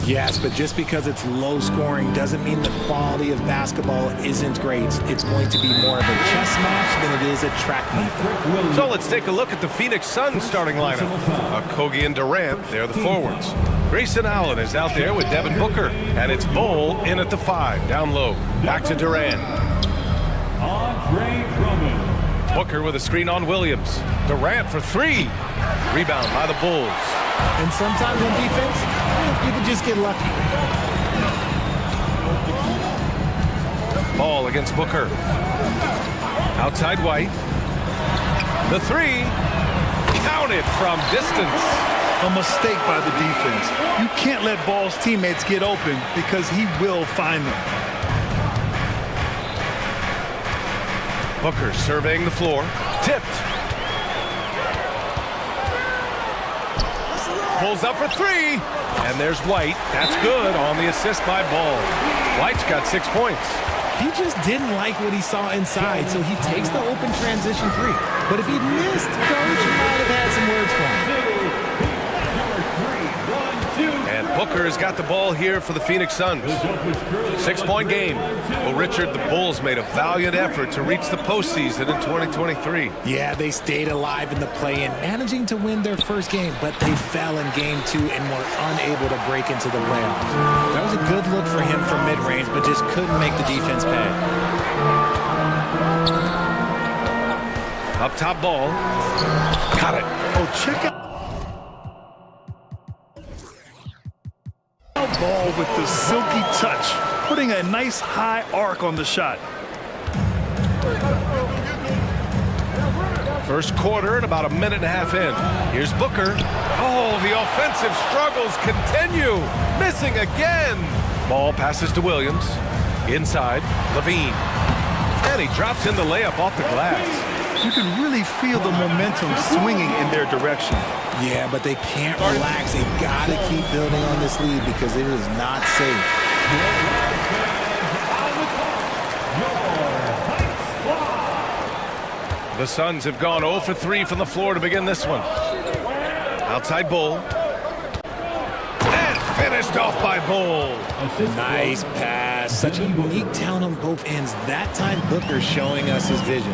Yes, but just because it's low scoring doesn't mean the quality of basketball isn't great. It's going to be more of a chess match than it is a track meet. So let's take a look at the Phoenix Suns starting lineup. Kogi and Durant, they're the forwards. Grayson Allen is out there with Devin Booker, and it's Bol in at the 5, down low. Back to Durant. Booker with a screen on Williams. Durant for 3. Rebound by the Bulls. And sometimes on defense, you can just get lucky. Ball against Booker. Outside White. The 3. Counted from distance. A mistake by the defense. You can't let Ball's teammates get open because he will find them. Booker surveying the floor. Tipped. Pulls up for 3. And there's White. That's good on the assist by Ball. White's got 6 points. He just didn't like what he saw inside, so he takes the open transition 3. But if he'd missed, Coach might have had some words for him. And Booker's got the ball here for the Phoenix Suns. 6-point game. Well, Richard, the Bulls made a valiant effort to reach the postseason in 2023. Yeah, they stayed alive in the play-in, managing to win their first game, but they fell in game 2 and were unable to break into the playoffs. That was a good look for him from mid-range, but just couldn't make the defense pay. Up top Ball. Got it. Oh, check out Ball with the silky touch, putting a nice high arc on the shot. First quarter and about a minute and a half in. Here's Booker. Oh, the offensive struggles continue. Missing again. Ball passes to Williams. Inside, Levine. And he drops in the layup off the glass. You can really feel the momentum swinging in their direction. Yeah, but they can't relax. They got to keep building on this lead because it is not safe. The Suns have gone 0 for 3 from the floor to begin this one. Outside Bol. And finished off by Bol. Nice pass. Such a unique talent on both ends. That time Booker showing us his vision.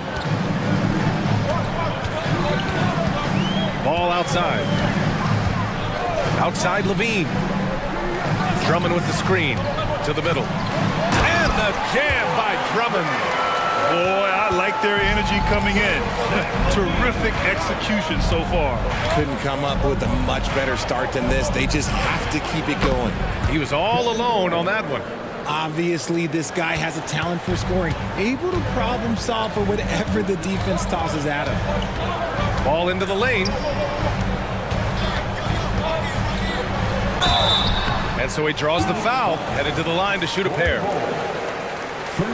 Ball outside. Outside Levine. Drummond with the screen to the middle. And the jam by Drummond. Boy, I like their energy coming in. Terrific execution so far. Couldn't come up with a much better start than this. They just have to keep it going. He was all alone on that one. Obviously, this guy has a talent for scoring, able to problem solve for whatever the defense tosses at him. Ball into the lane. And so he draws the foul, headed to the line to shoot a pair.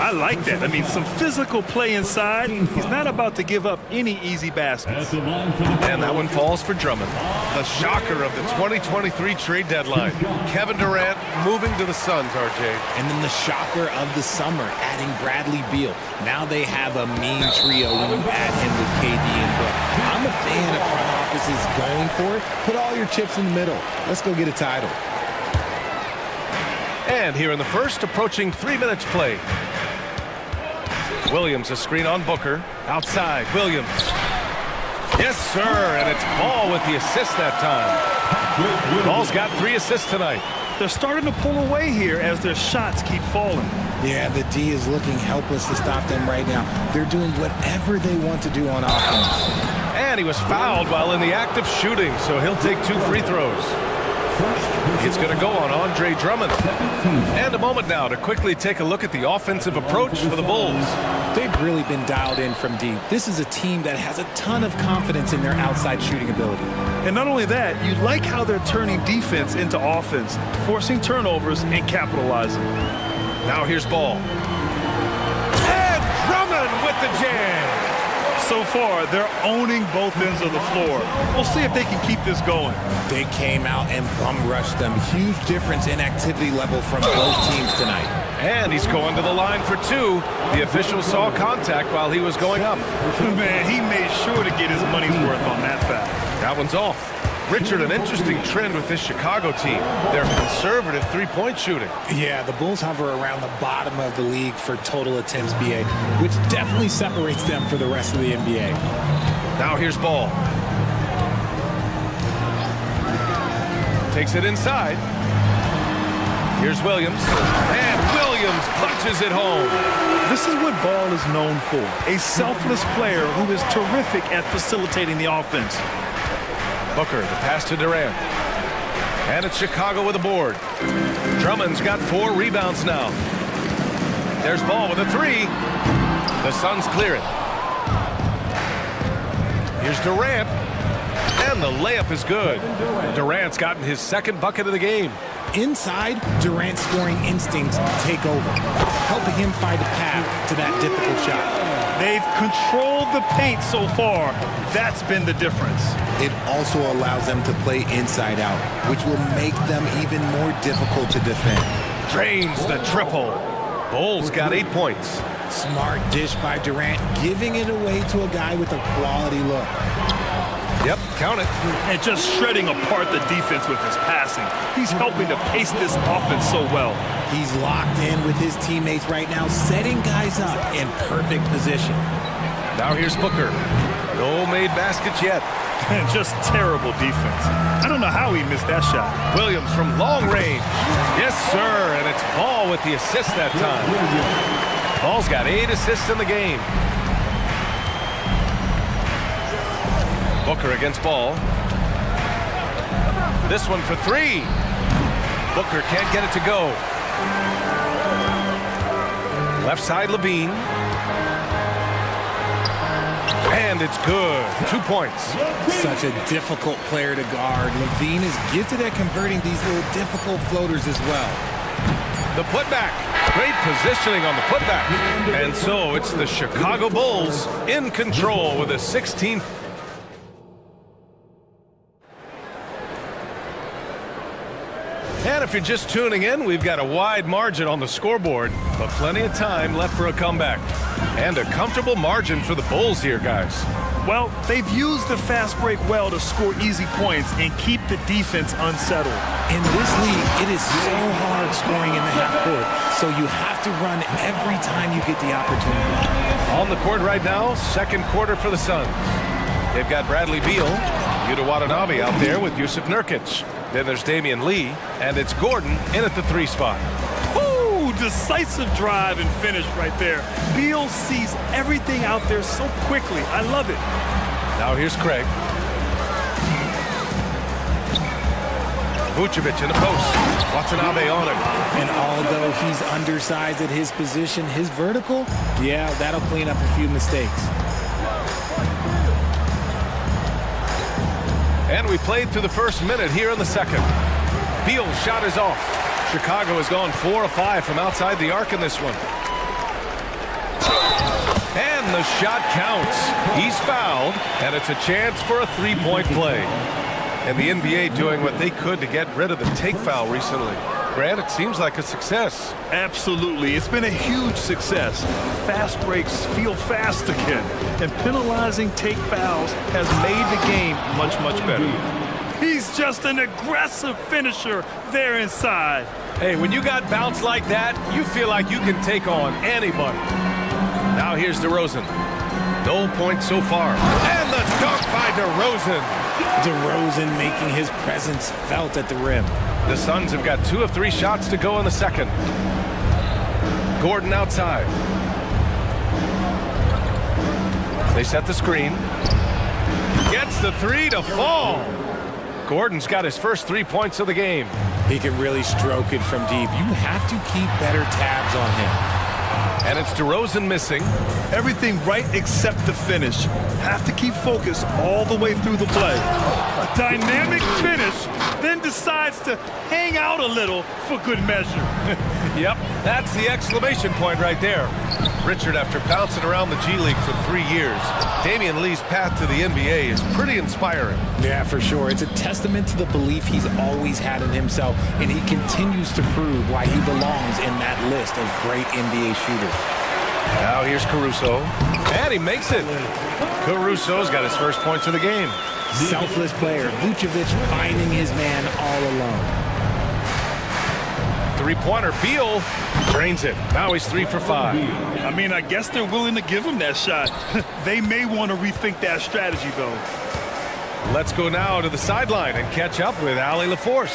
I like that. I mean, some physical play inside. He's not about to give up any easy baskets. And that one falls for Drummond. The shocker of the 2023 trade deadline. Kevin Durant moving to the Suns, RJ. And then the shocker of the summer, adding Bradley Beal. Now they have a mean trio when you add him with KD and Book. I'm a fan of front offices going for it. Put all your chips in the middle. Let's go get a title. And here in the first, approaching 3 minutes play. Williams, a screen on Booker. Outside, Williams. Yes, sir, and it's Ball with the assist that time. Ball's got 3 assists tonight. They're starting to pull away here as their shots keep falling. Yeah, the D is looking helpless to stop them right now. They're doing whatever they want to do on offense. And he was fouled while in the act of shooting, so he'll take 2 free throws. It's going to go on Andre Drummond. And a moment now to quickly take a look at the offensive approach for the Bulls. They've really been dialed in from deep. This is a team that has a ton of confidence in their outside shooting ability. And not only that, you like how they're turning defense into offense, forcing turnovers and capitalizing. Now here's Ball. And Drummond with the jam. So far, they're owning both ends of the floor. We'll see if they can keep this going. They came out and bum-rushed them. Huge difference in activity level from both teams tonight. And he's going to the line for 2. The official saw contact while he was going up. Man, he made sure to get his money's worth on that foul. That one's off. Richard, an interesting trend with this Chicago team. They're conservative three-point shooting. Yeah, the Bulls hover around the bottom of the league for total attempts, BA, which definitely separates them for the rest of the NBA. Now here's Ball. Takes it inside. Here's Williams. And Williams punches it home. This is what Ball is known for, a selfless player who is terrific at facilitating the offense. Booker, the pass to Durant. And it's Chicago with a board. Drummond's got 4 rebounds now. There's Ball with a 3. The Suns clear it. Here's Durant. And the layup is good. Durant's gotten his second bucket of the game. Inside, Durant's scoring instincts take over, helping him find a path to that difficult shot. They've controlled the paint so far. That's been the difference. It also allows them to play inside out, which will make them even more difficult to defend. Drains the triple. Bulls got 8 points. Smart dish by Durant, giving it away to a guy with a quality look. Yep, count it. And just shredding apart the defense with his passing. He's helping to pace this offense so well. He's locked in with his teammates right now, setting guys up in perfect position. Now here's Booker. No made baskets yet. And just terrible defense. I don't know how he missed that shot. Williams from long range. Yes, sir, and it's Ball with the assist that time. Ball's got 8 assists in the game. Booker against Ball. This one for 3. Booker can't get it to go. Left side, Levine. And it's good. 2 points. Such a difficult player to guard. Levine is gifted at converting these little difficult floaters as well. The putback. Great positioning on the putback. And so it's the Chicago Bulls in control with a 16th. And if you're just tuning in, we've got a wide margin on the scoreboard, but plenty of time left for a comeback. And a comfortable margin for the Bulls here, guys. Well, they've used the fast break well to score easy points and keep the defense unsettled. In this league, it is so hard scoring in the half court, so you have to run every time you get the opportunity. On the court right now, second quarter for the Suns. They've got Bradley Beal, Yuta Watanabe out there with Yusuf Nurkic. Then there's Damian Lee, and it's Gordon in at the 3 spot. Ooh, decisive drive and finish right there. Beal sees everything out there so quickly. I love it. Now here's Craig. Vucevic in the post. Watanabe on him. And although he's undersized at his position, his vertical, yeah, that'll clean up a few mistakes. And we played through the first minute here in the second. Beal's shot is off. Chicago has gone 4 of 5 from outside the arc in this one. And the shot counts. He's fouled, and it's a chance for a 3-point play. And the NBA doing what they could to get rid of the take foul recently. Grant, it seems like a success. Absolutely. It's been a huge success. Fast breaks feel fast again. And penalizing take fouls has made the game much, much better. He's just an aggressive finisher there inside. Hey, when you got bounce like that, you feel like you can take on anybody. Now here's DeRozan. No points so far. And the dunk by DeRozan. DeRozan making his presence felt at the rim. The Suns have got 2 of 3 shots to go in the second. Gordon outside. They set the screen. Gets the 3 to fall. Gordon's got his first 3 points of the game. He can really stroke it from deep. You have to keep better tabs on him. And it's DeRozan missing. Everything right except the finish. Have to keep focused all the way through the play. A dynamic finish, then decides to hang out a little for good measure. Yep, that's the exclamation point right there. Richard, after bouncing around the G League for 3 years, Damian Lee's path to the NBA is pretty inspiring. Yeah, for sure. It's a testament to the belief he's always had in himself, and he continues to prove why he belongs in that list of great NBA shooters. Now here's Caruso, and he makes it. Caruso's got his first points of the game. Selfless player, Vucevic finding his man all alone. Three-pointer, Beal drains it. Now he's 3 for 5. I mean, I guess they're willing to give him that shot. They may want to rethink that strategy, though. Let's go now to the sideline and catch up with Allie LaForce.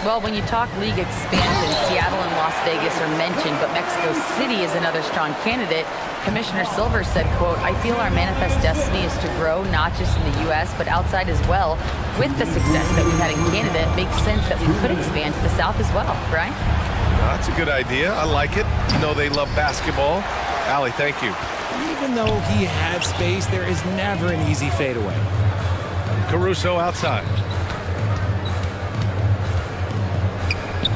Well, when you talk league expansion, Seattle and Las Vegas are mentioned, but Mexico City is another strong candidate. Commissioner Silver said, quote, "I feel our manifest destiny is to grow not just in the U.S., but outside as well. With the success that we've had in Canada, it makes sense that we could expand to the South as well." Brian? That's a good idea. I like it. You know they love basketball. Allie, thank you. Even though he had space, there is never an easy fadeaway. Caruso outside.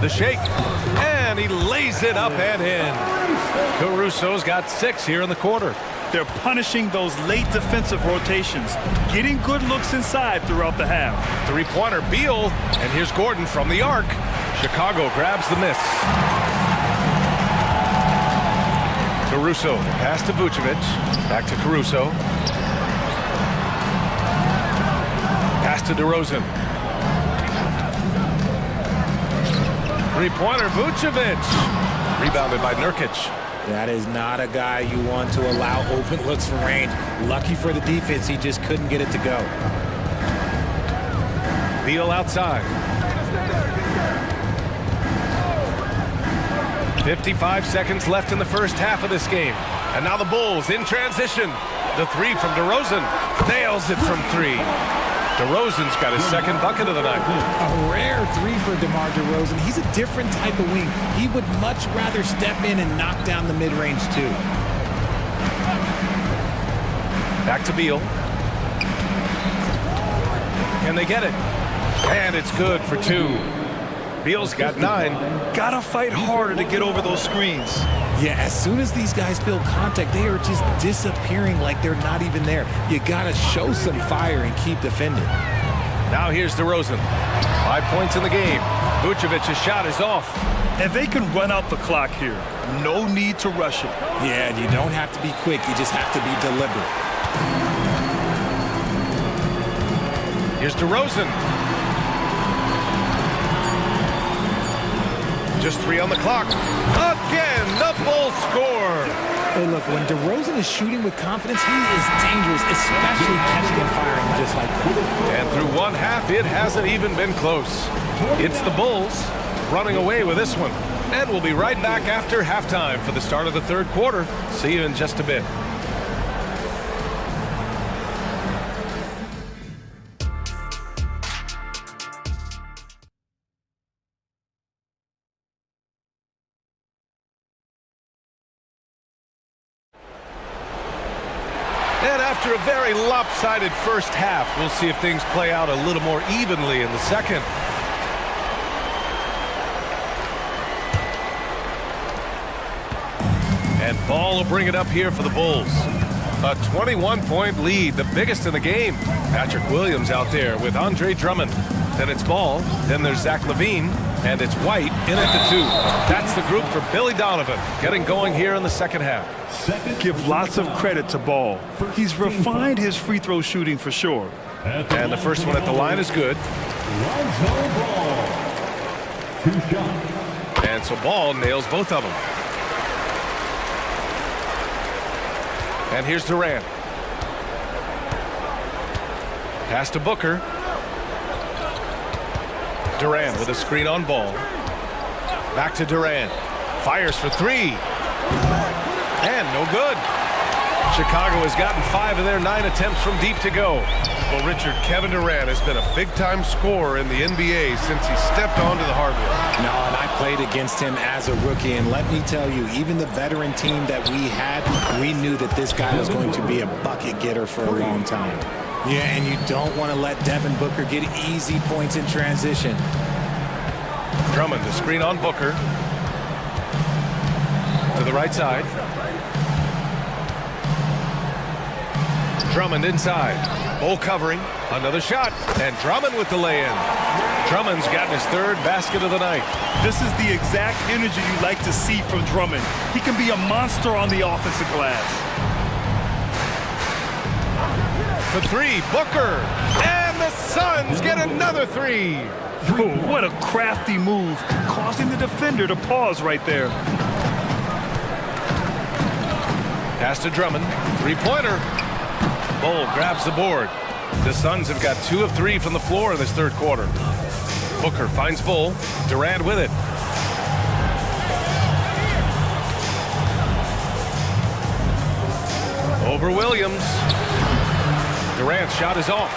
The shake, and he lays it up and in. Caruso's got 6 here in the quarter. They're punishing those late defensive rotations, getting good looks inside throughout the half. Three-pointer, Beal, and here's Gordon from the arc. Chicago grabs the miss. Caruso, pass to Vucevic, back to Caruso. Pass to DeRozan. Three-pointer, Vucevic. Rebounded by Nurkic. That is not a guy you want to allow open looks from range. Lucky for the defense, he just couldn't get it to go. Beal outside. 55 seconds left in the first half of this game. And now the Bulls in transition. The three from DeRozan. Nails it from 3. DeRozan's got his second bucket of the night. A rare 3 for DeMar DeRozan. He's a different type of wing. He would much rather step in and knock down the mid-range too. Back to Beal. Can they get it? And it's good for 2. Beal's got 9. Gotta fight harder to get over those screens. Yeah, as soon as these guys feel contact, they are just disappearing like they're not even there. You gotta show some fire and keep defending. Now here's DeRozan. 5 points in the game. Vucevic's shot is off. And they can run out the clock here. No need to rush it. Yeah, and you don't have to be quick. You just have to be deliberate. Here's DeRozan. Just 3 on the clock. Again, the Bulls score. Hey, look, when DeRozan is shooting with confidence, he is dangerous, especially catching and firing just like that. And through one half, it hasn't even been close. It's the Bulls running away with this one. And we'll be right back after halftime for the start of the third quarter. See you in just a bit. And after a very lopsided first half, we'll see if things play out a little more evenly in the second. And Ball will bring it up here for the Bulls. A 21-point lead, the biggest in the game. Patrick Williams out there with Andre Drummond. Then it's Ball, then there's Zach LaVine, and it's White in at the 2. That's the group for Billy Donovan, getting going here in the second half. Give lots of credit to Ball. He's refined his free throw shooting for sure. And the first one at the line is good. And so Ball nails both of them. And here's Durant. Pass to Booker. Durant with a screen on Ball. Back to Durant. Fires for 3. And no good. Chicago has gotten 5 of their 9 attempts from deep to go. Well, Richard, Kevin Durant has been a big-time scorer in the NBA since he stepped onto the hardwood. No, and I played against him as a rookie, and let me tell you, even the veteran team that we had, we knew that this guy was going to be a bucket getter for a long time. Yeah, and you don't want to let Devin Booker get easy points in transition. Drummond, the screen on Booker. To the right side. Drummond inside. Bull covering. Another shot. And Drummond with the lay-in. Drummond's gotten his 3rd basket of the night. This is the exact energy you like to see from Drummond. He can be a monster on the offensive glass. For 3, Booker. And And the Suns get another three. Oh, what a crafty move, causing the defender to pause right there. Pass to Drummond, three-pointer. Bol grabs the board. The Suns have got 2 of 3 from the floor in this third quarter. Booker finds Bol, Durant with it. Over Williams. Durant's shot is off.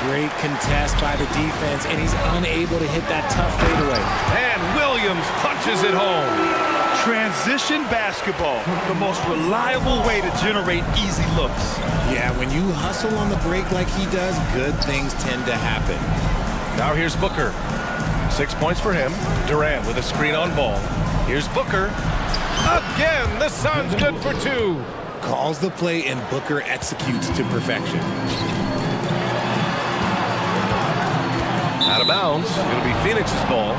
Great contest by the defense, and he's unable to hit that tough fadeaway. And Williams punches it home. Transition basketball, the most reliable way to generate easy looks. Yeah, when you hustle on the break like he does, good things tend to happen. Now here's Booker. 6 points for him. Durant with a screen on ball. Here's Booker. Again, the Suns good for 2. Calls the play, and Booker executes to perfection. Out of bounds. It'll be Phoenix's ball.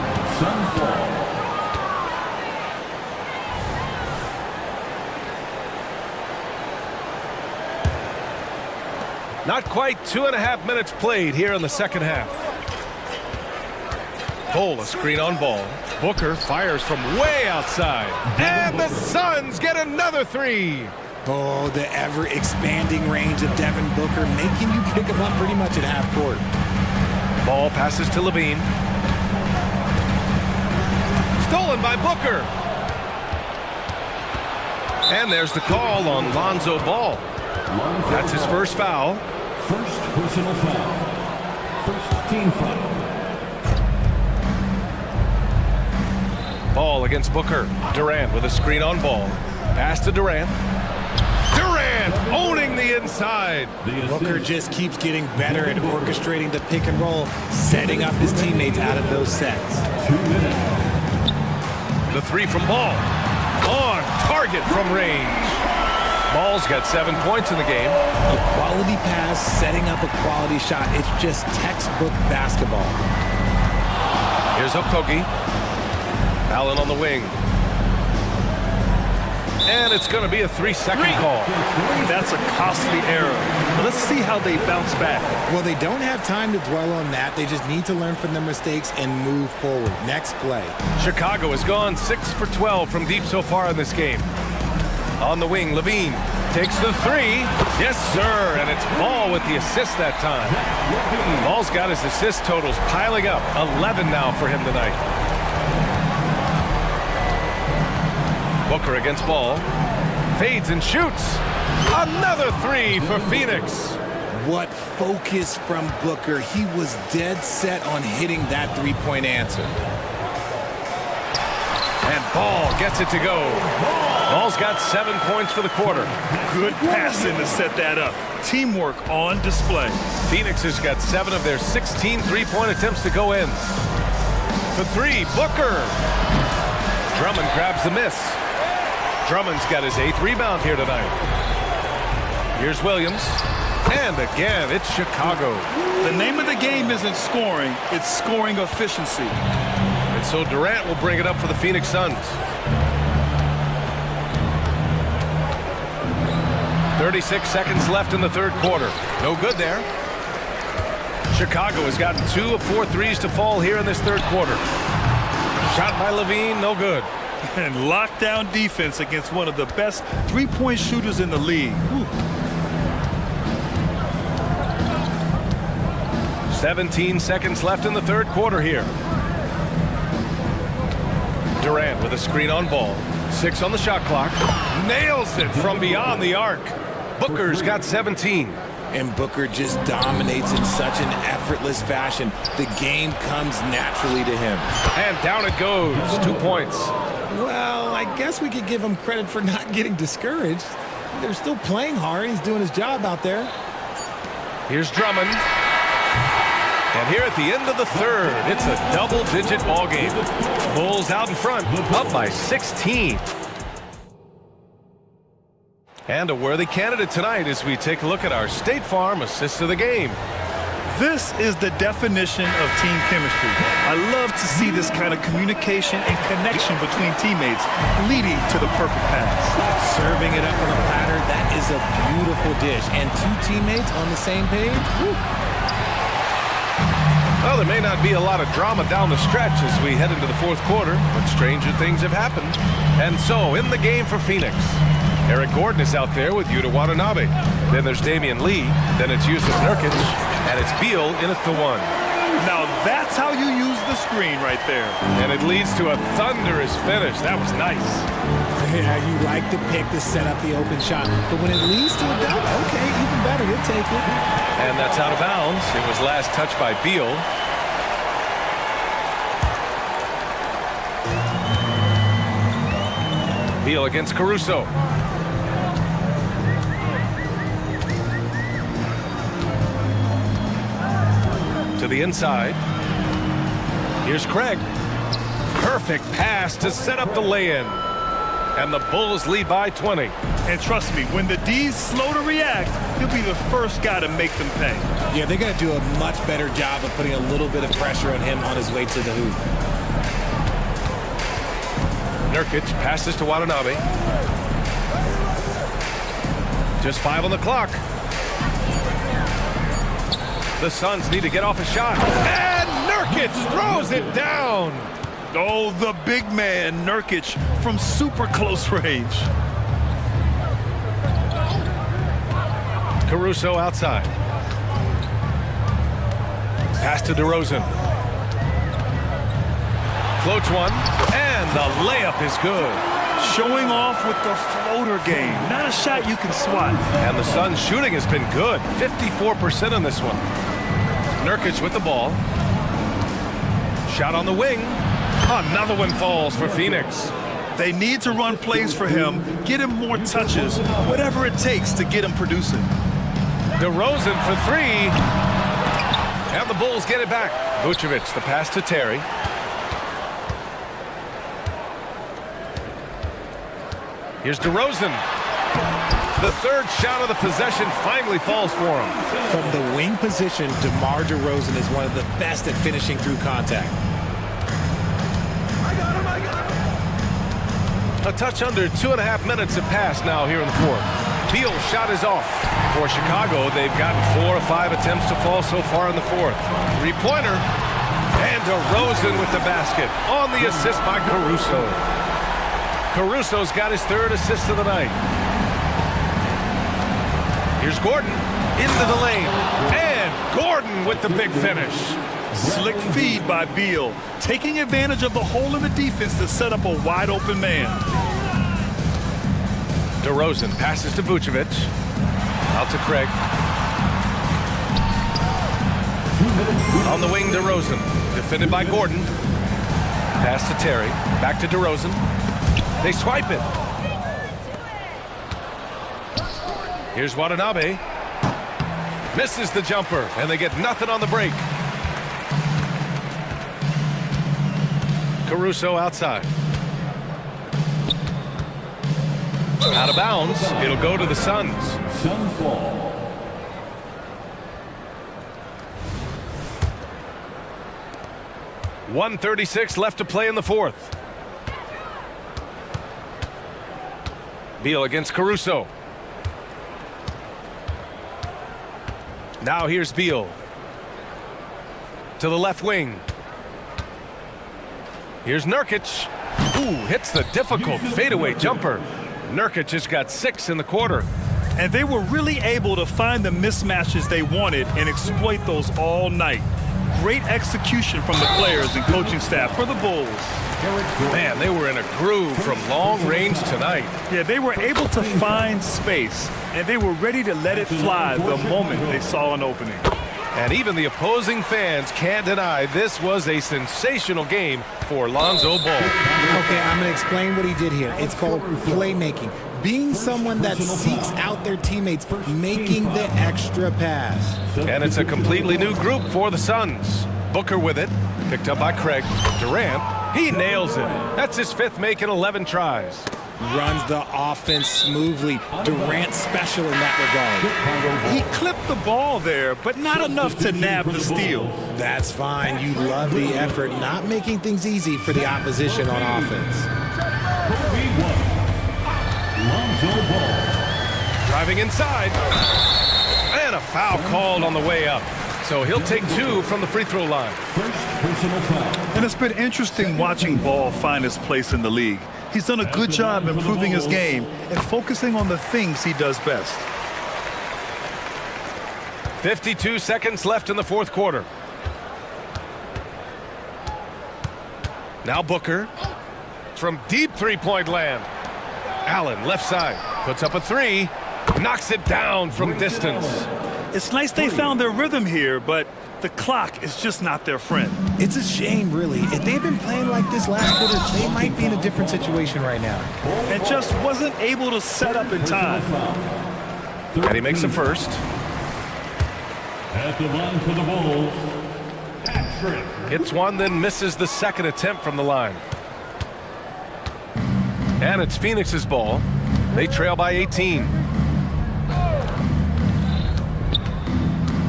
Not quite 2.5 minutes played here in the second half. Bol, a screen on ball. Booker fires from way outside. And the Suns get another 3. Oh, the ever-expanding range of Devin Booker, making you pick him up pretty much at half court. Ball passes to Levine. Stolen by Booker. And there's the call on Lonzo Ball. That's his first foul. First personal foul. First team foul. Ball against Booker. Durant with a screen on Ball. Pass to Durant. Durant owning the inside. Booker just keeps getting better at orchestrating the pick and roll, setting up his teammates out of those sets. 2 minutes. The 3 from Ball. On target from range. Ball's got 7 points in the game. A quality pass, setting up a quality shot. It's just textbook basketball. Here's Okogie. Allen on the wing. And it's going to be a 3-second call. That's a costly error. Let's see how they bounce back. Well, they don't have time to dwell on that. They just need to learn from their mistakes and move forward. Next play. Chicago has gone 6 for 12 from deep so far in this game. On the wing, Levine takes the 3. Yes, sir. And it's Ball with the assist that time. Ball's got his assist totals piling up. 11 now for him tonight. Booker against Ball. Fades and shoots. Another 3 for Phoenix. What focus from Booker. He was dead set on hitting that three-point answer. And Ball gets it to go. Ball's got 7 points for the quarter. Good passing to set that up. Teamwork on display. Phoenix has got 7 of their 16 three-point attempts to go in. For 3, Booker. Drummond grabs the miss. Drummond's got his 8th rebound here tonight. Here's Williams. And again, it's Chicago. The name of the game isn't scoring, it's scoring efficiency. And so Durant will bring it up for the Phoenix Suns. 36 seconds left in the third quarter. No good there. Chicago has gotten 2 of 4 threes to fall here in this third quarter. Shot by Levine, no good. And lockdown defense against one of the best three-point shooters in the league. Whew. 17 seconds left in the third quarter here. Durant with a screen on Ball. 6 on the shot clock. Nails it from beyond the arc. Booker's got 17. And Booker just dominates in such an effortless fashion. The game comes naturally to him. And down it goes. 2 points. Well, I guess we could give him credit for not getting discouraged. They're still playing hard. He's doing his job out there. Here's Drummond. And here at the end of the third, it's a double-digit ball game. Bulls out in front, up by 16. And a worthy candidate tonight as we take a look at our State Farm assist of the game. This is the definition of team chemistry. I love to see this kind of communication and connection between teammates leading to the perfect pass. Serving it up on a platter, that is a beautiful dish. And 2 teammates on the same page? Woo. Well, there may not be a lot of drama down the stretch as we head into the fourth quarter, but stranger things have happened. And so, in the game for Phoenix, Eric Gordon is out there with Yuta Watanabe. Then there's Damian Lee. Then it's Yusuf Nurkic. And it's Beal in at the one. Now that's how you use the screen right there. And it leads to a thunderous finish. That was nice. Yeah, you like the pick to set up the open shot. But when it leads to a dunk, okay, even better, we'll take it. And that's out of bounds. It was last touched by Beal. Beal against Caruso. To the inside. Here's Craig. Perfect pass to set up the lay-in. And the Bulls lead by 20. And trust me, when the D's slow to react, he'll be the first guy to make them pay. Yeah, they're going to do a much better job of putting a little bit of pressure on him on his way to the hoop. Nurkic passes to Watanabe. Just 5 on the clock. The Suns need to get off a shot. And Nurkic throws it down. Oh, the big man, Nurkic, from super close range. Caruso outside. Pass to DeRozan. Floats one, and the layup is good. Showing off with the floater game. Not a shot you can swat. And the Suns' shooting has been good. 54% on this one. Nurkic with the ball. Shot on the wing. Another one falls for Phoenix. They need to run plays for him, get him more touches, whatever it takes to get him producing. DeRozan for three. And the Bulls get it back. Vucevic, the pass to Terry. Here's DeRozan. The third shot of the possession finally falls for him. From the wing position, DeMar DeRozan is one of the best at finishing through contact. A touch under 2.5 minutes have passed now here in the fourth. Beal's shot is off. For Chicago, they've gotten 4 or 5 attempts to fall so far in the fourth. Three-pointer. And DeRozan with the basket on the assist by Caruso. Caruso's got his third assist of the night. Here's Gordon into the lane. And Gordon with the big finish. Slick feed by Beal, taking advantage of the hole in the defense to set up a wide-open man. DeRozan passes to Vucevic. Out to Craig. On the wing, DeRozan. Defended by Gordon. Pass to Terry. Back to DeRozan. They swipe it. Here's Watanabe. Misses the jumper, and they get nothing on the break. Caruso outside. Out of bounds. It'll go to the Suns. Suns ball. .136 left to play in the fourth. Beal against Caruso. Now here's Beal. To the left wing. Here's Nurkic. Ooh, hits the difficult fadeaway jumper. Nurkic has got 6 in the quarter. And they were really able to find the mismatches they wanted and exploit those all night. Great execution from the players and coaching staff for the Bulls. Man, they were in a groove from long range tonight. Yeah, they were able to find space, and they were ready to let it fly the moment they saw an opening. And even the opposing fans can't deny this was a sensational game for Lonzo Ball. Okay, I'm going to explain what he did here. It's called playmaking. Being someone that seeks out their teammates, making the extra pass. And it's a completely new group for the Suns. Booker with it, picked up by Craig. Durant, he nails it. That's his 5th make in 11 tries. Runs the offense smoothly. Durant special in that regard. He clipped the ball there, but not enough to nab the steal. That's fine. You love the effort, not making things easy for the opposition on offense. Lonzo Ball. Driving inside. And a foul called on the way up. So he'll take 2 from the free throw line. First personal foul. And it's been interesting watching Ball find his place in the league. He's done a good job improving his game and focusing on the things he does best. 52 seconds left in the fourth quarter. Now Booker from deep three-point land. Allen, left side, puts up a 3, knocks it down from distance. It's nice they found their rhythm here, but the clock is just not their friend. It's a shame, really. If they'd been playing like this last quarter, they might be in a different situation right now. And just wasn't able to set up in time. And he makes the first. At the line for the Bulls, hat-trick. Hits one, then misses the second attempt from the line. And it's Phoenix's ball. They trail by 18.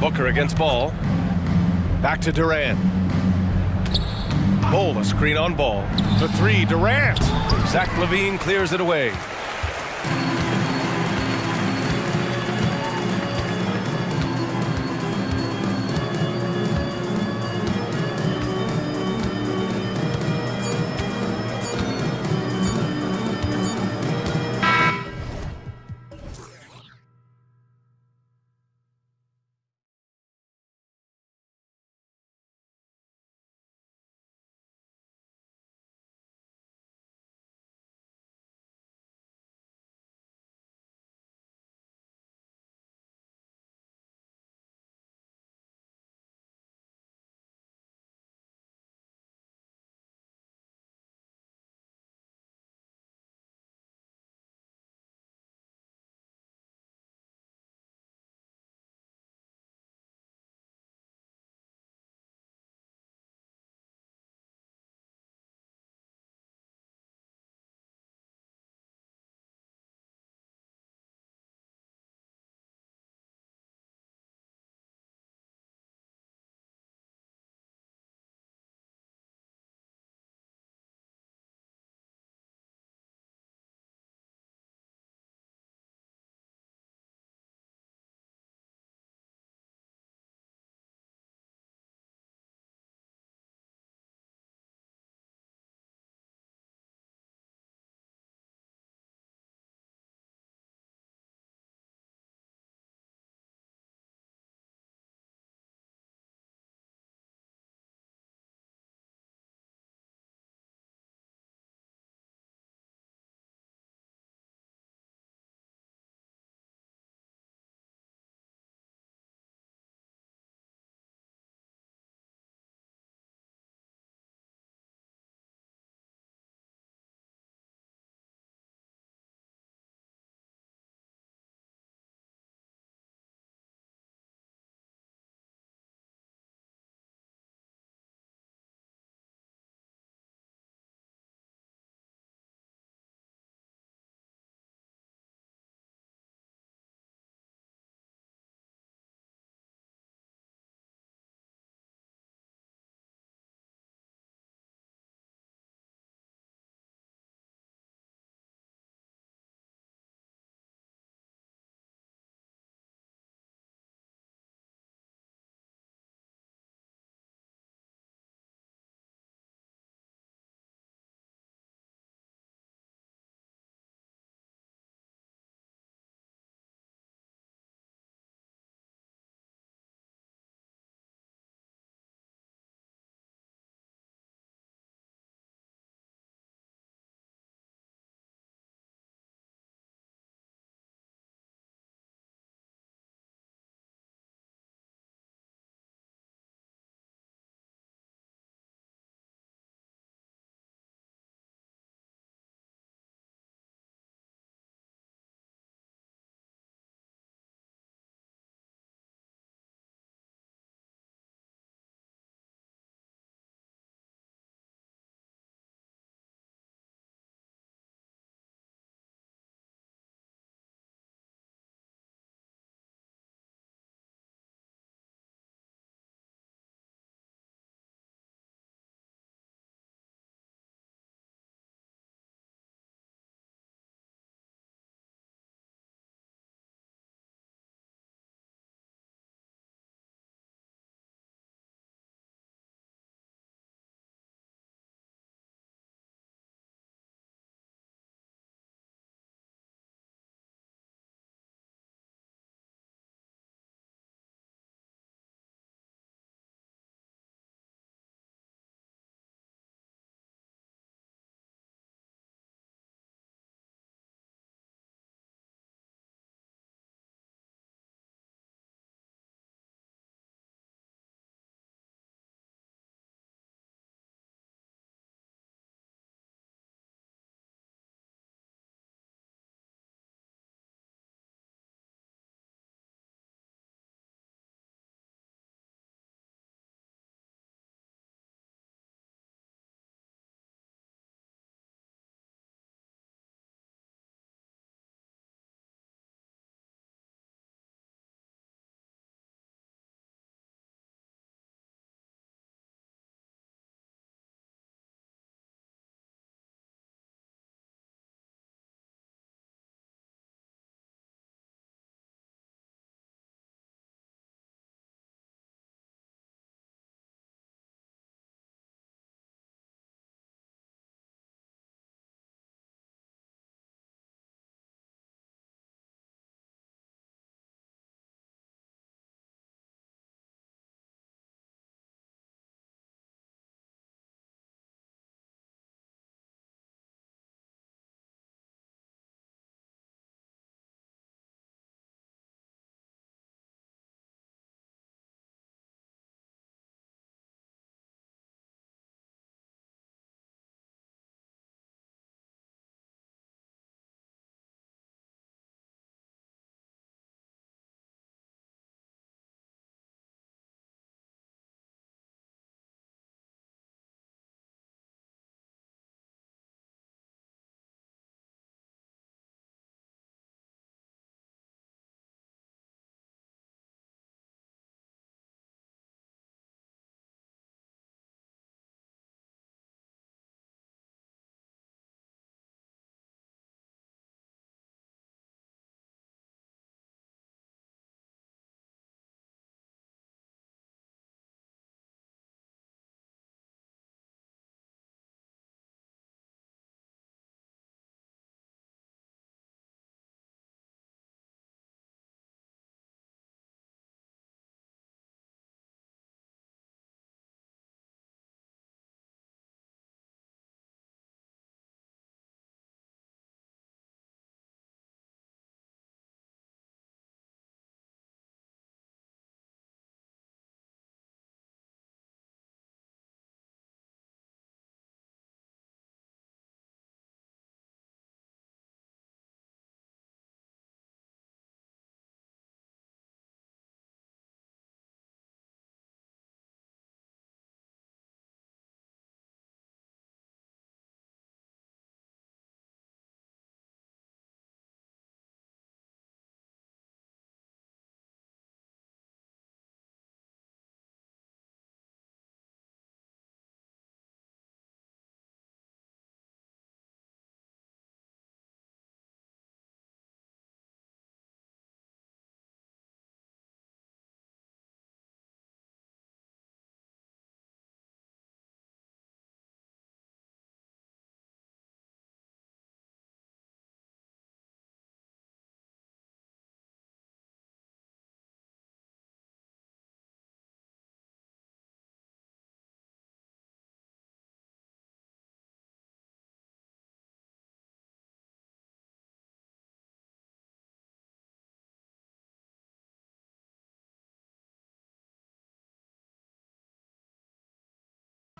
Booker against Ball. Back to Durant. Bull, a screen on Ball. The 3, Durant. Zach LaVine clears it away.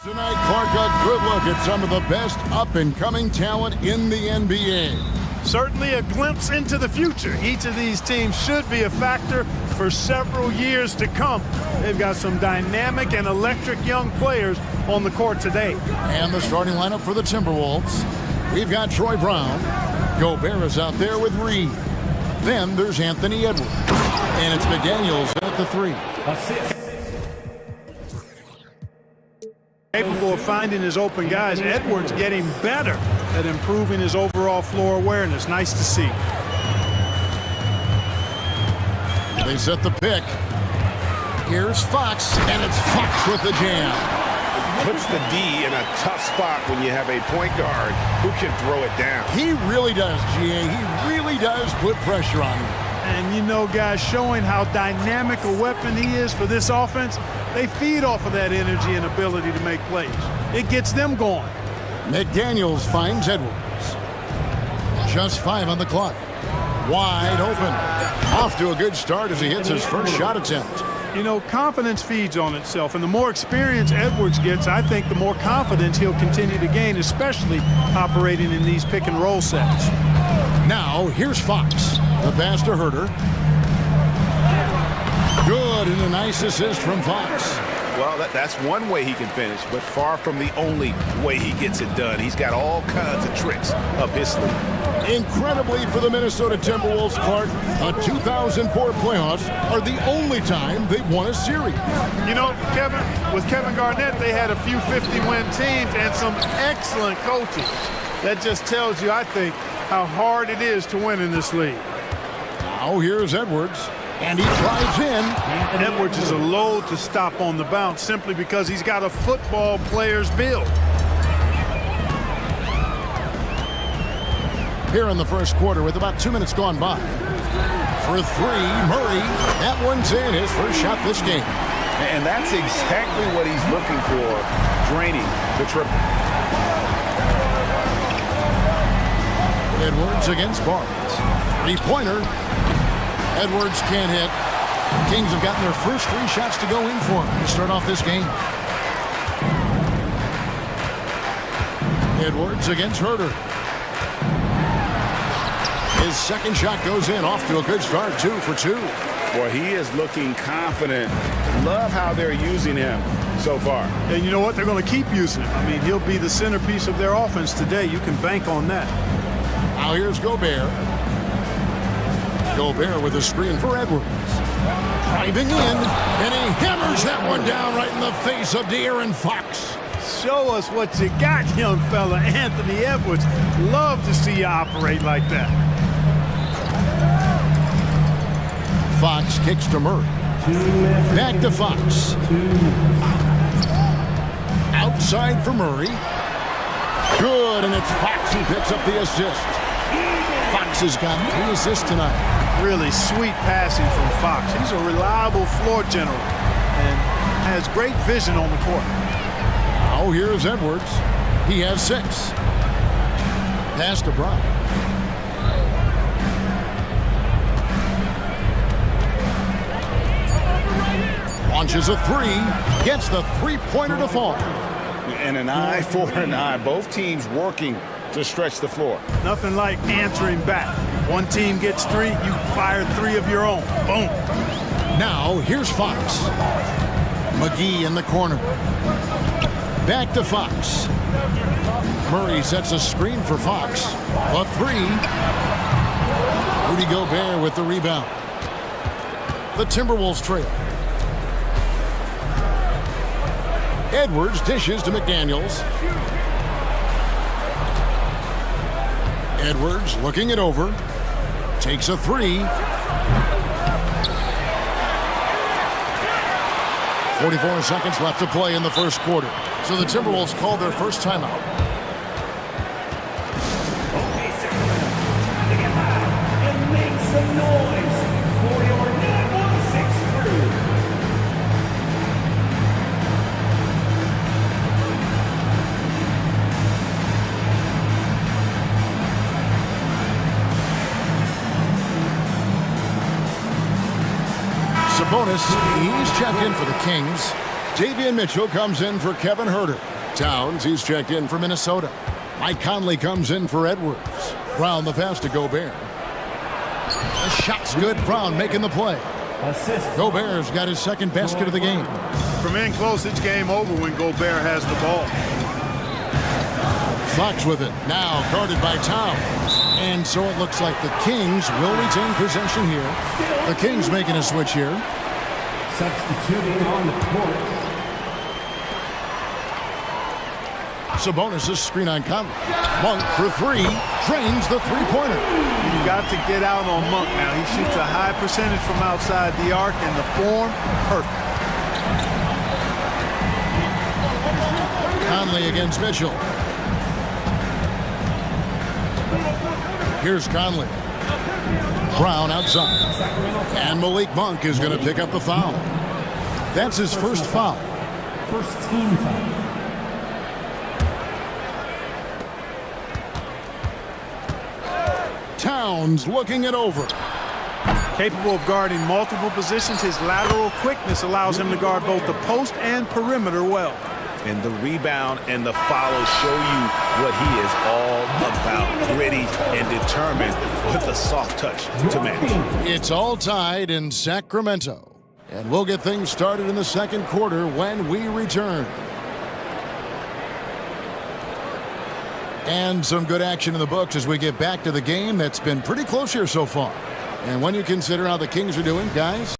Tonight, Clark, a good look at some of the best up-and-coming talent in the NBA. Certainly a glimpse into the future. Each of these teams should be a factor for several years to come. They've got some dynamic and electric young players on the court today. And the starting lineup for the Timberwolves. We've got Troy Brown. Gobert is out there with Reed. Then there's Anthony Edwards. And it's McDaniels at the 3. Capable of finding his open guys. Edwards getting better at improving his overall floor awareness. Nice to see. They set the pick. Here's Fox, and it's Fox with the jam. Puts the D in a tough spot when you have a point guard who can throw it down. He really does, GA. He really does put pressure on him. And you know, guys, showing how dynamic a weapon he is for this offense, they feed off of that energy and ability to make plays. It gets them going. McDaniels finds Edwards. Just 5 on the clock. Wide open. Off to a good start as he hits his first shot attempt. You know, confidence feeds on itself, and the more experience Edwards gets, I think the more confidence he'll continue to gain, especially operating in these pick-and-roll sets. Now, here's Fox. The pass to Herter. Good, and a nice assist from Fox. Well, that's one way he can finish, but far from the only way he gets it done. He's got all kinds of tricks up his sleeve. Incredibly for the Minnesota Timberwolves, Clark, the 2004 playoffs are the only time they've won a series. You know, Kevin, with Kevin Garnett, they had a few 50-win teams and some excellent coaches. That just tells you, I think, how hard it is to win in this league. Now here's Edwards, and he drives in. Edwards is a load to stop on the bounce simply because he's got a football player's build. Here in the first quarter with about 2 minutes gone by. For 3, Murray. That one's in, his first shot this game. And that's exactly what he's looking for, draining the triple. Edwards against Barnes. 3-pointer. Edwards can't hit. Kings have gotten their first 3 shots to go in for him to start off this game. Edwards against Herter. His second shot goes in, off to a good start, 2 for 2. Boy, he is looking confident. Love how they're using him so far. And you know what? They're going to keep using him. I mean, he'll be the centerpiece of their offense today. You can bank on that. Now here's Gobert. Gobert with a screen for Edwards. Driving in, and he hammers that one down right in the face of De'Aaron Fox. Show us what you got, young fella. Anthony Edwards. Love to see you operate like that. Fox kicks to Murray. Back to Fox. Outside for Murray. Good, and it's Fox who picks up the assist. Fox has got 3 assists tonight. Really sweet passing from Fox. He's a reliable floor general and has great vision on the court. Now here's Edwards. He has 6. Pass to Brown. Launches a 3. Gets the 3-pointer to fall. And an eye for an eye. Both teams working to stretch the floor. Nothing like answering back. One team gets 3, you fire 3 of your own. Boom. Now here's Fox. McGee in the corner. Back to Fox. Murray sets a screen for Fox. A 3. Rudy Gobert with the rebound. The Timberwolves trail. Edwards dishes to McDaniels. Edwards looking it over. Takes a 3. 44 seconds left to play in the first quarter. So the Timberwolves call their first timeout. Okay, sir. And make some noise for your 916 crew. Sabonis, he's checked in for the Kings. Davian Mitchell comes in for Kevin Herter. Towns, he's checked in for Minnesota. Mike Conley comes in for Edwards. Brown the pass to Gobert. The shot's good. Brown making the play. Gobert's got his second basket of the game. From in close, it's game over when Gobert has the ball. Fox with it. Now guarded by Towns. And so it looks like the Kings will retain possession here. The Kings making a switch here. Substituting on the court. Sabonis' screen on Conley. Monk for three. Drains the three-pointer. You've got to get out on Monk now. He shoots a high percentage from outside the arc, and the form, perfect. Conley against Mitchell. Here's Conley. Brown outside. And Malik Monk is going to pick up the foul. That's his first foul. First team foul. Towns looking it over. Capable of guarding multiple positions, his lateral quickness allows him to guard both the post and perimeter well. And the rebound and the follow show you what he is all about. Gritty and determined with a soft touch to match. It's all tied in Sacramento. And we'll get things started in the second quarter when we return. And some good action in the books as we get back to the game that's been pretty close here so far. And when you consider how the Kings are doing, guys,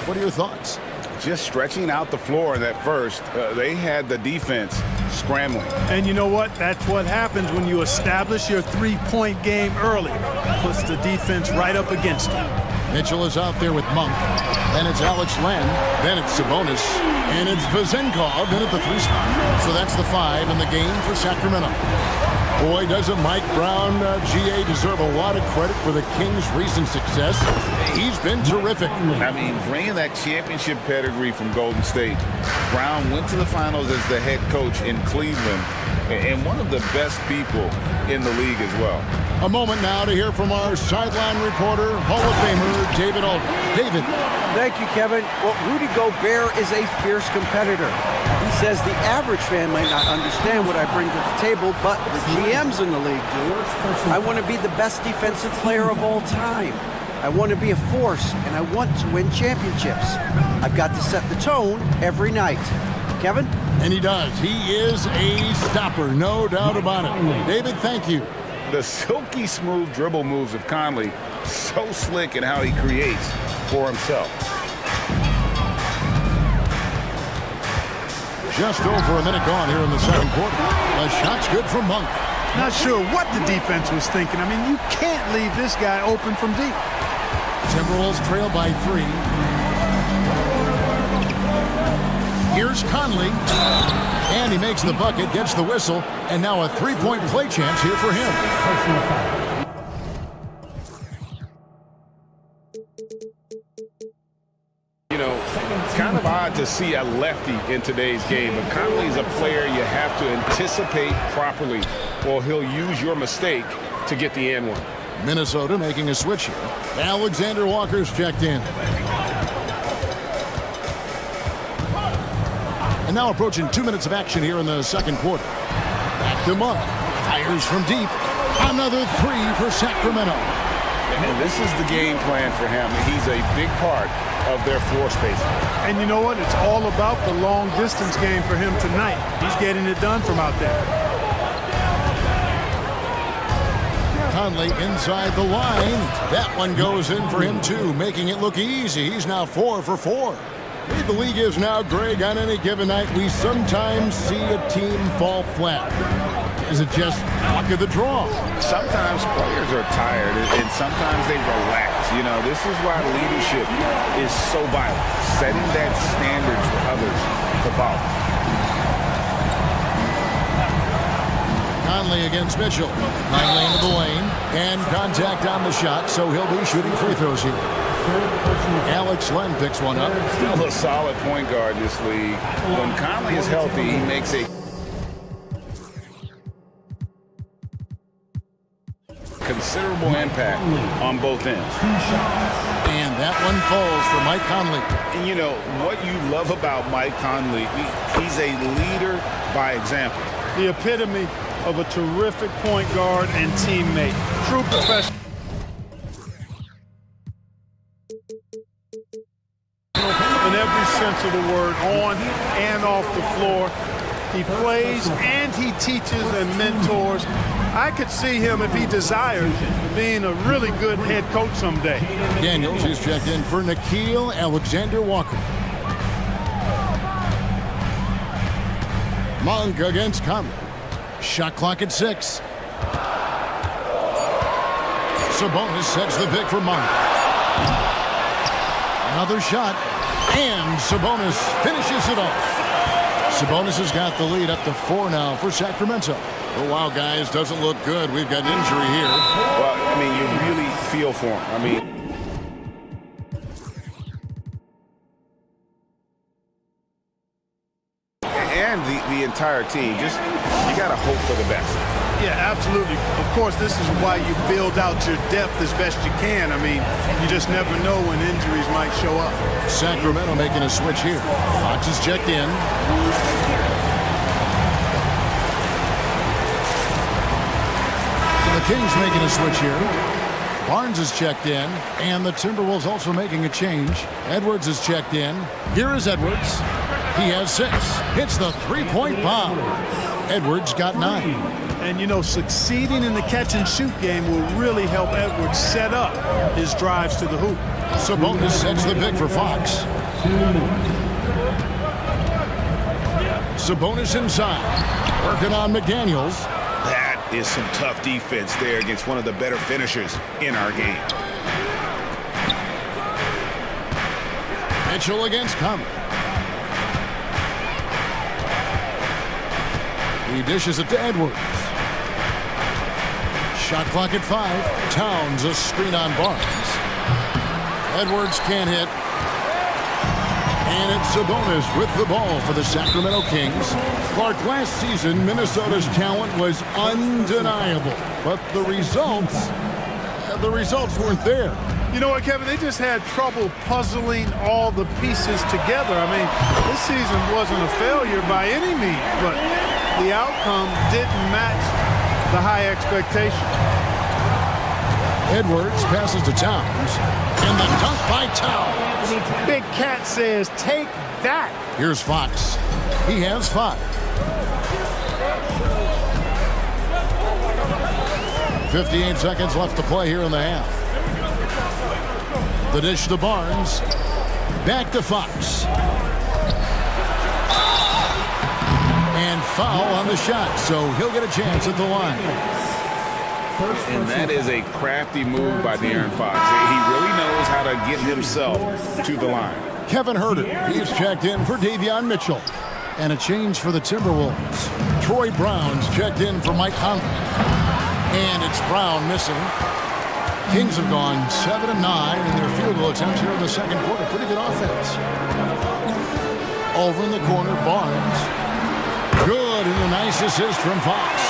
what are your thoughts? Just stretching out the floor in that first, they had the defense scrambling. And you know what? That's what happens when you establish your three-point game early. Puts the defense right up against you. Mitchell is out there with Monk. Then it's Alex Len. Then it's Sabonis. And it's Vezenkov in at the three spot. So that's the 5 in the game for Sacramento. Boy, doesn't Mike Brown, GA, deserve a lot of credit for the Kings' recent success. He's been terrific. I mean, bringing that championship pedigree from Golden State, Brown went to the finals as the head coach in Cleveland and one of the best people in the league as well. A moment now to hear from our sideline reporter, Hall of Famer David Aldridge. David. Thank you, Kevin. Well, Rudy Gobert is a fierce competitor. He says the average fan might not understand what I bring to the table, but the GMs in the league do. I want to be the best defensive player of all time. I want to be a force, and I want to win championships. I've got to set the tone every night. Kevin? And he does. He is a stopper, no doubt about it. David, thank you. The silky smooth dribble moves of Conley, so slick in how he creates for himself. Just over a minute gone here in the second quarter. A shot's good from Monk. Not sure what the defense was thinking. I mean, you can't leave this guy open from deep. Timberwolves trail by 3. Here's Conley. And he makes the bucket, gets the whistle, and now a three-point play chance here for him. You know, it's kind of odd to see a lefty in today's game, but Conley's a player you have to anticipate properly, or he'll use your mistake to get the and one. Minnesota making a switch here. Alexander Walker's checked in. And now approaching 2 minutes of action here in the second quarter. Back to Monk. Fires from deep. Another 3 for Sacramento. And this is the game plan for him. He's a big part of their floor spacing. And you know what? It's all about the long distance game for him tonight. He's getting it done from out there. Conley inside the line. That one goes in for him too, making it look easy. He's now 4 for 4. The league is now, Greg, on any given night, we sometimes see a team fall flat. Is it just luck of the draw? Sometimes players are tired, and sometimes they relax. You know, this is why leadership is so vital, setting that standard for others to follow. Conley against Mitchell. Conley into the lane, and contact on the shot, so he'll be shooting free throws here. Alex Len picks one up. Still a solid point guard this league. When Conley is healthy, he makes a considerable impact on both ends. And that one falls for Mike Conley. And you know, what you love about Mike Conley, he's a leader by example. The epitome of a terrific point guard and teammate. True professional. In every sense of the word, on and off the floor. He plays and he teaches and mentors. I could see him, if he desires, being a really good head coach someday. Daniels is checked in for Nikhil Alexander-Walker. Monk against Conley. Shot clock at 6. Sabonis sets the pick for Monk. Another shot, and Sabonis finishes it off. Sabonis has got the lead up to 4 now for Sacramento. Oh, wow, guys, doesn't look good. We've got injury here. Well, I mean, you really feel for him. I mean, and the entire team, just, you got to hope for the best. Yeah, absolutely. Of course, this is why you build out your depth as best you can. I mean, you just never know when injuries might show up. Sacramento making a switch here. Fox is checked in. The Kings making a switch here. Barnes is checked in, and the Timberwolves also making a change. Edwards is checked in. Here is Edwards. He has 6. Hits the three-point bomb. Edwards got 9. And, you know, succeeding in the catch-and-shoot game will really help Edwards set up his drives to the hoop. Sabonis sets the pick for Fox. Sabonis inside. Working on McDaniels. That is some tough defense there against one of the better finishers in our game. Mitchell against Conley. He dishes it to Edwards. Shot clock at 5. Towns a screen on Barnes. Edwards can't hit. And it's Sabonis with the ball for the Sacramento Kings. Clark, last season, Minnesota's talent was undeniable. But the results weren't there. You know what, Kevin? They just had trouble puzzling all the pieces together. I mean, this season wasn't a failure by any means, but the outcome didn't match the high expectation. Edwards passes to Towns, and the dunk by Towns. Big Cat says, take that. Here's Fox. He has 5. 58 seconds left to play here in the half. The dish to Barnes. Back to Fox. And foul on the shot, so he'll get a chance at the line. And that is a crafty move by De'Aaron Fox. He really knows how to get himself to the line. Kevin Herter, he's checked in for Davion Mitchell. And a change for the Timberwolves. Troy Brown's checked in for Mike Conley. And it's Brown missing. Kings have gone 7 of 9 in their field goal attempts here in the second quarter. Pretty good offense. Over in the corner, Barnes. Good, and a nice assist from Fox.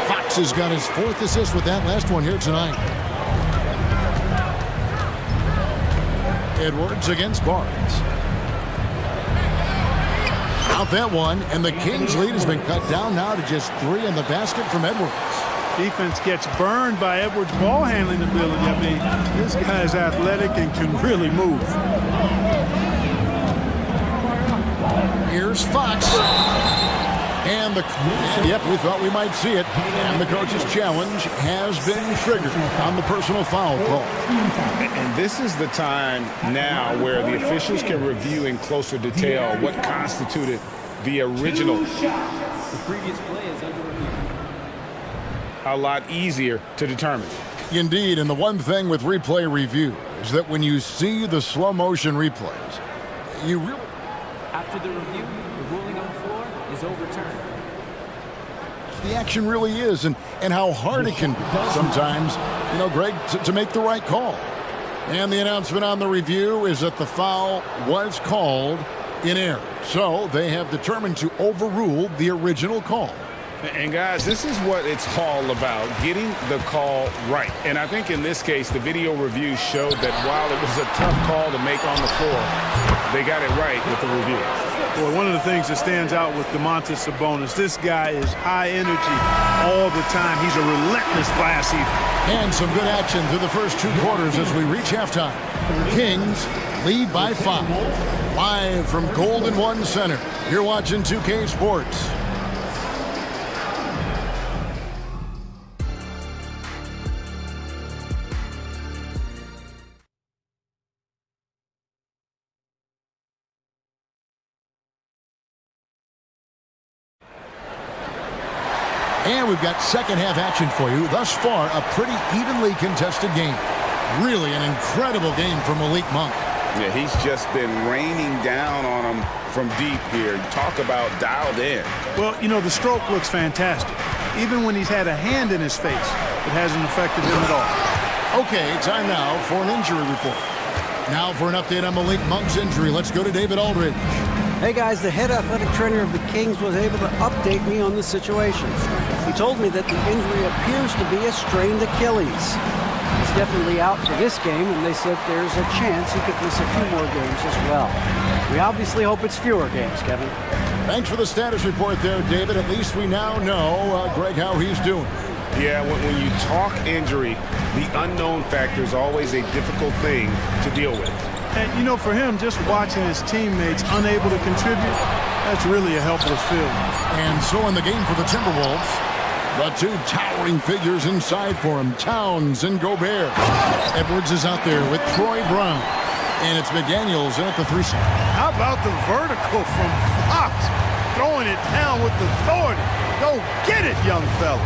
Fox has got his 4th assist with that last one here tonight. Edwards against Barnes. Out that one, and the Kings' lead has been cut down now to just 3 in the basket from Edwards. Defense gets burned by Edwards' ball handling ability. I mean, this guy's athletic and can really move. Here's Fox. And yep, we thought we might see it. And the coach's challenge has been triggered on the personal foul call. And this is the time now where the officials can review in closer detail what constituted the original. The previous play is under review. A lot easier to determine. Indeed, and the one thing with replay review is that when you see the slow motion replays, you really... After the review, the ruling on the floor is overturned. The action really is, and how hard it can be sometimes, you know, Greg, to make the right call. And the announcement on the review is that the foul was called in error. So they have determined to overrule the original call. And guys, this is what it's all about, getting the call right. And I think in this case, the video review showed that while it was a tough call to make on the floor, they got it right with the review. Well, one of the things that stands out with Domantas Sabonis, this guy is high energy all the time. He's a relentless glass eater. And some good action through the first 2 quarters as we reach halftime. Kings lead by 5. Live from Golden One Center, you're watching 2K Sports. And we've got second half action for you. Thus far, a pretty evenly contested game. Really an incredible game from Malik Monk. Yeah, he's just been raining down on him from deep here. Talk about dialed in. Well, you know, the stroke looks fantastic. Even when he's had a hand in his face, it hasn't affected him at all. Okay, time now for an injury report. Now for an update on Malik Monk's injury, let's go to David Aldridge. Hey guys, the head athletic trainer of the Kings was able to update me on the situation. He told me that the injury appears to be a strained Achilles. He's definitely out for this game, and they said there's a chance he could miss a few more games as well. We obviously hope it's fewer games, Kevin. Thanks for the status report there, David. At least we now know, Greg, how he's doing. Yeah, when you talk injury, the unknown factor is always a difficult thing to deal with. And, you know, for him, just watching his teammates unable to contribute, that's really a helpless feeling. And so in the game for the Timberwolves, the 2 towering figures inside for him, Towns and Gobert. Edwards is out there with Troy Brown. And it's McDaniels in at the 3 spot. How about the vertical from Fox? Throwing it down with authority. Go get it, young fella.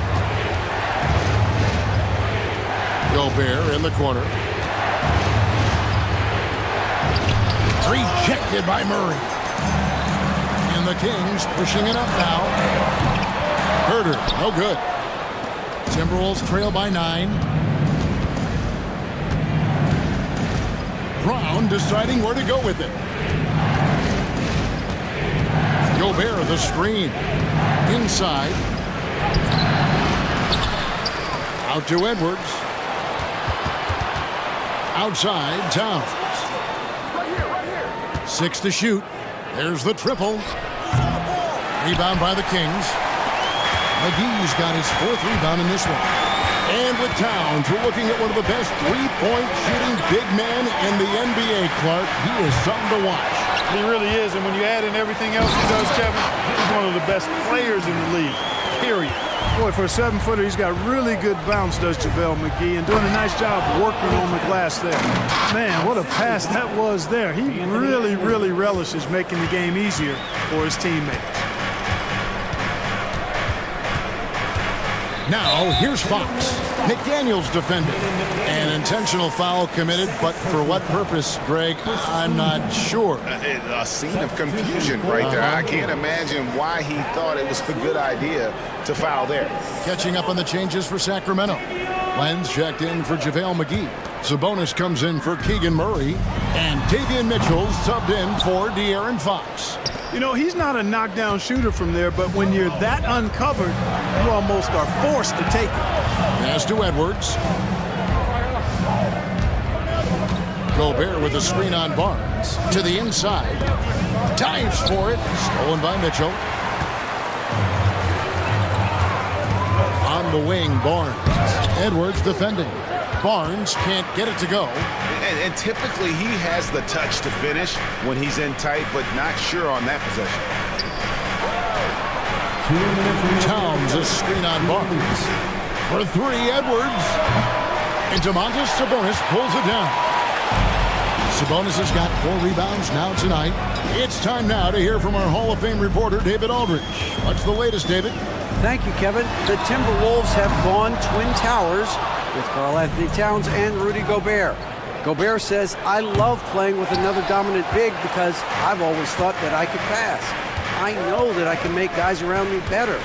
Gobert in the corner. Rejected by Murray. And the Kings pushing it up now. Herter, no good. Timberwolves trail by 9. Brown deciding where to go with it. Gobert the screen. Inside. Out to Edwards. Outside, Towns. 6 to shoot. There's the triple. Rebound by the Kings. McGee's got his 4th rebound in this one. And with Towns, we're looking at one of the best three-point shooting big men in the NBA, Clark. He is something to watch. He really is, and when you add in everything else he does, Kevin, he's one of the best players in the league, period. Boy, for a 7-footer, he's got really good bounce, does JaVale McGee, and doing a nice job working on the glass there. Man, what a pass that was there. He really, really relishes making the game easier for his teammates. Now, here's Fox. McDaniels defending. An intentional foul committed, but for what purpose, Greg? I'm not sure. A scene of confusion right there. I can't imagine why he thought it was a good idea to foul there. Catching up on the changes for Sacramento. Lenz checked in for JaVale McGee. Sabonis comes in for Keegan Murray. And Davion Mitchell subbed in for De'Aaron Fox. You know, he's not a knockdown shooter from there, but when you're that uncovered, you almost are forced to take it. Pass to Edwards. Gobert with a screen on Barnes. To the inside. Dives for it. Stolen by Mitchell. On the wing, Barnes. Edwards defending. Barnes can't get it to go. And typically he has the touch to finish when he's in tight, but not sure on that possession. Towns a screen on Barnes. For 3, Edwards. And Domantas Sabonis pulls it down. Sabonis has got 4 rebounds now tonight. It's time now to hear from our Hall of Fame reporter, David Aldridge. What's the latest, David? Thank you, Kevin. The Timberwolves have gone Twin Towers with Karl-Anthony Towns and Rudy Gobert. Gobert says, I love playing with another dominant big because I've always thought that I could pass. I know that I can make guys around me better.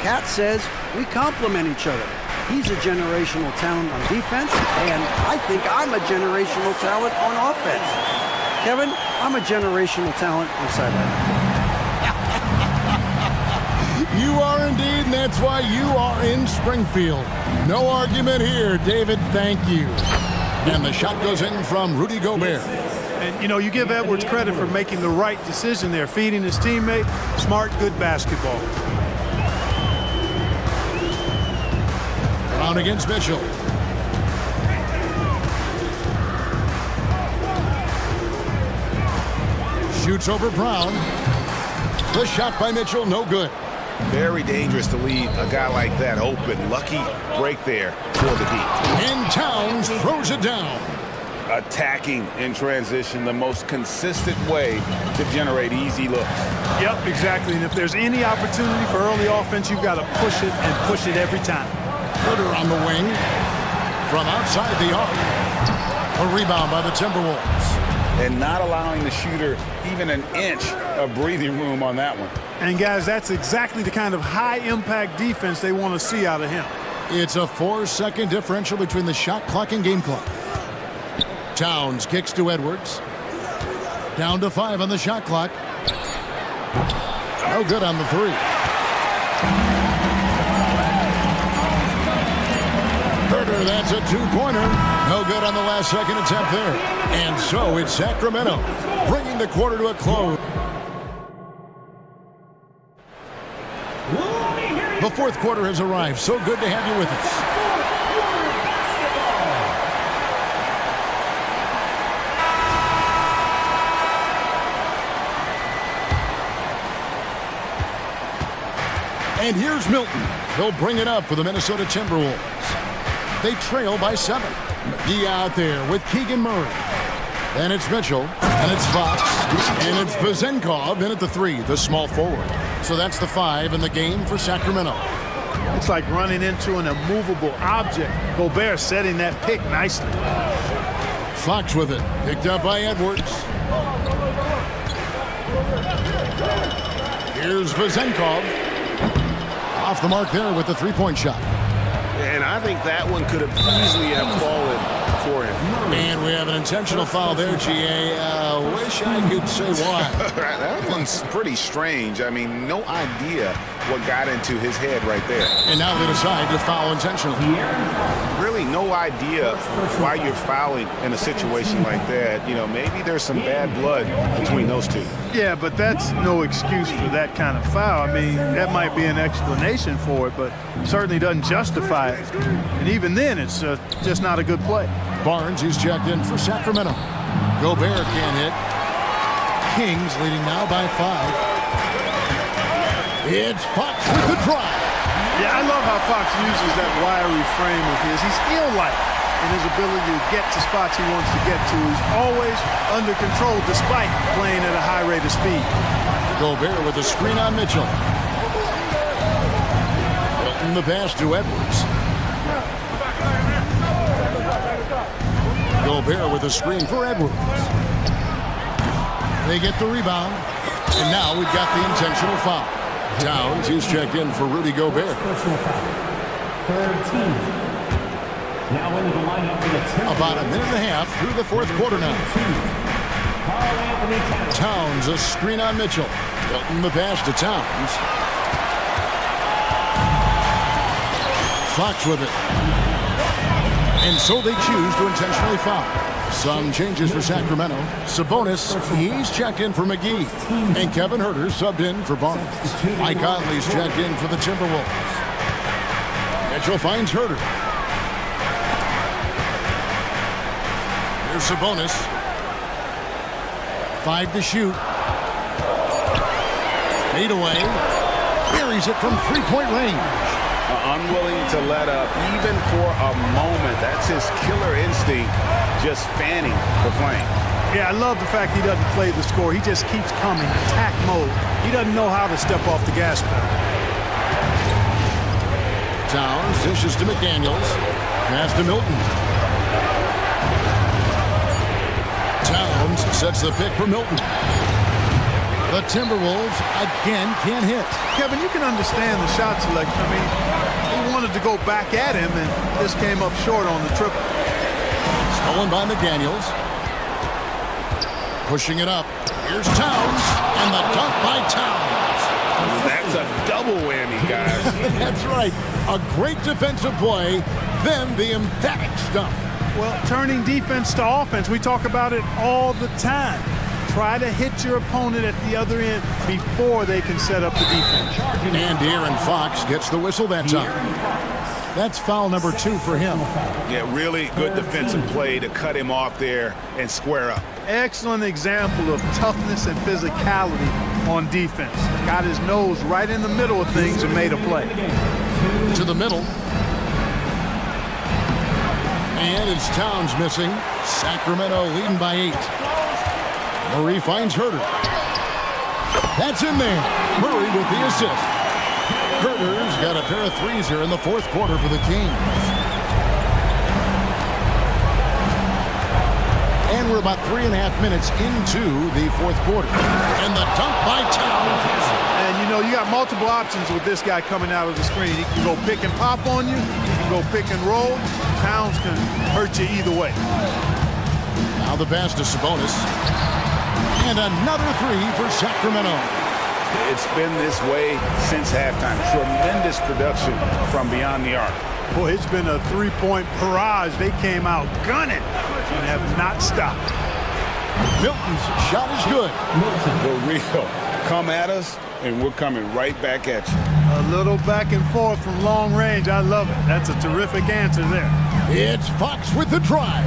Cat says, we complement each other. He's a generational talent on defense, and I think I'm a generational talent on offense. Kevin, I'm a generational talent on sideline. You are indeed, and that's why you are in Springfield. No argument here, David. Thank you. And the shot goes in from Rudy Gobert. And, you know, you give Edwards credit for making the right decision there, feeding his teammate. Smart, good basketball. Brown against Mitchell. Shoots over Brown. The shot by Mitchell, no good. Very dangerous to leave a guy like that open. Lucky break there for the D. And Towns throws it down. Attacking in transition, the most consistent way to generate easy looks. Yep, exactly. And if there's any opportunity for early offense, you've got to push it and push it every time. Herter on the wing. From outside the arc. A rebound by the Timberwolves. And not allowing the shooter even an inch of breathing room on that one. And guys, that's exactly the kind of high-impact defense they want to see out of him. It's a 4-second differential between the shot clock and game clock. Towns kicks to Edwards. Down to 5 on the shot clock. No good on the 3. Herter, that's a 2-pointer. No good on the last second attempt there. And so it's Sacramento, bringing the quarter to a close. The fourth quarter has arrived. So good to have you with us. And here's Milton. He'll bring it up for the Minnesota Timberwolves. They trail by 7. McGee out there with Keegan Murray. Then it's Mitchell, and it's Fox, and it's Vezenkov in at the 3, the small forward. So that's the 5 in the game for Sacramento. It's like running into an immovable object. Gobert setting that pick nicely. Fox with it, picked up by Edwards. Here's Vezenkov. Off the mark there with the 3-point shot. And I think that one could have easily have fallen for him. And we have an intentional foul there, GA. Wish I could say why. That one's pretty strange. I mean, no idea what got into his head right there. And now they decide to foul intentionally. Really no idea why you're fouling in a situation like that. You know, maybe there's some bad blood between those two. Yeah, but that's no excuse for that kind of foul. I mean, that might be an explanation for it, but certainly doesn't justify it. And even then, it's just not a good play. Barnes, he's checked in for Sacramento. Gobert can't hit. Kings leading now by 5. It's Fox with the drive. Yeah, I love how Fox uses that wiry frame of his. He's skill-like in his ability to get to spots he wants to get to. He's always under control despite playing at a high rate of speed. Gobert with a screen on Mitchell. Milton the pass to Edwards. Gobert with a screen for Edwards. They get the rebound. And now we've got the intentional foul. Towns, he's checked in for Rudy Gobert. Personal foul. 13. Now into the lineup for the Timberwolves. About a minute and a half through the fourth quarter now. Towns, a screen on Mitchell. Milton the pass to Towns. Fox with it. And so they choose to intentionally foul. Some changes for Sacramento. Sabonis, he's checked in for McGee. And Kevin Herter subbed in for Barnes. Mike Conley's checked in for the Timberwolves. Mitchell finds Herter. Here's Sabonis. 5 to shoot. Fade away. Buries it from 3-point range. Unwilling to let up even for a moment. That's his killer instinct, just fanning the flame. Yeah, I love the fact he doesn't play the score. He just keeps coming, attack mode. He doesn't know how to step off the gas pedal. Towns dishes to McDaniels. Pass to Milton. Towns sets the pick for Milton. The Timberwolves again can't hit. Kevin, you can understand the shot selection. I mean, he wanted to go back at him, and this came up short on the triple. Stolen by McDaniels. Pushing it up. Here's Towns, and the dunk by Towns. That's a double whammy, guys. That's right. A great defensive play, then the emphatic stuff. Well, turning defense to offense, we talk about it all the time. Try to hit your opponent at the other end before they can set up the defense. And De'Aaron Fox gets the whistle that time. That's foul number 2 for him. Yeah, really good defensive play to cut him off there and square up. Excellent example of toughness and physicality on defense. Got his nose right in the middle of things and made a play. To the middle. And it's Towns missing. Sacramento leading by 8. Murray finds Herter. That's in there. Murray with the assist. Herter's got a pair of threes here in the fourth quarter for the Kings. And we're about 3.5 minutes into the fourth quarter. And the dunk by Towns. And you know, you got multiple options with this guy coming out of the screen. He can go pick and pop on you. He can go pick and roll. Towns can hurt you either way. Now the pass to Sabonis. And another three for Sacramento. It's been this way since halftime. Tremendous production from beyond the arc. Boy, it's been a three-point barrage. They came out gunning and have not stopped. Milton's shot is good. For real. Come at us, and we're coming right back at you. A little back and forth from long range. I love it. That's a terrific answer there. It's Fox with the drive.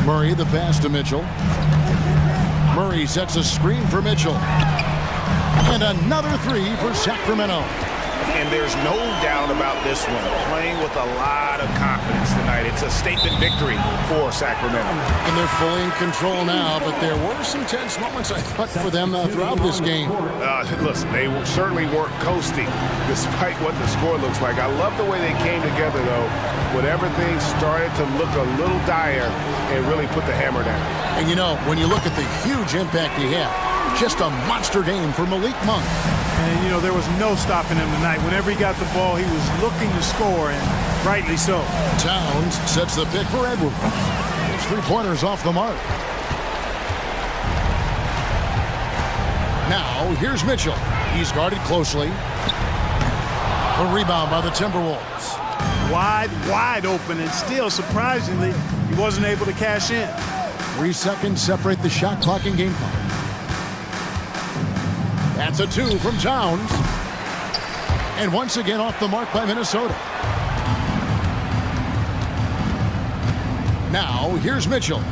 Murray the pass to Mitchell. Murray sets a screen for Mitchell. And another three for Sacramento. And there's no doubt about this one. Playing with a lot of confidence tonight. It's a statement victory for Sacramento. And they're fully in control now, but there were some tense moments, I thought, for them throughout this game. Listen, they certainly weren't coasting, despite what the score looks like. I love the way they came together, though, when everything started to look a little dire and really put the hammer down. And you know, when you look at the huge impact he had, just a monster game for Malik Monk. And, you know, there was no stopping him tonight. Whenever he got the ball, he was looking to score, and rightly so. Towns sets the pick for Edwards. His three-pointers off the mark. Now, here's Mitchell. He's guarded closely. A rebound by the Timberwolves. Wide open, and still, surprisingly, he wasn't able to cash in. 3 seconds separate the shot clock and game clock. That's a 2 from Towns. And once again off the mark by Minnesota. Now, here's Mitchell.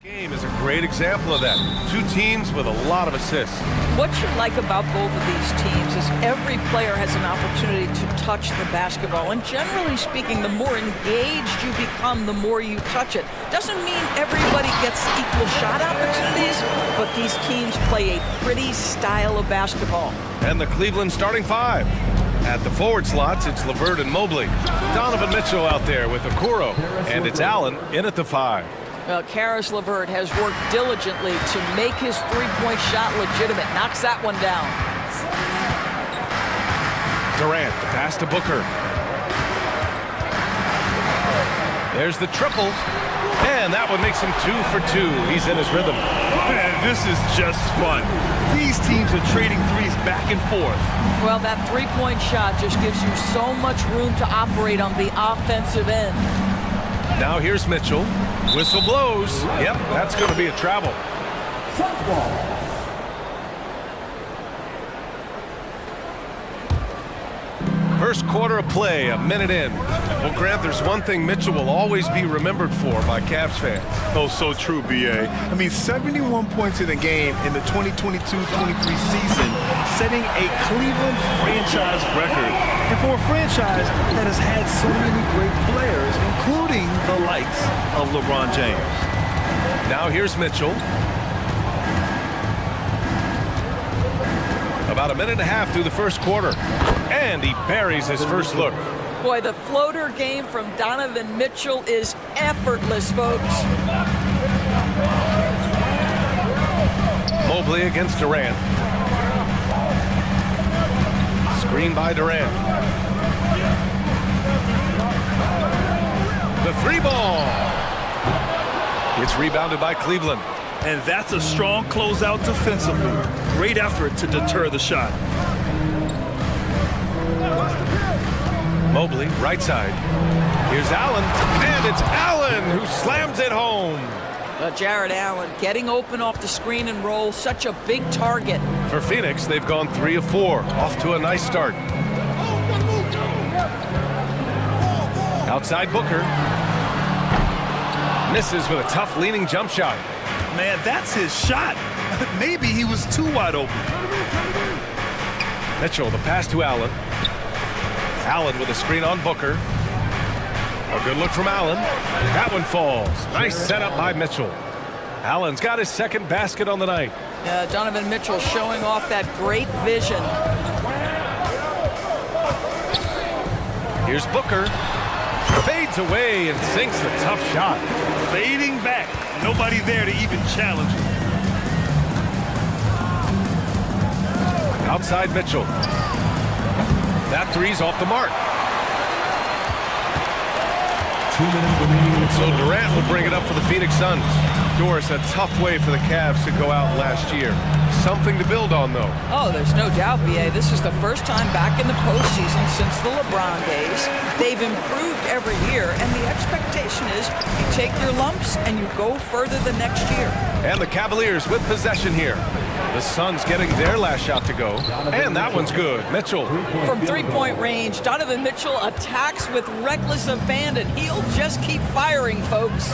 Game is a great example of that. Two teams with a lot of assists. What you like about both of these teams is every player has an opportunity to touch the basketball. And generally speaking, the more engaged you become, the more you touch it. Doesn't mean everybody gets equal shot opportunities, but these teams play a pretty style of basketball. And the Cleveland starting five. At the forward slots, it's LeVert and Mobley. Donovan Mitchell out there with Okoro. And it's Allen in at the five. Well, Karis LeVert has worked diligently to make his three-point shot legitimate. Knocks that one down. Durant, the pass to Booker. There's the triple. And that one makes him 2 for 2. He's in his rhythm. Man, this is just fun. These teams are trading threes back and forth. Well, that three-point shot just gives you so much room to operate on the offensive end. Now here's Mitchell. Whistle blows. Yep, that's going to be a travel. First quarter of play, a minute in. Well, Grant, there's one thing Mitchell will always be remembered for by Cavs fans. Oh, so true, B.A. I mean, 71 points in a game in the 2022-23 season, setting a Cleveland franchise record. And for a franchise that has had so many great players, including the likes of LeBron James. Now here's Mitchell. About a minute and a half through the first quarter. And he buries his first look. Boy, the floater game from Donovan Mitchell is effortless, folks. Mobley against Durant. Screen by Durant. The three ball. It's rebounded by Cleveland. And that's a strong closeout defensively. Great effort to deter the shot. Mobley, right side. Here's Allen, and it's Allen who slams it home. Jared Allen getting open off the screen and roll, such a big target. For Phoenix, they've gone 3 of 4, off to a nice start. Outside Booker. Misses with a tough leaning jump shot. Man, that's his shot. Maybe he was too wide open. Mitchell, the pass to Allen. Allen with a screen on Booker. A good look from Allen. That one falls. Nice setup by Mitchell. Allen's got his second basket on the night. Donovan Mitchell showing off that great vision. Here's Booker. Fades away and sinks a tough shot. Fading back. Nobody there to even challenge him. Outside Mitchell. That three's off the mark. 2 minutes remaining. So Durant will bring it up for the Phoenix Suns. Doris, a tough way for the Cavs to go out last year. Something to build on, though. Oh, there's no doubt, B.A. This is the first time back in the postseason since the LeBron days. They've improved every year, and the expectation is you take your lumps and you go further the next year. And the Cavaliers with possession here. The Suns getting their last shot to go. And that one's good. Mitchell. From three-point range, Donovan Mitchell attacks with reckless abandon. He'll just keep firing, folks.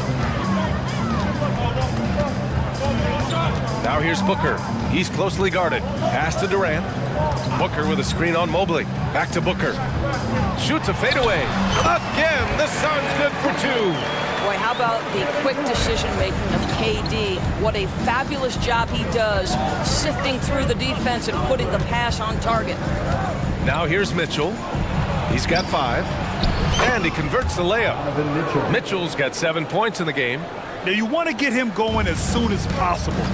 Now here's Booker. He's closely guarded. Pass to Durant. Booker with a screen on Mobley. Back to Booker. Shoots a fadeaway. Again, the Suns good for 2. Boy, how about the quick decision-making of KD? What a fabulous job he does sifting through the defense and putting the pass on target. Now here's Mitchell. He's got 5. And he converts the layup. Mitchell's got 7 points in the game. Now you want to get him going as soon as possible.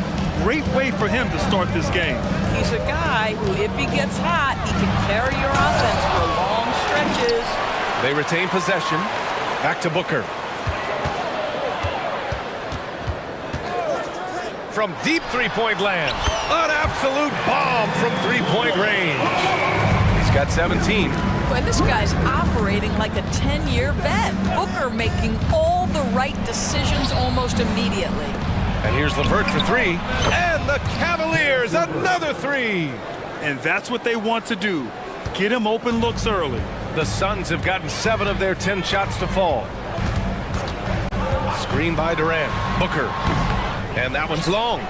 Great way for him to start this game. He's a guy who, if he gets hot, he can carry your offense for long stretches. They retain possession. Back to Booker. From deep three-point land. An absolute bomb from three-point range. He's got 17. Boy, this guy's operating like a 10-year vet. Booker making all the right decisions almost immediately. And here's LeVert for 3. And the Cavaliers, another 3. And that's what they want to do. Get him open looks early. The Suns have gotten 7 of their 10 shots to fall. Screen by Durant. Booker. And that one's long.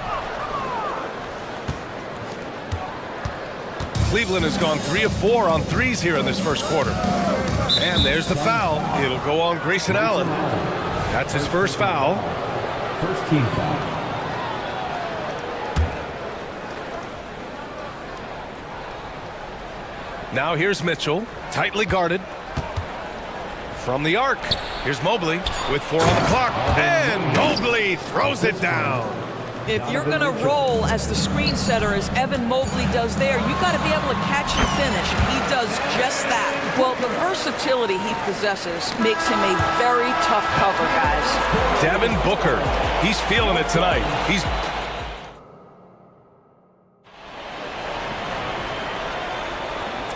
Cleveland has gone 3 of 4 on threes here in this first quarter. And there's the foul. It'll go on Grayson Allen. That's his first foul. First team foul. Now here's Mitchell, tightly guarded. From the arc, here's Mobley with 4 on the clock. And Mobley throws it down. If you're going to roll as the screen setter, as Evan Mobley does there, you've got to be able to catch and finish. He does just that. Well, the versatility he possesses makes him a very tough cover, guys. Devin Booker, he's feeling it tonight.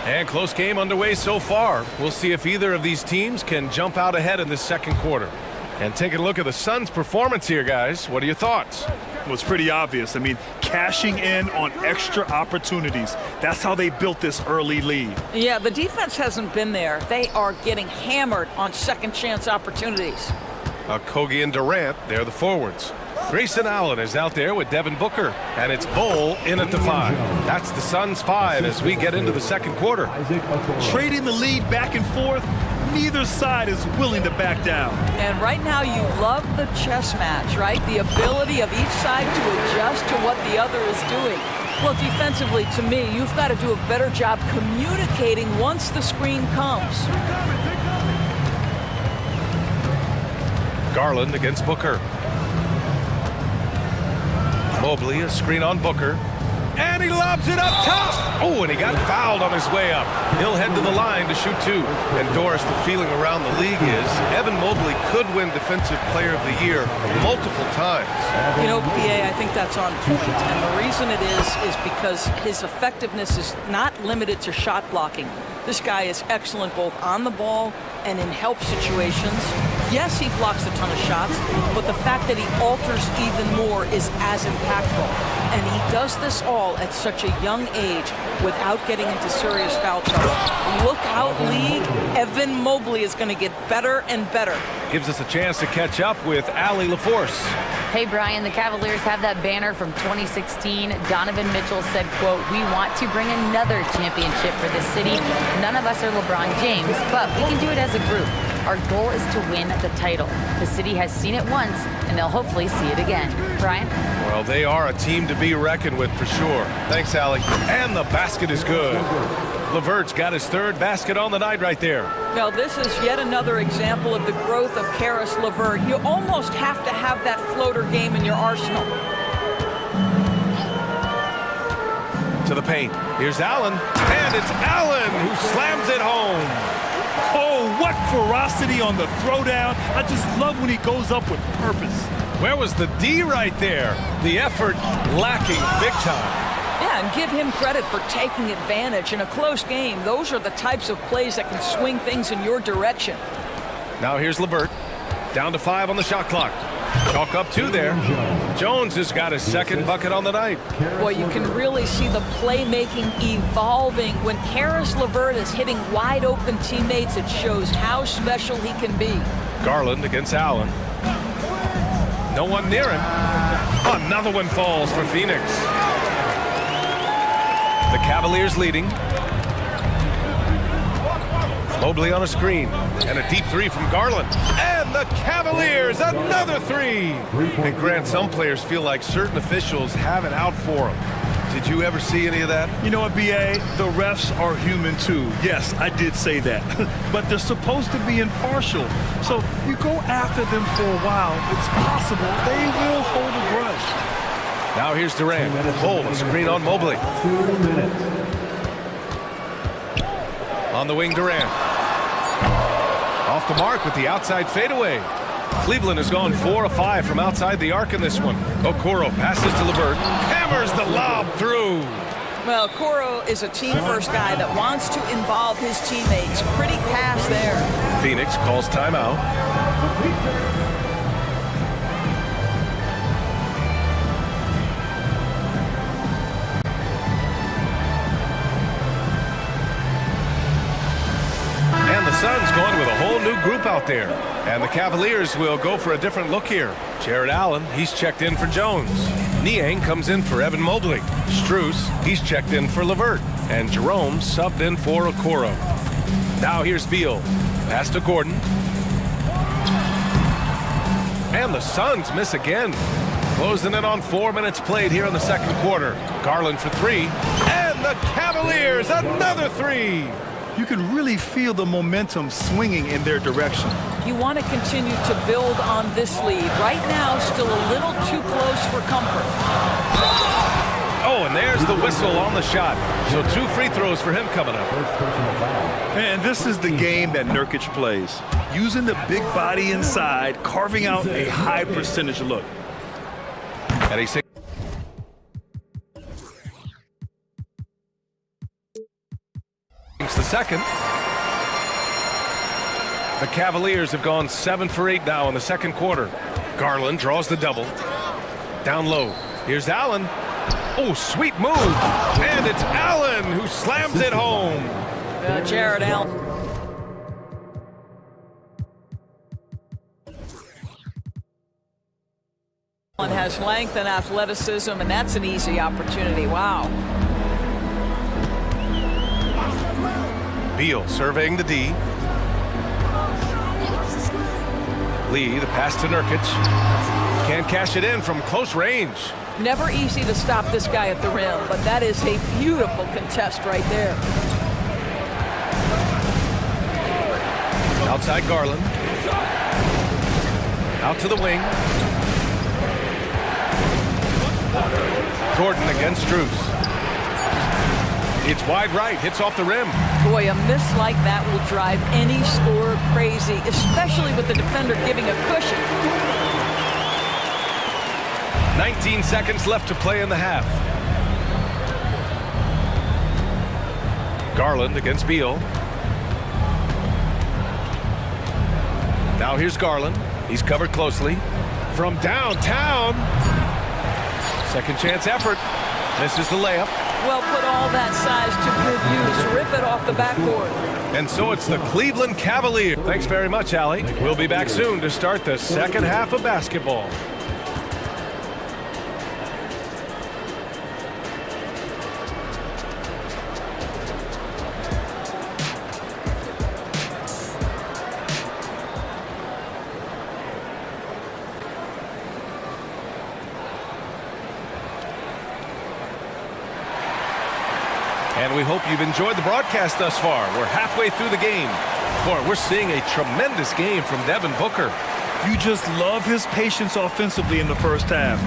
And close game underway so far. We'll see if either of these teams can jump out ahead in this second quarter. And taking a look at the Suns' performance here, guys. What are your thoughts? Well, it's pretty obvious. I mean, cashing in on extra opportunities. That's how they built this early lead. Yeah, the defense hasn't been there. They are getting hammered on second chance opportunities. Kogi and Durant, they're the forwards. Grayson Allen is out there with Devin Booker, and it's Bol in at the 5. That's the Suns' 5 as we get into the second quarter. Trading the lead back and forth, neither side is willing to back down. And right now you love the chess match, right? The ability of each side to adjust to what the other is doing. Well, defensively, to me, you've got to do a better job communicating once the screen comes. Garland against Booker. Mobley, a screen on Booker. And he lobs it up top. Oh, and he got fouled on his way up. He'll head to the line to shoot 2. And Doris, the feeling around the league is Evan Mobley could win Defensive Player of the Year multiple times. You know, BA, I think that's on point. And the reason it is because his effectiveness is not limited to shot blocking. This guy is excellent both on the ball and in help situations. Yes, he blocks a ton of shots, but the fact that he alters even more is as impactful. And he does this all at such a young age without getting into serious foul trouble. Look out, league. Evan Mobley is going to get better and better. Gives us a chance to catch up with Allie LaForce. Hey, Brian, the Cavaliers have that banner from 2016. Donovan Mitchell said, quote, "We want to bring another championship for this city. None of us are LeBron James, but we can do it as a group. Our goal is to win the title. The city has seen it once, and they'll hopefully see it again." Brian? Well, they are a team to be reckoned with for sure. Thanks, Allie. And the basket is good. LeVert's got his 3rd basket on the night right there. Now, this is yet another example of the growth of Caris LeVert. You almost have to have that floater game in your arsenal. To the paint. Here's Allen. And it's Allen who slams it home. Oh, what ferocity on the throwdown. I just love when he goes up with purpose. Where was the D right there? The effort lacking big time. Yeah, and give him credit for taking advantage in a close game. Those are the types of plays that can swing things in your direction. Now here's LeVert. Down to 5 on the shot clock. Chalk up 2 there. Jones has got his 2nd bucket on the night. Well, you can really see the playmaking evolving. When Caris LeVert is hitting wide open teammates, it shows how special he can be. Garland against Allen. No one near him. Another one falls for Phoenix. The Cavaliers leading. Mobley on a screen. And a deep 3 from Garland. And the Cavaliers, another 3. And Grant, some players feel like certain officials have it out for them. Did you ever see any of that? You know what, BA? The refs are human too. Yes, I did say that. But they're supposed to be impartial. So you go after them for a while, it's possible they will hold a grudge. Now here's Durant. Hold a screen on Mobley. 2 minutes. On the wing, Durant. Off the mark with the outside fadeaway. Cleveland has gone 4 of 5 from outside the arc in this one. Okoro passes to LeVert. Hammers the lob through. Well, Okoro is a team-first guy that wants to involve his teammates. Pretty pass there. Phoenix calls timeout. Suns going with a whole new group out there. And the Cavaliers will go for a different look here. Jared Allen, he's checked in for Jones. Niang comes in for Evan Mobley. Strus, he's checked in for LeVert. And Jerome subbed in for Okoro. Now here's Beal. Pass to Gordon. And the Suns miss again. Closing in on 4 minutes played here in the second quarter. Garland for three. And the Cavaliers, another three. You can really feel the momentum swinging in their direction. You want to continue to build on this lead. Right now, still a little too close for comfort. Oh, and there's the whistle on the shot. So 2 free throws for him coming up. And this is the game that Nurkic plays. Using the big body inside, carving out a high percentage look. And he's the second. The Cavaliers have gone 7 for 8 now in the second quarter. Garland draws the double. Down low. Here's Allen. Oh, sweet move. And it's Allen who slams it home. Jared Allen. Allen has length and athleticism, and that's an easy opportunity. Wow. Beal surveying the D. Lee, the pass to Nurkic. Can't cash it in from close range. Never easy to stop this guy at the rim, but that is a beautiful contest right there. Outside Garland. Out to the wing. Gordon against Strus. It's wide right, hits off the rim. Boy, a miss like that will drive any scorer crazy, especially with the defender giving a cushion. 19 seconds left to play in the half. Garland against Beal. Now here's Garland. He's covered closely. From downtown. Second chance effort. Misses the layup. Well, put all that size to good use. Rip it off the backboard. And so it's the Cleveland Cavaliers. Thanks very much, Allie. We'll be back soon to start the second half of basketball. And we hope you've enjoyed the broadcast thus far. We're halfway through the game. Boy, we're seeing a tremendous game from Devin Booker. You just love his patience offensively in the first half.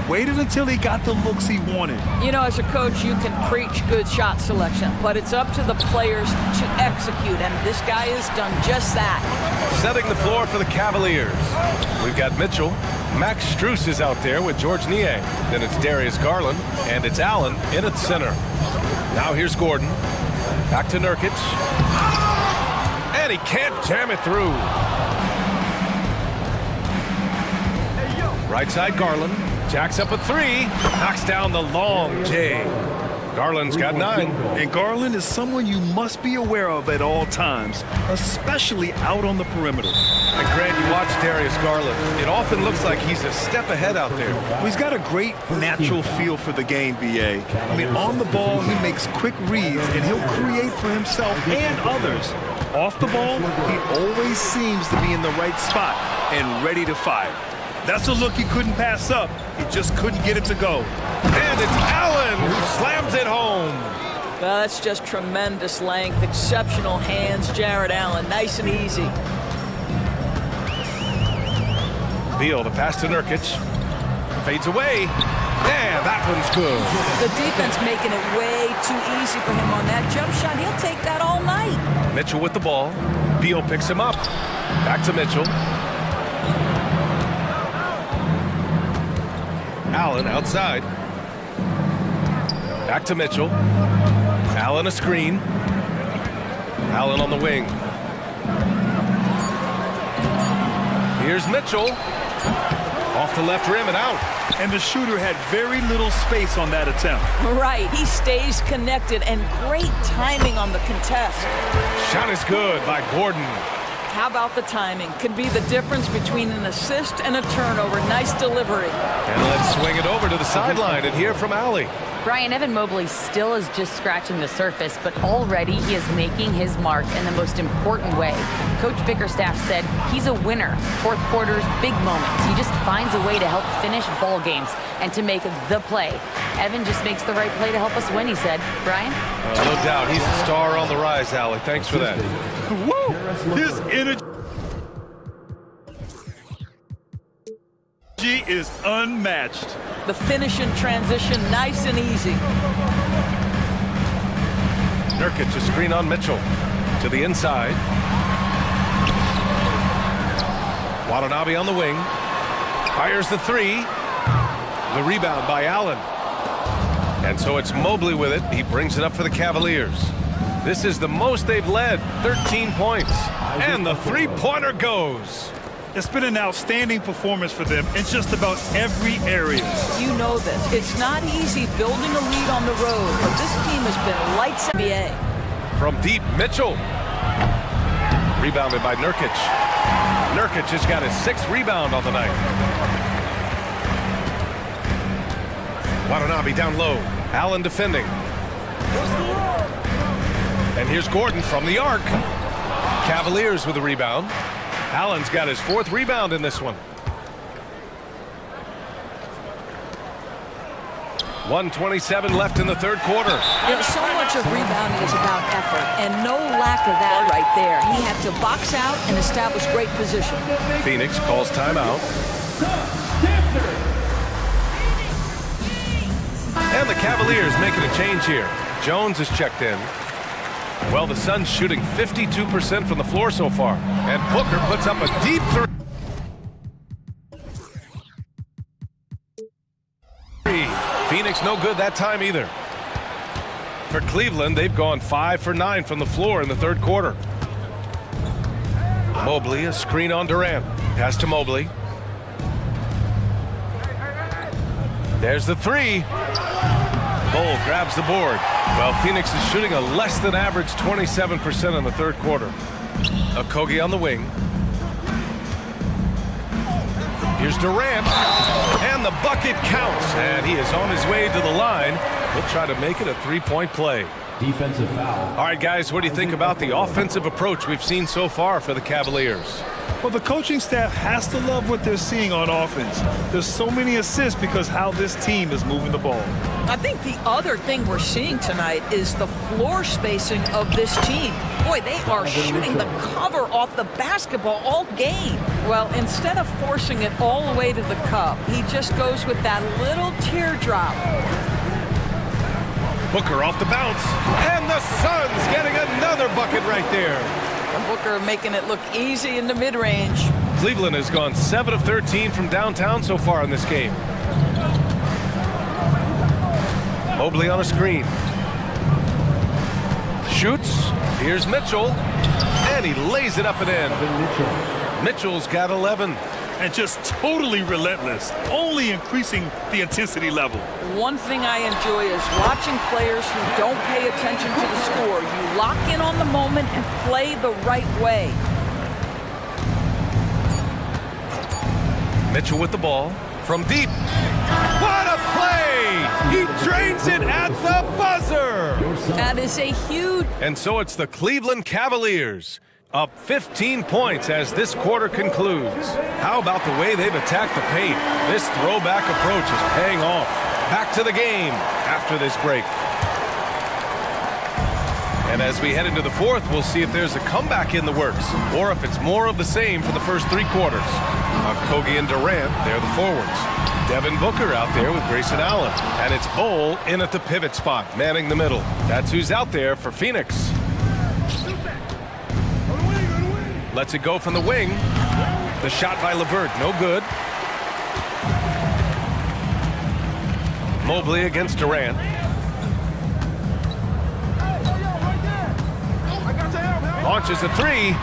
Waited until he got the looks he wanted. You know, as a coach, you can preach good shot selection, but it's up to the players to execute, and this guy has done just that. Setting the floor for the Cavaliers. We've got Mitchell. Max Strus is out there with George Niang. Then it's Darius Garland, and it's Allen in at center. Now here's Gordon. Back to Nurkic. And he can't jam it through. Right side Garland. Jacks up a three. Knocks down the long J. Garland's got 9. And Garland is someone you must be aware of at all times, especially out on the perimeter. And Grant, you watch Darius Garland. It often looks like he's a step ahead out there. Well, he's got a great natural feel for the game, B.A. I mean, on the ball, he makes quick reads, and he'll create for himself and others. Off the ball, he always seems to be in the right spot and ready to fire. That's a look he couldn't pass up. He just couldn't get it to go. And it's Allen who slams it home. Well, that's just tremendous length, exceptional hands, Jared Allen. Nice and easy. Beal, the pass to Nurkic. Fades away. Yeah, that one's good. The defense making it way too easy for him on that jump shot. He'll take that all night. Mitchell with the ball. Beal picks him up. Back to Mitchell. Allen outside. Back to Mitchell. Allen a screen. Allen on the wing. Here's Mitchell. Off the left rim and out. And the shooter had very little space on that attempt. Right, he stays connected, and great timing on the contest. Shot is good by Gordon. How about the timing? Could be the difference between an assist and a turnover. Nice delivery. And let's swing it over to the sideline and hear from Allie. Brian, Evan Mobley still is just scratching the surface, but already he is making his mark in the most important way. Coach Bickerstaff said he's a winner. Fourth quarter's big moments. He just finds a way to help finish ball games and to make the play. Evan just makes the right play to help us win, he said. Brian? No doubt. He's a star on the rise, Allie. Thanks for that. Woo! His energy is unmatched. The finish in transition, nice and easy. Nurkic, a screen on Mitchell. To the inside. Watanabe on the wing. Fires the three. The rebound by Allen. And so it's Mobley with it. He brings it up for the Cavaliers. This is the most they've led, 13 points. And the three-pointer goes. It's been an outstanding performance for them in just about every area. You know this. It's not easy building a lead on the road, but this team has been lights out. NBA. From deep, Mitchell. Rebounded by Nurkic. Nurkic has got his 6th rebound on the night. Watanabe down low. Allen defending. And here's Gordon from the arc. Cavaliers with the rebound. Allen's got his 4th rebound in this one. 1:27 left in the third quarter. You know, so much of rebounding is about effort, and no lack of that right there. He had to box out and establish great position. Phoenix calls timeout. And the Cavaliers making a change here. Jones is checked in. Well, the Suns shooting 52% from the floor so far. And Booker puts up a deep three. Phoenix no good that time either. For Cleveland, they've gone 5 for 9 from the floor in the third quarter. Mobley, a screen on Durant. Pass to Mobley. There's the three. Bull grabs the board. Well, Phoenix is shooting a less than average 27% in the third quarter. Okogie on the wing. Here's Durant. And the bucket counts. And he is on his way to the line. He'll try to make it a three-point play. Defensive foul. All right, guys, what do you think about the offensive approach we've seen so far for the Cavaliers? Well, the coaching staff has to love what they're seeing on offense. There's so many assists because how this team is moving the ball. I think the other thing we're seeing tonight is the floor spacing of this team. Boy, they are shooting the cover off the basketball all game. Well, instead of forcing it all the way to the cup, he just goes with that little teardrop. Booker off the bounce. And the Suns getting another bucket right there. Booker making it look easy in the mid-range. Cleveland has gone 7 of 13 from downtown so far in this game. Mobley on a screen. Shoots. Here's Mitchell. And he lays it up and in. Mitchell's got 11. And just totally relentless, only increasing the intensity level. One thing I enjoy is watching players who don't pay attention to the score. You lock in on the moment and play the right way. Mitchell with the ball from deep. What a play! He drains it at the buzzer! That is a huge... And so it's the Cleveland Cavaliers, up 15 points as this quarter concludes. How about the way they've attacked the paint? This throwback approach is paying off. Back to the game after this break. And as we head into the fourth, we'll see if there's a comeback in the works or if it's more of the same for the first 3 quarters. Okogie and Durant, they're the forwards. Devin Booker out there with Grayson Allen. And it's Bull in at the pivot spot, manning the middle. That's who's out there for Phoenix. Lets it go from the wing. The shot by LeVert, no good. Mobley against Durant. Launches a 3.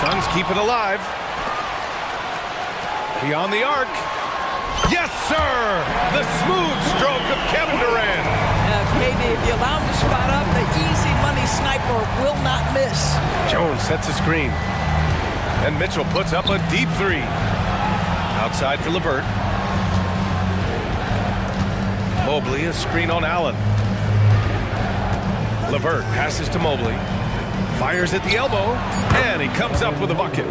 Suns keep it alive. Beyond the arc. Yes, sir! The smooth stroke of Kevin Durant. Maybe if you allow him to spot up, the easy money sniper will not miss. Jones sets a screen. And Mitchell puts up a deep three. Outside for LeVert. Mobley, a screen on Allen. LeVert passes to Mobley. Fires at the elbow. And he comes up with a bucket.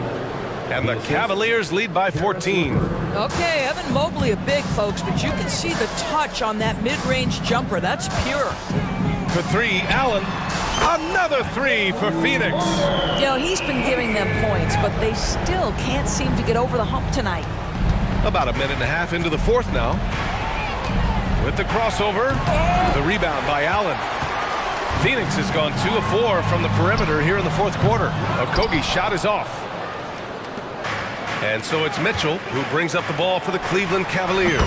And the Cavaliers lead by 14. Okay, Evan Mobley a big, folks, but you can see the touch on that mid-range jumper. That's pure. For three, Allen. Another three for Phoenix. You know, he's been giving them points, but they still can't seem to get over the hump tonight. About a minute and a half into the fourth now. With the crossover, the rebound by Allen. Phoenix has gone 2 of 4 from the perimeter here in the fourth quarter. Okogie's shot is off. And so it's Mitchell who brings up the ball for the Cleveland Cavaliers.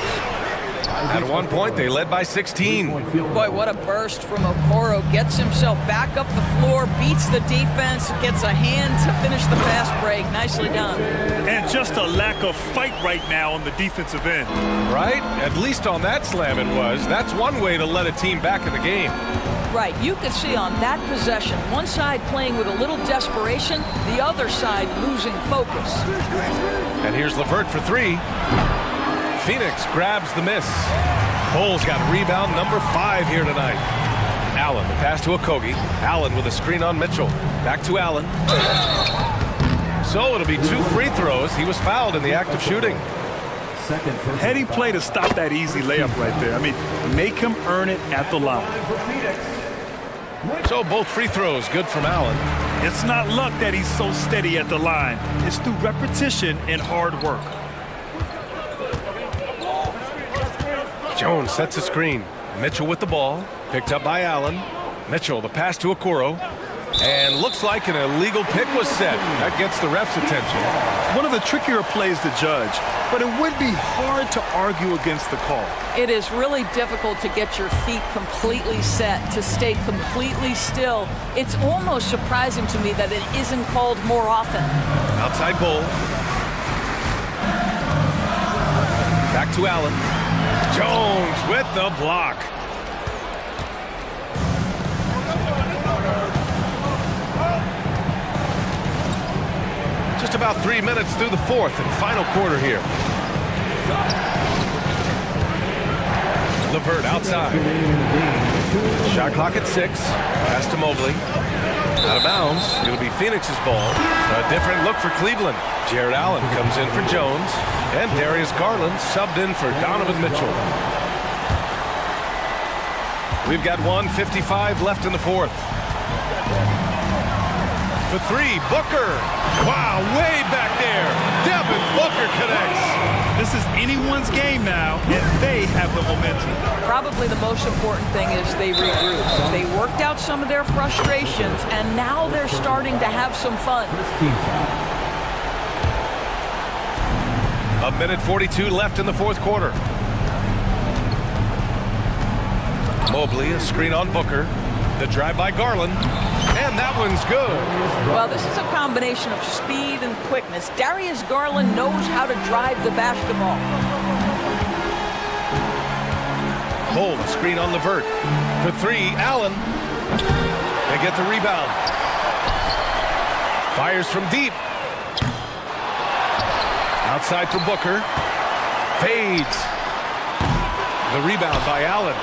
At one point, they led by 16. Boy, what a burst from Okoro. Gets himself back up the floor, beats the defense, gets a hand to finish the fast break. Nicely done. And just a lack of fight right now on the defensive end. Right? At least on that slam it was. That's one way to let a team back in the game. Right, you could see on that possession, one side playing with a little desperation, the other side losing focus. And here's LeVert for three. Phoenix grabs the miss. Bulls got rebound number 5 here tonight. Allen, the pass to Okogie. Allen with a screen on Mitchell. Back to Allen. So it'll be 2 free throws. He was fouled in the act of shooting. Heady play to stop that easy layup right there. I mean, make him earn it at the line. So both free throws good from Allen. It's not luck that he's so steady at the line. It's through repetition and hard work. Jones sets a screen. Mitchell with the ball. Picked up by Allen. Mitchell, the pass to Okoro. And looks like an illegal pick was set. That gets the ref's attention. One of the trickier plays to judge, but it would be hard to argue against the call. It is really difficult to get your feet completely set, to stay completely still. It's almost surprising to me that it isn't called more often. Outside Bull. Back to Allen. Jones with the block. Just about 3 minutes through the fourth and final quarter here. LeVert outside. Shot clock at 6. Pass to Mobley. Out of bounds. It'll be Phoenix's ball. A different look for Cleveland. Jared Allen comes in for Jones. And Darius Garland subbed in for Donovan Mitchell. We've got 1:55 left in the fourth. For three, Booker. Wow, way back there. Devin Booker connects. This is anyone's game now, and they have the momentum. Probably the most important thing is they regrouped. They worked out some of their frustrations, and now they're starting to have some fun. A minute 42 left in the fourth quarter. Mobley, a screen on Booker. The drive by Garland. And that one's good. Well, this is a combination of speed and quickness. Darius Garland knows how to drive the basketball. Hold, screen on LeVert. For three, Allen. They get the rebound. Fires from deep. Outside for Booker. Fades. The rebound by Allen.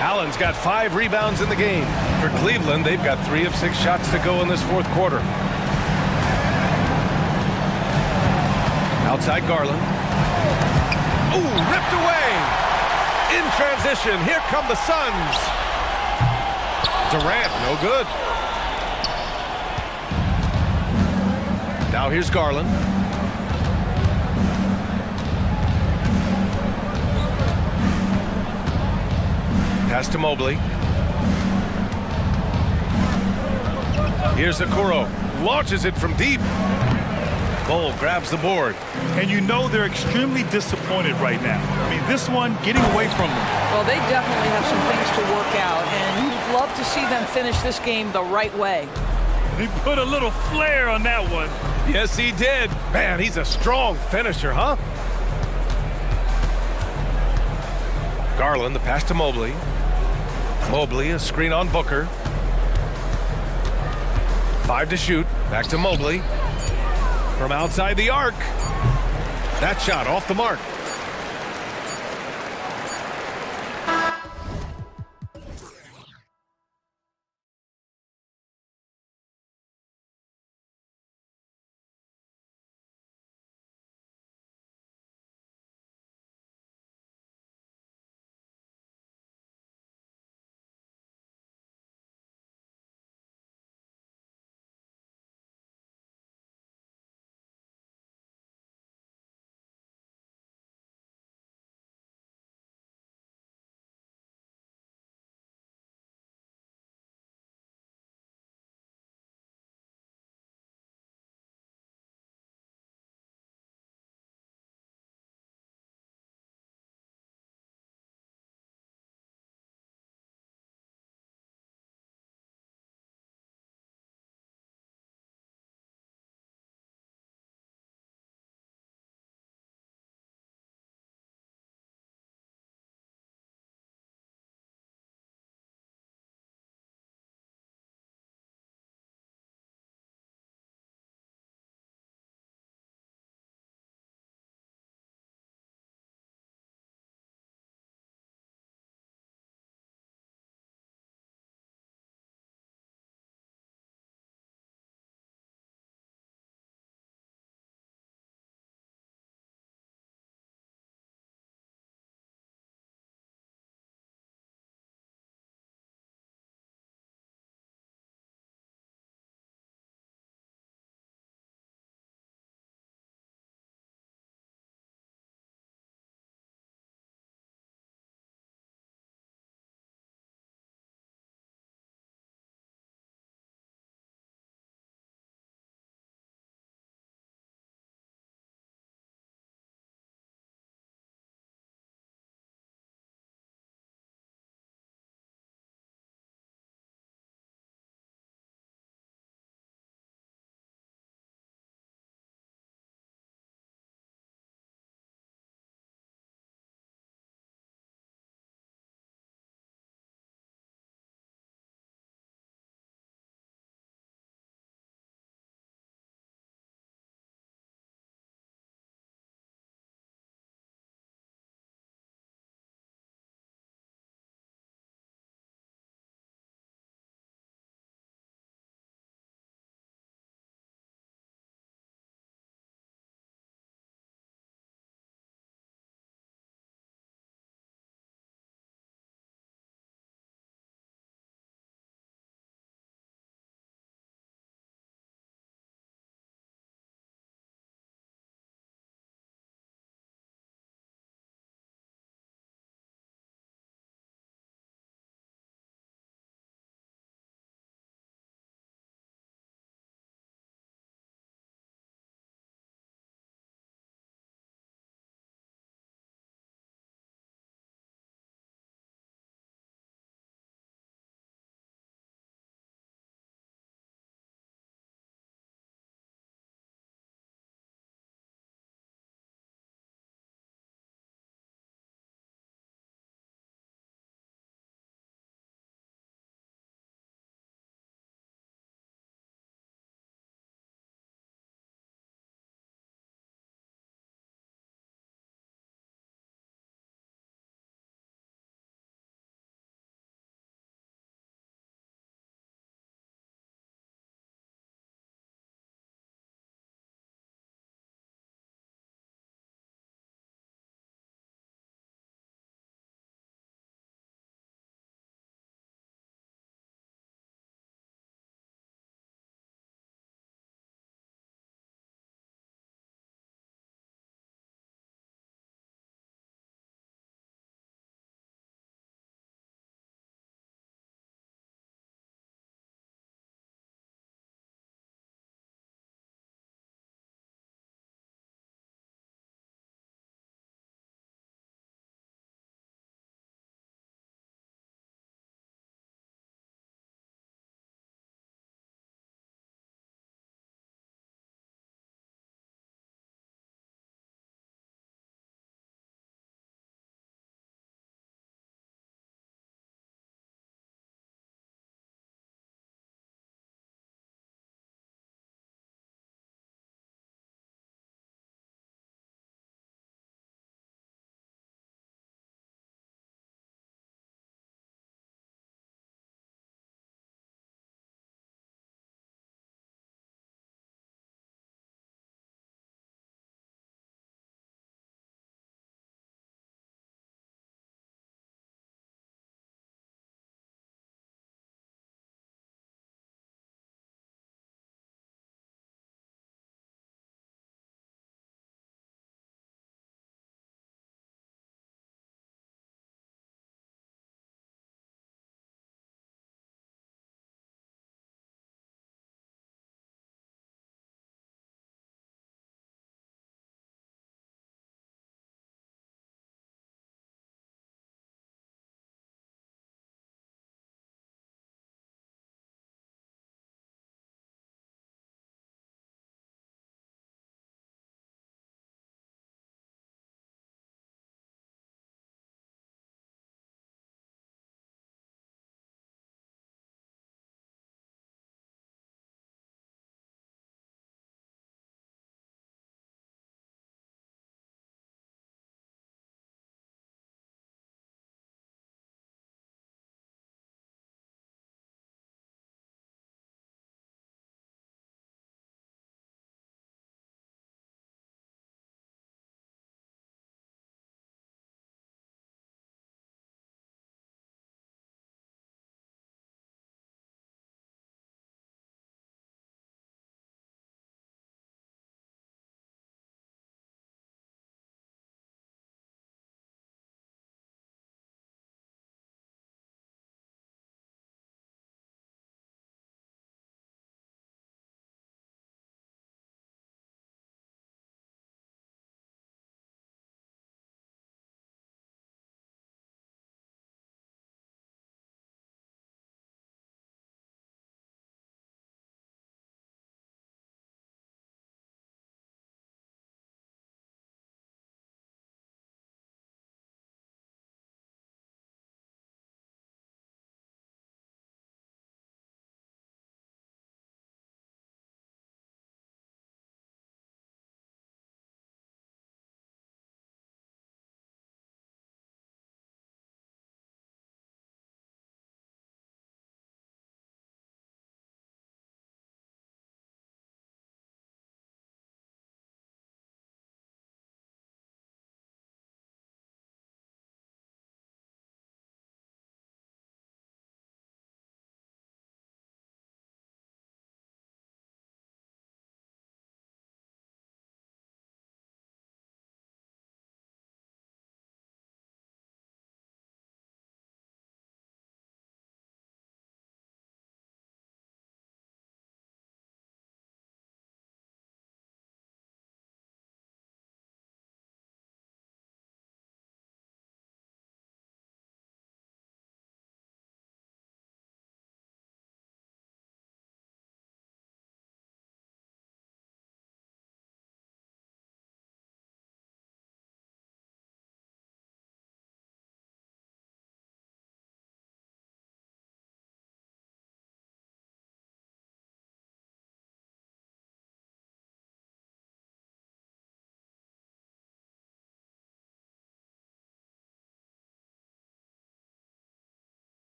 Allen's got 5 rebounds in the game. For Cleveland, they've got 3 of 6 shots to go in this fourth quarter. Outside Garland. Ooh, ripped away. In transition, here come the Suns. Durant, no good. Now here's Garland. Pass to Mobley. Here's Okoro. Launches it from deep. Bull grabs the board. And you know they're extremely disappointed right now. I mean, this one getting away from them. Well, they definitely have some things to work out, and you'd love to see them finish this game the right way. He put a little flair on that one. Yes, he did. Man, he's a strong finisher, huh? Garland, the pass to Mobley. Mobley, a screen on Booker. 5 to shoot. Back to Mobley. From outside the arc. That shot off the mark.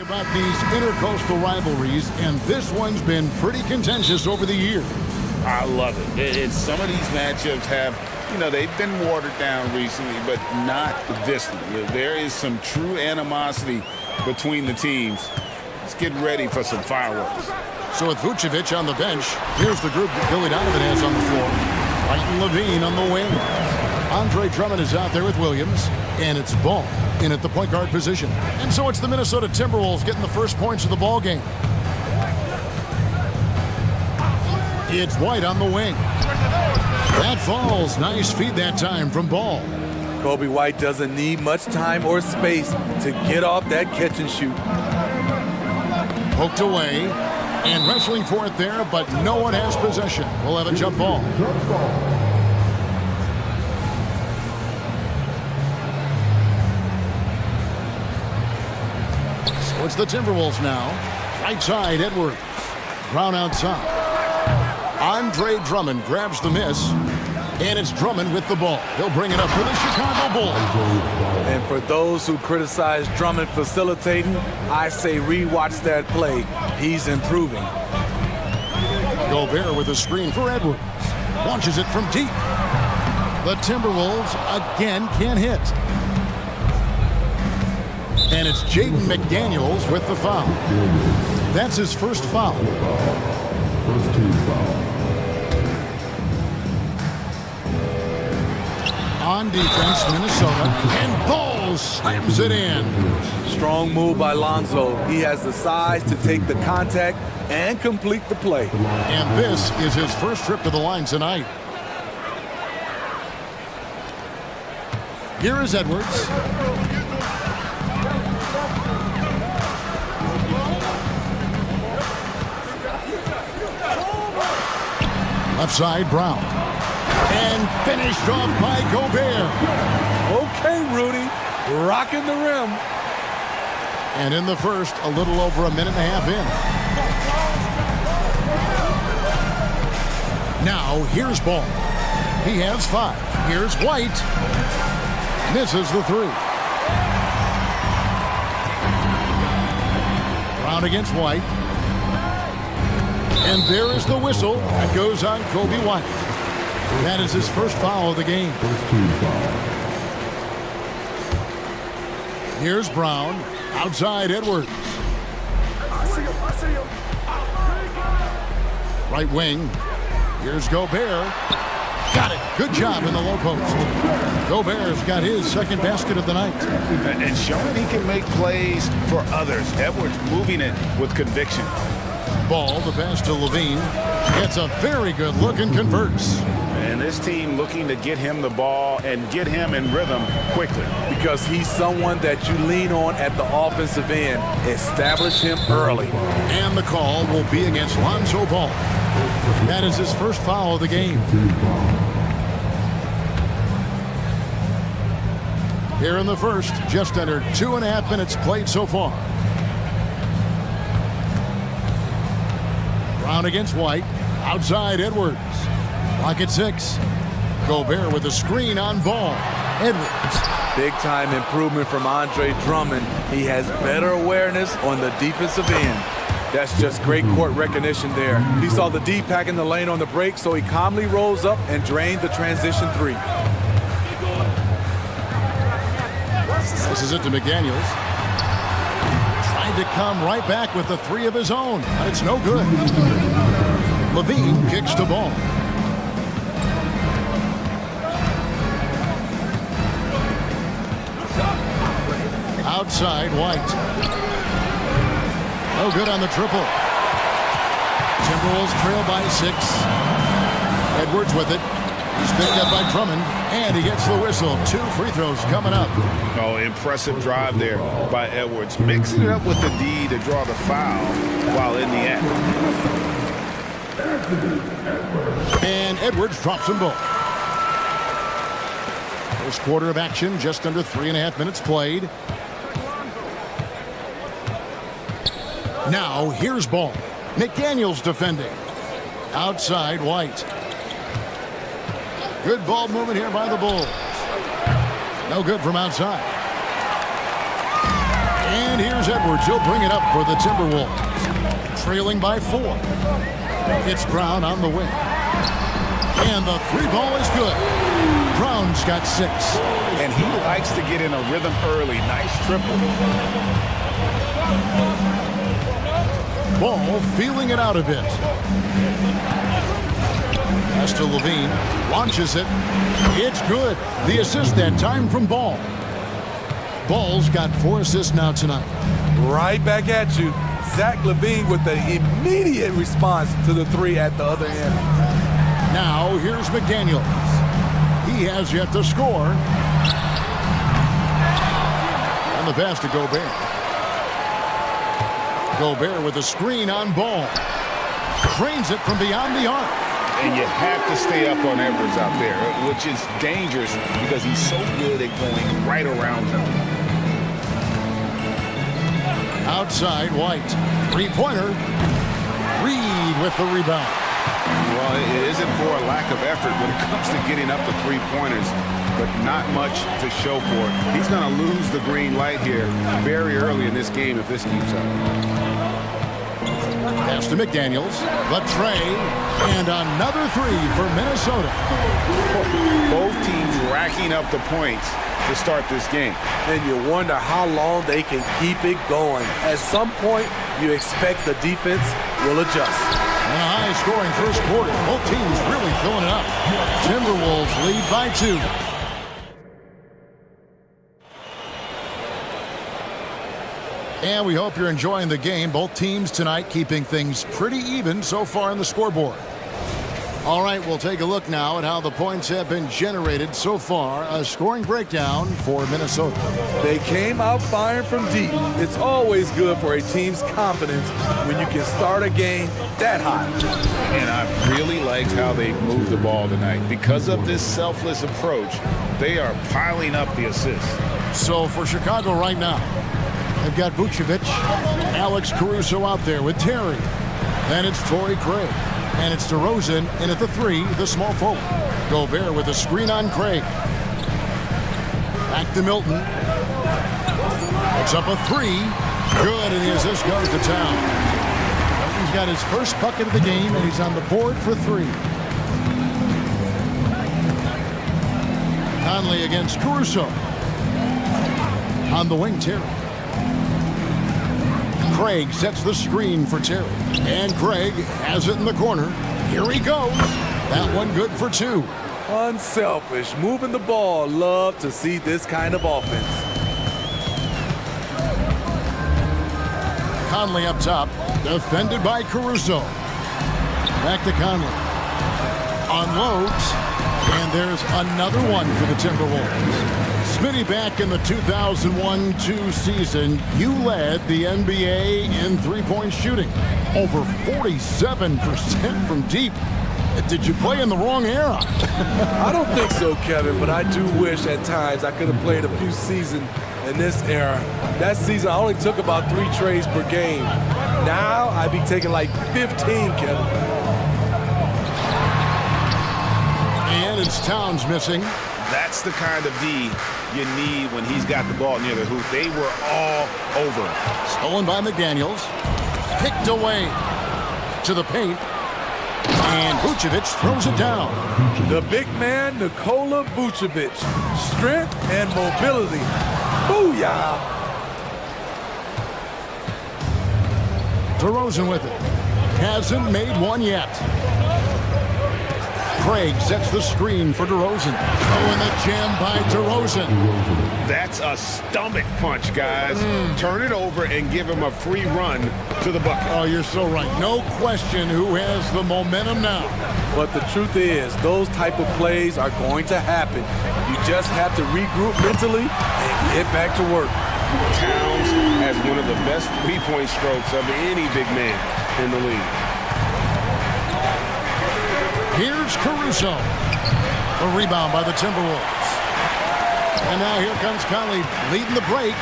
About these intercoastal rivalries, and this one's been pretty contentious over the years. I love it. It's some of these matchups have, they've been watered down recently, but not this one. There is some true animosity between the teams. Let's get ready for some fireworks. So with Vucevic on the bench, here's the group that Billy Donovan has on the floor. Fighting Levine on the wing. Andre Drummond is out there with Williams, and it's Ball in at the point guard position. And so it's the Minnesota Timberwolves getting the first points of the ball game. It's White on the wing. That falls. Nice feed that time from Ball. Kobe White doesn't need much time or space to get off that catch and shoot. Poked away and wrestling for it there, but no one has possession. We'll have a jump ball. So it's the Timberwolves now. Right side, Edwards. Brown outside. Andre Drummond grabs the miss, and it's Drummond with the ball. He'll bring it up for the Chicago Bulls. And for those who criticize Drummond facilitating, I say rewatch that play. He's improving. Gobert with a screen for Edwards. Launches it from deep. The Timberwolves again can't hit. And it's Jaden McDaniels with the foul. That's his first foul. First team foul. On defense, Minnesota, and Ball slams it in. Strong move by Lonzo. He has the size to take the contact and complete the play. And this is his first trip to the line tonight. Here is Edwards. Left side, Brown. And finished off by Gobert. Okay, Rudy. Rocking the rim. And in the first, a little over a minute and a half in. Now, here's Ball. He has 5. Here's White. Misses the 3. Brown against White. And there is the whistle that goes on Kobe White. That is his first foul of the game. First team foul. Here's Brown. Outside Edwards. Right wing. Here's Gobert. Got it. Good job in the low post. Gobert's got his second basket of the night. And showing he can make plays for others. Edwards moving it with conviction. Ball, the pass to Levine. Gets a very good look and converts. And this team looking to get him the ball and get him in rhythm quickly. Because he's someone that you lean on at the offensive end. Establish him early. And the call will be against Lonzo Ball. That is his first foul of the game. Here in the first, just under 2.5 minutes played so far. Brown against White. Outside Edwards. Lock at 6. Gobert with a screen on Ball. Edwards. Big time improvement from Andre Drummond. He has better awareness on the defensive end. That's just great court recognition there. He saw the D pack in the lane on the break, so he calmly rolls up and drained the transition 3. This is it to McDaniels. Tried to come right back with the 3 of his own, but it's no good. Levine kicks the ball. Outside, White. No good on the triple. Timberwolves trail by 6. Edwards with it. He's picked up by Drummond, and he gets the whistle. 2 free throws coming up. Oh, impressive drive there by Edwards. Mixing it up with the D to draw the foul while in the act. And Edwards drops them both. First quarter of action, just under 3.5 minutes played. Now, here's Ball. McDaniels defending. Outside, White. Good ball movement here by the Bulls. No good from outside. And here's Edwards. He'll bring it up for the Timberwolves. Trailing by 4. It's Brown on the wing. And the 3-ball is good. Brown's got 6. And he likes to get in a rhythm early. Nice triple. Ball feeling it out a bit. Pass to Levine. Launches it. It's good. The assist that time from Ball. Ball's got 4 assists now tonight. Right back at you. Zach LaVine with the immediate response to the 3 at the other end. Now here's McDaniels. He has yet to score. And the pass to Gobert. Gobert with a screen on Ball. Drains it from beyond the arc. And you have to stay up on Edwards out there, which is dangerous because he's so good at going right around him. Outside, White. 3-pointer. Reed with the rebound. Well, it isn't for a lack of effort when it comes to getting up the 3-pointers, but not much to show for it. He's going to lose the green light here very early in this game if this keeps up. Pass to McDaniels. The tray. And another 3 for Minnesota. Both teams racking up the points to start this game. And you wonder how long they can keep it going. At some point, you expect the defense will adjust. And a high-scoring first quarter. Both teams really filling it up. Timberwolves lead by 2. And we hope you're enjoying the game. Both teams tonight keeping things pretty even so far on the scoreboard. All right, we'll take a look now at how the points have been generated so far. A scoring breakdown for Minnesota. They came out firing from deep. It's always good for a team's confidence when you can start a game that hot. And I really liked how they moved the ball tonight. Because of this selfless approach, they are piling up the assists. So for Chicago right now, they've got Vucevic, Alex Caruso out there with Terry. Then it's Torrey Craig. And it's DeRozan in at the 3, the small forward. Gobert with a screen on Craig. Back to Milton. Puts up a 3. Good, and the assist goes to town. Milton's got his first bucket of the game, and he's on the board for 3. Conley against Caruso. On the wing, Terry. Craig sets the screen for Terry. And Craig has it in the corner. Here he goes. That one good for 2. Unselfish, moving the ball. Love to see this kind of offense. Conley up top. Defended by Caruso. Back to Conley. Unloads. And there's another one for the Timberwolves. Smitty, back in the 2001-2 season, you led the NBA in three-point shooting. Over 47% from deep. Did you play in the wrong era? I don't think so, Kevin, but I do wish at times I could have played a few seasons in this era. That season, I only took about 3 trades per game. Now, I'd be taking like 15, Kevin. And it's Towns missing. That's the kind of D you need when he's got the ball near the hoop. They were all over him. Stolen by McDaniels. Picked away to the paint. And Vucevic throws it down. The big man, Nikola Vucevic. Strength and mobility. Booyah! DeRozan with it. Hasn't made one yet. Craig sets the screen for DeRozan. Oh, and the jam by DeRozan. That's a stomach punch, guys. Turn it over and give him a free run to the bucket. Oh, you're so right. No question who has the momentum now. But the truth is, those type of plays are going to happen. You just have to regroup mentally and get back to work. Towns has one of the best three-point strokes of any big man in the league. Here's Caruso. A rebound by the Timberwolves. And now here comes Conley leading the break.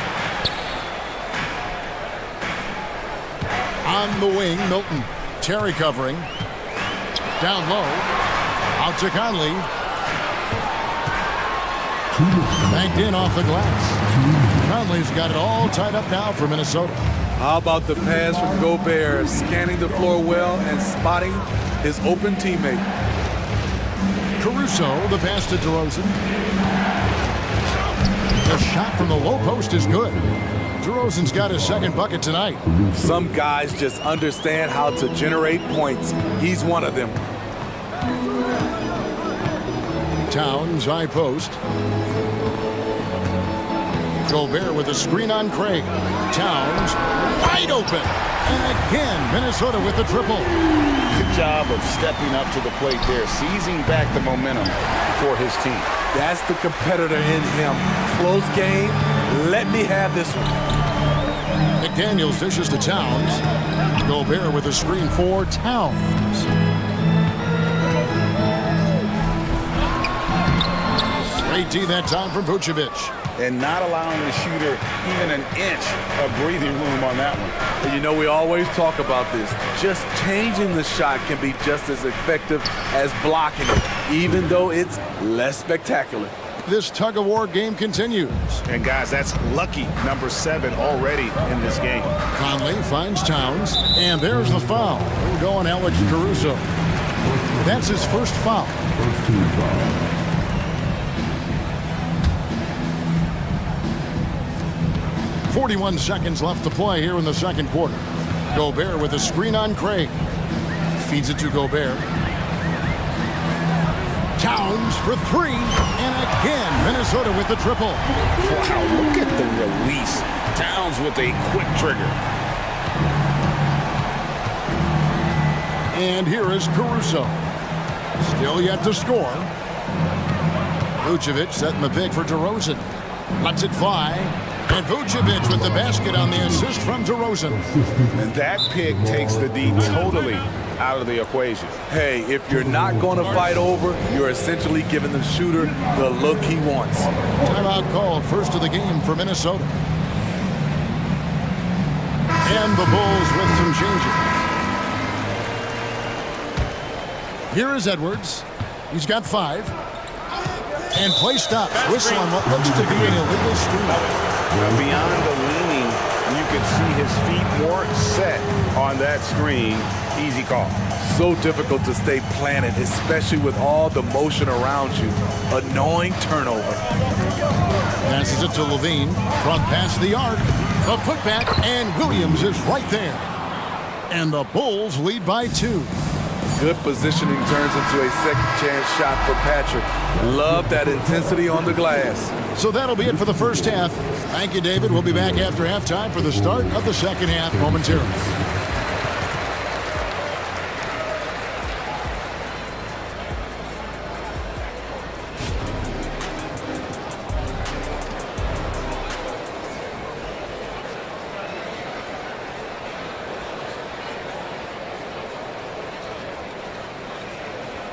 On the wing, Milton. Terry covering. Down low. Out to Conley. Banked in off the glass. Conley's got it all tied up now for Minnesota. How about the pass from Gobert, scanning the floor well and spotting his open teammate. Caruso, the pass to DeRozan. The shot from the low post is good. DeRozan's got his second bucket tonight. Some guys just understand how to generate points. He's one of them. Towns, high post. Gobert with a screen on Craig. Towns, wide open. And again, Minnesota with the triple. Good job of stepping up to the plate there, seizing back the momentum for his team. That's the competitor in him. Close game. Let me have this one. McDaniels dishes to Towns. Gobert with a screen for Towns. Straight D that time from Vucevic. And not allowing the shooter even an inch of breathing room on that one. And you know, we always talk about this. Just changing the shot can be just as effective as blocking it, even though it's less spectacular. This tug-of-war game continues. And guys, that's lucky number 7 already in this game. Conley finds Towns, and there's the foul. We'll go on Alex Caruso. That's his first foul. First team foul. 41 seconds left to play here in the second quarter. Gobert with a screen on Craig. Feeds it to Gobert. Towns for 3. And again, Minnesota with the triple. Wow, look at the release. Towns with a quick trigger. And here is Caruso. Still yet to score. Vucevic setting the pick for DeRozan. Lets it fly. And Vucevic with the basket on the assist from DeRozan. And that pick takes the D totally out of the equation. Hey, if you're not going to fight over, you're essentially giving the shooter the look he wants. Timeout called, first of the game for Minnesota. And the Bulls with some changes. Here is Edwards. He's got 5. And play stops. Whistle on what looks to be an illegal screen. Now, beyond the leaning, you can see his feet weren't set on that screen. Easy call. So difficult to stay planted, especially with all the motion around you. Annoying turnover. Passes it to Levine. Front pass the arc. The putback, and Williams is right there. And the Bulls lead by 2. Good positioning turns into a second chance shot for Patrick. Love that intensity on the glass. So that'll be it for the first half. Thank you, David. We'll be back after halftime for the start of the second half momentarily.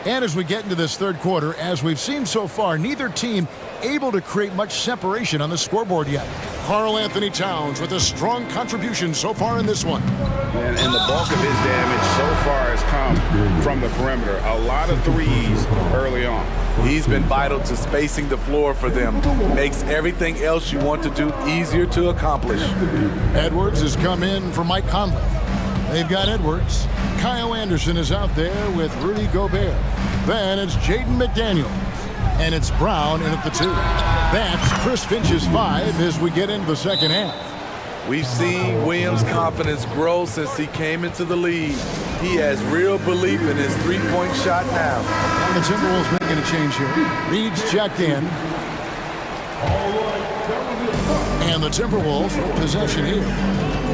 And as we get into this third quarter, as we've seen so far, neither team able to create much separation on the scoreboard yet. Karl Anthony Towns with a strong contribution so far in this one. And the bulk of his damage so far has come from the perimeter. A lot of threes early on. He's been vital to spacing the floor for them. Makes everything else you want to do easier to accomplish. Edwards has come in for Mike Conley. They've got Edwards. Kyle Anderson is out there with Rudy Gobert. Then it's Jaden McDaniels. And it's Brown in at the 2. That's Chris Finch's 5 as we get into the second half. We've seen Williams' confidence grow since he came into the league. He has real belief in his three-point shot now. And the Timberwolves making a change here. Reed's checked in. And the Timberwolves with possession here.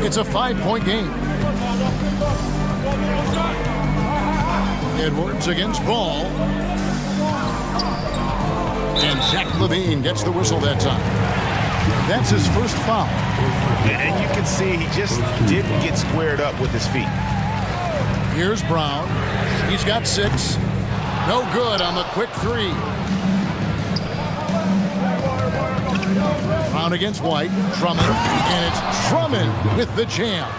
It's a 5-point game. Edwards against Ball. And Zach LaVine gets the whistle that time. That's his first foul. And you can see he just didn't get squared up with his feet. Here's Brown. He's got 6. No good on the quick 3. Brown against White. Drummond. And it's Drummond with the jam.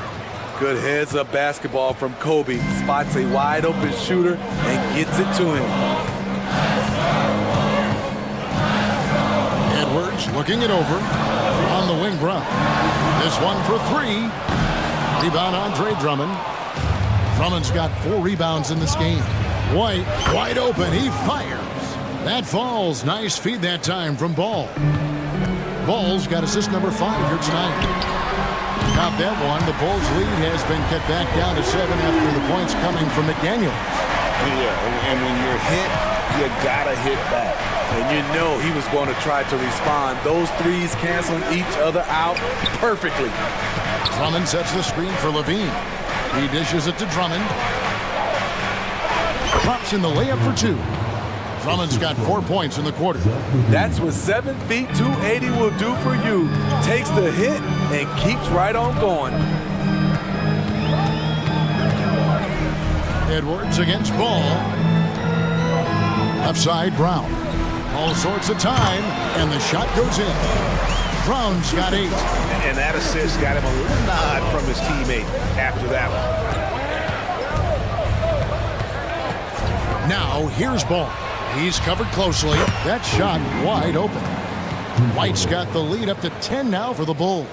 Good heads-up basketball from Kobe. Spots a wide-open shooter and gets it to him. Edwards looking Looking it over on the wing, Brown. This one for three. Rebound, Andre Drummond. Drummond's got 4 rebounds in this game. White, wide open. He fires. That falls. Nice feed that time from Ball. Ball's got assist number 5 here tonight. Got that one. The Bulls' lead has been cut back down to 7 after the points coming from McDaniel. Yeah, and when you're hit, you gotta hit back. And you know he was going to try to respond. Those threes canceling each other out perfectly. Drummond sets the screen for Levine. He dishes it to Drummond. Drops in the layup for 2. Drummond's got 4 points in the quarter. That's what 7 feet 280 will do for you. Takes the hit and keeps right on going. Edwards against Ball. Left side, Brown. All sorts of time, and the shot goes in. Brown's got 8. And that assist got him a little nod from his teammate after that one. Now, here's Ball. He's covered closely. That shot wide open. White's got the lead up to 10 now for the Bulls.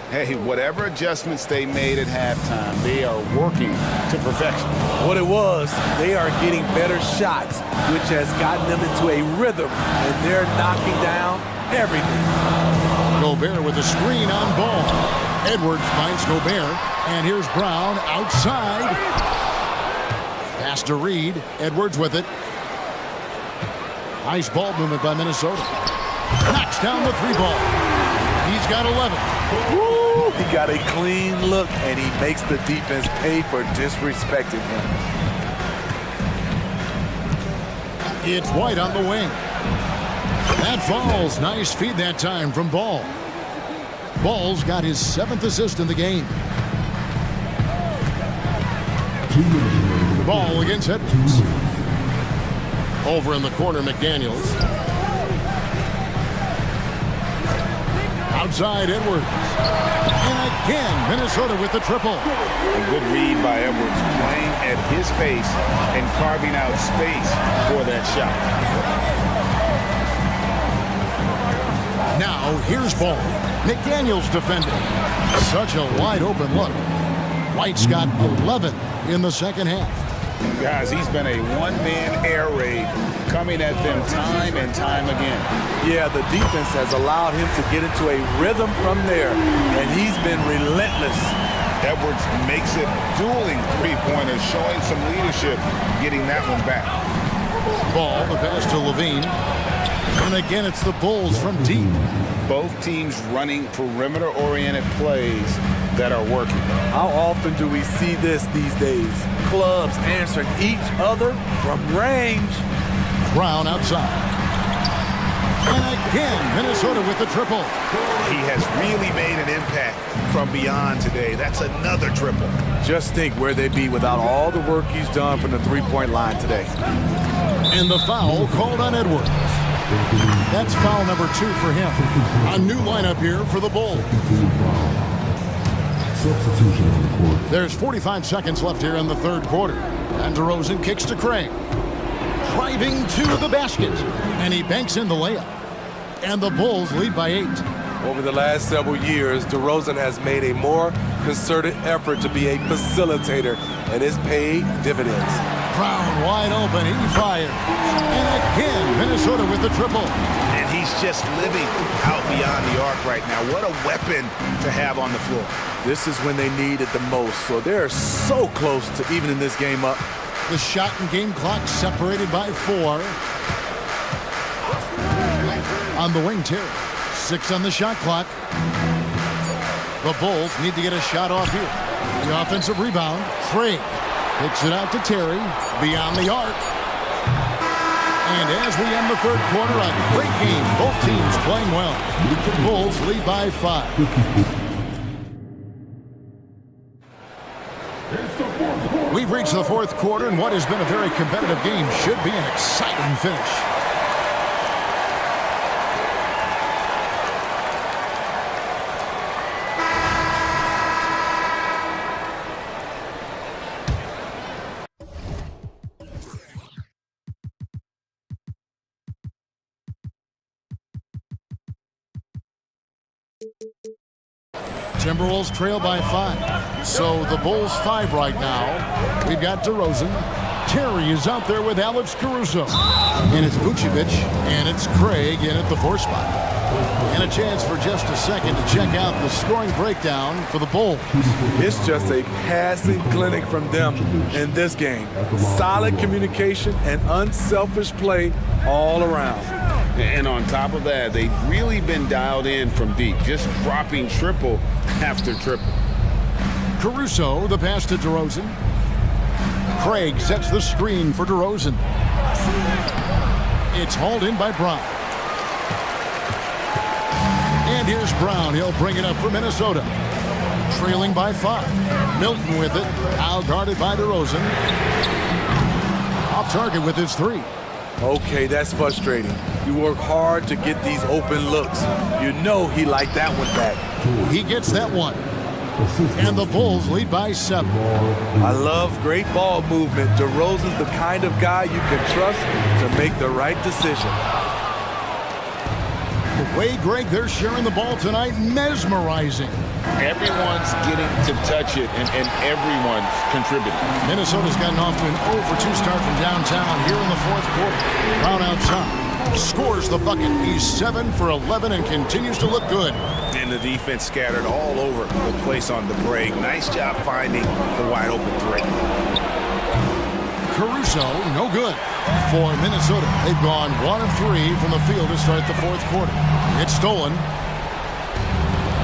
Hey, whatever adjustments they made at halftime, they are working to perfection. What it was, they are getting better shots, which has gotten them into a rhythm, and they're knocking down everything. Gobert with a screen on Ball. Edwards finds Gobert, and here's Brown outside. Pass to Reed. Edwards with it. Nice ball movement by Minnesota. Knocks down the 3 ball. He's got 11. Woo! He got a clean look, and he makes the defense pay for disrespecting him. It's White on the wing. That falls. Nice feed that time from Ball. Ball's got his 7th assist in the game. Ball against Edwards. Over in the corner, McDaniels. Outside, Edwards. And again, Minnesota with the triple. A good read by Edwards, playing at his pace and carving out space for that shot. Now, here's Ball. McDaniels defending. Such a wide open look. White's got 11 in the second half. Guys, he's been a one-man air raid coming at them time and time again. Yeah, the defense has allowed him to get into a rhythm from there, and he's been relentless. Edwards makes it dueling three-pointers, showing some leadership, getting that one back. Ball, the pass to Levine. And again, it's the Bulls from deep. Both teams running perimeter-oriented plays that are working. How often do we see this these days? Clubs answering each other from range. Brown outside. And again, Minnesota with the triple. He has really made an impact from beyond today. That's another triple. Just think where they'd be without all the work he's done from the three-point line today. And the foul called on Edwards. That's foul number 2 for him. A new lineup here for the Bulls. Substitution on the court. There's 45 seconds left here in the third quarter. And DeRozan kicks to Craig. Driving to the basket. And he banks in the layup. And the Bulls lead by 8. Over the last several years, DeRozan has made a more concerted effort to be a facilitator, and it's paid dividends. Brown wide open. He fires. And again, Minnesota with the triple. And he's just living out beyond the arc right now. What a weapon to have on the floor. This is when they need it the most, so they're so close to evening this game up. The shot and game clock separated by 4. On the wing, Terry. 6 on the shot clock. The Bulls need to get a shot off here. The offensive rebound. Craig kicks it out to Terry. Beyond the arc. And as we end the third quarter, a great game. Both teams playing well. The Bulls lead by 5. We've reached the fourth quarter, and what has been a very competitive game should be an exciting finish. Timberwolves trail by 5. So the Bulls 5 right now. We've got DeRozan. Terry is out there with Alex Caruso. And it's Vucevic, and it's Craig in at the 4 spot. And a chance for just a second to check out the scoring breakdown for the Bulls. It's just a passing clinic from them in this game. Solid communication and unselfish play all around. And on top of that, they've really been dialed in from deep, just dropping triple after triple. Caruso, the pass to DeRozan. Craig sets the screen for DeRozan. It's hauled in by Brown. And here's Brown. He'll bring it up for Minnesota. Trailing by 5. Milton with it. Now guarded by DeRozan. Off target with his 3. Okay, that's frustrating. You work hard to get these open looks. You know he liked that one back. He gets that one. And the Bulls lead by 7. I love great ball movement. DeRozan's the kind of guy you can trust to make the right decision. The way, Greg, they're sharing the ball tonight, mesmerizing. Everyone's getting to touch it, and everyone's contributing. Minnesota's gotten off to an 0-for-2 start from downtown here in the 4th quarter. Brown outside. Scores the bucket. He's 7 for 11 and continues to look good. And the defense scattered all over the place on the break. Nice job finding the wide open 3. Caruso, no good. For Minnesota, they've gone 1 of 3 from the field to start the 4th quarter. It's stolen.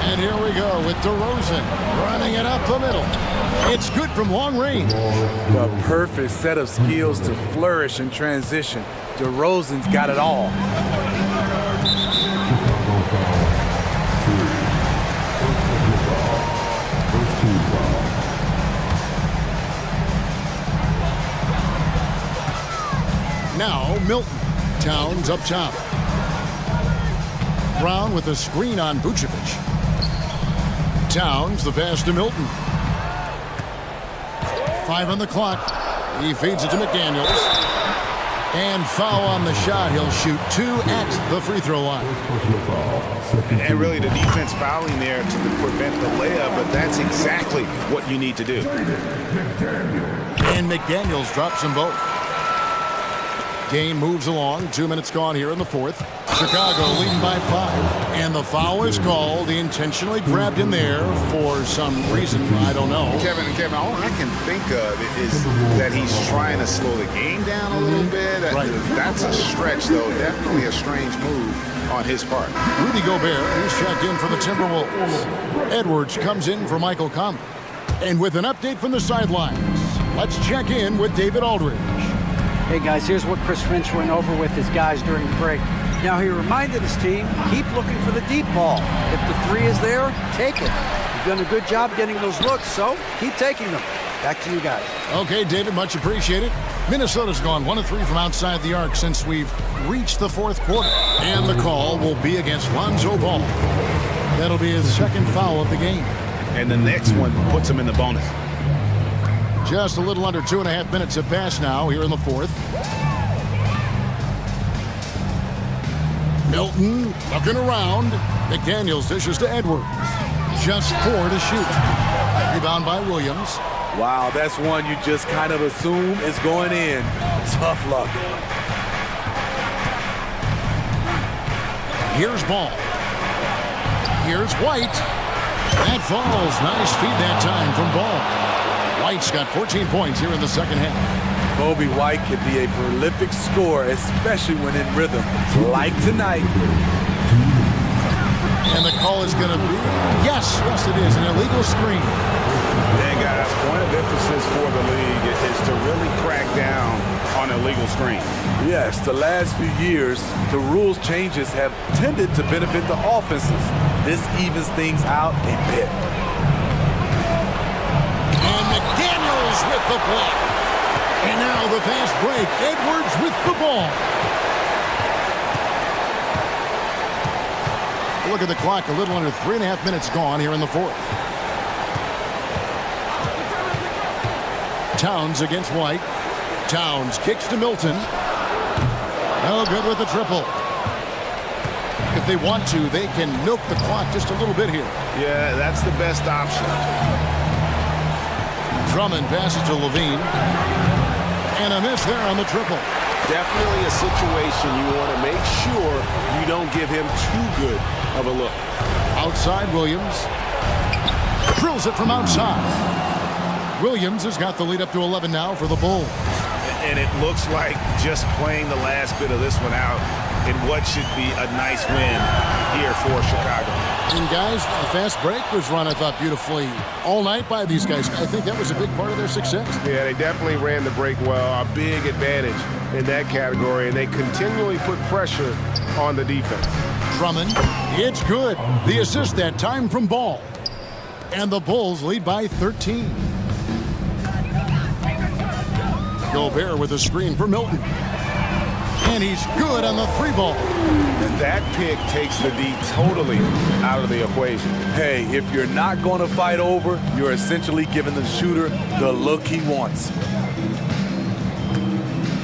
And here we go with DeRozan running it up the middle. It's good from long range. The perfect set of skills to flourish in transition. DeRozan's got it all. Now Milton. Towns up top. Brown with a screen on Vucevic. Towns, the pass to Milton. 5 on the clock. He feeds it to McDaniels. And foul on the shot. He'll shoot 2 at the free throw line. And really the defense fouling there to prevent the layup, but that's exactly what you need to do. And McDaniels drops them both. Game moves along. 2 minutes gone here in the 4th. Chicago leading by 5. And the foul is called. He intentionally grabbed him there for some reason. I don't know. Kevin, all I can think of is that he's trying to slow the game down a little bit. Right. That's a stretch, though. Definitely a strange move on his part. Rudy Gobert, who's checked in for the Timberwolves. Edwards comes in for Michael Conley. And with an update from the sidelines, let's check in with David Aldridge. Hey guys, here's what Chris Finch went over with his guys during the break. Now he reminded his team, keep looking for the deep ball. If the 3 is there, take it. You've done a good job getting those looks, so keep taking them. Back to you guys. Okay, David, much appreciated. Minnesota's gone 1 of 3 from outside the arc since we've reached the 4th quarter. And the call will be against Lonzo Ball. That'll be his 2nd foul of the game. And the next one puts him in the bonus. Just a little under 2.5 minutes have passed now here in the 4th. Milton looking around. McDaniels dishes to Edwards. Just 4 to shoot. Rebound by Williams. Wow, that's one you just kind of assume is going in. Tough luck. Here's Ball. Here's White. That falls. Nice feed that time from Ball. White's got 14 points here in the 2nd half. Moby White could be a prolific scorer, especially when in rhythm, like tonight. And the call is going to be, yes, it is, an illegal screen. And guys, point of emphasis for the league is to really crack down on illegal screens. Yes, the last few years, the rules changes have tended to benefit the offenses. This evens things out a bit. And McDaniels with the block. And now the fast break. Edwards with the ball. Look at the clock. A little under 3.5 minutes gone here in the 4th. Towns against White. Towns kicks to Milton. No good with the triple. they want to, they can milk the clock just a little bit here. Yeah, that's the best option. Drummond passes to Levine. And a miss there on the triple. Definitely a situation you want to make sure you don't give him too good of a look. Outside Williams. Drills it from outside. Williams has got the lead up to 11 now for the Bulls. And it looks like just playing the last bit of this one out in what should be a nice win here for Chicago. And guys, the fast break was run, I thought, beautifully all night by these guys. I think that was a big part of their success. Yeah, they definitely ran the break well. A big advantage in that category, and they continually put pressure on the defense. Drummond, it's good. The assist that time from Ball. And the Bulls lead by 13. Gobert with a screen for Milton. And he's good on the three ball. And that pick takes the D totally out of the equation. Hey, if you're not going to fight over, you're essentially giving the shooter the look he wants.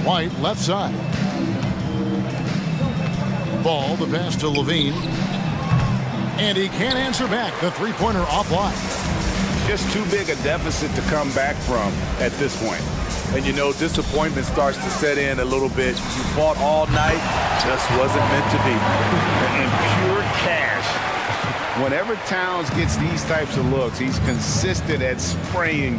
White, left side. Ball, the pass to Levine. And he can't answer back. The three-pointer offline. Just too big a deficit to come back from at this point. And you know, disappointment starts to set in a little bit. You fought all night, just wasn't meant to be. And pure cash. Whenever Towns gets these types of looks, he's consistent at spraying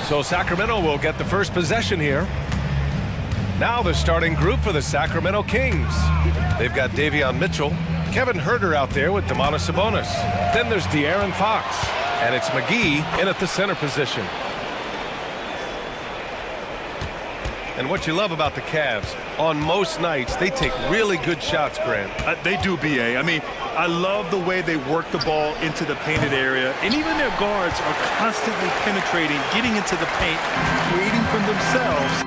So Sacramento will get the first possession here. Now the starting group for the Sacramento Kings. They've got Davion Mitchell, Kevin Huerter out there with Domantas Sabonis. Then there's De'Aaron Fox, and it's McGee in at the center position. And what you love about the Cavs, on most nights, they take really good shots, Grant. They do, B.A. I mean, I love the way they work the ball into the painted area, and even their guards are constantly penetrating, getting into the paint, creating from themselves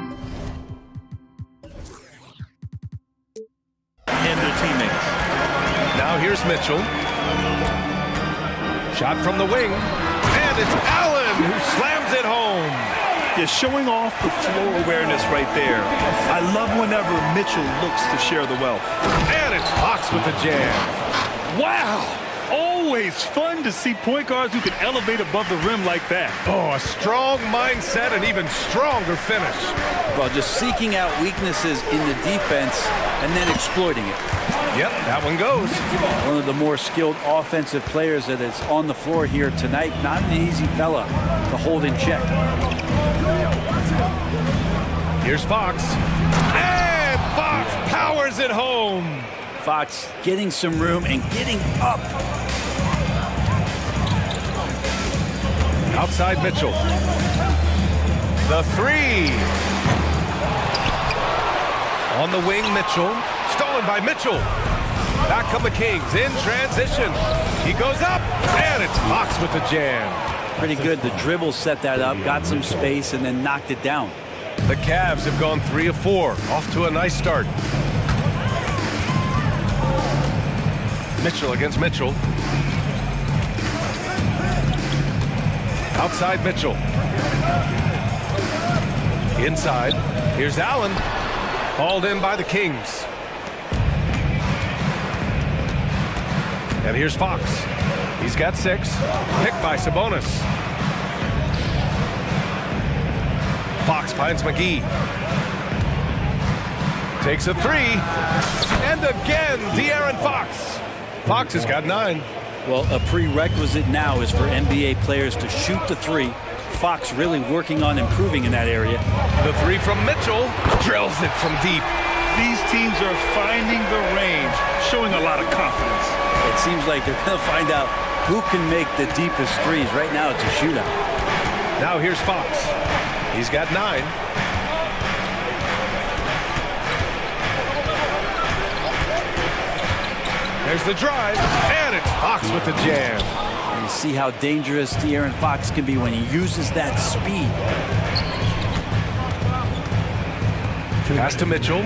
and their teammates. Now here's Mitchell. Shot from the wing, and it's Allen who slams it home. Yeah, showing off the floor awareness right there. I love whenever Mitchell looks to share the wealth. And it's Fox with the jam. Wow! Always fun to see point guards who can elevate above the rim like that. Oh, a strong mindset and even stronger finish. Well, just seeking out weaknesses in the defense and then exploiting it. Yep, that one goes. One of the more skilled offensive players that is on the floor here tonight. Not an easy fella to hold in check. Here's Fox. And Fox powers it home. Fox getting some room and getting up. Outside Mitchell. The three. On the wing, Mitchell. Stolen by Mitchell. Back come the Kings in transition. He goes up, and it's Fox with the jam. Pretty good. The dribble set that up, got some space, and then knocked it down. The Cavs have gone 3 of 4. Off to a nice start. Mitchell against Mitchell. Outside Mitchell. Inside. Here's Allen. Hauled in by the Kings. And here's Fox. He's got 6. Picked by Sabonis. Fox finds McGee. Takes a 3. And again, De'Aaron Fox. Fox has got 9. Well, a prerequisite now is for NBA players to shoot the 3. Fox really working on improving in that area. The 3 from Mitchell. Drills it from deep. These teams are finding the range, showing a lot of confidence. It seems like they're going to find out who can make the deepest threes. Right now, it's a shootout. Now here's Fox. He's got 9. There's the drive, and it's Fox with the jam. You see how dangerous De'Aaron Fox can be when he uses that speed. Pass to Mitchell.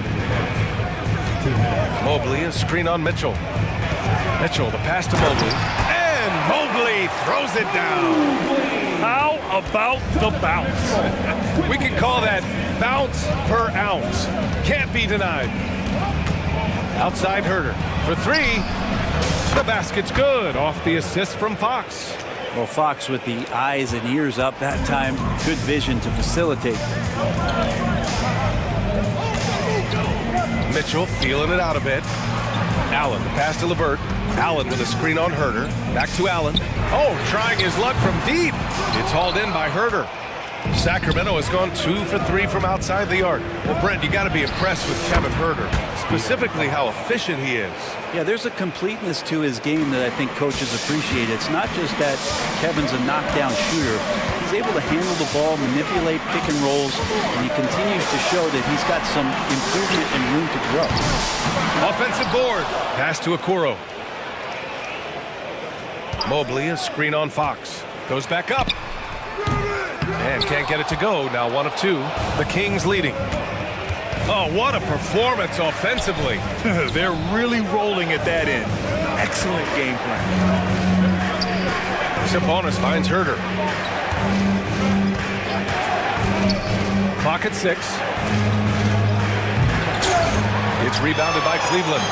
Mobley, a screen on Mitchell. Mitchell, the pass to Mobley. And Mobley throws it down. How about the bounce? We can call that bounce per ounce. Can't be denied. Outside Huerter for 3. The basket's good off the assist from Fox. Well, Fox with the eyes and ears up that time. Good vision to facilitate. Mitchell feeling it out a bit. Allen, the pass to LeVert. Allen with a screen on Huerter. Back to Allen. Oh, trying his luck from deep. It's hauled in by Huerter. Sacramento has gone 2 for 3 from outside the arc. Well, Brent, you got to be impressed with Kevin Huerter, specifically how efficient he is. Yeah, there's a completeness to his game that I think coaches appreciate. It's not just that Kevin's a knockdown shooter. He's able to handle the ball, manipulate pick and rolls, and he continues to show that he's got some improvement and room to grow. Offensive board. Pass to Okoro. Mobley, a screen on Fox. Goes back up. And can't get it to go. Now 1 of 2. The Kings leading. Oh, what a performance offensively. They're really rolling at that end. Excellent game plan. Sabonis finds Huerter. Clock at 6. It's rebounded by Cleveland.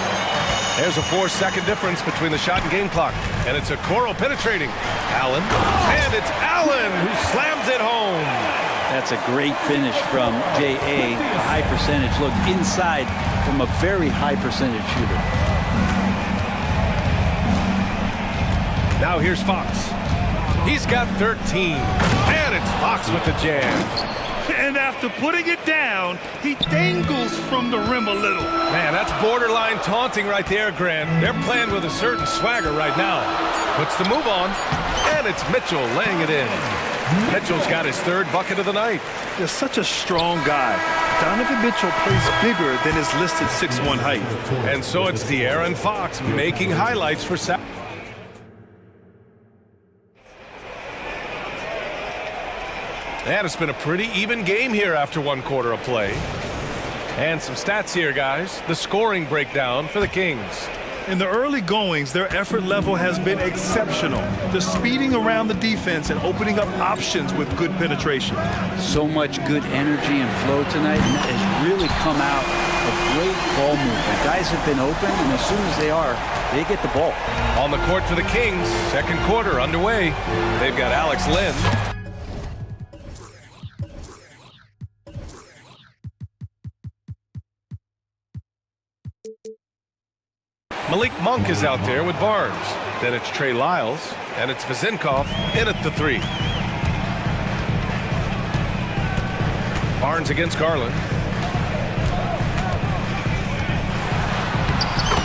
There's a 4-second difference between the shot and game clock. And it's Okoro penetrating. Allen. And it's Allen who slams it home. That's a great finish from J.A. A high percentage look inside from a very high percentage shooter. Now here's Fox. He's got 13. And And it's Fox with the jam. And after putting it down, he dangles from the rim a little. Man, that's borderline taunting right there, Grant. They're playing with a certain swagger right now. Puts the move on, and it's Mitchell laying it in. Mitchell's got his third bucket of the night. They're such a strong guy. Donovan Mitchell plays bigger than his listed 6'1" height. And so it's De'Aaron Fox making highlights for South. And it's been a pretty even game here after one quarter of play. And some stats here, guys. The scoring breakdown for the Kings. In the early goings, their effort level has been exceptional. They're speeding around the defense and opening up options with good penetration. So much good energy and flow tonight, and that has really come out of great ball movement. Guys have been open, and as soon as they are, they get the ball. On the court for the Kings, second quarter underway. They've got Alex Lynn. Malik Monk is out there with Barnes. Then it's Trey Lyles, and it's Vezenkov in at the three. Barnes against Garland.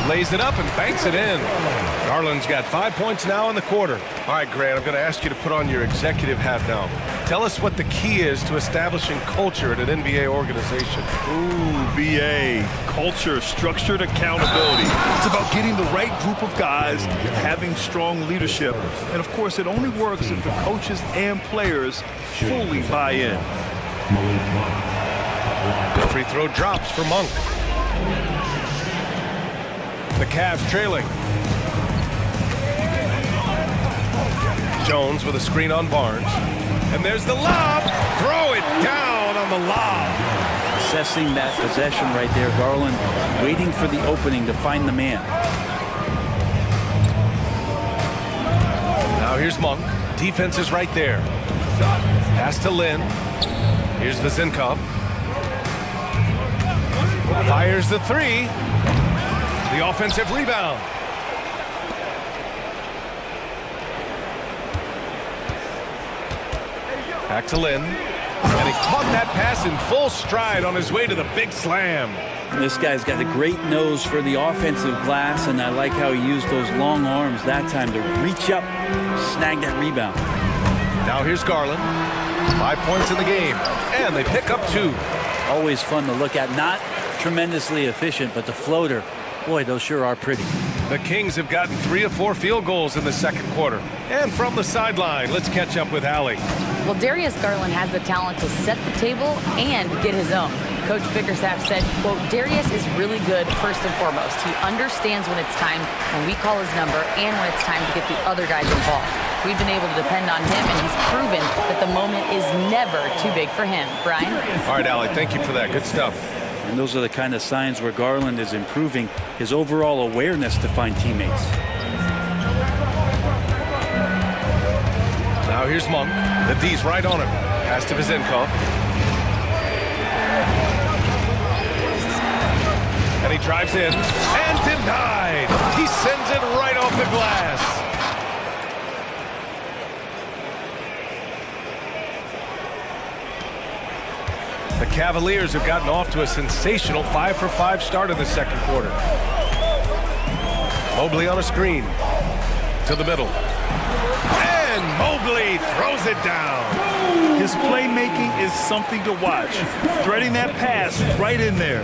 Lays it up and banks it in. Garland's got 5 points now in the quarter. All right, Grant, I'm going to ask you to put on your executive hat now. Tell us what the key is to establishing culture at an NBA organization. Ooh, BA. Culture, structured accountability. It's about getting the right group of guys, having strong leadership. And of course, it only works if the coaches and players fully buy in. The free throw drops for Monk. The Cavs trailing. Jones with a screen on Barnes. And there's the lob. Throw it down on the lob. Assessing that possession right there, Garland waiting for the opening to find the man. Now here's Monk. Defense is right there. Pass to Lynn. Here's Vezenkov. Fires the three. The offensive rebound. Back to Lynn. And he caught that pass in full stride on his way to the big slam. This guy's got a great nose for the offensive glass, and I like how he used those long arms that time to reach up, snag that rebound. Now here's Garland. 5 points in the game, and they pick up 2. Always fun to look at. Not tremendously efficient, but the floater, boy, those sure are pretty. The Kings have gotten 3 of 4 field goals in the second quarter. And from the sideline, let's catch up with Allie. Well, Darius Garland has the talent to set the table and get his own. Coach Bickerstaff said, quote, Darius is really good first and foremost. He understands when it's time when we call his number and when it's time to get the other guys involved. We've been able to depend on him, and he's proven that the moment is never too big for him. Brian? All right, Allie, thank you for that. Good stuff. And those are the kind of signs where Garland is improving his overall awareness to find teammates. Now here's Monk. The D's right on him. Pass to Vezenkov. And he drives in. And denied. He sends it right off the glass. The Cavaliers have gotten off to a sensational 5-for-5 start in the second quarter. Mobley on a screen. To the middle. And Mobley throws it down. His playmaking is something to watch. Threading that pass right in there.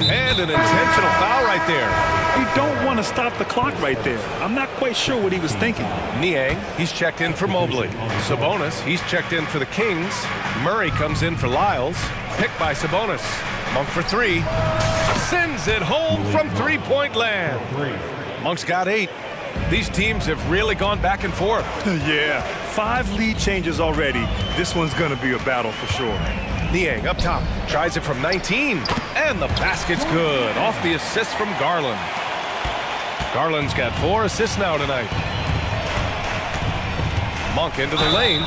And an intentional foul right there. You don't want to stop the clock right there. I'm not quite sure what he was thinking. Niang, he's checked in for Mobley. Sabonis, he's checked in for the Kings. Murray comes in for Lyles. Picked by Sabonis. Monk for 3. Sends it home from three-point land. Monk's got 8. These teams have really gone back and forth. Yeah, 5 lead changes already. This one's going to be a battle for sure. Niang up top. Tries it from 19. And the basket's good. Off the assist from Garland. Garland's got 4 assists now tonight. Monk into the lane.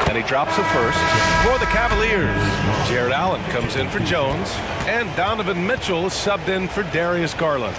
And he drops it first. For the Cavaliers, Jared Allen comes in for Jones, and Donovan Mitchell is subbed in for Darius Garland.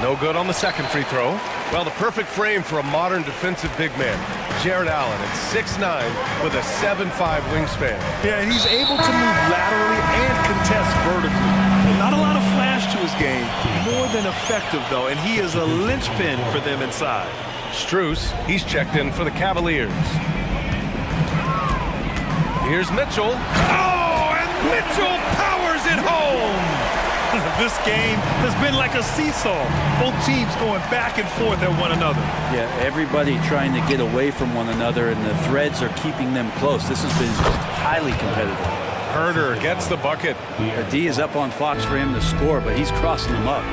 No good on the second free throw. Well, the perfect frame for a modern defensive big man. Jared Allen at 6'9" with a 7'5" wingspan. Yeah, and he's able to move laterally and contest vertically. Not a lot of flash to his game, more than effective, though, and he is a linchpin for them inside. Strus, he's checked in for the Cavaliers. Here's Mitchell. Oh, and Mitchell powers it home! This game has been like a seesaw. Both teams going back and forth at one another. Yeah, everybody trying to get away from one another, and the threads are keeping them close. This has been highly competitive. Herder gets the bucket. D is up on Fox for him to score, but he's crossing them up.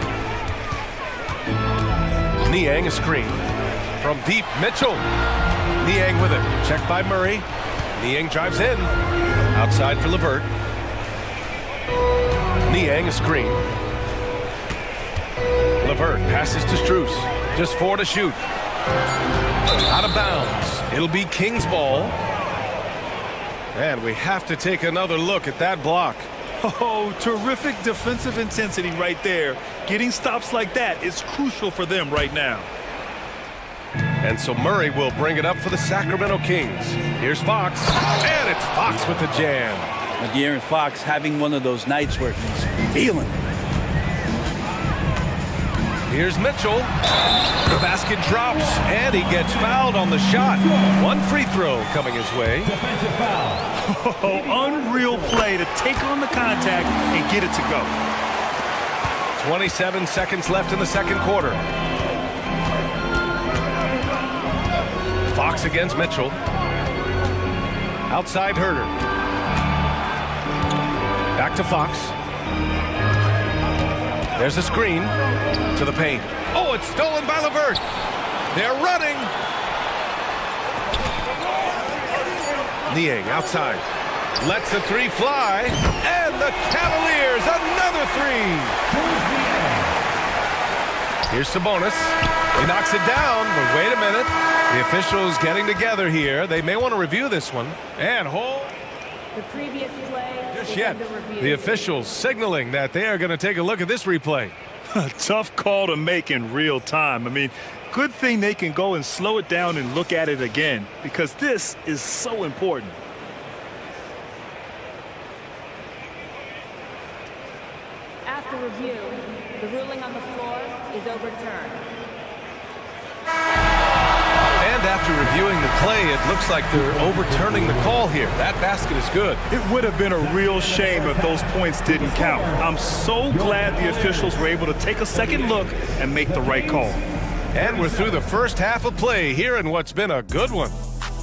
Niang a screen. From deep, Mitchell. Niang with it. Checked by Murray. Niang drives in. Outside for LeVert. Niang a screen. LeVert passes to Strus. Just 4 to shoot. Out of bounds. It'll be King's ball. And we have to take another look at that block. Oh, terrific defensive intensity right there. Getting stops like that is crucial for them right now. And so Murray will bring it up for the Sacramento Kings. Here's Fox. And it's Fox with the jam. De'Aaron Fox having one of those nights where he's feeling it. Here's Mitchell. The basket drops, and he gets fouled on the shot. One free throw coming his way. Defensive foul. Oh, unreal play to take on the contact and get it to go. 27 seconds left in the second quarter. Fox against Mitchell. Outside Herder. Back to Fox. There's a screen to the paint. Oh, it's stolen by LeVert. They're running. Niang outside. Lets the three fly. And the Cavaliers, another three. Here's Sabonis. He knocks it down, but wait a minute. The officials getting together here. They may want to review this one. And hold. The previous play Just yet, the officials signaling that they are going to take a look at this replay. A tough call to make in real time. I mean, good thing they can go and slow it down and look at it again, because this is so important. After review, the ruling on the floor is overturned. And after reviewing the play, it looks like they're overturning the call here. That basket is good. It would have been a real shame if those points didn't count. I'm so glad the officials were able to take a second look and make the right call. And we're through the first half of play here in what's been a good one.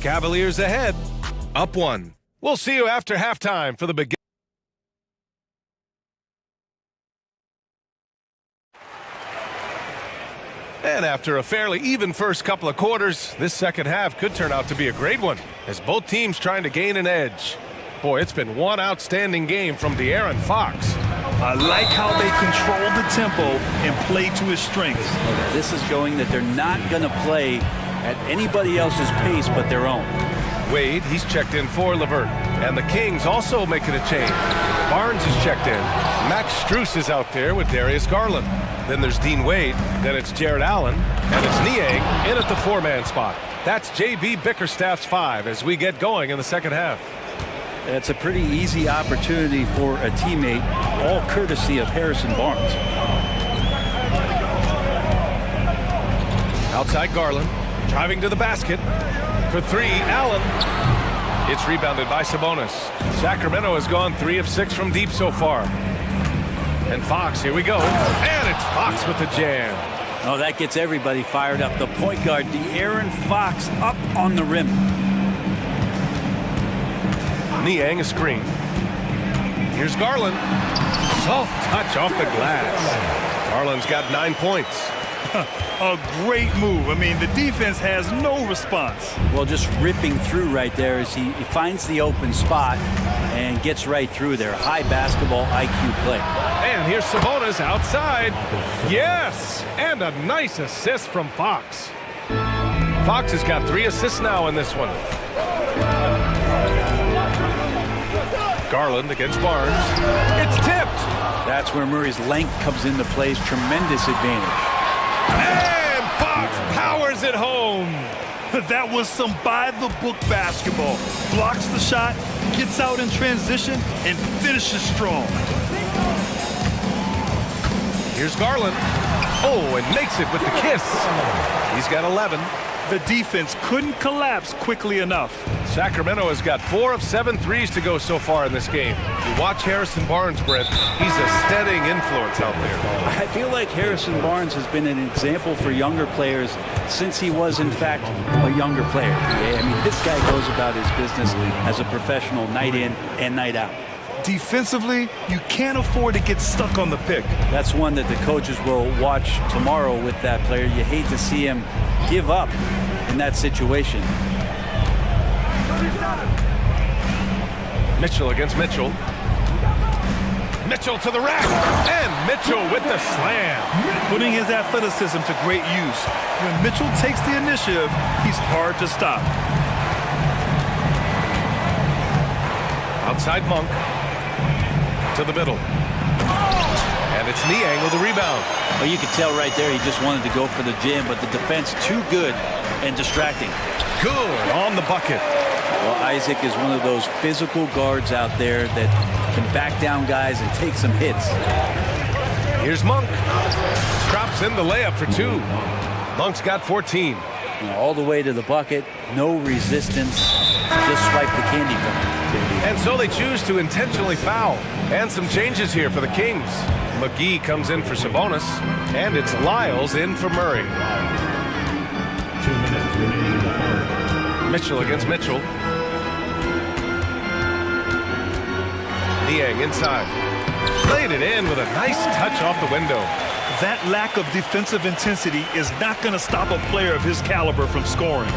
Cavaliers ahead, up 1. We'll see you after halftime for the beginning. And after a fairly even first couple of quarters, this second half could turn out to be a great one, as both teams trying to gain an edge. Boy, it's been one outstanding game from De'Aaron Fox. I like how they control the tempo and play to his strengths. This is showing that they're not going to play at anybody else's pace but their own. Wade, he's checked in for LeVert. And the Kings also making a change. Barnes is checked in. Max Strus is out there with Darius Garland. Then there's Dean Wade. Then it's Jared Allen. And it's Niang in at the 4-man spot. That's J.B. Bickerstaff's 5 as we get going in the second half. That's a pretty easy opportunity for a teammate, all courtesy of Harrison Barnes. Outside Garland, driving to the basket. For 3, Allen. It's rebounded by Sabonis. Sacramento has gone 3 of 6 from deep so far. And Fox, here we go. And it's Fox with the jam. Oh, that gets everybody fired up. The point guard, De'Aaron Fox, up on the rim. Niang a screen. Here's Garland. Soft touch off the glass. Garland's got 9 points. A great move. I mean, the defense has no response. Well, just ripping through right there as he finds the open spot and gets right through there. High basketball IQ play. And here's Sabonis outside. Yes! And a nice assist from Fox. Fox has got 3 assists now in this one. Garland against Barnes. It's tipped. That's where Murray's length comes into place. Tremendous advantage. And Fox powers it home. That was some by-the-book basketball. Blocks the shot, gets out in transition, and finishes strong. Here's Garland. Oh, and makes it with the kiss. He's got 11. The defense couldn't collapse quickly enough. Sacramento has got 4 of 7 threes to go so far in this game. You watch Harrison Barnes, Brent. He's a steadying influence out there. I feel like Harrison Barnes has been an example for younger players since he was, in fact, a younger player. I mean, this guy goes about his business as a professional night in and night out. Defensively, you can't afford to get stuck on the pick. That's one that the coaches will watch tomorrow with that player. You hate to see him give up in that situation. Mitchell against Mitchell. Mitchell to the rack, and Mitchell with the slam. Putting his athleticism to great use. When Mitchell takes the initiative, he's hard to stop. Outside Monk. To the middle. And it's Niang with the rebound. Well, you could tell right there he just wanted to go for the jam, but the defense too good and distracting. Good on the bucket. Well, Isaac is one of those physical guards out there that can back down guys and take some hits. Here's Monk. Drops in the layup for 2. Monk's got 14. All the way to the bucket, no resistance, just swipe the candy from him. And so they choose to intentionally foul. And some changes here for the Kings. McGee comes in for Sabonis, and it's Lyles in for Murray. 2 minutes remaining in the third. Mitchell against Mitchell. Niang inside. Played it in with a nice touch off the window. That lack of defensive intensity is not going to stop a player of his caliber from scoring.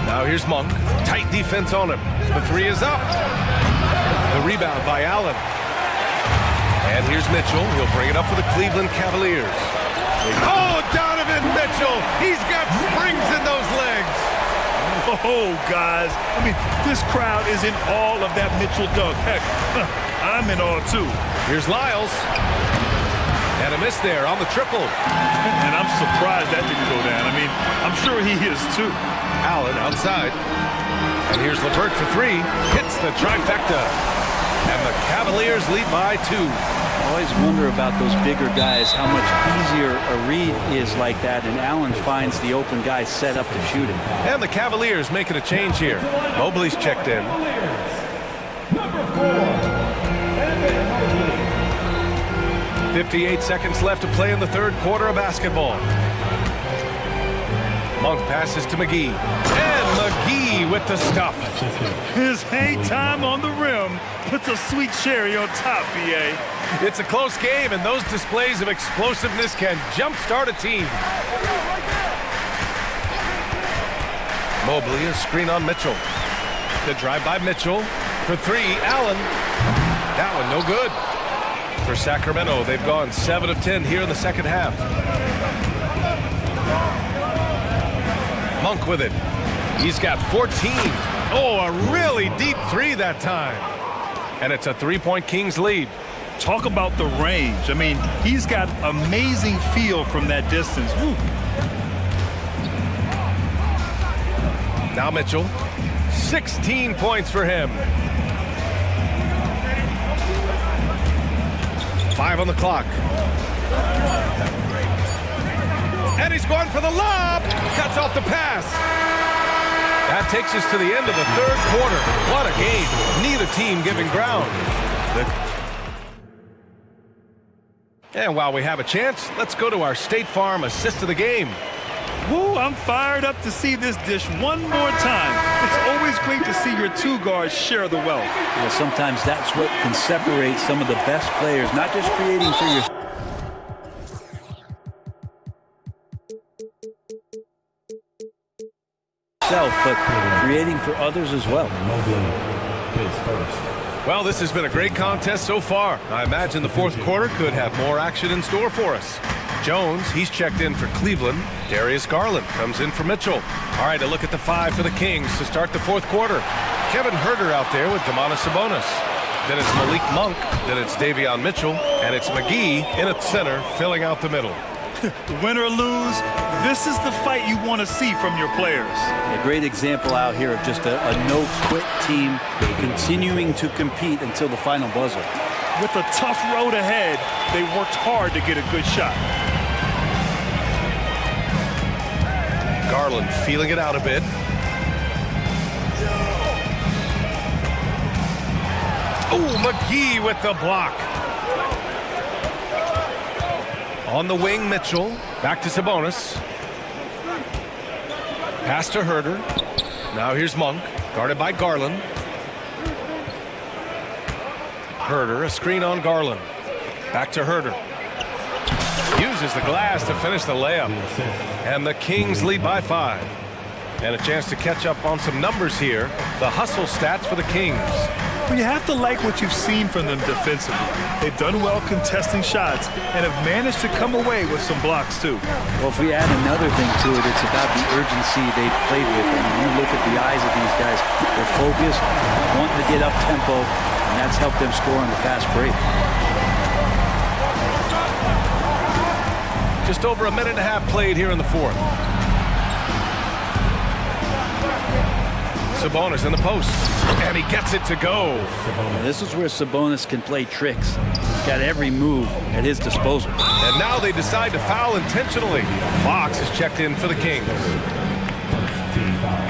Now here's Monk. Tight defense on him. The 3 is up. The rebound by Allen. And here's Mitchell. He'll bring it up for the Cleveland Cavaliers. Oh, Donovan Mitchell! He's got springs in those legs. Oh, guys. I mean, this crowd is in awe of that Mitchell dunk. Heck, I'm in awe, too. Here's Lyles. And a miss there on the triple. And I'm surprised that didn't go down. I mean, I'm sure he is, too. Allen outside. And here's LeVert for 3. Hits the trifecta. And the Cavaliers lead by 2. I always wonder about those bigger guys, how much easier a read is like that, and Allen finds the open guy set up to shoot him. And the Cavaliers making a change here. Mobley's checked in. Number 4. 58 seconds left to play in the third quarter of basketball. Monk passes to McGee. And McGee with the stuff. His hang time on the rim puts a sweet cherry on top, BA. It's a close game, and those displays of explosiveness can jumpstart a team. Mobley, a screen on Mitchell. The drive by Mitchell. For 3, Allen. That one no good. For Sacramento, they've gone 7 of 10 here in the second half. Monk with it. He's got 14. Oh, a really deep 3 that time. And it's a 3-point Kings lead. Talk about the range. I mean, he's got amazing feel from that distance. Woo. Now Mitchell. 16 points for him. 5 on the clock. And he's going for the lob. Cuts off the pass. That takes us to the end of the third quarter. What a game. Neither team giving ground. And while we have a chance, let's go to our State Farm assist of the game. Woo, I'm fired up to see this dish one more time. It's always great to see your 2 guards share the wealth. Well, sometimes that's what can separate some of the best players, not just creating for yourself. But creating for others as well. Well, this has been a great contest so far. I imagine the fourth quarter could have more action in store for us. Jones, he's checked in for Cleveland. Darius Garland comes in for Mitchell. All right, a look at the 5 for the Kings to start the fourth quarter. Kevin Huerter out there with Domantas Sabonis. Then it's Malik Monk. Then it's Davion Mitchell. And it's McGee in at center, filling out the middle. Win or lose, this is the fight you want to see from your players. A great example out here of just a no-quit team continuing to compete until the final buzzer. With a tough road ahead, they worked hard to get a good shot. Garland feeling it out a bit. Oh, McGee with the block. On the wing, Mitchell. Back to Sabonis. Pass to Huerter. Now here's Monk, guarded by Garland. Huerter, a screen on Garland. Back to Huerter. Uses the glass to finish the layup. And the Kings lead by 5. And a chance to catch up on some numbers here. The hustle stats for the Kings. Well, you have to like what you've seen from them defensively. They've done well contesting shots and have managed to come away with some blocks too. Well, if we add another thing to it, it's about the urgency they've played with. I mean, you look at the eyes of these guys. They're focused, wanting to get up tempo, and that's helped them score on the fast break. Just over a minute and a half played here in the fourth. Sabonis in the post, and he gets it to go. And this is where Sabonis can play tricks. He's got every move at his disposal. And now they decide to foul intentionally. Fox is checked in for the Kings. Team foul.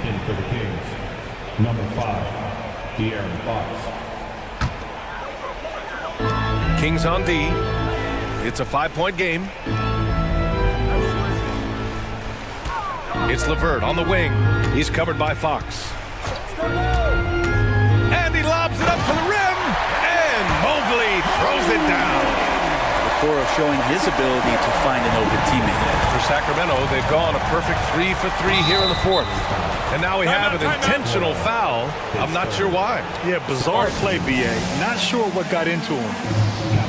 In for the Kings. Number 5, De'Aaron Fox. Kings on D. It's a 5-point game. It's LeVert on the wing. He's covered by Fox. And he lobs it up to the rim. And Mobley throws it down. Okoro showing his ability to find an open teammate. For Sacramento, they've gone a perfect 3 for 3 here in the fourth. And now we have an intentional foul. I'm not sure why. Yeah, bizarre play, BA. Not sure what got into him.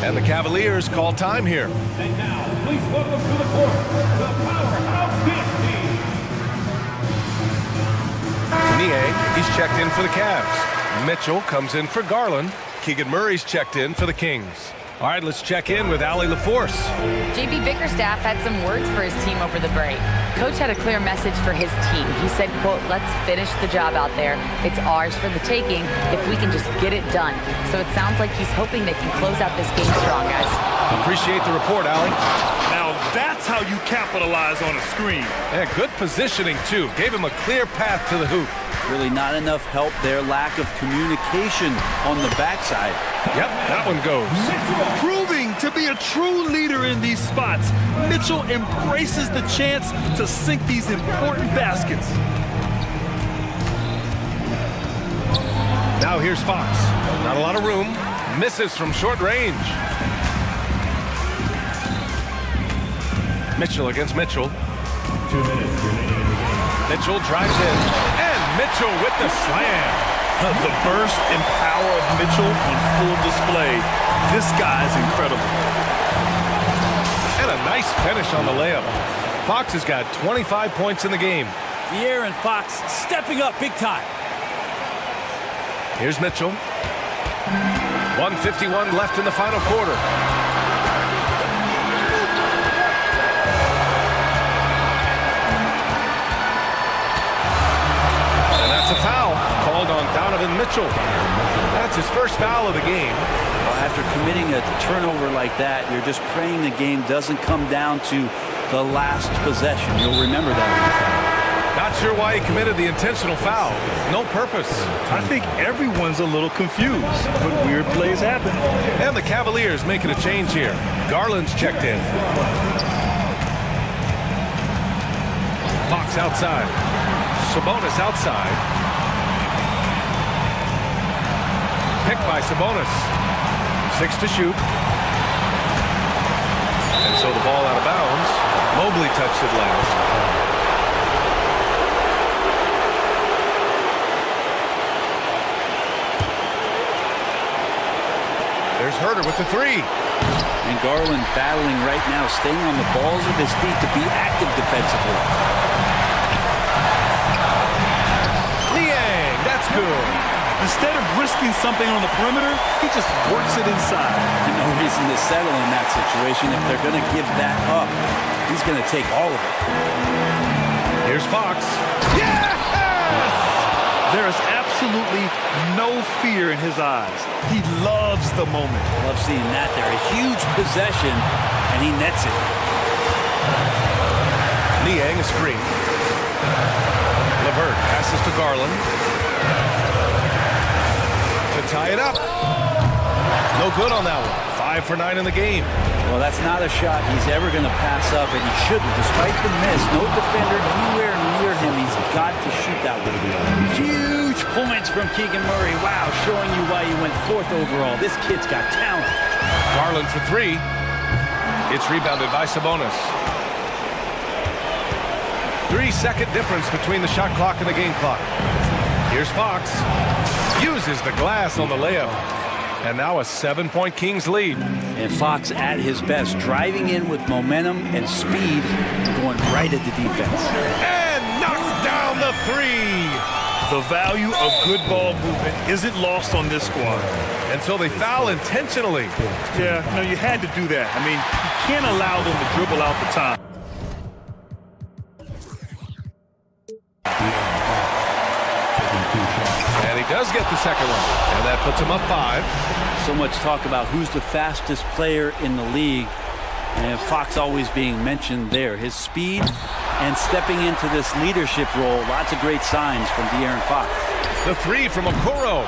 And the Cavaliers call time here. And now, please welcome to the court, the powerhouse Kings team. Fournier, he's checked in for the Cavs. Mitchell comes in for Garland. Keegan Murray's checked in for the Kings. All right, let's check in with Allie LaForce. JB Bickerstaff had some words for his team over the break. Coach had a clear message for his team. He said, quote, let's finish the job out there. It's ours for the taking if we can just get it done. So it sounds like he's hoping they can close out this game strong, guys. Appreciate the report, Allie. Now that's how you capitalize on a screen. Yeah, good positioning, too. Gave him a clear path to the hoop. Really not enough help there. Lack of communication on the backside. Yep, that one goes. Proving to be a true leader in these spots, Mitchell embraces the chance to sink these important baskets. Now here's Fox. Not a lot of room. Misses from short range. Mitchell against Mitchell. 2 minutes remaining in the game. Mitchell drives in. And Mitchell with the slam. The burst and power of Mitchell on full display. This guy's incredible. And a nice finish on the layup. Fox has got 25 points in the game. De'Aaron Fox stepping up big time. Here's Mitchell. 1:51 left in the final quarter. And that's a foul called on Donovan Mitchell. That's his first foul of the game. Well, after committing a turnover like that, you're just praying the game doesn't come down to the last possession. You'll remember that. Not sure why he committed the intentional foul. No purpose. I think everyone's a little confused, but weird plays happen. And the Cavaliers making a change here. Garland's checked in. Fox outside. Sabonis outside. Picked by Sabonis. 6 to shoot. And so the ball out of bounds. Mobley touched it last. There's Herter with the three. And Garland battling right now, staying on the balls of his feet to be active defensively. Liang, that's good. Instead of risking something on the perimeter, he just works it inside. And no reason to settle in that situation. If they're going to give that up, he's going to take all of it. Here's Fox. Yes! There is absolutely no fear in his eyes. He loves the moment. Love seeing that there. A huge possession, and he nets it. Liang a screen. LeVert passes to Garland. To tie it up. No good on that one. 5 for 9 in the game. Well, that's not a shot he's ever going to pass up, and he shouldn't. Despite the miss, no defender anywhere near him. He's got to shoot that one. Huge points from Keegan Murray. Wow, showing you why he went 4th overall. This kid's got talent. Garland for 3. It's rebounded by Sabonis. 3-second difference between the shot clock and the game clock. Here's Fox. Uses the glass on the layup. And now a 7-point Kings lead. And Fox at his best, driving in with momentum and speed, going right at the defense. And knocks down the 3. The value of good ball movement isn't lost on this squad. Until they foul intentionally. Yeah, no, you had to do that. I mean, you can't allow them to dribble out the time. And he does get the second one. And that puts him up 5. So much talk about who's the fastest player in the league. And Fox always being mentioned there. His speed and stepping into this leadership role. Lots of great signs from De'Aaron Fox. The 3 from Okoro.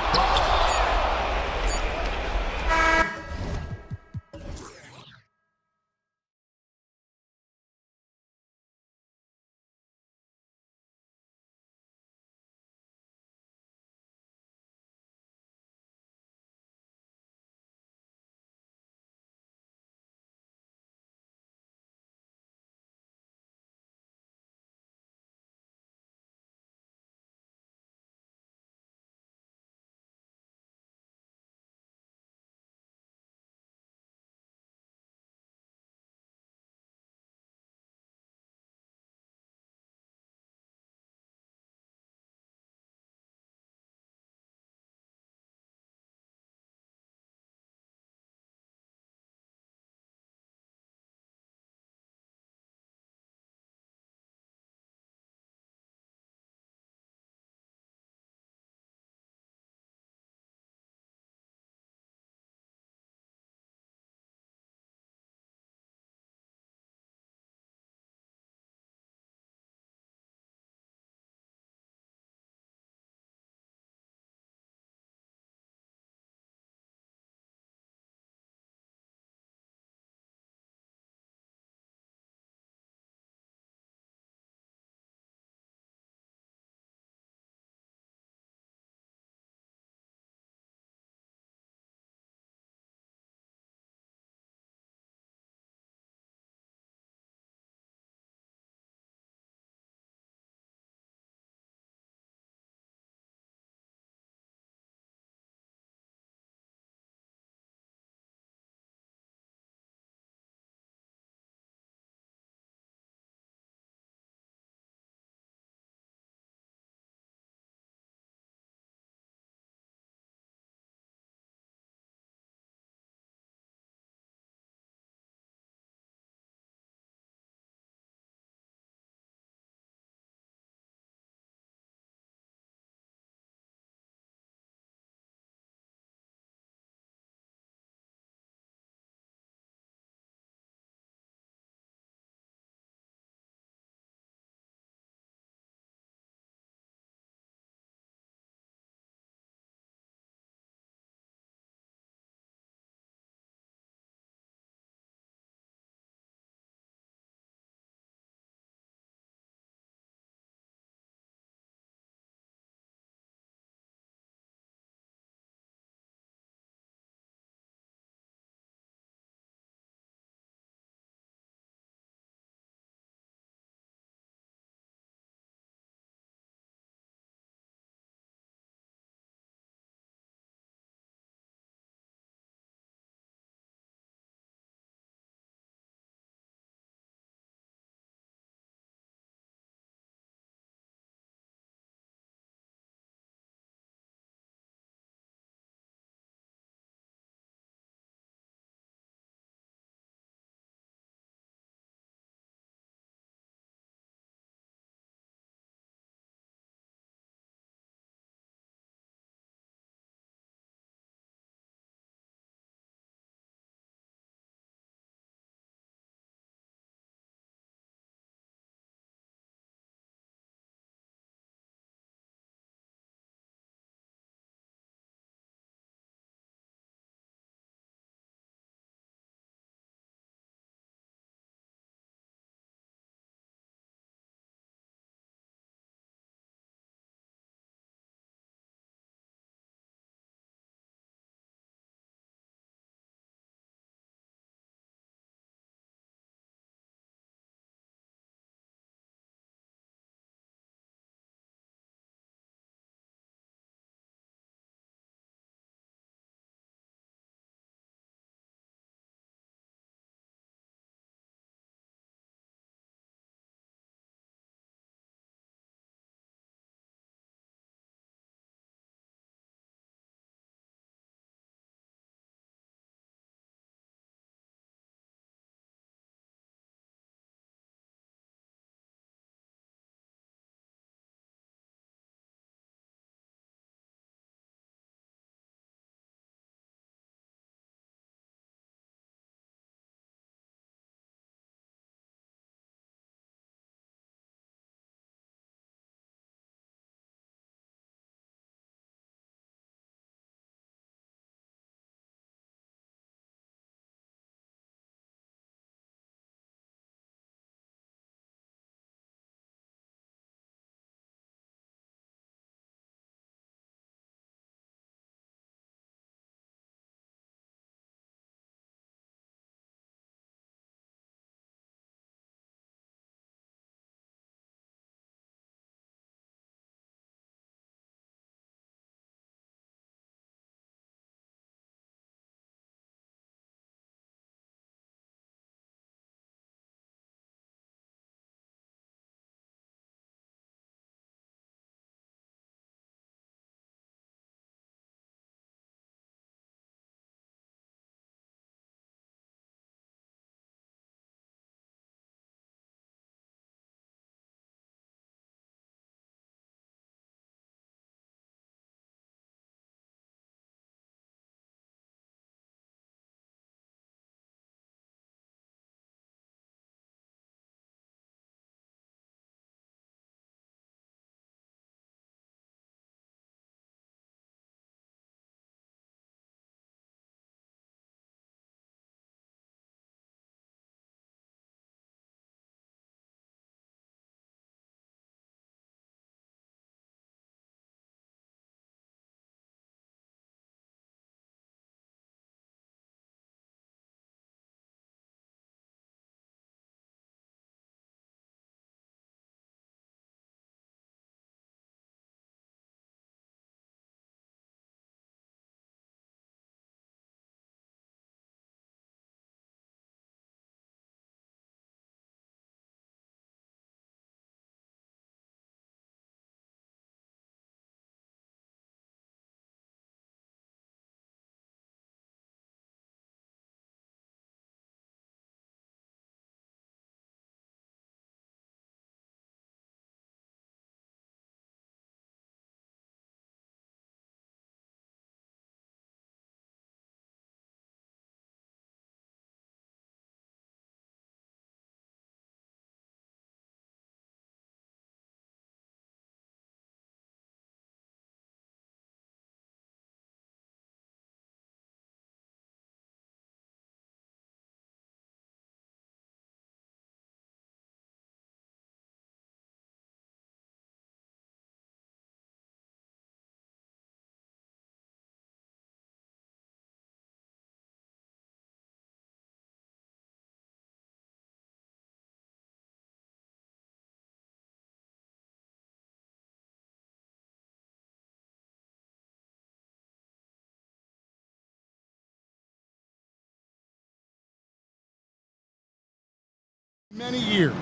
Many years.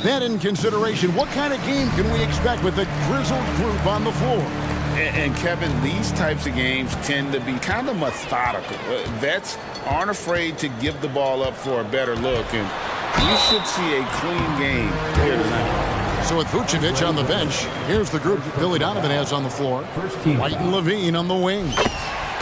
Then in consideration, what kind of game can we expect with the grizzled group on the floor? And Kevin, these types of games tend to be kind of methodical. Vets aren't afraid to give the ball up for a better look, and we should see a clean game here tonight. So with Vucevic on the bench, here's the group Billy Donovan has on the floor. White and Levine on the wing.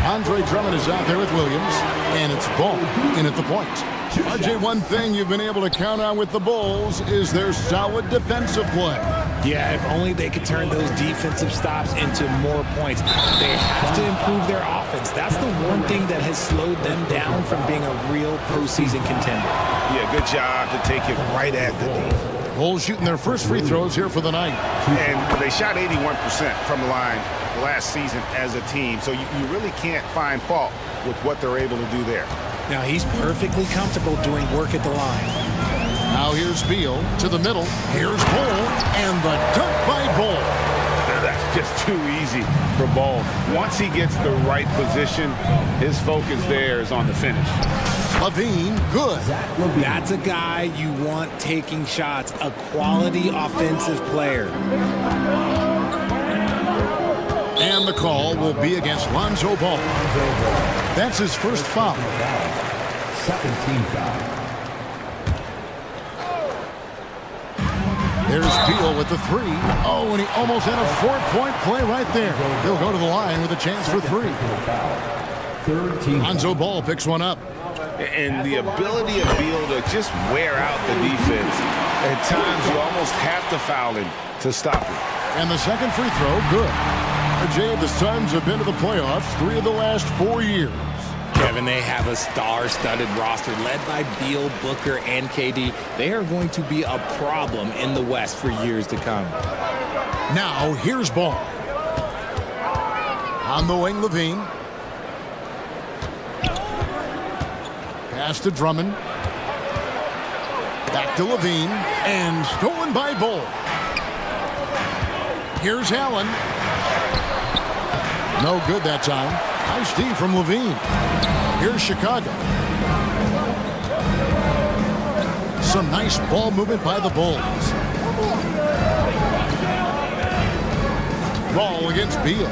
Andre Drummond is out there with Williams, and it's Ball in at the point. RJ, one thing you've been able to count on with the Bulls is their solid defensive play. Yeah, if only they could turn those defensive stops into more points. They have to improve their offense. That's the one thing that has slowed them down from being a real postseason contender. Yeah, good job to take it right at the knee. Bulls shooting their first free throws here for the night. And they shot 81% from the line last season as a team, so you really can't find fault with what they're able to do there. Now he's perfectly comfortable doing work at the line. Now here's Beal to the middle. Here's Ball, and the dunk by Ball. That's just too easy for Ball. Once he gets the right position, his focus there is on the finish. Levine, good. That's a guy you want taking shots, a quality offensive player. And the call will be against Lonzo Ball. That's his first foul. Second team foul. There's Beal with the three. Oh, and he almost had a four-point play right there. He'll go to the line with a chance for three. Lonzo Ball picks one up. And the ability of Beal to just wear out the defense. At times, you almost have to foul him to stop it. And the second free throw, good. Jay, the Suns have been to the playoffs 3 of the last 4 years. Kevin, they have a star-studded roster led by Beal, Booker, and KD. They are going to be a problem in the West for years to come. Now, here's Ball. On the wing, Levine. Pass to Drummond. Back to Levine. And stolen by Ball. Here's Allen. No good that time. Nice D from Levine. Here's Chicago. Some nice ball movement by the Bulls. Ball against Beal.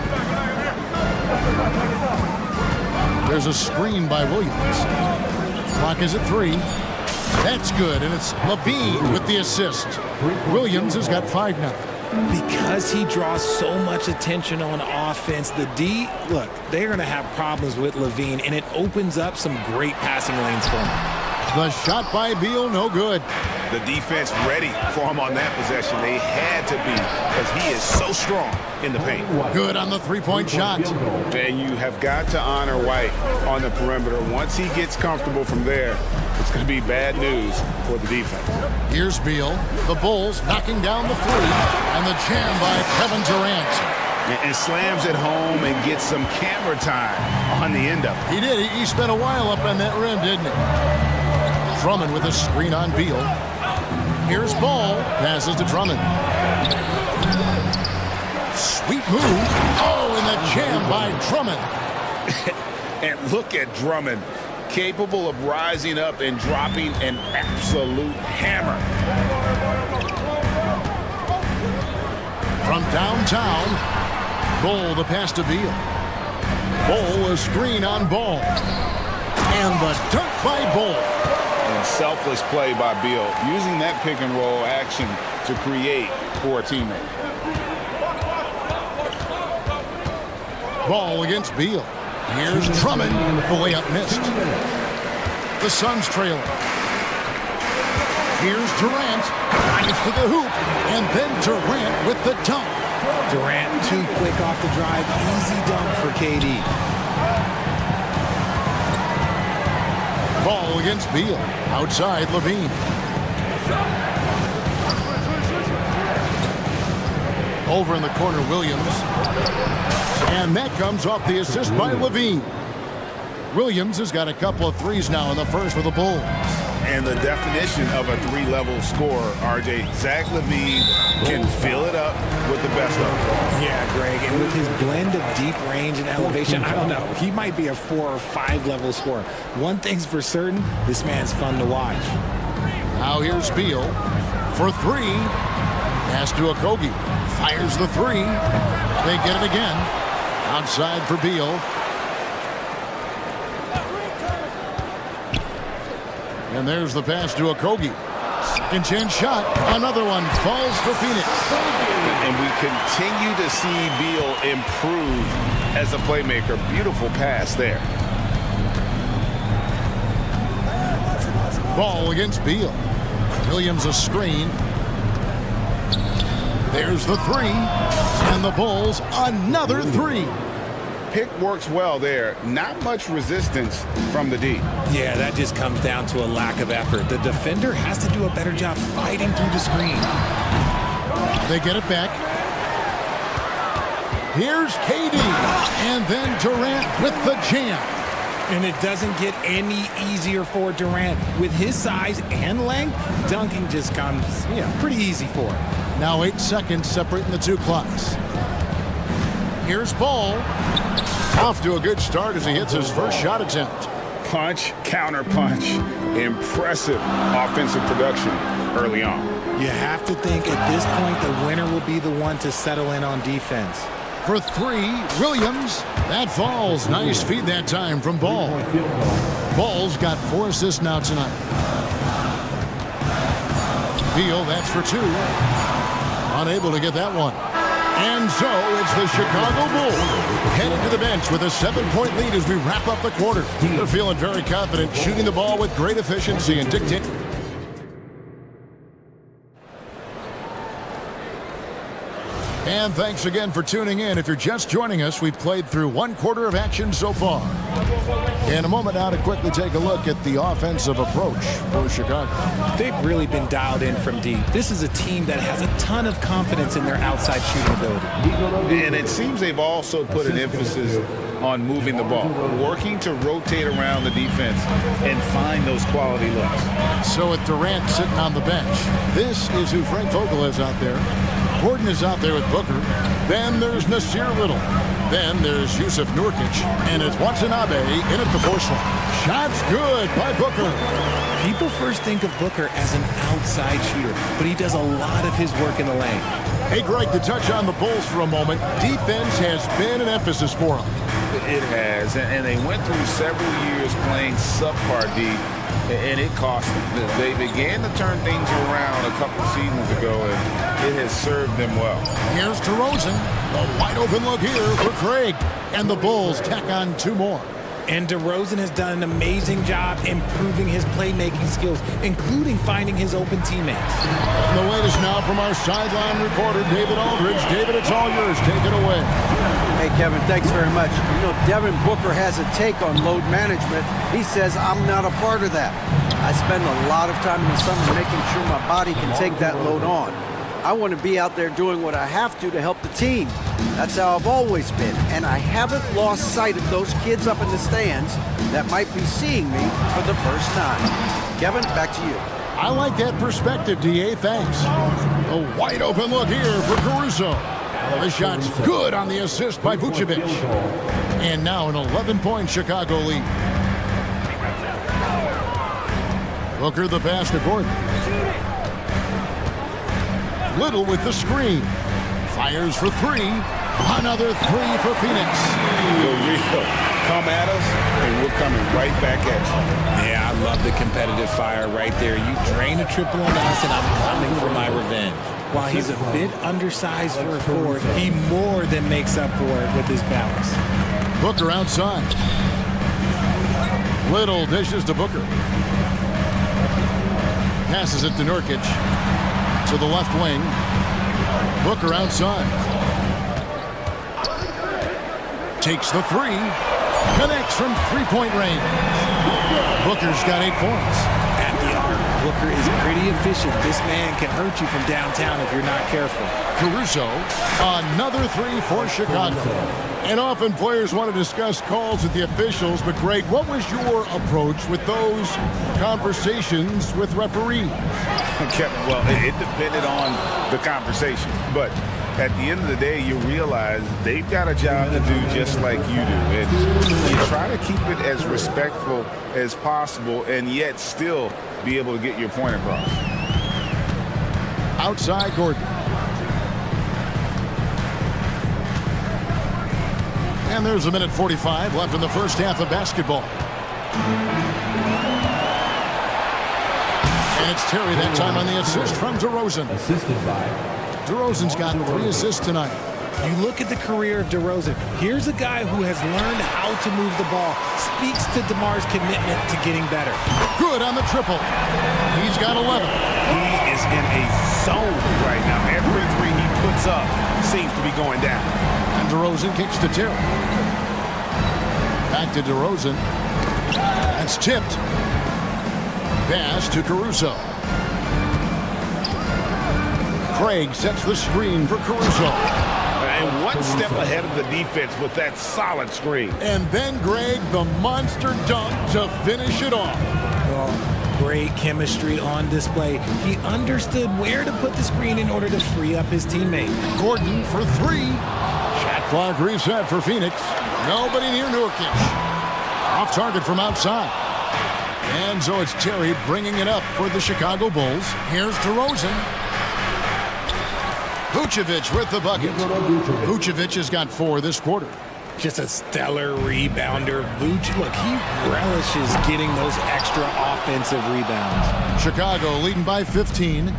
There's a screen by Williams. Clock is at 3. That's good, and it's Levine with the assist. Williams has got 5 now. Because he draws so much attention on offense, the D, look, they're going to have problems with Levine, and it opens up some great passing lanes for him. The shot by Beal, no good. The defense ready for him on that possession. They had to be, because he is so strong in the paint. Good on the three-point shot. And you have got to honor White on the perimeter. Once he gets comfortable from there, it's going to be bad news for the defense. Here's Beal. The Bulls knocking down the three, and the jam by Kevin Durant. And slams it home and gets some camera time on the end of it. He did. He spent a while up on that rim, didn't he? Drummond with a screen on Beal. Here's Ball. Passes to Drummond. Sweet move. Oh, and the jam by Drummond. And look at Drummond. Capable of rising up and dropping an absolute hammer. From downtown, Ball the pass to Beal. Ball a screen on Ball. And the dunk by Ball. And selfless play by Beal, using that pick and roll action to create for a teammate. Ball against Beal. Here's Drummond. The layup missed. The Suns trailing. Here's Durant. Drives to the hoop. And then Durant with the dunk. Durant too quick off the drive. Easy dunk for KD. Ball against Beal. Outside Levine. Over in the corner, Williams. And that comes off the assist by Levine. Williams has got a couple of threes now in the first for the Bulls. And the definition of a three-level scorer, RJ, Zach LaVine can fill it up with the best of them. Yeah, Greg, and with his blend of deep range and elevation, I don't know, he might be a 4 or 5 level scorer. One thing's for certain, this man's fun to watch. Now here's Beal for three. Pass to Okogie. Fires the three. They get it again. Outside for Beal. And there's the pass to Okogie. Second chance shot. Another one falls for Phoenix. And we continue to see Beal improve as a playmaker. Beautiful pass there. Ball against Beal. Williams a screen. There's the three. And the Bulls another three. Pick works well there. Not much resistance from the D. Yeah, that just comes down to a lack of effort. The defender has to do a better job fighting through the screen. They get it back. Here's KD. And then Durant with the jam. And it doesn't get any easier for Durant. With his size and length, dunking just comes, pretty easy for him. Now 8 seconds separating the two clocks. Here's Ball. Off to a good start as he hits his first shot attempt. Punch, counter punch. Impressive offensive production early on. You have to think at this point the winner will be the one to settle in on defense. For three, Williams. That falls. Nice feed that time from Ball. Ball's got 4 assists now tonight. Beal, that's for 2. Unable to get that one. And so it's the Chicago Bulls headed to the bench with a 7-point lead as we wrap up the quarter. They're feeling very confident, shooting the ball with great efficiency and dictating. And thanks again for tuning in. If you're just joining us, we've played through 1 quarter of action so far. In a moment now to quickly take a look at the offensive approach for Chicago. They've really been dialed in from deep. This is a team that has a ton of confidence in their outside shooting ability. And it seems they've also put an emphasis on moving the ball, working to rotate around the defense and find those quality looks. So with Durant sitting on the bench, this is who Frank Vogel is out there. Gordon is out there with Booker. Then there's Nasir Little. Then there's Yusuf Nurkic. And it's Watanabe in at the force line. Shots good by Booker. People first think of Booker as an outside shooter, but he does a lot of his work in the lane. Hey, Greg, to touch on the Bulls for a moment, defense has been an emphasis for them. It has, and they went through several years playing subpar D, and it cost them. They began to turn things around a couple seasons ago, and it has served them well. Here's DeRozan. A wide open look here for Craig. And the Bulls tack on 2 more. And DeRozan has done an amazing job improving his playmaking skills, including finding his open teammates. The latest now from our sideline reporter, David Aldridge. David, it's all yours. Take it away. Hey, Kevin, thanks very much. You know, Devin Booker has a take on load management. He says, I'm not a part of that. I spend a lot of time in the summer making sure my body can take that load on. I want to be out there doing what I have to help the team. That's how I've always been. And I haven't lost sight of those kids up in the stands that might be seeing me for the first time. Kevin, back to you. I like that perspective, D.A. Thanks. A wide open look here for Caruso. The shot's good on the assist by Vucevic. And now an 11-point Chicago lead. Booker the pass to Gordon. Little with the screen. Fires for 3. Another 3 for Phoenix. Come at us, and we're coming right back at you. Yeah, I love the competitive fire right there. You drain a triple on us, and I'm coming for my revenge. While he's a bit undersized for a forward, he more than makes up for it with his balance. Booker outside. Little dishes to Booker. Passes it to Nurkic. To the left wing. Booker outside. Takes the 3. Connects from 3-point range. Booker's got 8 points. At the arc, Booker is pretty efficient. This man can hurt you from downtown if you're not careful. Caruso, another 3 for Chicago. And often players want to discuss calls with the officials, but Greg, what was your approach with those conversations with referees? Well, it depended on the conversation, but at the end of the day, you realize they've got a job to do just like you do. And you try to keep it as respectful as possible and yet still be able to get your point across. Outside Gordon. And there's a minute 45 left in the first half of basketball. And it's Terry that time on the assist from DeRozan. Assisted by. DeRozan's got 3 assists tonight. You look at the career of DeRozan. Here's a guy who has learned how to move the ball. Speaks to DeMar's commitment to getting better. Good on the triple. He's got 11. He is in a zone right now. Every three he puts up seems to be going down. And DeRozan kicks to Terry. Back to DeRozan. That's tipped. Pass to Caruso. Craig sets the screen for Caruso. And one step ahead of the defense with that solid screen. And then Greg, the monster dunk to finish it off. Oh, great chemistry on display. He understood where to put the screen in order to free up his teammate. Gordon for 3. Shot clock reset for Phoenix. Nobody near Nurkic. Off target from outside. And so it's Terry bringing it up for the Chicago Bulls. Here's DeRozan. Vucevic with the bucket. Vucevic has got 4 this quarter. Just a stellar rebounder. Vuce, look, he relishes getting those extra offensive rebounds. Chicago leading by 15.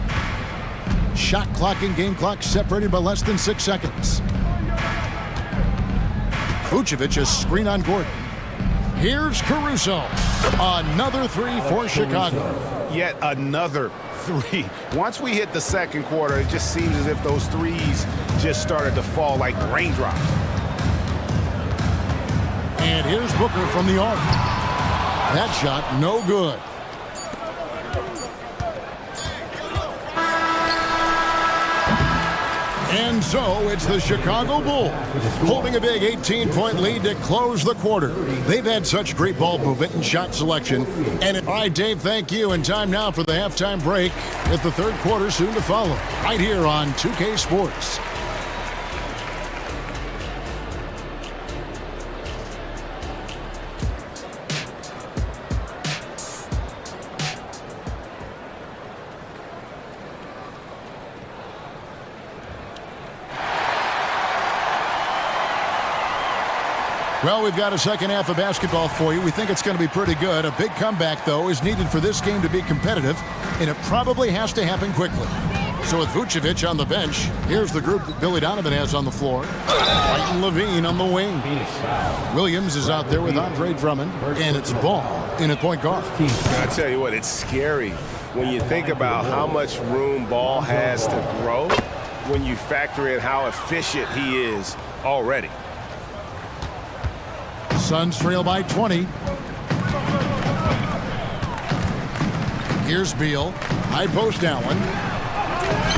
Shot clock and game clock separated by less than 6 seconds. Vucevic a screen on Gordon. Here's Caruso. Another 3 for Chicago. Yet another 3. Once we hit the second quarter, it just seems as if those threes just started to fall like raindrops. And here's Booker from the arc. That shot no good. And so it's the Chicago Bulls holding a big 18-point lead to close the quarter. They've had such great ball movement and shot selection. And all right, Dave, thank you. And time now for the halftime break with the third quarter soon to follow. Right here on 2K Sports. Well, we've got a second half of basketball for you. We think it's going to be pretty good. A big comeback, though, is needed for this game to be competitive, and it probably has to happen quickly. So with Vucevic on the bench, here's the group that Billy Donovan has on the floor. White and Levine on the wing. Williams is out there with Andre Drummond, and it's Ball in at point guard. I tell you what, it's scary when you think about how much room Ball has to grow when you factor in how efficient he is already. Suns trail by 20. Here's Beal. High post Allen.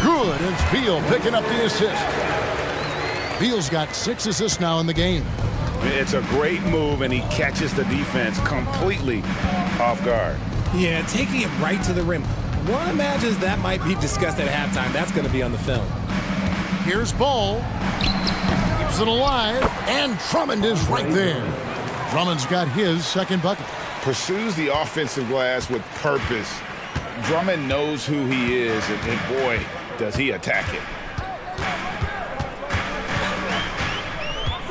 Good. It's Beal picking up the assist. Beal's got 6 assists now in the game. It's a great move, and he catches the defense completely off guard. Yeah, taking it right to the rim. One imagines that might be discussed at halftime. That's going to be on the film. Here's Ball. Keeps it alive. And Drummond is right there. Drummond's got his second bucket. Pursues the offensive glass with purpose. Drummond knows who he is, and boy, does he attack it.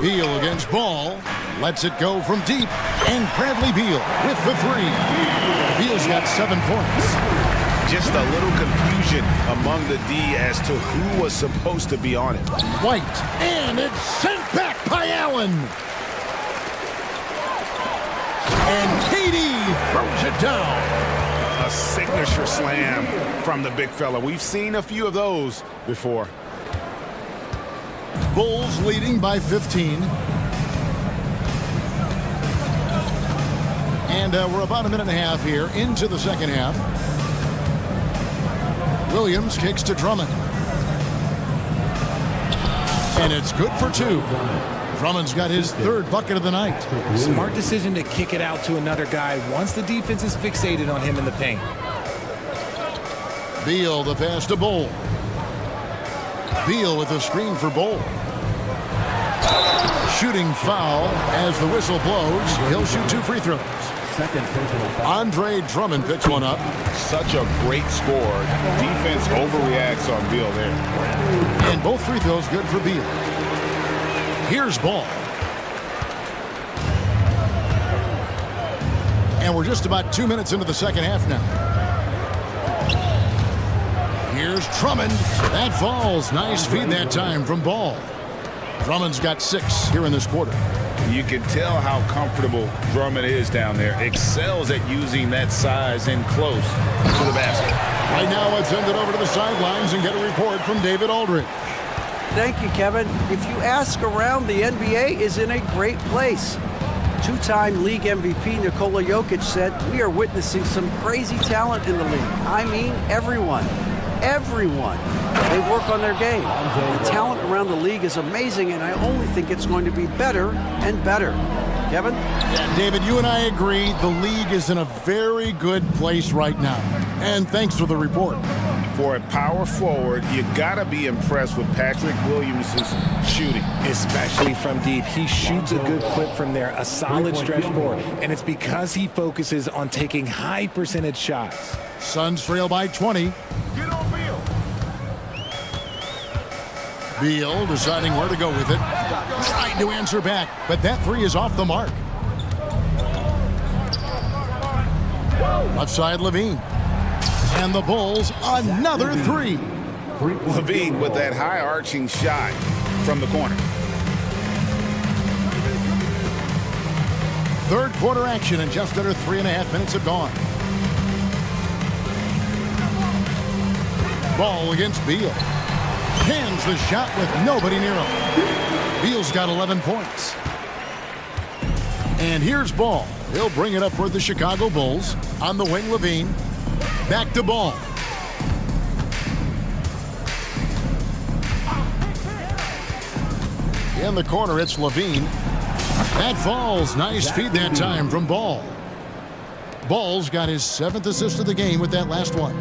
Beal against Ball. Lets it go from deep. And Bradley Beal with the 3. Beal's got 7 points. Just a little confusion among the D as to who was supposed to be on it. White. And it's sent back by Allen. And KD throws it down. A signature slam from the big fella. We've seen a few of those before. Bulls leading by 15. And we're about a minute and a half here into the second half. Williams kicks to Drummond. And it's good for 2. Drummond's got his 3rd bucket of the night. Smart decision to kick it out to another guy once the defense is fixated on him in the paint. Beal the pass to Bull. Beal with a screen for Bowl. Shooting foul as the whistle blows. He'll shoot 2 free throws. Andre Drummond picks one up. Such a great score. Defense overreacts on Beal there. And both free throws good for Beal. Here's Ball. And we're just about 2 minutes into the second half now. Here's Drummond. That falls. Nice feed that time from Ball. Drummond's got 6 here in this quarter. You can tell how comfortable Drummond is down there. Excels at using that size in close to the basket. Right now, let's send it over to the sidelines and get a report from David Aldridge. Thank you, Kevin. If you ask around, the NBA is in a great place. 2-time league MVP Nikola Jokic said, "We are witnessing some crazy talent in the league. I mean, everyone. Everyone. They work on their game. The talent around the league is amazing, and I only think it's going to be better and better." Kevin? Yeah, David, you and I agree the league is in a very good place right now. And thanks for the report. For a power forward, you got to be impressed with Patrick Williams' shooting. Especially from deep. He shoots a good clip from there, a solid stretch forward. And it's because he focuses on taking high percentage shots. Suns trail by 20. Beal deciding where to go with it. Trying to answer back, but that 3 is off the mark. Left side, Levine. And the Bulls, another 3. Levine with that high arching shot from the corner. Third quarter action, and just under 3.5 minutes have gone. Ball against Beal. Hands the shot with nobody near him. Beal's got 11 points. And here's Ball. He'll bring it up for the Chicago Bulls. On the wing, Levine. Back to Ball. In the corner, it's Levine. That falls. Nice feed that time from Ball. Ball's got his 7th assist of the game with that last one.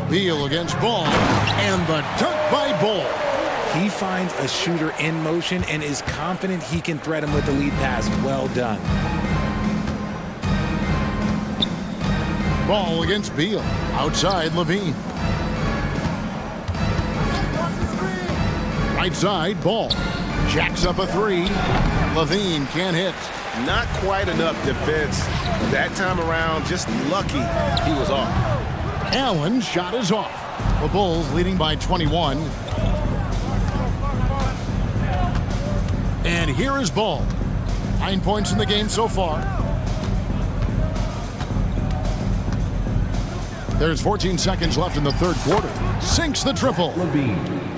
Beal against Ball, and the dunk by Ball. He finds a shooter in motion and is confident he can thread him with the lead pass. Well done. Ball against Beal. Outside, Levine. Right side, Ball. Jacks up a 3. Levine can't hit. Not quite enough defense. That time around, just lucky he was off. Allen's shot is off. The Bulls leading by 21. And here is Ball. 9 points in the game so far. There's 14 seconds left in the third quarter. Sinks the triple.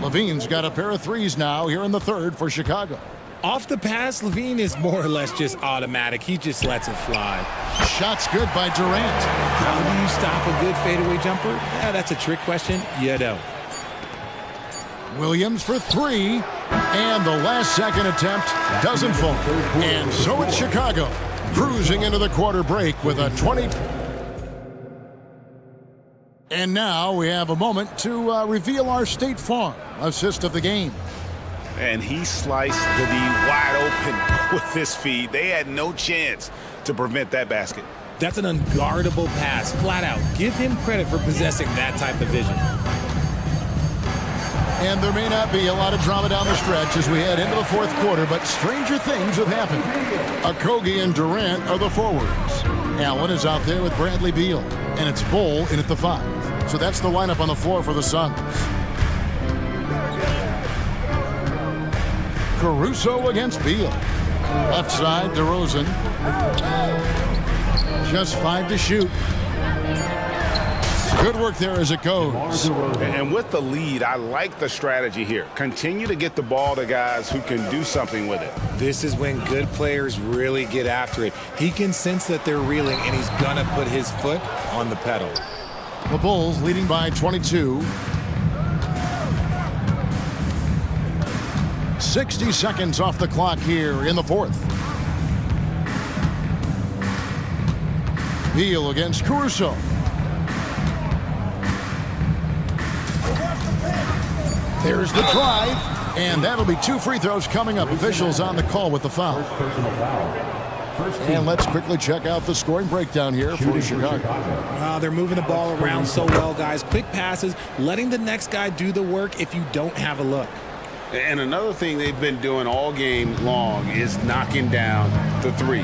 Levine's got a pair of 3s now here in the third for Chicago. Off the pass, Levine is more or less just automatic. He just lets it fly. Shot's good by Durant. How do you stop a good fadeaway jumper? Yeah, that's a trick question. You don't. Williams for 3. And the last second attempt doesn't fall. And so it's Chicago cruising into the quarter break with a 20. And now we have a moment to reveal our State Farm assist of the game. And he sliced the D wide open with this feed. They had no chance to prevent that basket. That's an unguardable pass, flat out. Give him credit for possessing that type of vision. And there may not be a lot of drama down the stretch as we head into the fourth quarter, but stranger things have happened. Okogie and Durant are the forwards. Allen is out there with Bradley Beal, and it's Bull in at the 5. So that's the lineup on the floor for the Suns. Caruso against Beal. Left side, DeRozan. Just 5 to shoot. Good work there as it goes. And with the lead, I like the strategy here. Continue to get the ball to guys who can do something with it. This is when good players really get after it. He can sense that they're reeling, and he's going to put his foot on the pedal. The Bulls leading by 22. 60 seconds off the clock here in the fourth. Beal against Caruso. There's the drive, and that'll be 2 free throws coming up. Officials on the call with the foul. And let's quickly check out the scoring breakdown here for Chicago. They're moving the ball around so well, guys. Quick passes, letting the next guy do the work if you don't have a look. And another thing they've been doing all game long is knocking down the three.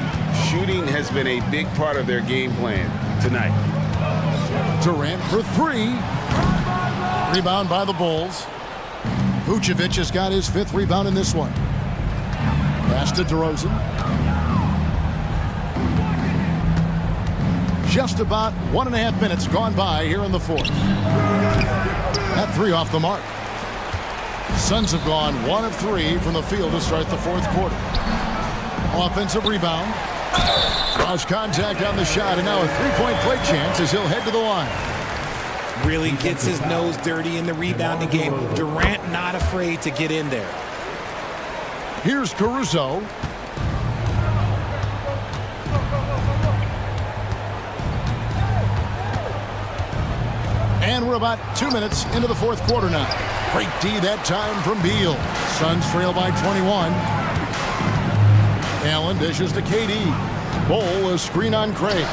Shooting has been a big part of their game plan tonight. Durant for 3. Rebound by the Bulls. Vucevic has got his 5th rebound in this one. Pass to DeRozan. Just about 1.5 minutes gone by here in the 4th. That 3 off the mark. Suns have gone 1 of 3 from the field to start the 4th quarter. Offensive rebound. Cross contact on the shot, and now a 3-point play chance as he'll head to the line. Really gets his nose dirty in the rebounding game. Durant not afraid to get in there. Here's Caruso. And we're about 2 minutes into the 4th quarter now. Great D that time from Beal. Suns trail by 21. Allen dishes to KD. Bowl, a screen on Craig.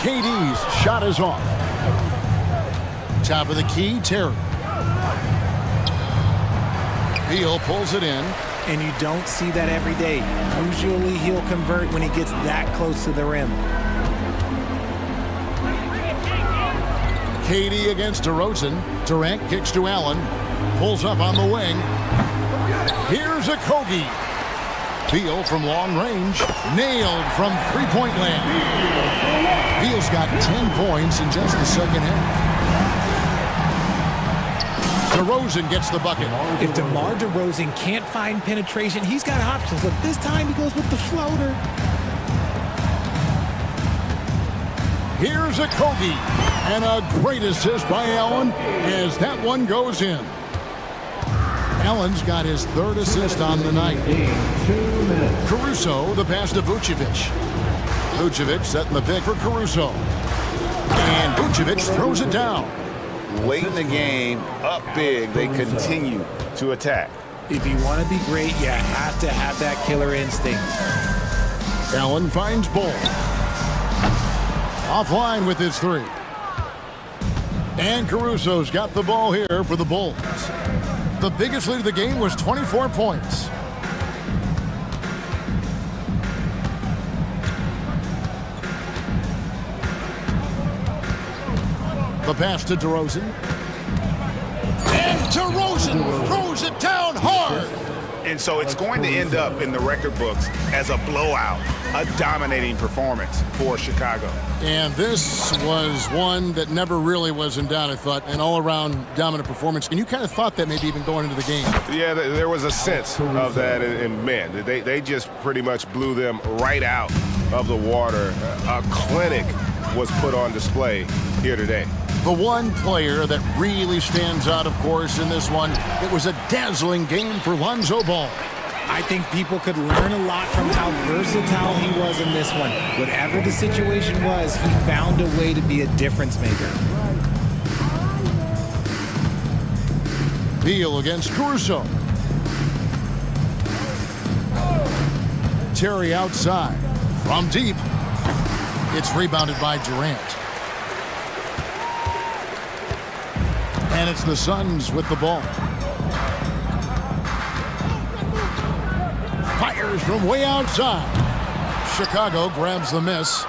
KD's shot is off. Top of the key, Terry. Beal pulls it in. And you don't see that every day. Usually he'll convert when he gets that close to the rim. KD against DeRozan. Durant kicks to Allen. Pulls up on the wing. Here's a Kogi. Beal from long range. Nailed from 3-point land. Beal's got 10 points in just the second half. DeRozan gets the bucket. If DeMar DeRozan can't find penetration, he's got options. Look, this time he goes with the floater. Here's a Kogi. And a great assist by Allen as that one goes in. Allen's got his 3rd assist on the night. Caruso, the pass to Vucevic. Vucevic setting the pick for Caruso. And Vucevic throws it down. Late in the game, up big, they continue to attack. If you want to be great, you have to have that killer instinct. Allen finds Bull. Offline with his 3. And Caruso's got the ball here for the Bulls. The biggest lead of the game was 24 points. The pass to DeRozan. And DeRozan throws it down hard. And so it's going to end up in the record books as a blowout, a dominating performance for Chicago. And this was one that never really was in doubt, I thought, an all-around dominant performance. And you kind of thought that maybe even going into the game. Yeah, there was a sense of that, and man, they just pretty much blew them right out of the water. A clinic was put on display here today. The one player that really stands out, of course, in this one, it was a dazzling game for Lonzo Ball. I think people could learn a lot from how versatile he was in this one. Whatever the situation was, he found a way to be a difference maker. Beal against Caruso. Terry outside. From deep. It's rebounded by Durant. And it's the Suns with the ball. Fires from way outside. Chicago grabs the miss.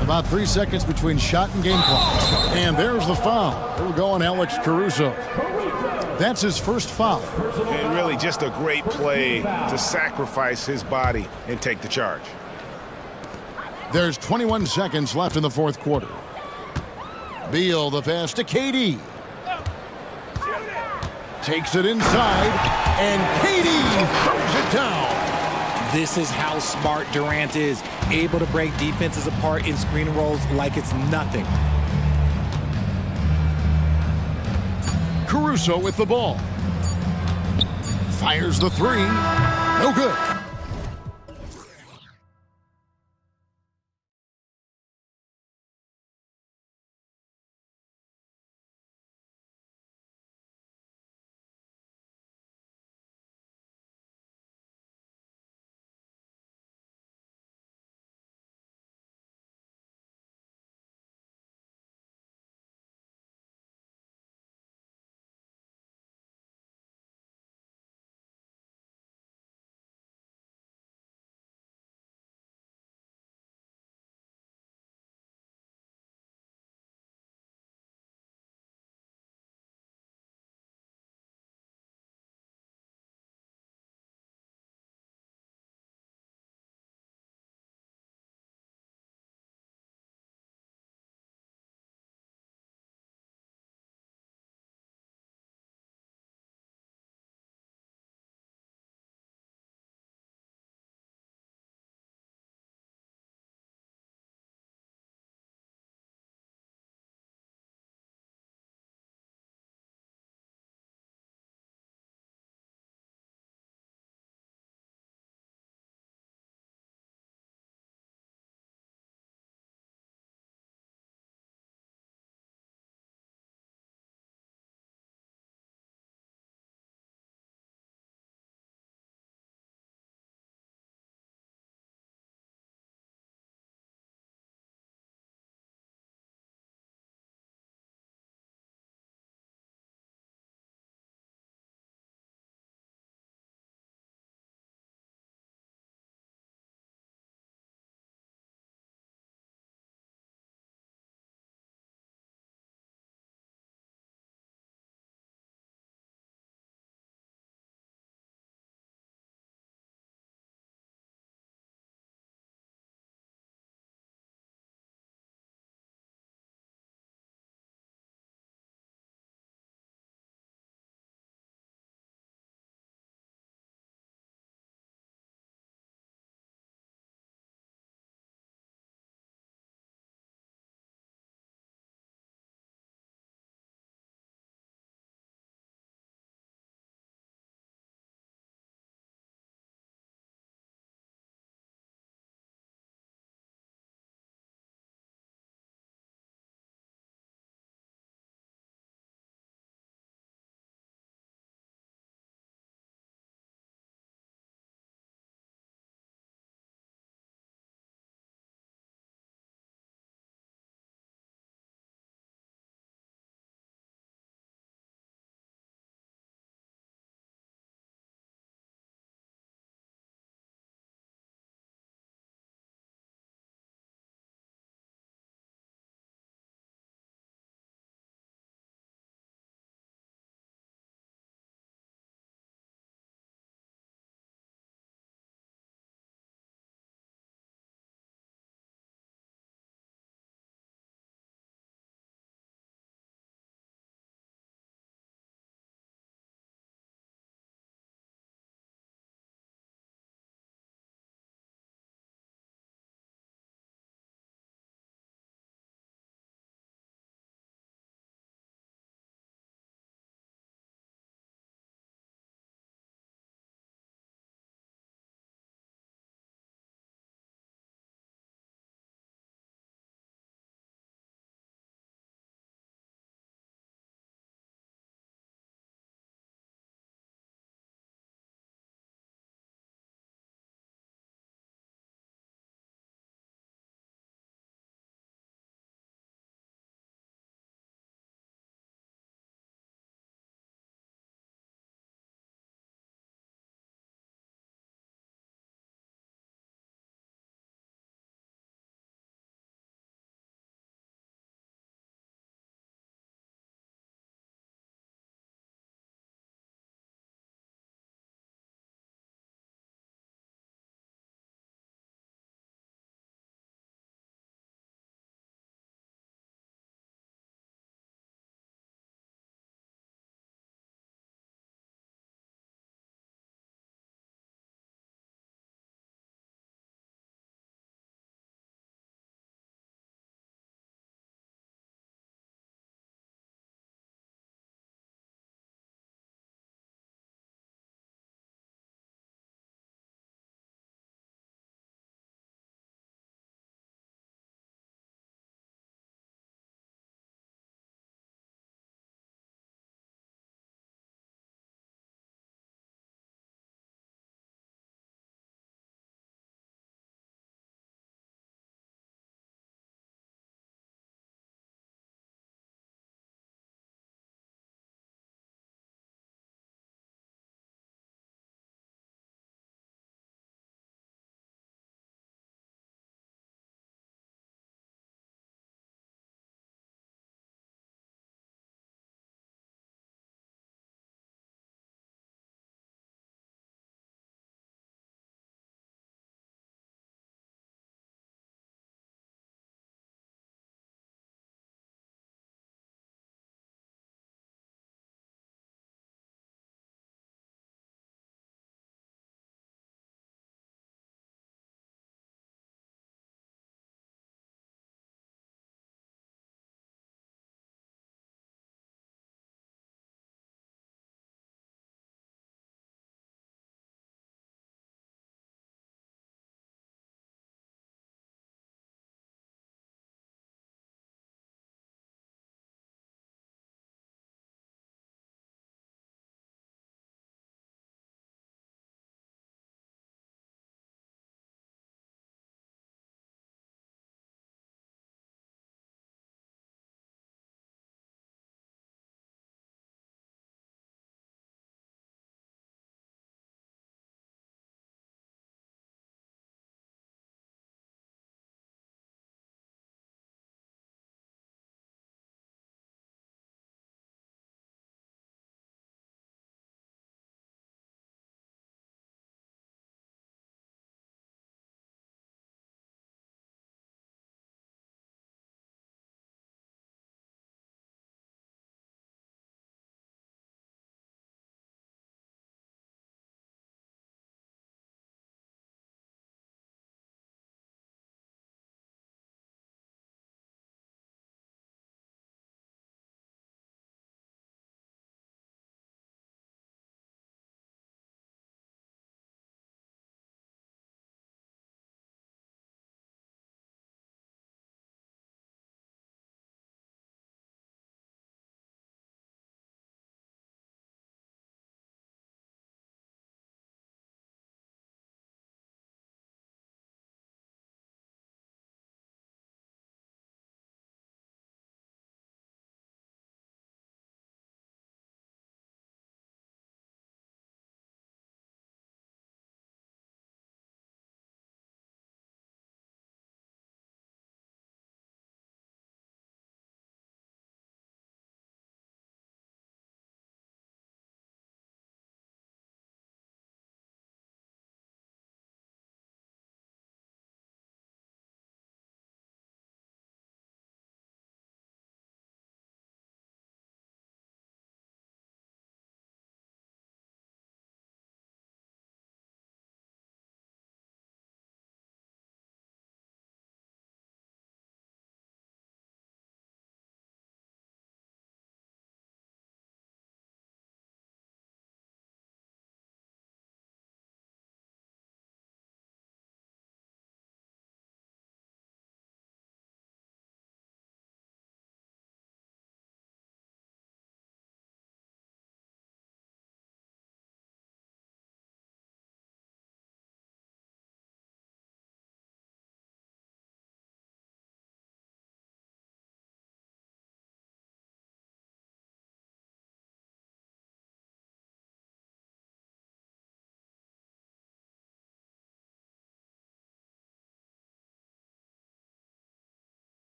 About 3 seconds between shot and game clock. And there's the foul. It'll go on Alex Caruso. That's his first foul. And really just a great play to sacrifice his body and take the charge. There's 21 seconds left in the 4th quarter. Beal, the pass to KD. Takes it inside, and KD throws it down. This is how smart Durant is, able to break defenses apart in screen rolls like it's nothing. Caruso with the ball. Fires the 3. No good.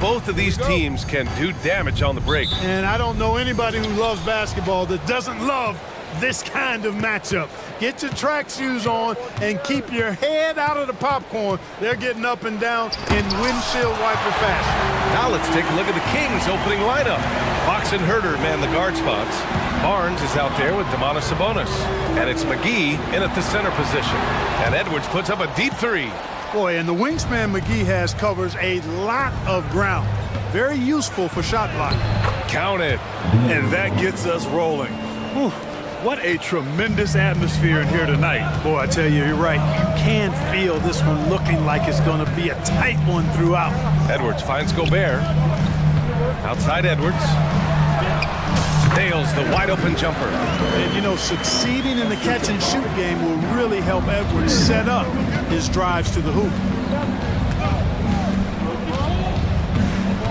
both of these teams can do damage on the break. And I don't know anybody who loves basketball that doesn't love this kind of matchup. Get your track shoes on and keep your head out of the popcorn. They're getting up and down in windshield wiper fashion. Now let's take a look at the Kings' opening lineup. Fox and Herter man the guard spots. Barnes is out there with Domantas Sabonis. And it's McGee in at the center position. And Edwards puts up a deep three. Boy, and the wingspan McGee has covers a lot of ground. Very useful for shot blocking. Count it. And that gets us rolling. Whew. What a tremendous atmosphere in here tonight. Boy, I tell you, you're right. You can feel this one looking like it's going to be a tight one throughout. Edwards finds Gobert. Outside Edwards. Nails the wide open jumper. And you know, succeeding in the catch and shoot game will really help Edwards set up his drives to the hoop.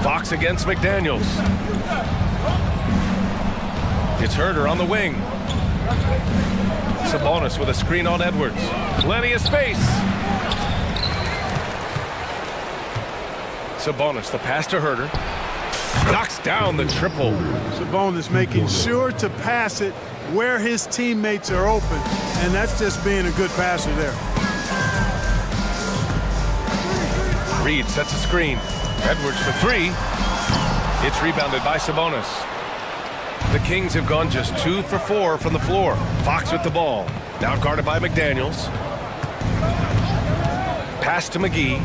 Fox against McDaniels. It's Herter on the wing. Sabonis with a screen on Edwards. Plenty of space. Sabonis, the pass to Herter. Knocks down the triple. Sabonis making sure to pass it where his teammates are open, and that's just being a good passer there. Reed sets a screen. Edwards for three. It's rebounded by Sabonis. The Kings have gone just 2 for 4 from the floor. Fox with the ball. Now guarded by McDaniels. Pass to McGee.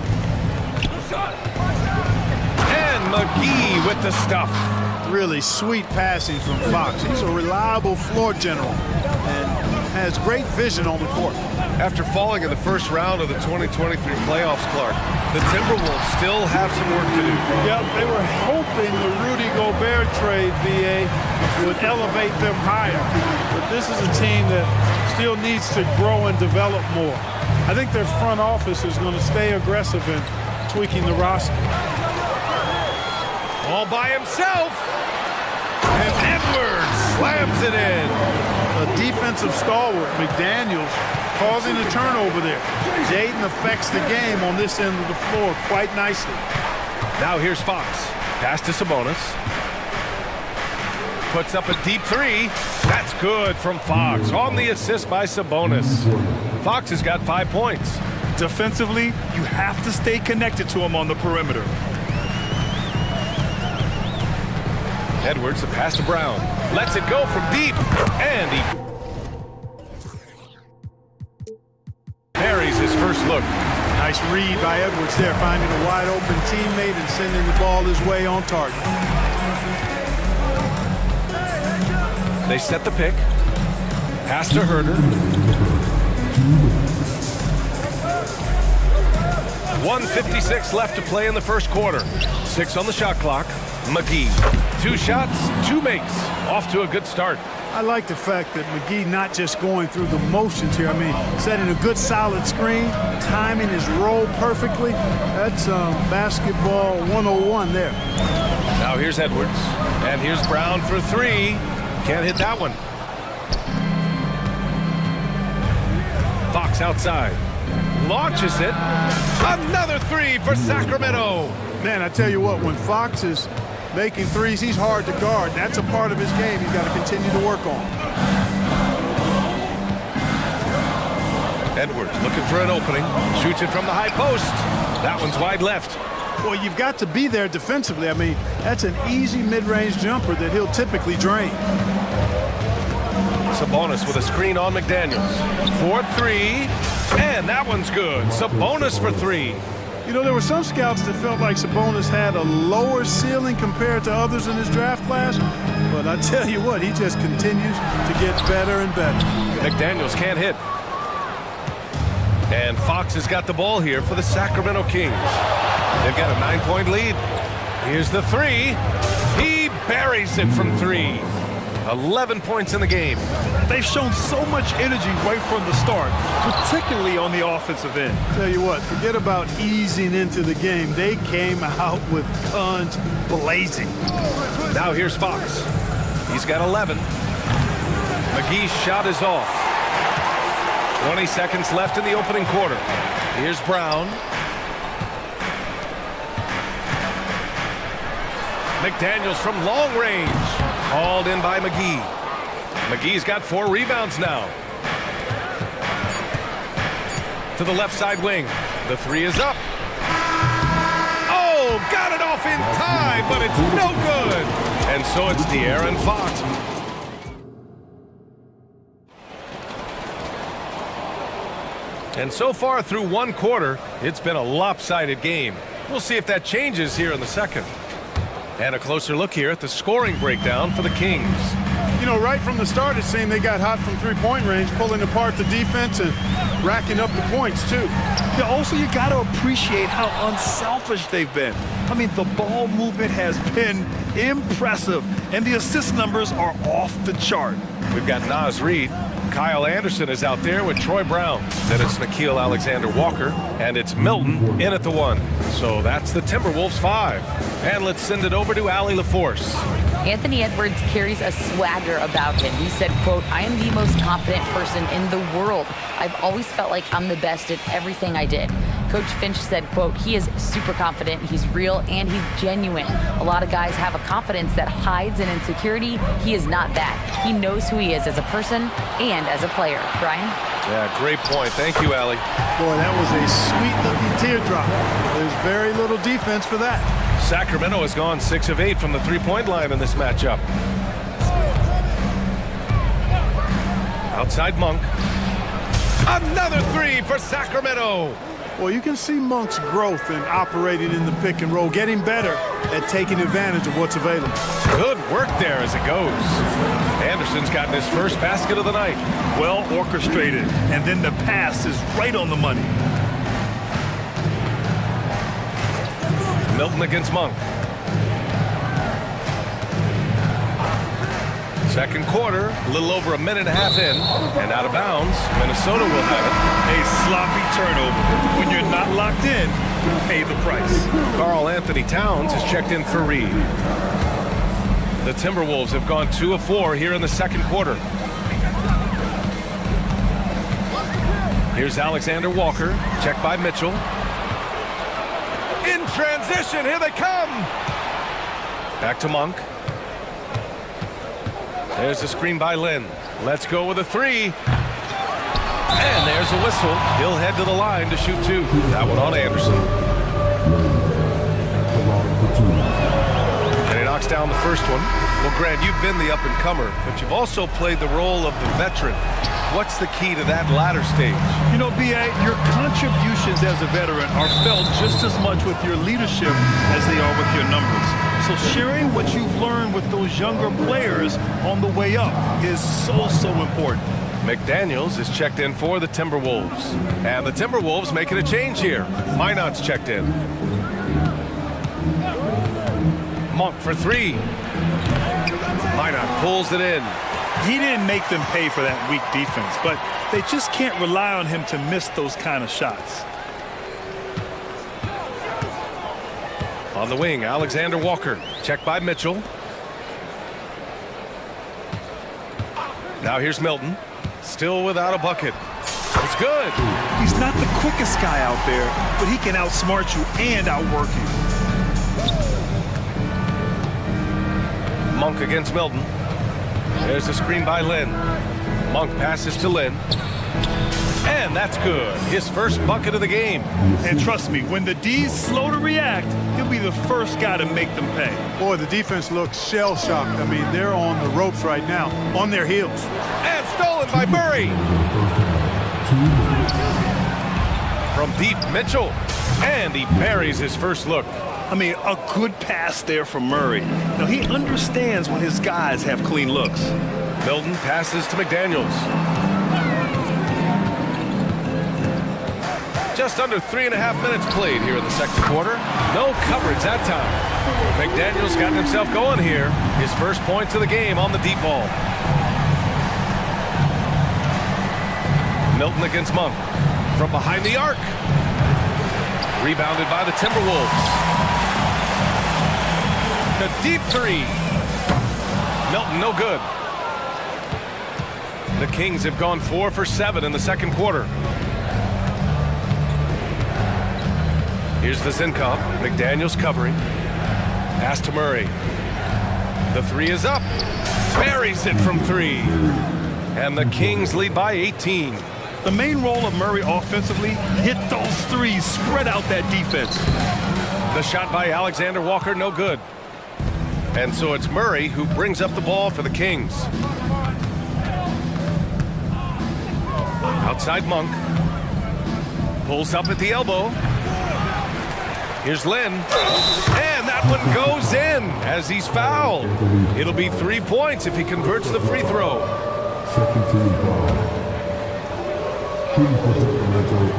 And McGee with the stuff. Really sweet passing from Fox. He's a reliable floor general and has great vision on the court. After falling in the first round of the 2023 playoffs, Clark, the Timberwolves still have some work to do. Yep, they were hoping the Rudy Gobert trade, BA, would elevate them higher. But this is a team that still needs to grow and develop more. I think their front office is going to stay aggressive in tweaking the roster. All by himself. And Edwards slams it in. A defensive stalwart, McDaniels, causing a turnover there. Jaden affects the game on this end of the floor quite nicely. Now here's Fox. Pass to Sabonis. Puts up a deep three. That's good from Fox. On the assist by Sabonis. Fox has got 5 points. Defensively, you have to stay connected to him on the perimeter. Edwards, the pass to Brown. Lets it go from deep. And he buries his first look. Nice read by Edwards there, finding a wide open teammate and sending the ball his way on target. They set the pick. Pass to Herter. 1:56 left to play in the first quarter. 6 on the shot clock. McGee. 2 shots, 2 makes. Off to a good start. I like the fact that McGee not just going through the motions here. I mean, setting a good solid screen, timing his roll perfectly. That's basketball 101 there. Now here's Edwards. And here's Brown for 3. Can't hit that one. Fox outside. Launches it. Another 3 for Sacramento. Man, I tell you what, when Fox is making threes, he's hard to guard. That's a part of his game he's got to continue to work on. Edwards looking for an opening. Shoots it from the high post. That one's wide left. Well, you've got to be there defensively. I mean, that's an easy mid-range jumper that he'll typically drain. Sabonis with a screen on McDaniels. 4-3. And that one's good. Sabonis for 3. You know, there were some scouts that felt like Sabonis had a lower ceiling compared to others in his draft class. But I tell you what, he just continues to get better and better. McDaniels can't hit. And Fox has got the ball here for the Sacramento Kings. They've got a 9-point lead. Here's the 3. He buries it from 3. 11 points in the game. They've shown so much energy right from the start, particularly on the offensive end. Tell you what, forget about easing into the game. They came out with guns blazing. Now here's Fox. He's got 11. McGee's shot is off. 20 seconds left in the opening quarter. Here's Brown. McDaniels from long range. Hauled in by McGee. McGee's got 4 rebounds now. To the left side wing. The 3 is up. Oh, got it off in time, but it's no good. And so it's De'Aaron Fox. And so far through one quarter, it's been a lopsided game. We'll see if that changes here in the second. And a closer look here at the scoring breakdown for the Kings. You know, right from the start, it seemed they got hot from three-point range, pulling apart the defense and racking up the points, too. Yeah, also, you got to appreciate how unselfish they've been. I mean, the ball movement has been impressive, and the assist numbers are off the chart. We've got Naz Reid. Kyle Anderson is out there with Troy Brown. Then it's Nickeil Alexander-Walker, and it's Milton in at the 1. So that's the Timberwolves 5. And let's send it over to Allie LaForce. Anthony Edwards carries a swagger about him. He said, quote, "I am the most confident person in the world. I've always felt like I'm the best at everything I did." Coach Finch said, quote, "He is super confident, he's real, and he's genuine. A lot of guys have a confidence that hides an insecurity. He is not that. He knows who he is as a person and as a player." Brian? Yeah, great point. Thank you, Allie. Boy, that was a sweet-looking teardrop. There's very little defense for that. Sacramento has gone 6 of 8 from the three-point line in this matchup. Outside Monk. Another 3 for Sacramento. Well, you can see Monk's growth in operating in the pick and roll, getting better at taking advantage of what's available. Good work there as it goes. Anderson's gotten his first basket of the night. Well orchestrated, and then the pass is right on the money. Milton against Monk. Second quarter, a little over a minute and a half in, and out of bounds. Minnesota will have it. A sloppy turnover. When you're not locked in, you pay the price. Karl Anthony Towns has checked in for Reed. The Timberwolves have gone 2 of 4 here in the second quarter. Here's Alexander Walker, checked by Mitchell. In transition, here they come. Back to Monk. There's a screen by Lynn. Let's go with a 3. And there's a whistle. He'll head to the line to shoot 2. That one on Anderson. And he knocks down the first one. Well, Grant, you've been the up-and-comer, but you've also played the role of the veteran. What's the key to that latter stage? You know, B.A., your contributions as a veteran are felt just as much with your leadership as they are with your numbers. So sharing what you've learned with those younger players on the way up is so important. McDaniels is checked in for the Timberwolves. And the Timberwolves making a change here. Minot's checked in. Monk for 3. Minot pulls it in. He didn't make them pay for that weak defense, but they just can't rely on him to miss those kind of shots. On the wing, Alexander Walker, checked by Mitchell. Now here's Milton, still without a bucket. It's good. He's not the quickest guy out there, but he can outsmart you and outwork you. Monk against Milton. There's a screen by Lynn. Monk passes to Lynn. And that's good. His first bucket of the game. And trust me, when the D's slow to react, he'll be the first guy to make them pay. Boy, the defense looks shell-shocked. I mean, they're on the ropes right now, on their heels. And stolen by Murray. From deep, Mitchell. And he buries his first look. I mean, a good pass there from Murray. Now, he understands when his guys have clean looks. Milton passes to McDaniels. Just under 3.5 minutes played here in the second quarter. No coverage that time. McDaniels gotten himself going here. His first points of the game on the deep ball. Milton against Monk. From behind the arc. Rebounded by the Timberwolves. The deep 3. Milton, no good. The Kings have gone 4 for 7 in the second quarter. Here's Vezenkov. McDaniels covering. Pass to Murray. The three is up. Buries it from three. And the Kings lead by 18. The main role of Murray offensively, hit those threes, spread out that defense. The shot by Alexander Walker, no good. And so it's Murray who brings up the ball for the Kings. Outside Monk. Pulls up at the elbow. Here's Lynn. And that one goes in as he's fouled. It'll be 3 points if he converts the free throw. Second team foul. Shooting for Sacramento.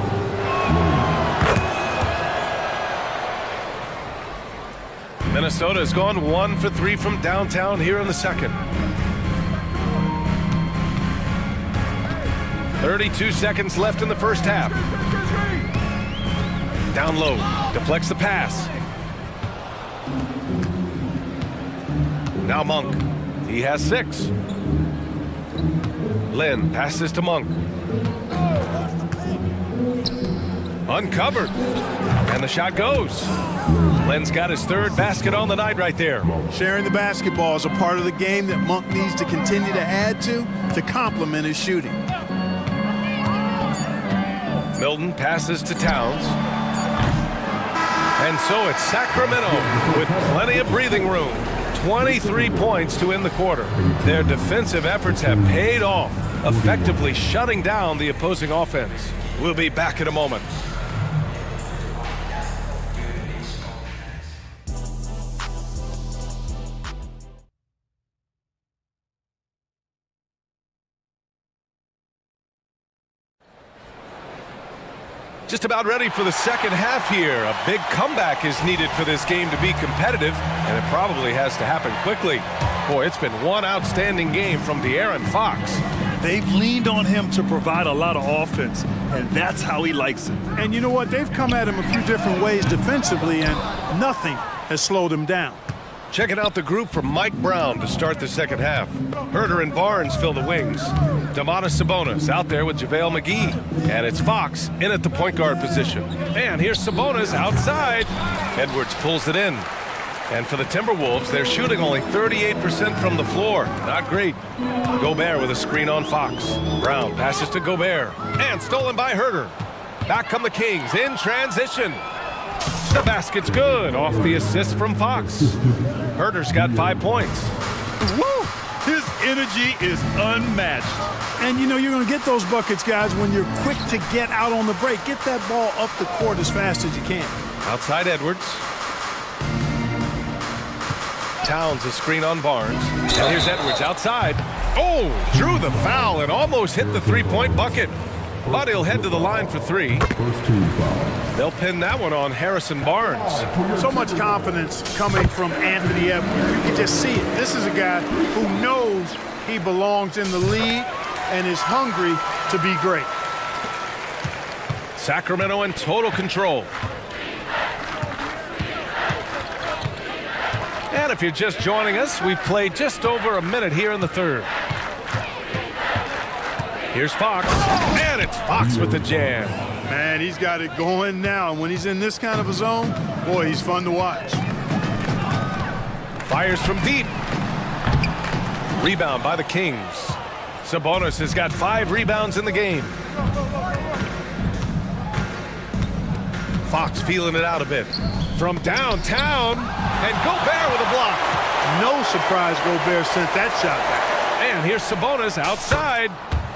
Minnesota has gone 1 for 3 from downtown here in the second. 32 seconds left in the first half. Down low, deflects the pass. Now Monk, he has 6. Lynn passes to Monk. Uncovered, and the shot goes. Lynn's got his 3rd basket on the night right there. Sharing the basketball is a part of the game that Monk needs to continue to add to complement his shooting. Milton passes to Towns. And so it's Sacramento with plenty of breathing room. 23 points to end the quarter. Their defensive efforts have paid off, effectively shutting down the opposing offense. We'll be back in a moment. Just about ready for the second half here. A big comeback is needed for this game to be competitive, and it probably has to happen quickly. Boy, it's been one outstanding game from De'Aaron Fox. They've leaned on him to provide a lot of offense, and that's how he likes it. And you know what? They've come at him a few different ways defensively, and nothing has slowed him down. Checking out the group from Mike Brown to start the second half. Herter and Barnes fill the wings. Domantas Sabonis out there with JaVale McGee. And it's Fox in at the point guard position. And here's Sabonis outside. Edwards pulls it in. And for the Timberwolves, they're shooting only 38% from the floor. Not great. Gobert with a screen on Fox. Brown passes to Gobert. And stolen by Herter. Back come the Kings in transition. The basket's good off the assist from Fox. Herter's got 5 points. Woo! His energy is unmatched. And you know you're going to get those buckets, guys, when you're quick to get out on the break. Get that ball up the court as fast as you can. Outside Edwards. Towns a screen on Barnes. And here's Edwards outside. Oh, drew the foul and almost hit the three-point bucket. But he'll head to the line for 3. They'll pin that one on Harrison Barnes. So much confidence coming from Anthony Edwards. You can just see it. This is a guy who knows he belongs in the league and is hungry to be great. Sacramento in total control. And if you're just joining us, we've played just over a minute here in the third. Here's Fox, and it's Fox with the jam. Man, he's got it going now. And when he's in this kind of a zone, boy, he's fun to watch. Fires from deep. Rebound by the Kings. Sabonis has got 5 rebounds in the game. Fox feeling it out a bit. From downtown, and Gobert with a block. No surprise Gobert sent that shot back. And here's Sabonis outside.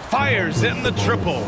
Fires in the triple.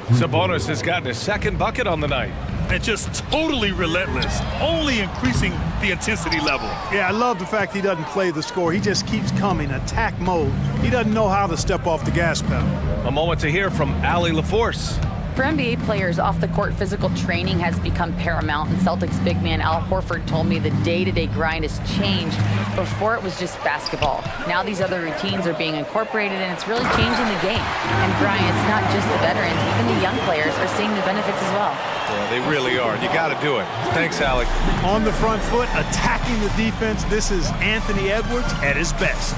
Sabonis has gotten his 2nd bucket on the night. And just totally relentless, only increasing the intensity level. Yeah, I love the fact he doesn't play the score. He just keeps coming, attack mode. He doesn't know how to step off the gas pedal. A moment to hear from Allie LaForce. For NBA players, off-the-court physical training has become paramount, and Celtics big man Al Horford told me the day-to-day grind has changed. Before it was just basketball. Now these other routines are being incorporated, and it's really changing the game. And Brian, it's not just the veterans, even the young players are seeing the benefits as well. Yeah, they really are. You got to do it. Thanks, Alec. On the front foot, attacking the defense, this is Anthony Edwards at his best.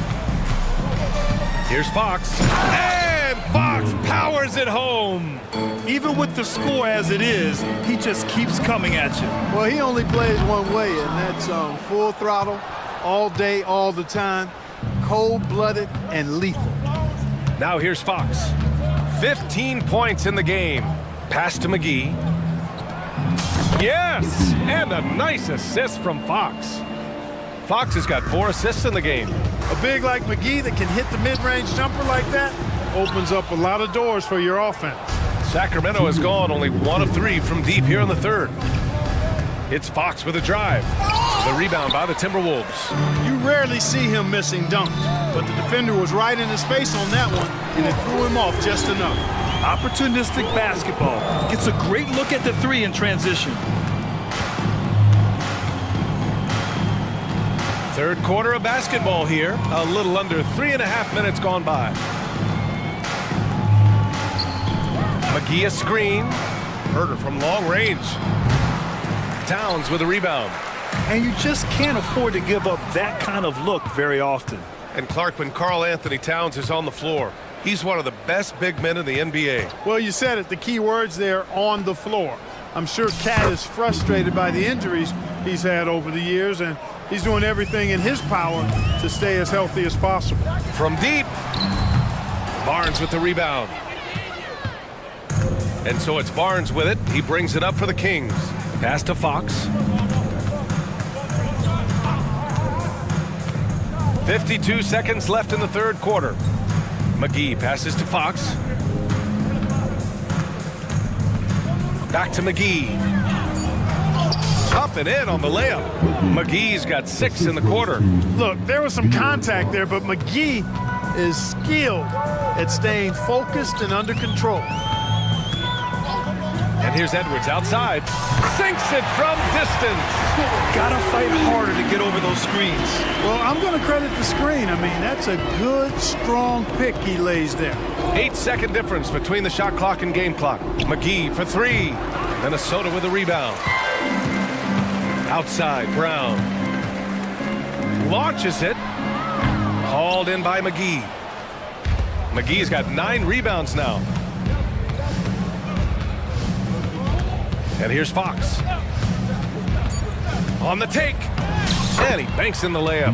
Here's Fox. And Fox powers it home. Even with the score as it is, he just keeps coming at you. Well, he only plays one way, and that's full throttle all day, all the time, cold-blooded and lethal. Now here's Fox. 15 points in the game. Pass to McGee. Yes! And a nice assist from Fox. Fox has got 4 assists in the game. A big like McGee that can hit the mid-range jumper like that opens up a lot of doors for your offense. Sacramento has gone only 1 of 3 from deep here in the third. It's Fox with a drive. The rebound by the Timberwolves. You rarely see him missing dunks, but the defender was right in his face on that one, and it threw him off just enough. Opportunistic basketball. Gets a great look at the three in transition. Third quarter of basketball here. A little under 3.5 minutes gone by. McGee a screen. Herter from long range. Towns with a rebound. And you just can't afford to give up that kind of look very often. And Clark, when Karl Anthony Towns is on the floor, he's one of the best big men in the NBA. Well, you said it, the key words there, on the floor. I'm sure Cat is frustrated by the injuries he's had over the years, and he's doing everything in his power to stay as healthy as possible. From deep, Barnes with the rebound. And so it's Barnes with it. He brings it up for the Kings. Pass to Fox. 52 seconds left in the third quarter. McGee passes to Fox. Back to McGee. Up and in on the layup. McGee's got 6 in the quarter. Look, there was some contact there, but McGee is skilled at staying focused and under control. And here's Edwards outside. Sinks it from distance. Gotta fight harder to get over those screens. Well, I'm going to credit the screen. I mean, that's a good, strong pick he lays there. 8-second difference between the shot clock and game clock. McGee for 3. Minnesota with a rebound. Outside, Brown. Launches it. Hauled in by McGee. McGee's got 9 rebounds now. And here's Fox. On the take. And he banks in the layup.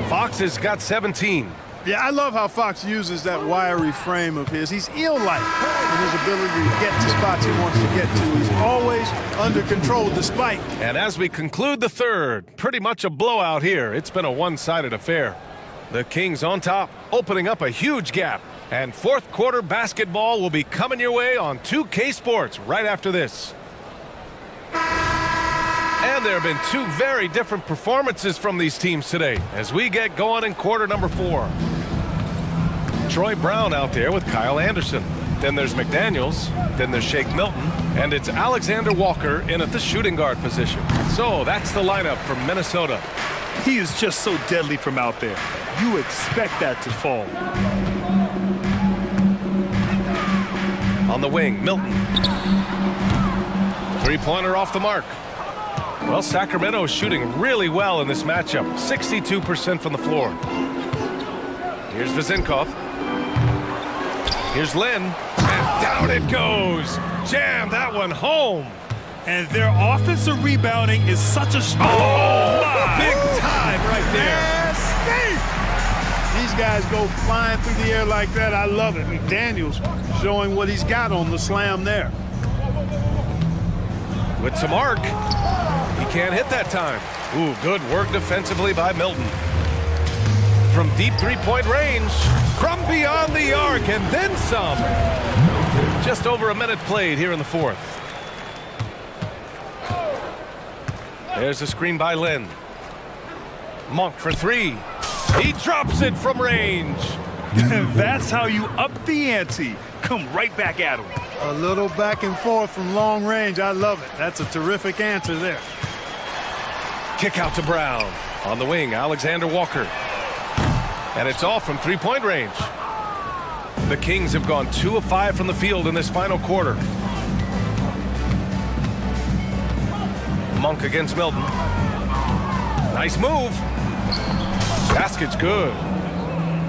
Fox has got 17. Yeah, I love how Fox uses that wiry frame of his. He's eel-like in his ability to get to spots he wants to get to. He's always under control despite. And as we conclude the third, pretty much a blowout here. It's been a one-sided affair. The Kings on top, opening up a huge gap. And fourth quarter basketball will be coming your way on 2K Sports right after this. And there have been 2 very different performances from these teams today as we get going in quarter number 4. Troy Brown out there with Kyle Anderson. Then there's McDaniels. Then there's Shake Milton. And it's Alexander Walker in at the shooting guard position. So that's the lineup from Minnesota. He is just so deadly from out there. You expect that to fall. On the wing, Milton. Three-pointer off the mark. Well, Sacramento is shooting really well in this matchup. 62% from the floor. Here's Vezenkov. Here's Lynn. And down it goes. Jam that one home. And their offensive rebounding is such a strong. Oh, big time right there. These guys go flying through the air like that. I love it. McDaniels showing what he's got on the slam there. With some arc. He can't hit that time. Ooh, good work defensively by Milton. From deep three-point range, from beyond the arc, and then some. Just over a minute played here in the fourth. There's a screen by Lynn. Monk for 3. He drops it from range. That's how you up the ante. Come right back at him. A little back and forth from long range. I love it. That's a terrific answer there. Kick out to Brown. On the wing, Alexander Walker. And it's all from three-point range. The Kings have gone 2 of 5 from the field in this final quarter. Monk against Milton. Nice move. Basket's good.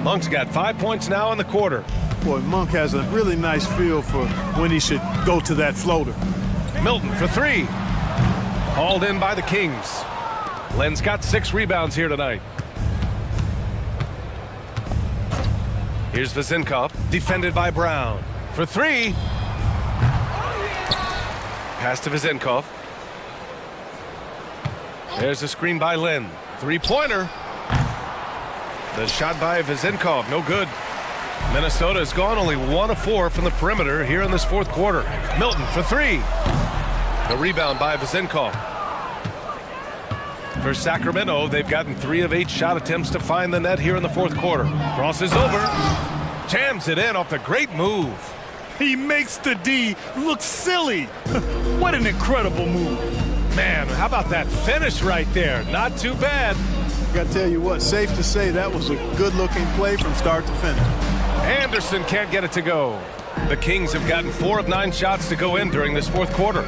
Monk's got 5 points now in the quarter. Boy, Monk has a really nice feel for when he should go to that floater. Milton for 3. Hauled in by the Kings. Len's got 6 rebounds here tonight. Here's Vezenkov, defended by Brown. For 3. Pass to Vezenkov. There's a screen by Len. 3-pointer. The shot by Vezenkov, no good. Minnesota has gone only 1 of 4 from the perimeter here in this fourth quarter. Milton for 3. The rebound by Vezenkov. For Sacramento, they've gotten 3 of 8 shot attempts to find the net here in the fourth quarter. Crosses over. Jams it in off the great move. He makes the D look silly. What an incredible move. Man, how about that finish right there? Not too bad. I got to tell you what, safe to say that was a good-looking play from start to finish. Anderson can't get it to go. The Kings have gotten 4 of 9 shots to go in during this fourth quarter.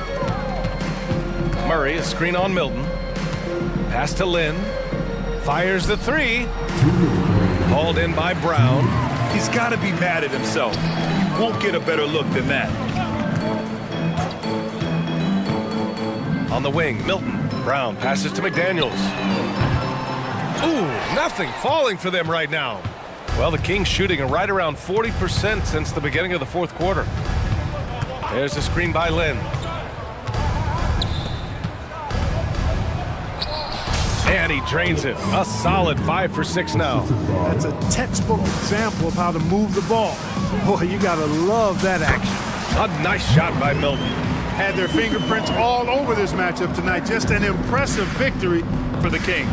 Murray, a screen on Milton. Pass to Lynn. Fires the 3. Hauled in by Brown. He's got to be mad at himself. He won't get a better look than that. On the wing, Milton. Brown passes to McDaniels. Ooh, nothing falling for them right now. Well, the Kings shooting right around 40% since the beginning of the fourth quarter. There's a screen by Lynn. And he drains it. A solid 5 for 6 now. That's a textbook example of how to move the ball. Boy, you got to love that action. A nice shot by Milton. Had their fingerprints all over this matchup tonight. Just an impressive victory for the Kings.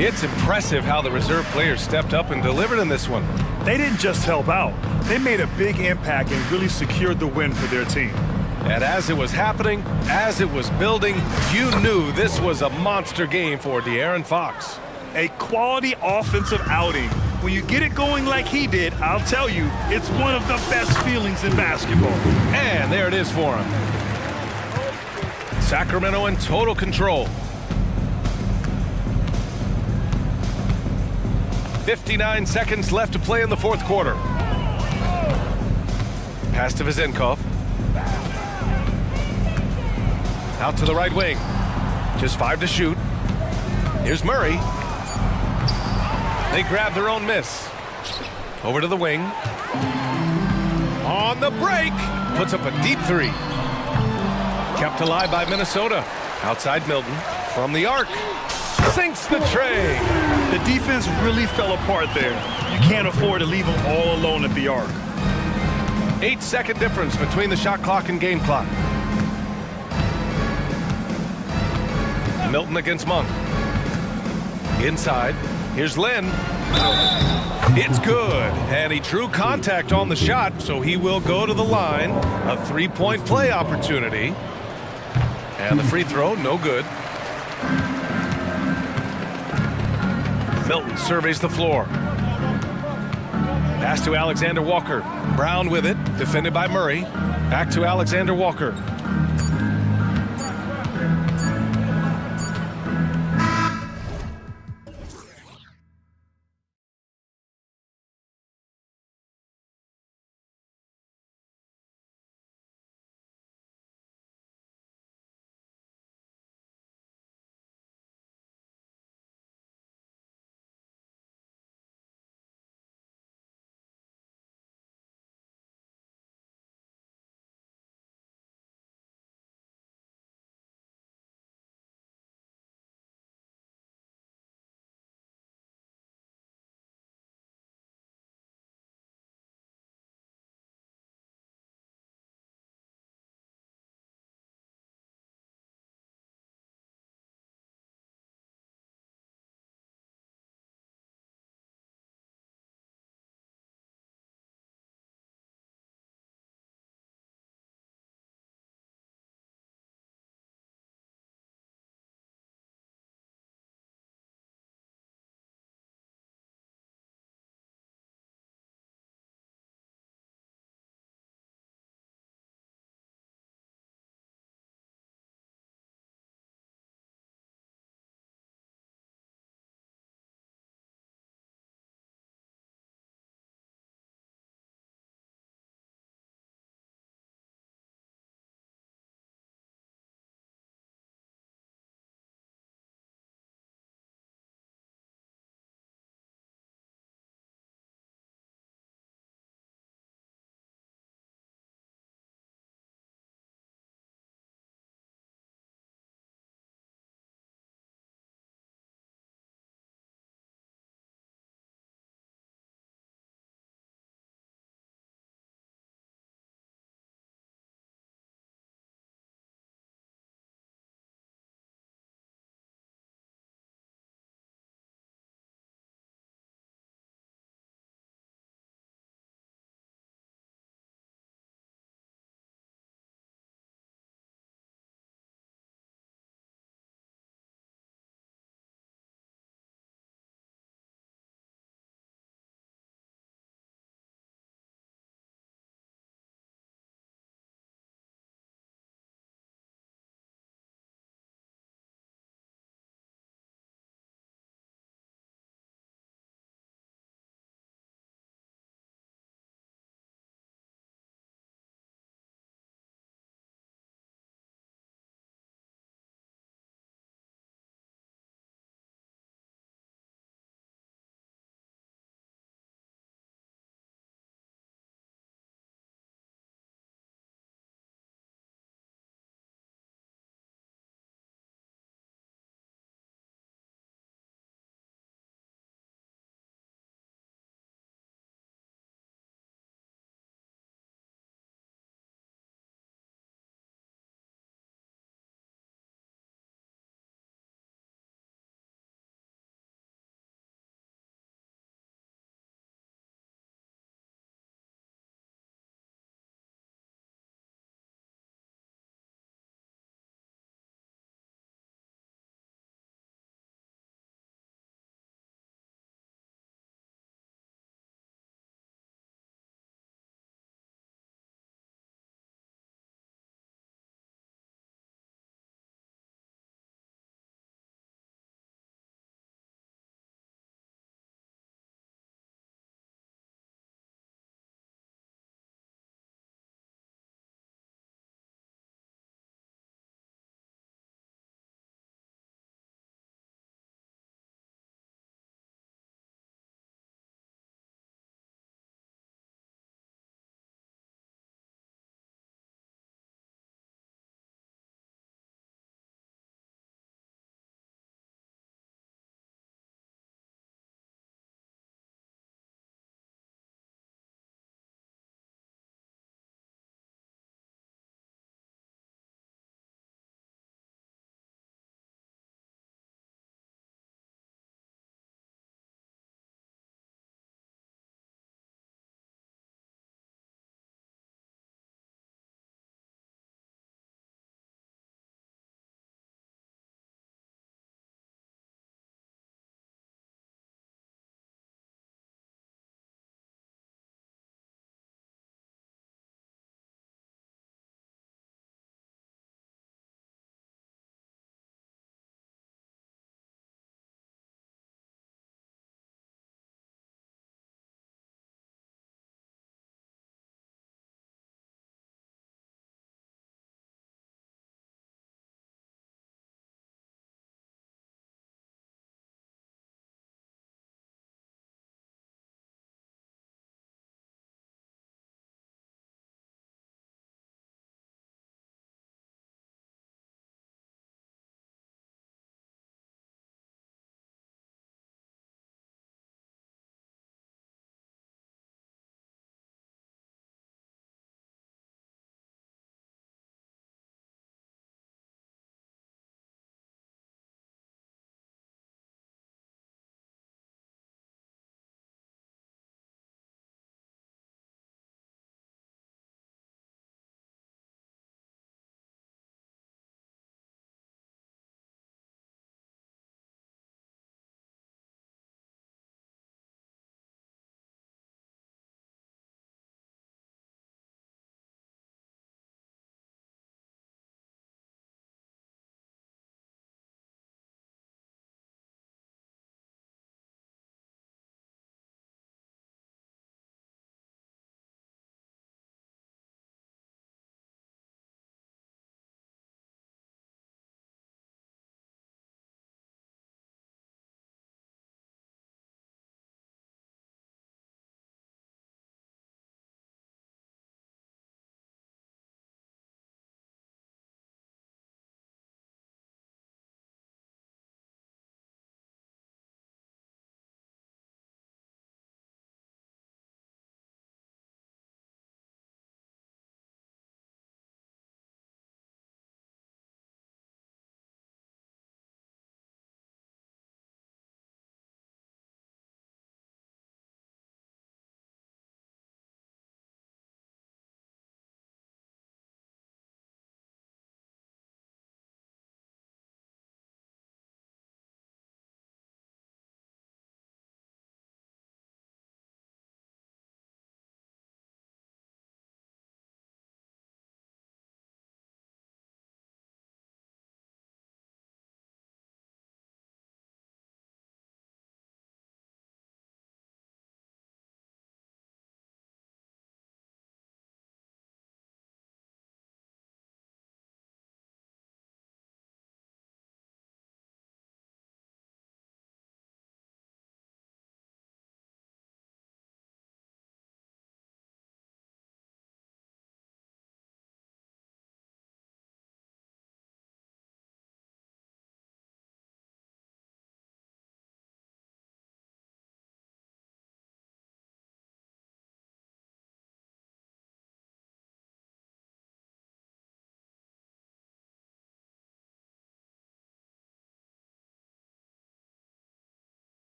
It's impressive how the reserve players stepped up and delivered in this one. They didn't just help out. They made a big impact and really secured the win for their team. And as it was happening, as it was building, you knew this was a monster game for De'Aaron Fox. A quality offensive outing. When you get it going like he did, I'll tell you, it's one of the best feelings in basketball. And there it is for him. Sacramento in total control. 59 seconds left to play in the fourth quarter. Pass to Vezenkov. Out to the right wing. Just 5 to shoot. Here's Murray. They grab their own miss. Over to the wing. On the break. Puts up a deep 3. Kept alive by Minnesota. Outside Milton. From the arc. Sinks the tray. The defense really fell apart there. You can't afford to leave them all alone at the arc. 8-second difference between the shot clock and game clock. Milton against Monk. Inside. Here's Lynn. It's good. And he drew contact on the shot, so he will go to the line. A 3-point play opportunity. And the free throw, no good. Milton surveys the floor. Pass to Alexander Walker. Brown with it, defended by Murray. Back to Alexander Walker.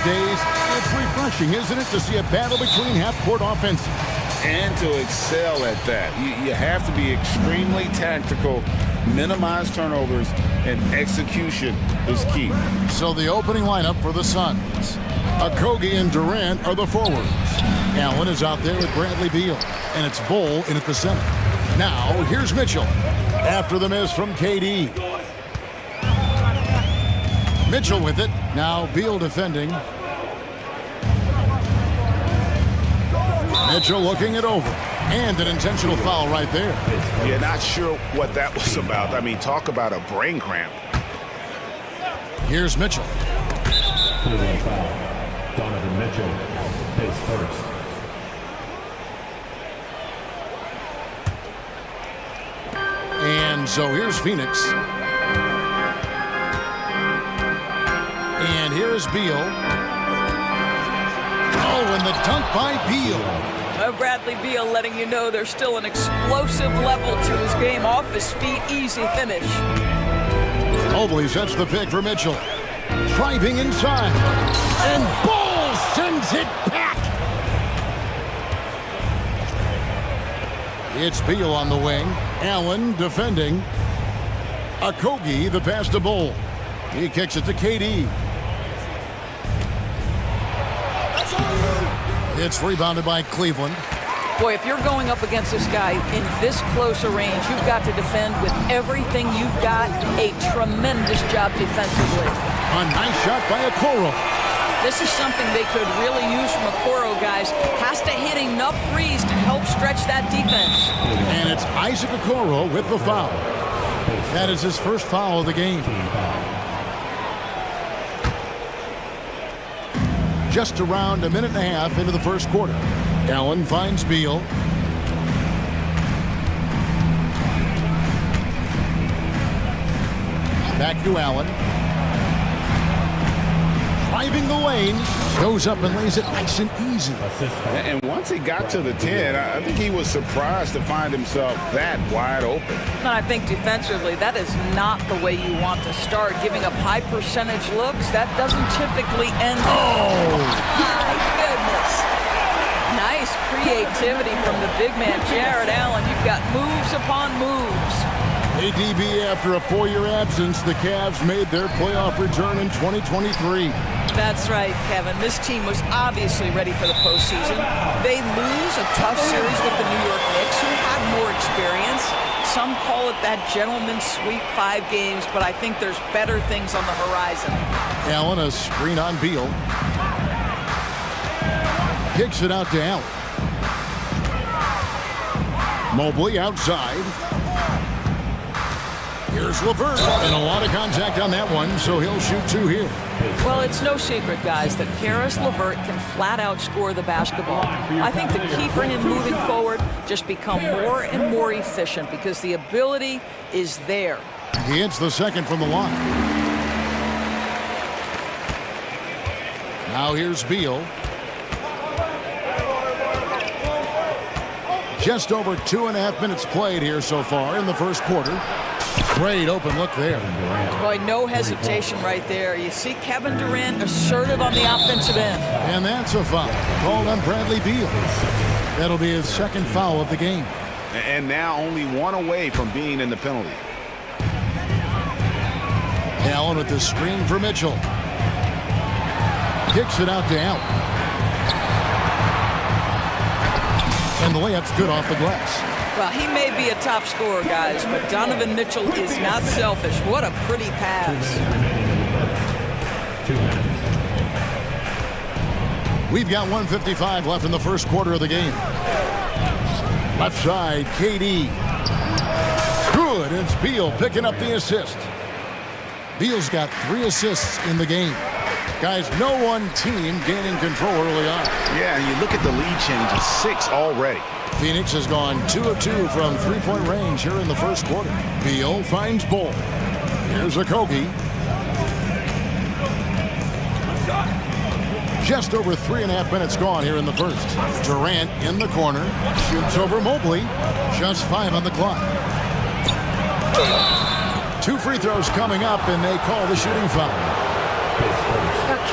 days, it's refreshing, isn't it, to see a battle between half-court offenses? And to excel at that. You have to be extremely tactical, minimize turnovers, and execution is key. So the opening lineup for the Suns. Okogie and Durant are the forwards. Allen is out there with Bradley Beal, and it's Bull in at the center. Now, here's Mitchell. After the miss from KD. Mitchell with it. Now Beal defending. Mitchell looking it over. And an intentional foul right there. Yeah, not sure what that was about. I mean, talk about a brain cramp. Here's Mitchell. Foul. Donovan Mitchell is first. And so here's Phoenix. And here's Beal. Oh, and the dunk by Beal. Bradley Beal letting you know there's still an explosive level to his game. Off his feet, easy finish. Mobley sets the pick for Mitchell. Driving inside. And Bull sends it back. It's Beal on the wing. Allen defending. Okogie the pass to Bull. He kicks it to KD. It's rebounded by Cleveland. Boy, if you're going up against this guy in this close a range, you've got to defend with everything you've got. A tremendous job defensively. A nice shot by Okoro. This is something they could really use from Okoro, guys. Has to hit enough threes to help stretch that defense. And it's Isaac Okoro with the foul. That is his first foul of the game. Just around a minute and a half into the first quarter. Allen finds Beal. Back to Allen. Driving the lane. Goes up and lays it nice and easy. And once he got to the 10, I think he was surprised to find himself that wide open. And I think defensively, that is not the way you want to start. Giving up high percentage looks, that doesn't typically end. Oh! My goodness. Nice creativity from the big man, Jared Allen. You've got moves upon moves. ADB, after a 4-year absence, the Cavs made their playoff return in 2023. That's right, Kevin. This team was obviously ready for the postseason. They lose a tough series with the New York Knicks, who had more experience. Some call it that gentleman's sweep, 5 games, but I think there's better things on the horizon. Allen, a screen on Beal. Kicks it out to Allen. Mobley outside. Here's LeVert. And a lot of contact on that one, so he'll shoot 2 here. Well, it's no secret, guys, that Karis LeVert can flat out score the basketball. I think the key for him moving forward, just become more and more efficient because the ability is there. He hits the second from the line. Now here's Beal. Just over 2.5 minutes played here so far in the first quarter. Great open look there. Boy, no hesitation right there. You see Kevin Durant assertive on the offensive end. And that's a foul called on Bradley Beal. That'll be his second foul of the game. And now only 1 away from being in the penalty. Allen with the screen for Mitchell. Kicks it out to Allen. And the layup's good off the glass. Well, he may be a top scorer, guys, but Donovan Mitchell is not selfish. What a pretty pass. We've got 1:55 left in the first quarter of the game. Left side, KD. Good, it's Beal picking up the assist. Beal's got 3 assists in the game. Guys, no one team gaining control early on. Yeah, and you look at the lead changes, 6 already. Phoenix has gone 2 of 2 from 3-point range here in the first quarter. Beal finds Bull. Here's Okogie. Just over 3.5 minutes gone here in the first. Durant in the corner. Shoots over Mobley. Just 5 on the clock. 2 free throws coming up, and they call the shooting foul.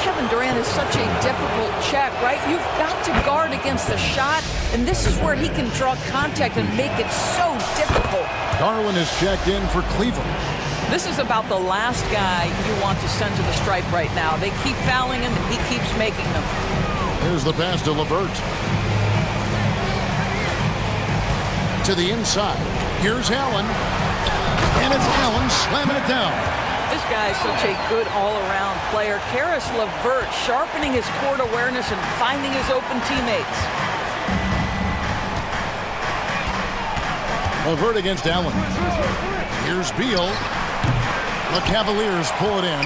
Kevin Durant is such a difficult check, right? You've got to guard against the shot, and this is where he can draw contact and make it so difficult. Garland is checked in for Cleveland. This is about the last guy you want to send to the stripe right now. They keep fouling him, and he keeps making them. Here's the pass to LeVert. To the inside. Here's Allen. And it's Allen slamming it down. This guy is such a good all-around player. Karis LeVert sharpening his court awareness and finding his open teammates. LeVert against Allen. Here's Beal. The Cavaliers pull it in.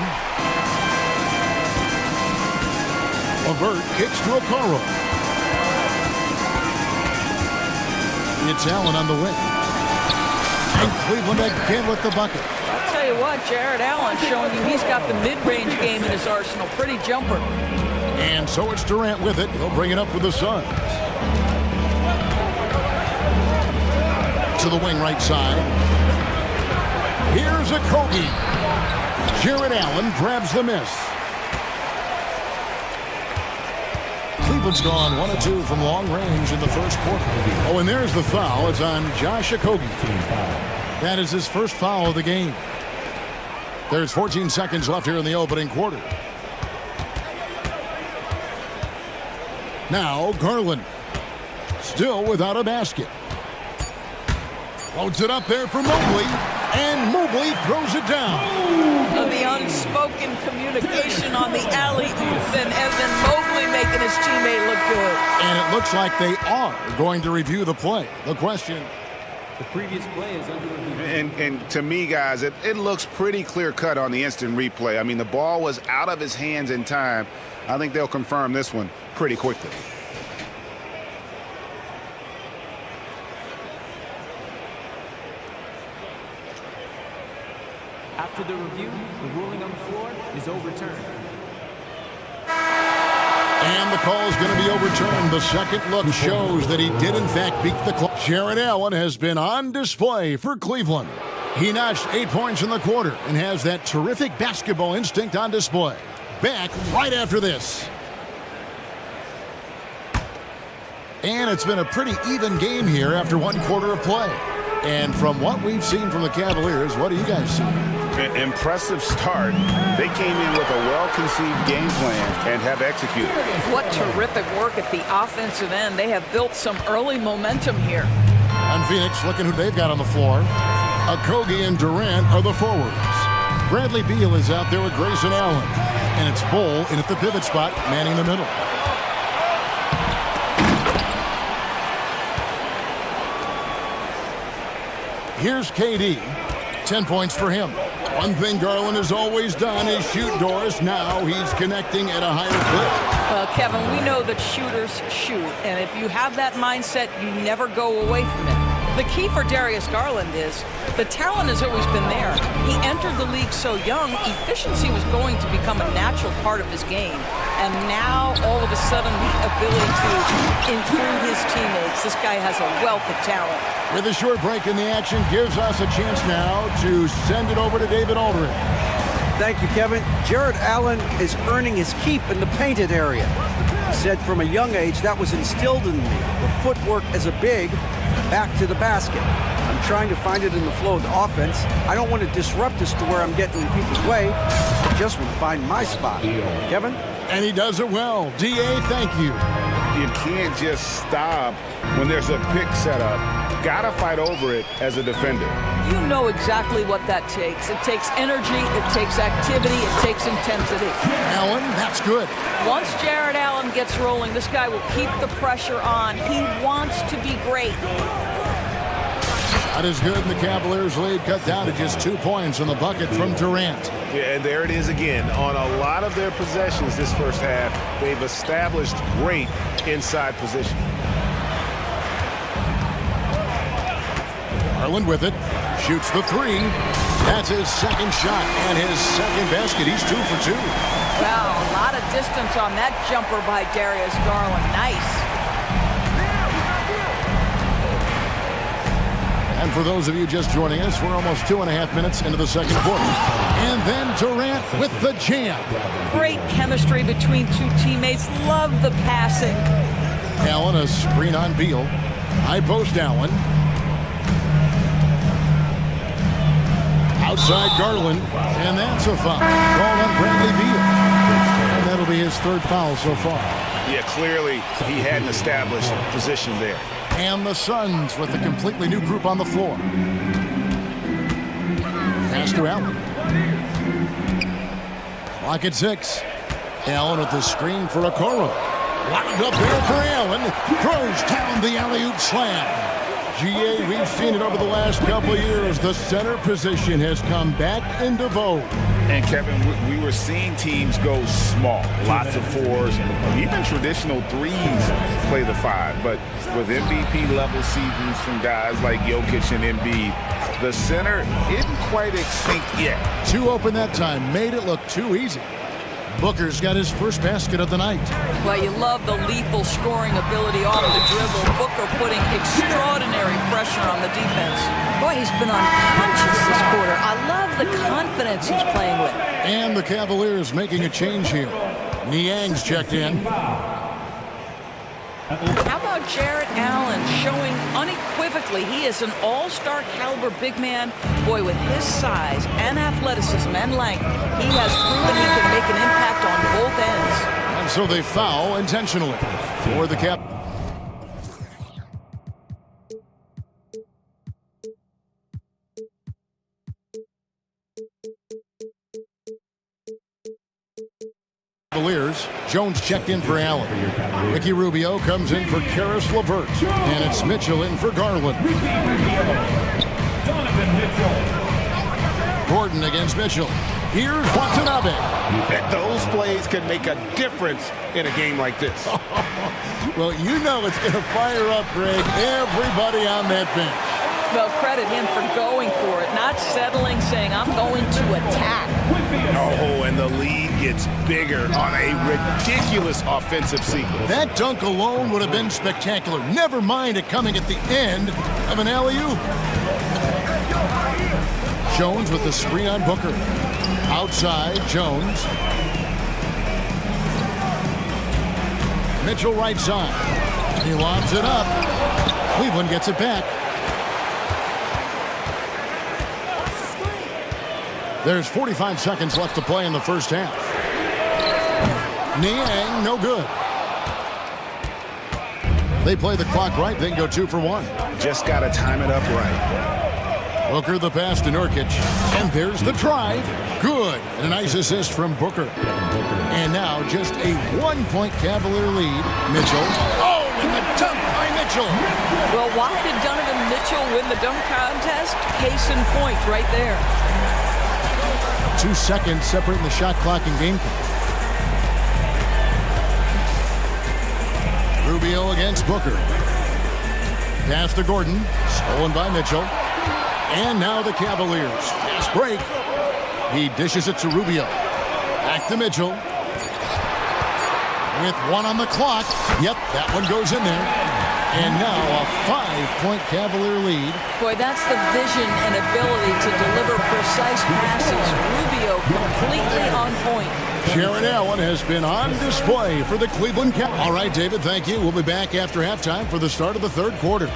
LeVert kicks to Okoro. It's Allen on the wing. And Cleveland again with the bucket. I'll tell you what, Jared Allen showing you he's got the mid-range game in his arsenal. Pretty jumper. And so it's Durant with it. He'll bring it up with the Suns. To the wing right side. Here's a Kobe. Jared Allen grabs the miss. Cleveland's gone 1 of 2 from long range in the first quarter. Oh, and there's the foul. It's on Josh Okogie. That is his first foul of the game. There's 14 seconds left here in the opening quarter. Now Garland, still without a basket. Loads it up there for Mobley, and Mobley throws it down. The unspoken communication on the alley-oop, and Evan Mobley making his teammate look good. And it looks like they are going to review the play. The question... The previous play is under review. And to me, guys, it looks pretty clear-cut on the instant replay. I mean, the ball was out of his hands in time. I think they'll confirm this one pretty quickly. After the review, the ruling on the floor is overturned. And the call is going to be overturned. The second look shows that he did, in fact, beat the clock. Jared Allen has been on display for Cleveland. He notched 8 points in the quarter and has that terrific basketball instinct on display. Back right after this. And it's been a pretty even game here after 1 quarter of play. And from what we've seen from the Cavaliers, what do you guys see? Impressive start. They came in with a well-conceived game plan and have executed. What terrific work at the offensive end. They have built some early momentum here. On Phoenix, looking who they've got on the floor. Okogie and Durant are the forwards. Bradley Beal is out there with Grayson Allen. And it's Bull in at the pivot spot, manning the middle. Here's KD. 10 points for him. One thing Garland has always done is shoot doors. Now he's connecting at a higher clip. Well, Kevin, we know that shooters shoot. And if you have that mindset, you never go away from it. The key for Darius Garland is the talent has always been there. He entered the league so young, efficiency was going to become a natural part of his game. And now, all of a sudden, the ability to include his teammates. This guy has a wealth of talent. With a short break in the action, gives us a chance now to send it over to David Aldridge. Thank you, Kevin. Jared Allen is earning his keep in the painted area. He said from a young age that was instilled in me. The footwork as a big, back to the basket. I'm trying to find it in the flow of the offense. I don't want to disrupt this to where I'm getting in people's way. I just want to find my spot. Kevin? And he does it well. D.A., thank you. You can't just stop when there's a pick set up. Gotta fight over it as a defender. You know exactly what that takes. It takes energy, it takes activity, it takes intensity. Allen, that's good. Once Jared Allen gets rolling, this guy will keep the pressure on. He wants to be great. That is good. The Cavaliers' lead cut down to just 2 points in the bucket from Durant. Yeah, and there it is again. On a lot of their possessions this first half, they've established great inside position. Garland with it. Shoots the 3. That's his second shot and his second basket. He's 2 for 2. Wow, a lot of distance on that jumper by Darius Garland. Nice. And for those of you just joining us, we're almost 2.5 minutes into the second quarter. And then Durant with the jam. Great chemistry between two teammates. Love the passing. Allen, a screen on Beal. High post Allen. Outside Garland. And that's a foul. Called on Bradley Beal. And that'll be his third foul so far. Yeah, clearly he hadn't established position there. And the Suns with a completely new group on the floor. Pass to Allen. Clock at 6. Allen with the screen for Okoro. Wound up there for Allen. Throws down the alley-oop slam. GA, we've seen it over the last couple of years. The center position has come back into vogue. And Kevin, we were seeing teams go small, lots of fours, even traditional threes play the 5. But with MVP level seasons from guys like Jokic and Embiid, the center isn't quite extinct yet. Too open that time, made it look too easy. Booker's got his first basket of the night. Well, you love the lethal scoring ability off the dribble. Booker putting extraordinary pressure on the defense. Boy, he's been unconscious this quarter. I love the confidence he's playing with. And the Cavaliers making a change here. Niang's checked in. How about Jarrett Allen showing unequivocally he is an all-star caliber big man? Boy, with his size and athleticism and length, he has proven he can make an impact on both ends. And so they foul intentionally for the Cavaliers. Jones checked in for Allen. Ricky Rubio comes in for Karis LeVert. And it's Mitchell in for Garland. Gordon against Mitchell. Here's Watanabe. Those plays can make a difference in a game like this. Well, you know it's going to fire up, Greg, everybody on that bench. Well, credit him for going for it, not settling, saying, I'm going to attack. Oh, and the lead gets bigger on a ridiculous offensive sequence. That dunk alone would have been spectacular. Never mind it coming at the end of an alley-oop. Jones with the screen on Booker. Outside, Jones. Mitchell right side. He lobs it up. Cleveland gets it back. There's 45 seconds left to play in the first half. Niang, no good. They play the clock right, they can go 2 for 1. Just got to time it up right. Booker the pass to Nurkic. And there's the drive. Good. And a nice assist from Booker. And now just a 1-point Cavalier lead. Mitchell. Oh, and the dunk by Mitchell. Well, why did Donovan Mitchell win the dunk contest? Case in point right there. 2 seconds separating the shot clock and game clock. Rubio against Booker. Pass to Gordon. Stolen by Mitchell. And now the Cavaliers. Fast break. He dishes it to Rubio. Back to Mitchell. With 1 on the clock. Yep, that one goes in there. And now a 5-point Cavalier lead. Boy, that's the vision and ability to deliver precise passes. Rubio completely on point. Jarrett Allen has been on display for the Cleveland Cavaliers. All right, David, thank you. We'll be back after halftime for the start of the third quarter.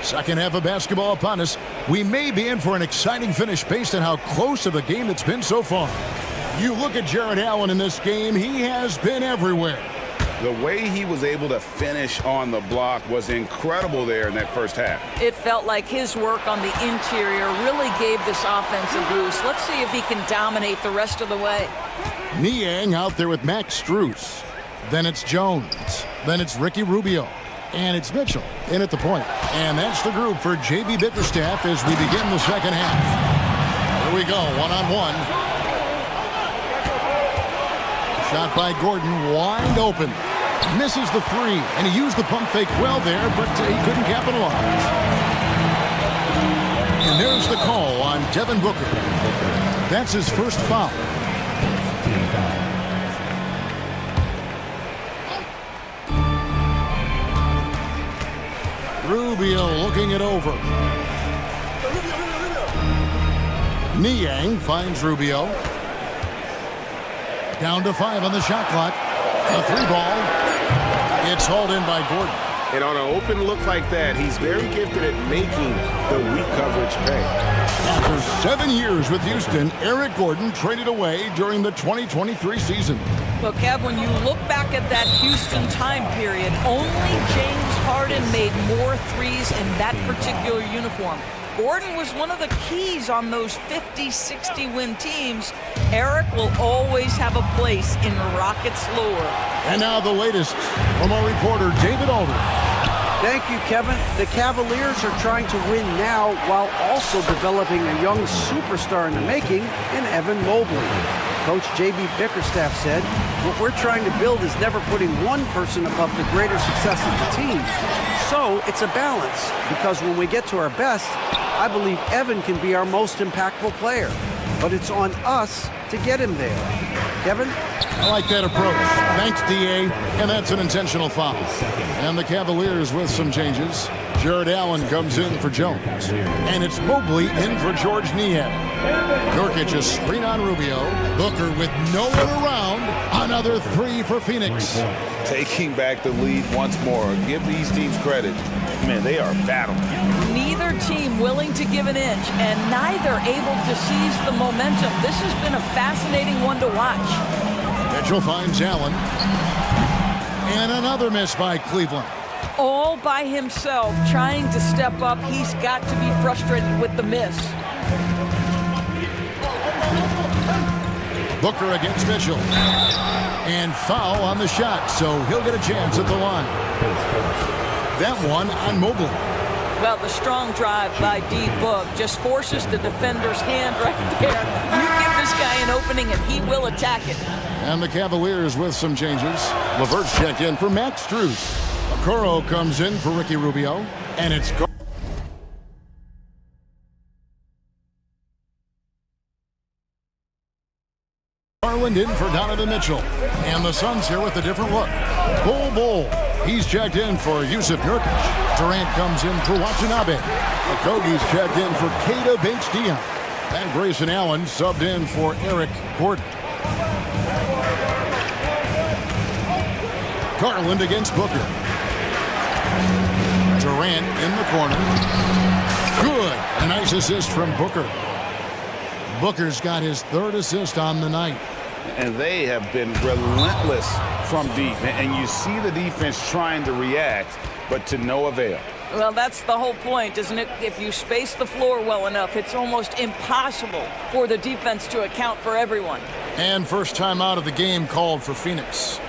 Second half of basketball upon us. We may be in for an exciting finish based on how close of a game it's been so far. You look at Jarrett Allen in this game, he has been everywhere. The way he was able to finish on the block was incredible there in that first half. It felt like his work on the interior really gave this offense a boost. Let's see if he can dominate the rest of the way. Niang out there with Max Strus. Then it's Jones. Then it's Ricky Rubio. And it's Mitchell in at the point. And that's the group for J.B. Bickerstaff as we begin the second half. Here we go, one-on-one. Shot by Gordon, wide open. Misses the three, and he used the pump fake well there, but he couldn't capitalize. And there's the call on Devin Booker. That's his first foul. Rubio looking it over. Niang finds Rubio. Down to 5 on the shot clock. A 3 ball. It's hauled in by Gordon. And on an open look like that, he's very gifted at making the weak coverage pay. After 7 years with Houston, Eric Gordon traded away during the 2023 season. Well, Kev, when you look back at that Houston time period, only James Harden made more threes in that particular uniform. Gordon was one of the keys on those 50-60 win teams. Eric will always have a place in Rockets lore. And now the latest from our reporter, David Aldridge. Thank you, Kevin. The Cavaliers are trying to win now while also developing a young superstar in the making in Evan Mobley. Coach J.B. Bickerstaff said, what we're trying to build is never putting one person above the greater success of the team. So it's a balance, because when we get to our best, I believe Evan can be our most impactful player. But it's on us to get him there. Kevin? I like that approach. Thanks, D.A. And that's an intentional foul. And the Cavaliers with some changes. Jared Allen comes in for Jones. And it's Mobley in for George Niang. Nurkic a screen on Rubio. Booker with no one around. Another 3 for Phoenix. Taking back the lead once more. Give these teams credit. Man, they are battling. Neither team willing to give an inch, and neither able to seize the momentum. This has been a fascinating one to watch. Mitchell finds Allen. And another miss by Cleveland. All by himself, trying to step up. He's got to be frustrated with the miss. Booker against Mitchell. And foul on the shot, so he'll get a chance at the line. That one on Mobley. Well, the strong drive by D-Book just forces the defender's hand right there. You give this guy an opening and he will attack it. And the Cavaliers with some changes. LeVert's checked in for Max Strus. Okoro comes in for Ricky Rubio. And it's Garland in for Donovan Mitchell. And the Suns here with a different look. Bull. He's checked in for Yusuf Nurkic. Durant comes in for Watanabe. Okogie's checked in for Keita Bates-Diop. And Grayson Allen subbed in for Eric Gordon. Garland against Booker. Durant in the corner. Good. A nice assist from Booker. Booker's got his 3rd assist on the night. And they have been relentless from deep. And you see the defense trying to react, but to no avail. Well, that's the whole point, isn't it? If you space the floor well enough, it's almost impossible for the defense to account for everyone. And first time out of the game called for Phoenix.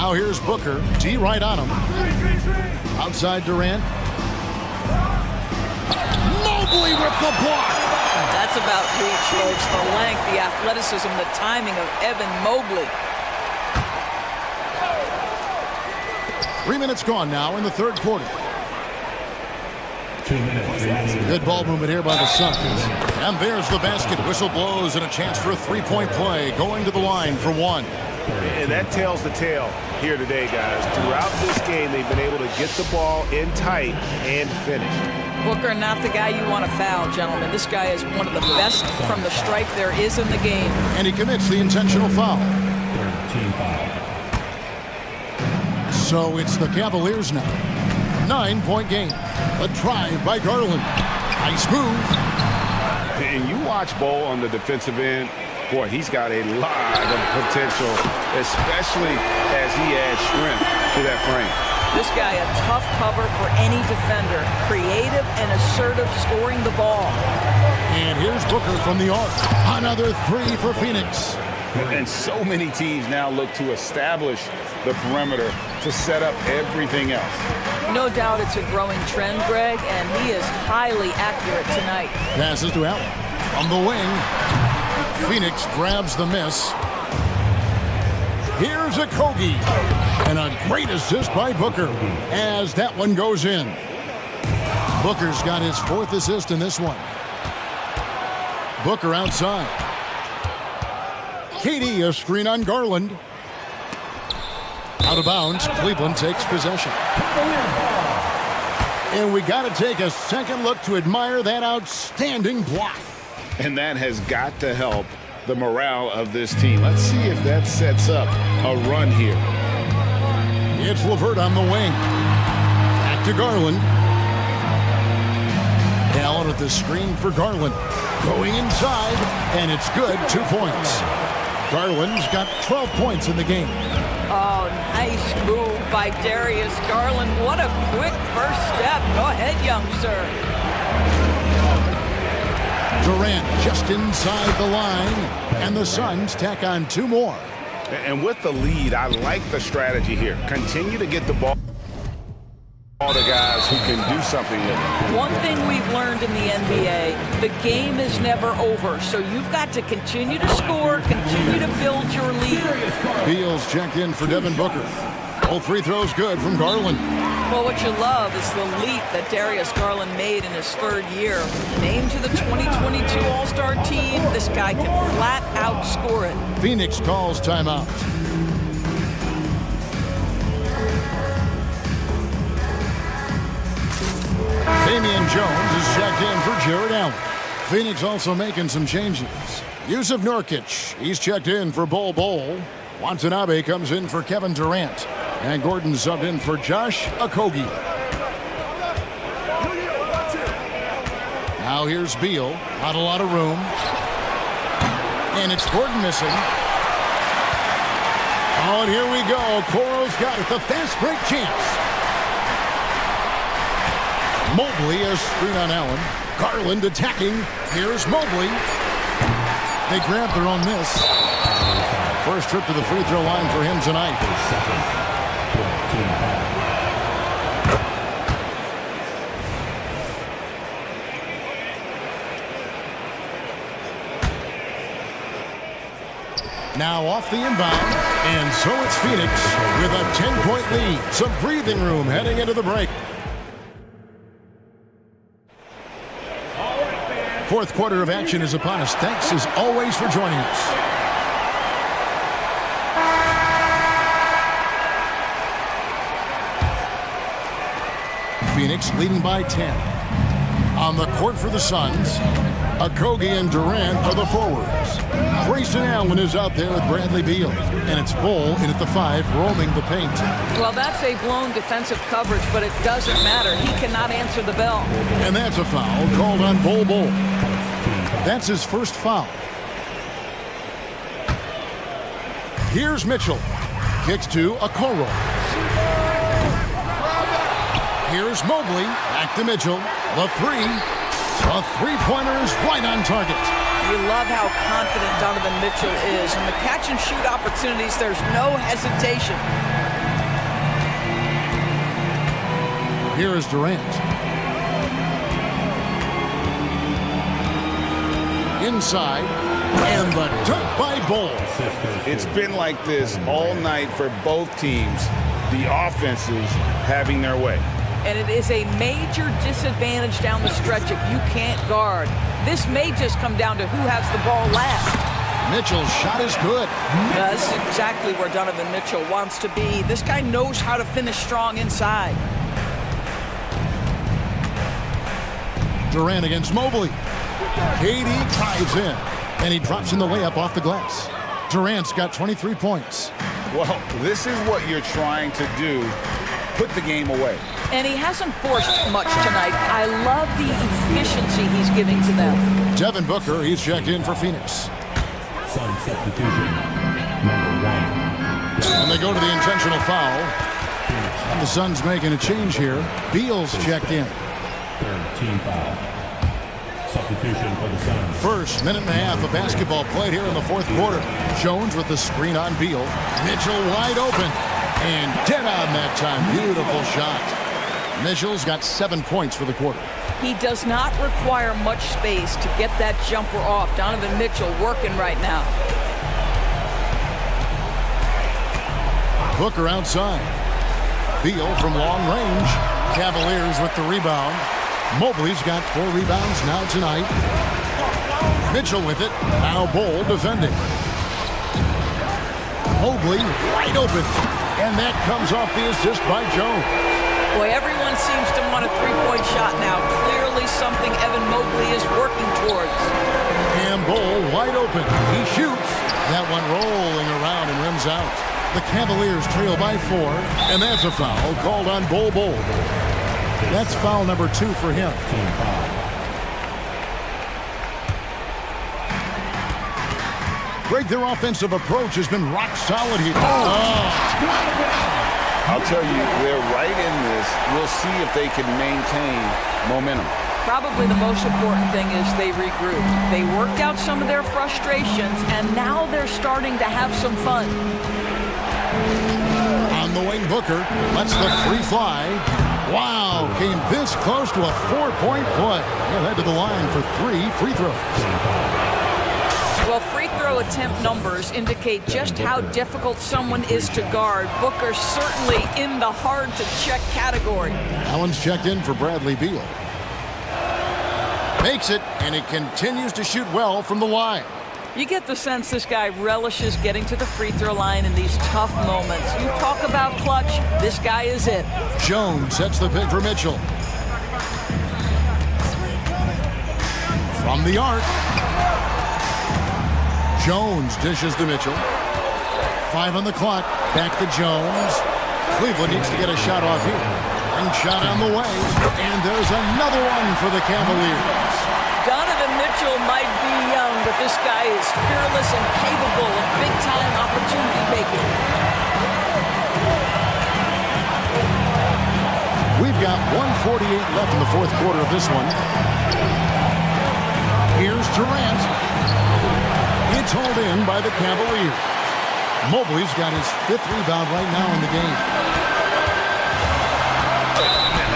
Now here's Booker. D right on him. Outside Durant. Mobley with the block. That's about reach, folks. The length, the athleticism, the timing of Evan Mobley. 3 minutes gone now in the 3rd quarter. 2 minutes remaining. Good ball movement here by the Suns. And there's the basket. Whistle blows and a chance for a 3-point play. Going to the line for 1. And that tells the tale here today, guys. Throughout this game, they've been able to get the ball in tight and finish. Booker, not the guy you want to foul, gentlemen. This guy is one of the best from the stripe there is in the game. And he commits the intentional foul. Team foul. So it's the Cavaliers now. 9-point game. A drive by Garland. Nice move. And you watch Bo on the defensive end. Boy, he's got a lot of potential, especially as he adds strength to that frame. This guy a tough cover for any defender. Creative and assertive scoring the ball. And here's Booker from the arc. Another three for Phoenix. And so many teams now look to establish the perimeter to set up everything else. No doubt it's a growing trend, Greg, and he is highly accurate tonight. Passes to Allen. On the wing, Phoenix grabs the miss. Here's a Kogi. And a great assist by Booker as that one goes in. Booker's got his fourth assist in this one. Booker outside. KD, a screen on Garland. Out of bounds, Cleveland takes possession. And we got to take a second look to admire that outstanding block. And that has got to help the morale of this team. Let's see if that sets up a run here. It's LeVert on the wing. Back to Garland. Allen with the screen for Garland. Going inside, and it's good. 2 points. Garland's got 12 points in the game. Oh, nice move by Darius Garland. What a quick first step. Go ahead, young sir. Durant just inside the line, and the Suns tack on 2 more. And with the lead, I like the strategy here. Continue to get the ball to guys who can do something with it. One thing we've learned in the NBA, the game is never over. So you've got to continue to score, continue to build your lead. Beal's checked in for Devin Booker. All free throws good from Garland. Well, what you love is the leap that Darius Garland made in his 3rd year. Named to the 2022 All-Star team, this guy can flat out score it. Phoenix calls timeout. Damian Jones is checked in for Jared Allen. Phoenix also making some changes. Yusuf Nurkic, he's checked in for Bol. Watanabe comes in for Kevin Durant. And Gordon subbed in for Josh Okogie. Now here's Beal. Not a lot of room. And it's Gordon missing. Oh, and here we go. Coro's got it. The fast break chance. Mobley, a screen on Allen. Garland attacking. Here's Mobley. They grabbed their own miss. First trip to the free throw line for him tonight. Now off the inbound, and so it's Phoenix with a 10-point lead. Some breathing room heading into the break. Fourth quarter of action is upon us. Thanks as always for joining us. Phoenix leading by 10. On the court for the Suns, Okogie and Durant are the forwards. Grayson Allen is out there with Bradley Beal. And it's Bol in at the 5, roaming the paint. Well, that's a blown defensive coverage, but it doesn't matter. He cannot answer the bell. And that's a foul called on Bol. That's his first foul. Here's Mitchell. Kicks to Okoro. Here's Mobley. Back to Mitchell. The 3. The three-pointer is right on target. You love how confident Donovan Mitchell is. In the catch-and-shoot opportunities, there's no hesitation. Here is Durant. Inside. And the dunk by Bol. It's been like this all night for both teams. The offenses having their way. And it is a major disadvantage down the stretch if you can't guard. This may just come down to who has the ball last. Mitchell's shot is good. That's exactly where Donovan Mitchell wants to be. This guy knows how to finish strong inside. Durant against Mobley. KD drives in, and he drops in the layup off the glass. Durant's got 23 points. Well, this is what you're trying to do. Put the game away. And he hasn't forced much tonight. I love the efficiency he's giving to them. Devin Booker, he's checked in for Phoenix. Sun substitution, number 1. And they go to the intentional foul. And the Suns making a change here. Beal's checked in. Third team foul. Substitution for the Suns. First minute and a half of basketball played here in the fourth quarter. Jones with the screen on Beal. Mitchell wide open. And dead on that time. Beautiful shot. Mitchell's got 7 points for the quarter. He does not require much space to get that jumper off. Donovan Mitchell working right now. Booker outside. Beal from long range. Cavaliers with the rebound. Mobley's got 4 rebounds now tonight. Mitchell with it. Now Bol defending. Mobley wide open. And that comes off the assist by Jones. Boy, everyone seems to want a three-point shot now. Clearly something Evan Mobley is working towards. And Bol wide open. He shoots. That one rolling around and rims out. The Cavaliers trail by 4. And that's a foul called on Bol. That's foul number 2 for him. Team foul. Greg, their offensive approach has been rock solid here. I'll tell you, they're right in this. We'll see if they can maintain momentum. Probably the most important thing is they regrouped. They worked out some of their frustrations, and now they're starting to have some fun. On the wing, Booker lets the free fly. Wow, came this close to a 4-point play. He'll head to the line for 3 free throws. Well, free throw attempt numbers indicate just how difficult someone is to guard. Booker's certainly in the hard-to-check category. Allen's checked in for Bradley Beal. Makes it, and he continues to shoot well from the line. You get the sense this guy relishes getting to the free throw line in these tough moments. You talk about clutch, this guy is it. Jones sets the pick for Mitchell. From the arc. Jones dishes to Mitchell. 5 on the clock. Back to Jones. Cleveland needs to get a shot off here. And shot on the way. And there's another one for the Cavaliers. Donovan Mitchell might be young, but this guy is fearless and capable of big-time opportunity making. We've got 1:48 left in the fourth quarter of this one. Here's Durant. It's hauled in by the Cavaliers. Mobley's got his 5th rebound right now in the game. And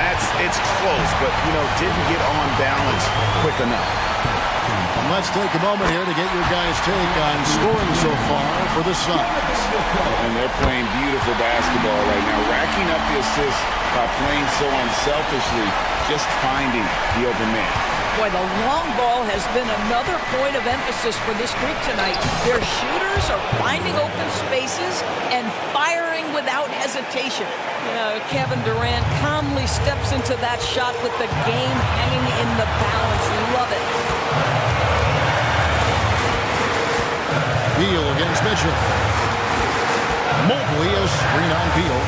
it's close, but, didn't get on balance quick enough. And let's take a moment here to get your guys' take on scoring so far for the Suns. And they're playing beautiful basketball right now, racking up the assists by playing so unselfishly, just finding the open man. Boy, the long ball has been another point of emphasis for this group tonight. Their shooters are finding open spaces and firing without hesitation. Kevin Durant calmly steps into that shot with the game hanging in the balance. Love it. Beal against Mitchell. Mobley is screen on Beal.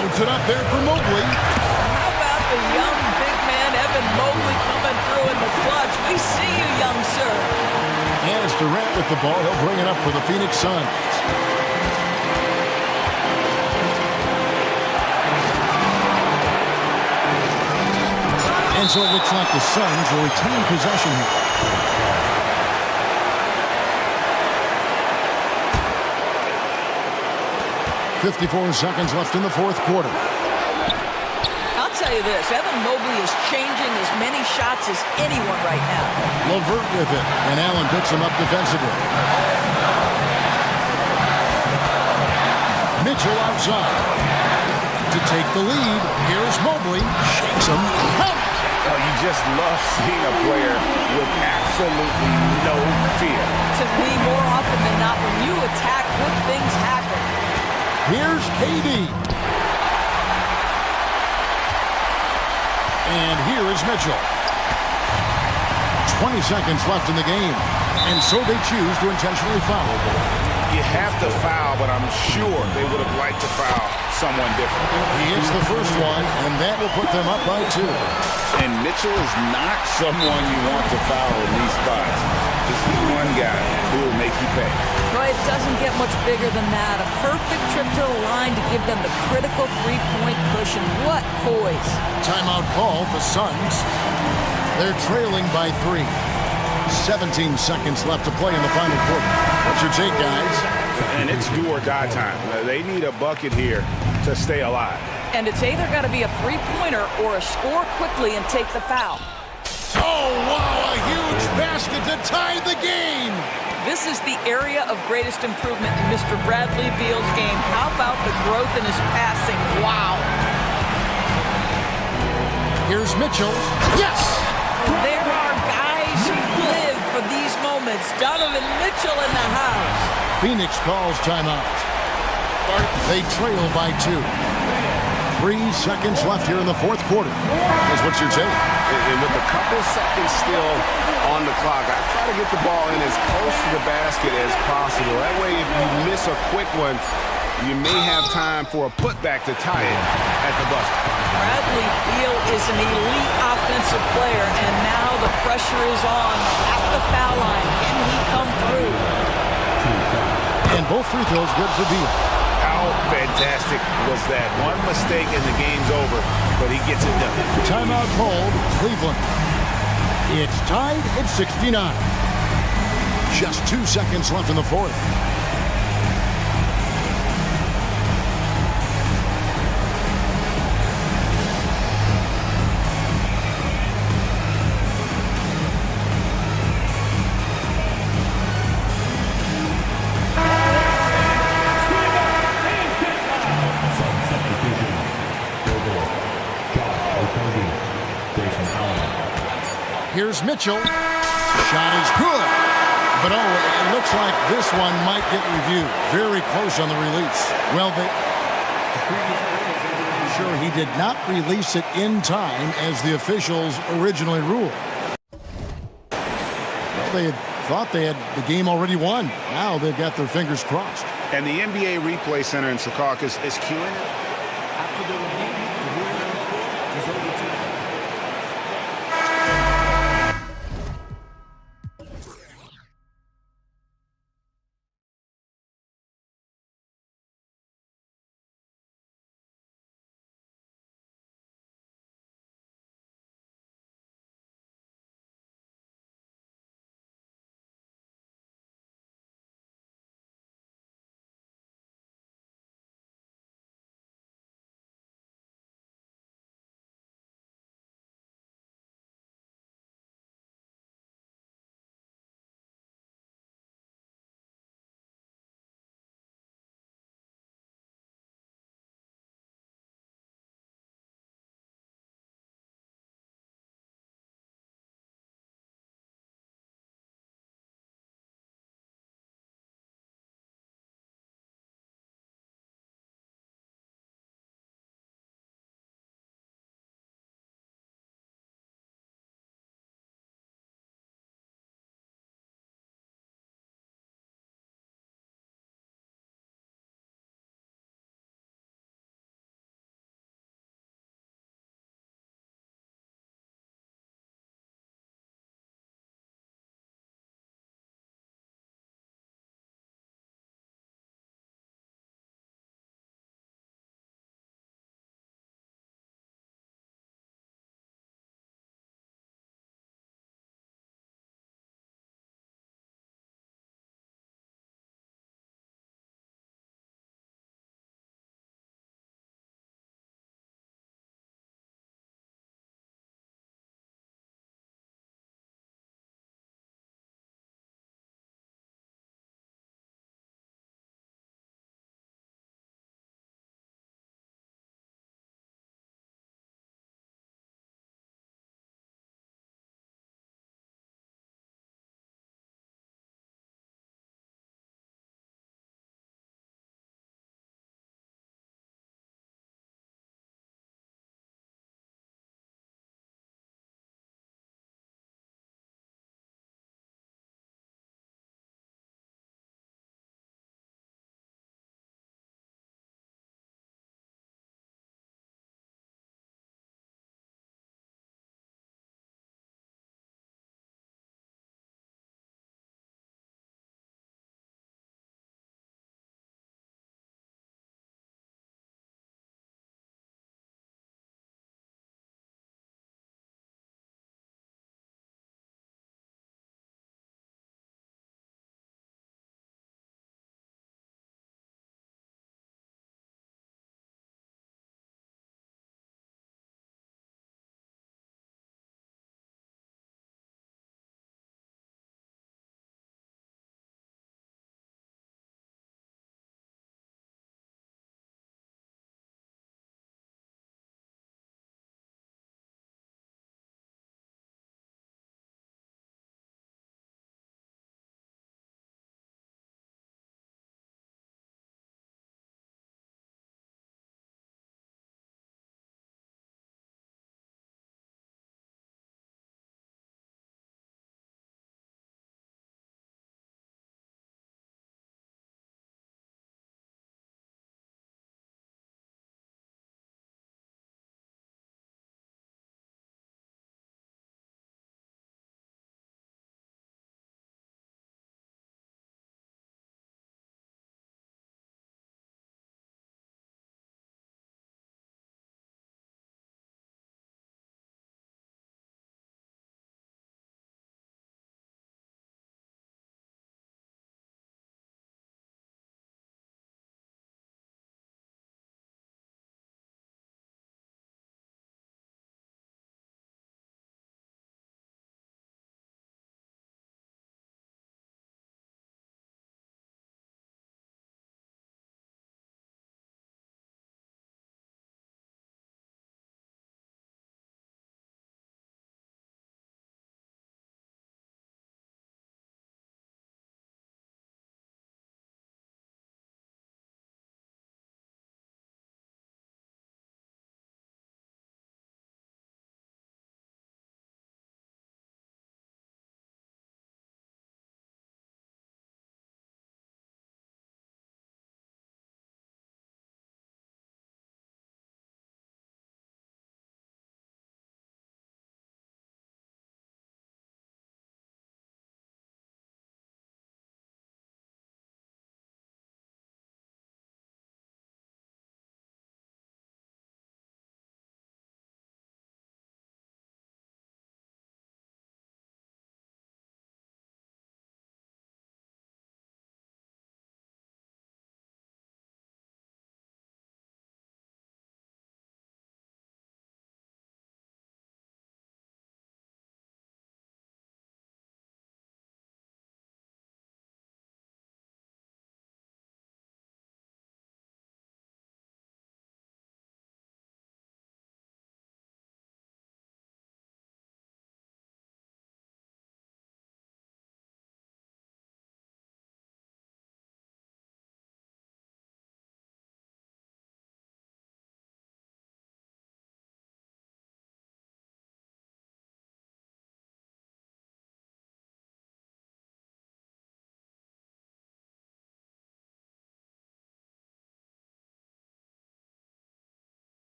Holds it up there for Mobley. How about the young big man Evan Mobley coming through in the clutch? We see you, young sir. And it's Durant with the ball. He'll bring it up for the Phoenix Suns. And so it looks like the Suns will retain possession here. .54 seconds left in the fourth quarter. I'll tell you this, Evan Mobley is changing as many shots as anyone right now. LeVert with it, and Allen picks him up defensively. Mitchell outside. To take the lead, here's Mobley, shakes him, count. Oh, you just love seeing a player with absolutely no fear. To me, more often than not, when you attack, good things happen. Here's KD. And here is Mitchell. 20 seconds left in the game. And so they choose to intentionally foul. You have to foul, but I'm sure they would have liked to foul someone different. He hits the first one, and that will put them up by 2. And Mitchell is not someone you want to foul in these spots. This is one guy he will make you pay. Well, it doesn't get much bigger than that. A perfect trip to the line to give them the critical three-point cushion. What poise. Timeout called, the Suns. They're trailing by 3. 17 seconds left to play in the final quarter. What's your take, guys? And it's do or die time. They need a bucket here to stay alive. And it's either got to be a three-pointer or a score quickly and take the foul. Oh, wow, a huge basket to tie the game. This is the area of greatest improvement in Mr. Bradley Beal's game. How about the growth in his passing? Wow. Here's Mitchell. Yes! There are guys who live for these moments. Donovan Mitchell in the house. Phoenix calls timeout. They trail by 2. 3 seconds left here in the fourth quarter. What's your take? And with a couple seconds still on the clock, I try to get the ball in as close to the basket as possible. That way, if you miss a quick one, you may have time for a putback to tie it at the buzzer. Bradley Beal is an elite offensive player, and now the pressure is on at the foul line. Can he come through? And both free throws good for Beal. How fantastic was that? One mistake and the game's over, but he gets it done. Timeout called, Cleveland. It's tied at 69. Just 2 seconds left in the fourth. Here's Mitchell. Shot is good. But it looks like this one might get reviewed. Very close on the release. Well, sure he did not release it in time as the officials originally ruled. Well, they had thought they had the game already won. Now they've got their fingers crossed. And the NBA Replay Center in Secaucus is queuing it. After the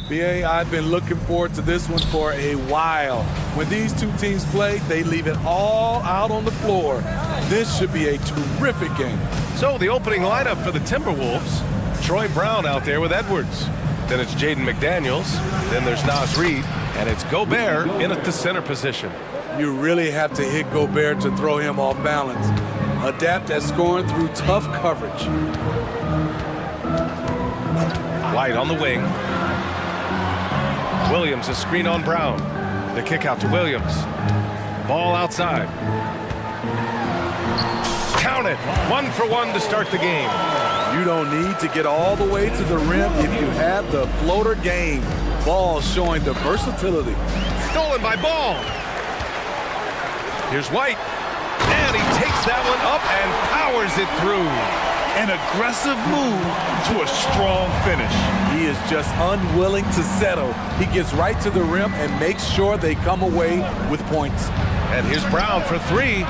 BA, I've been looking forward to this one for a while. When these two teams play, they leave it all out on the floor. This should be a terrific game. So the opening lineup for the Timberwolves, Troy Brown out there with Edwards. Then it's Jaden McDaniels. Then there's Naz Reid. And it's Gobert in at the center position. You really have to hit Gobert to throw him off balance. Adapt at scoring through tough coverage. White on the wing. Williams, a screen on Brown. The kick out to Williams. Ball outside. Count it. 1 for 1 to start the game. You don't need to get all the way to the rim if you have the floater game. Ball showing the versatility. Stolen by Ball. Here's White. And he takes that one up and powers it through. An aggressive move to a strong finish. He is just unwilling to settle. He gets right to the rim and makes sure they come away with points. And here's Brown for 3.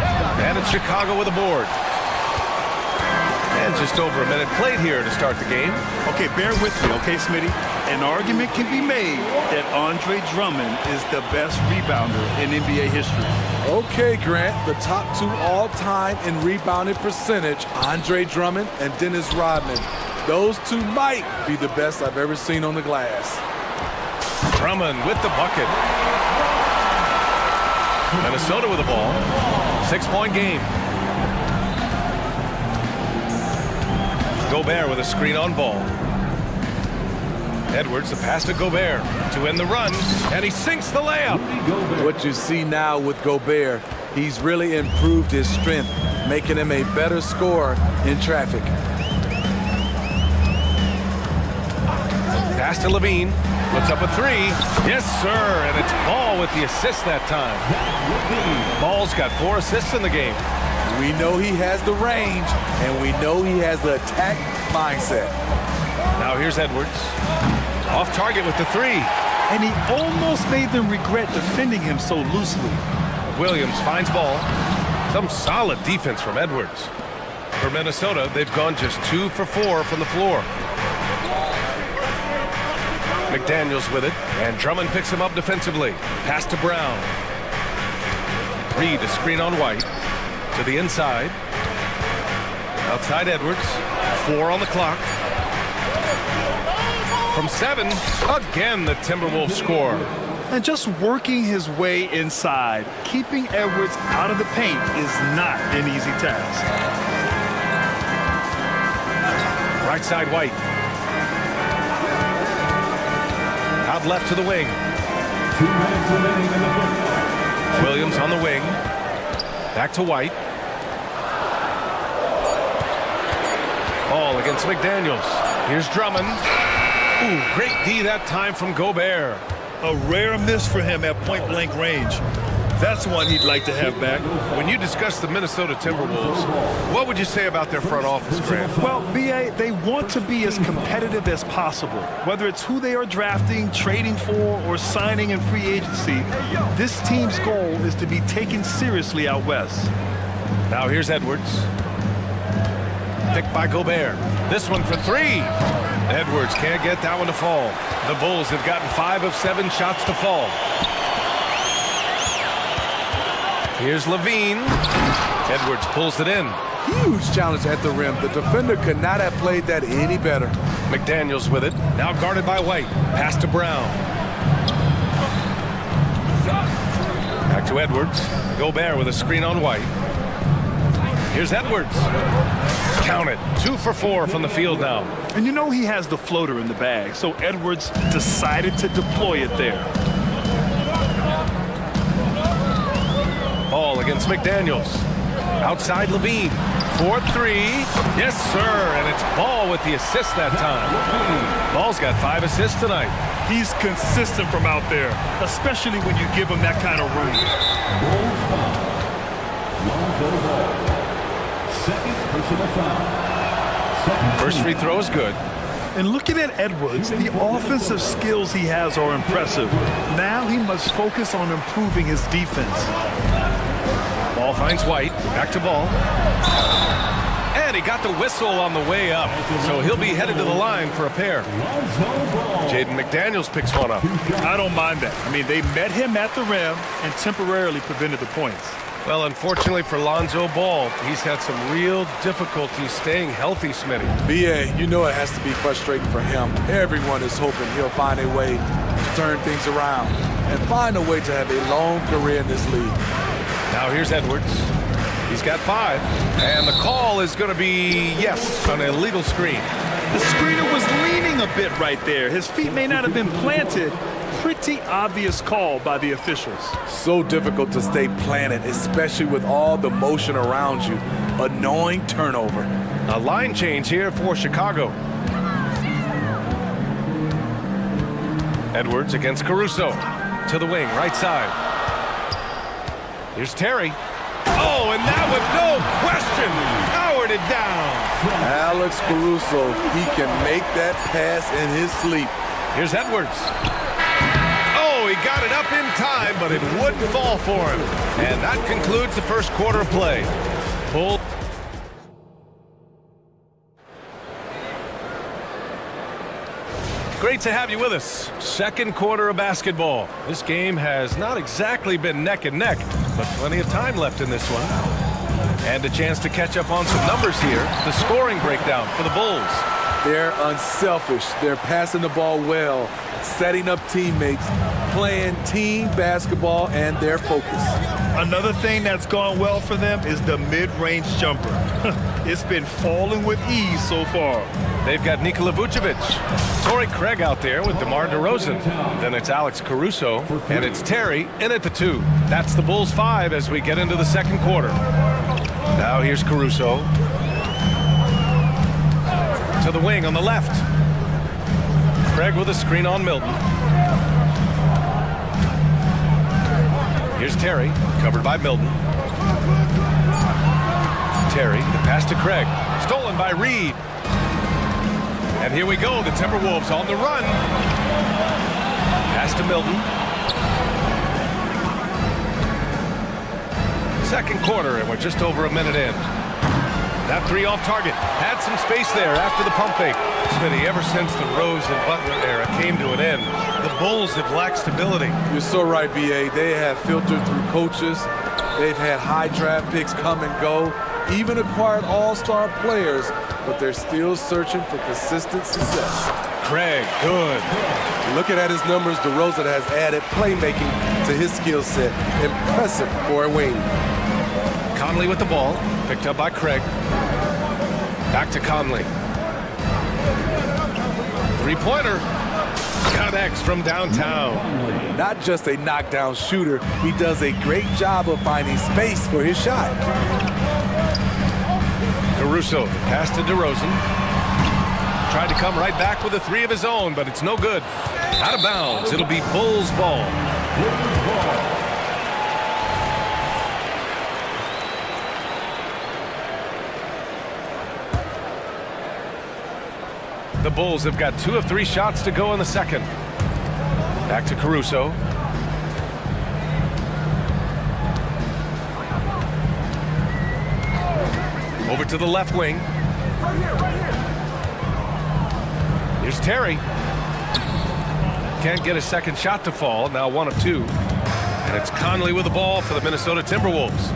And it's Chicago with a board. And just over a minute played here to start the game. Okay, bear with me, okay, Smitty? An argument can be made that Andre Drummond is the best rebounder in NBA history. Okay, Grant, the top 2 all-time in rebounding percentage, Andre Drummond and Dennis Rodman. Those 2 might be the best I've ever seen on the glass. Drummond with the bucket. Minnesota with the ball. 6-point game. Gobert with a screen on Ball. Edwards, the pass to Gobert to end the run, and he sinks the layup. What you see now with Gobert, he's really improved his strength, making him a better scorer in traffic. Pass to Levine, puts up a 3. Yes, sir, and it's Ball with the assist that time. Ball's got 4 assists in the game. We know he has the range, and we know he has the attack mindset. Now here's Edwards. Off target with the 3. And he almost made them regret defending him so loosely. Williams finds Ball. Some solid defense from Edwards. For Minnesota, they've gone just 2 for 4 from the floor. McDaniels with it, and Drummond picks him up defensively. Pass to Brown. Reid, a screen on White. To the inside. Outside Edwards. 4 on the clock. From 7, again the Timberwolves score. And just working his way inside, keeping Edwards out of the paint is not an easy task. Right side White. Out left to the wing. Williams on the wing. Back to White. Ball against McDaniels. Here's Drummond. Ooh, great D that time from Gobert. A rare miss for him at point-blank range. That's one he'd like to have back. When you discuss the Minnesota Timberwolves, what would you say about their front office, Grant? Well, BA, they want to be as competitive as possible. Whether it's who they are drafting, trading for, or signing in free agency, this team's goal is to be taken seriously out west. Now here's Edwards. Picked by Gobert. This one for 3. Edwards can't get that one to fall. The Bulls have gotten 5 of 7 shots to fall. Here's Levine. Edwards pulls it in. Huge challenge at the rim. The defender could not have played that any better. McDaniels with it. Now guarded by White. Pass to Brown. Back to Edwards. Gobert with a screen on White. Here's Edwards. Count it. 2 for 4 from the field now. And you know he has the floater in the bag, so Edwards decided to deploy it there. Ball against McDaniels. Outside Levine. 4-3. Yes, sir. And it's Ball with the assist that time. Ball's got 5 assists tonight. He's consistent from out there, especially when you give him that kind of room. First free throw is good. And looking at Edwards, the offensive skills he has are impressive. Now he must focus on improving his defense. Ball finds White. Back to Ball. And he got the whistle on the way up, so he'll be headed to the line for a pair. Jaden McDaniels picks one up. I don't mind that. I mean, they met him at the rim and temporarily prevented the points. Well, unfortunately for Lonzo Ball, he's had some real difficulty staying healthy, Smitty. BA, you know it has to be frustrating for him. Everyone is hoping he'll find a way to turn things around and find a way to have a long career in this league. Now here's Edwards. He's got 5, and the call is going to be, yes, an illegal screen. The screener was leaning a bit right there. His feet may not have been planted. Pretty obvious call by the officials. So difficult to stay planted, especially with all the motion around you. Annoying turnover. A line change here for Chicago. Edwards against Caruso. To the wing, right side. Here's Terry. Oh, and that with no question powered it down. Alex Caruso, he can make that pass in his sleep. Here's Edwards. Oh, he got it up in time, but it wouldn't fall for him. And that concludes the first quarter of play. Bull. Great to have you with us. Second quarter of basketball. This game has not exactly been neck and neck, but plenty of time left in this one. And a chance to catch up on some numbers here. The scoring breakdown for the Bulls. They're unselfish. They're passing the ball well, setting up teammates, playing team basketball, and their focus. Another thing that's gone well for them is the mid-range jumper. It's been falling with ease so far. They've got Nikola Vucevic, Torrey Craig out there with DeMar DeRozan. Then it's Alex Caruso, and it's Terry in at the 2. That's the Bulls 5 as we get into the second quarter. Now here's Caruso. To the wing on the left. Craig with a screen on Milton. Here's Terry, covered by Milton. Terry, the pass to Craig. Stolen by Reed. And here we go, the Timberwolves on the run. Pass to Milton. Second quarter, and we're just over a minute in. That 3 off target. Had some space there after the pump fake. Smitty, ever since the Rose and Butler era came to an end, the Bulls have lacked stability. You're so right, BA. They have filtered through coaches. They've had high draft picks come and go, even acquired all-star players, but they're still searching for consistent success. Craig, good. Looking at his numbers, DeRozan has added playmaking to his skill set. Impressive for a wing. Conley with the ball, picked up by Craig. Back to Conley. Three-pointer. Connects from downtown. Not just a knockdown shooter, he does a great job of finding space for his shot. Caruso, pass to DeRozan. Tried to come right back with a 3 of his own, but it's no good. Out of bounds. It'll be Bulls ball. The Bulls have got 2 of 3 shots to go in the second. Back to Caruso. Over to the left wing. Here's Terry. Can't get a second shot to fall. Now 1 of 2. And it's Conley with the ball for the Minnesota Timberwolves.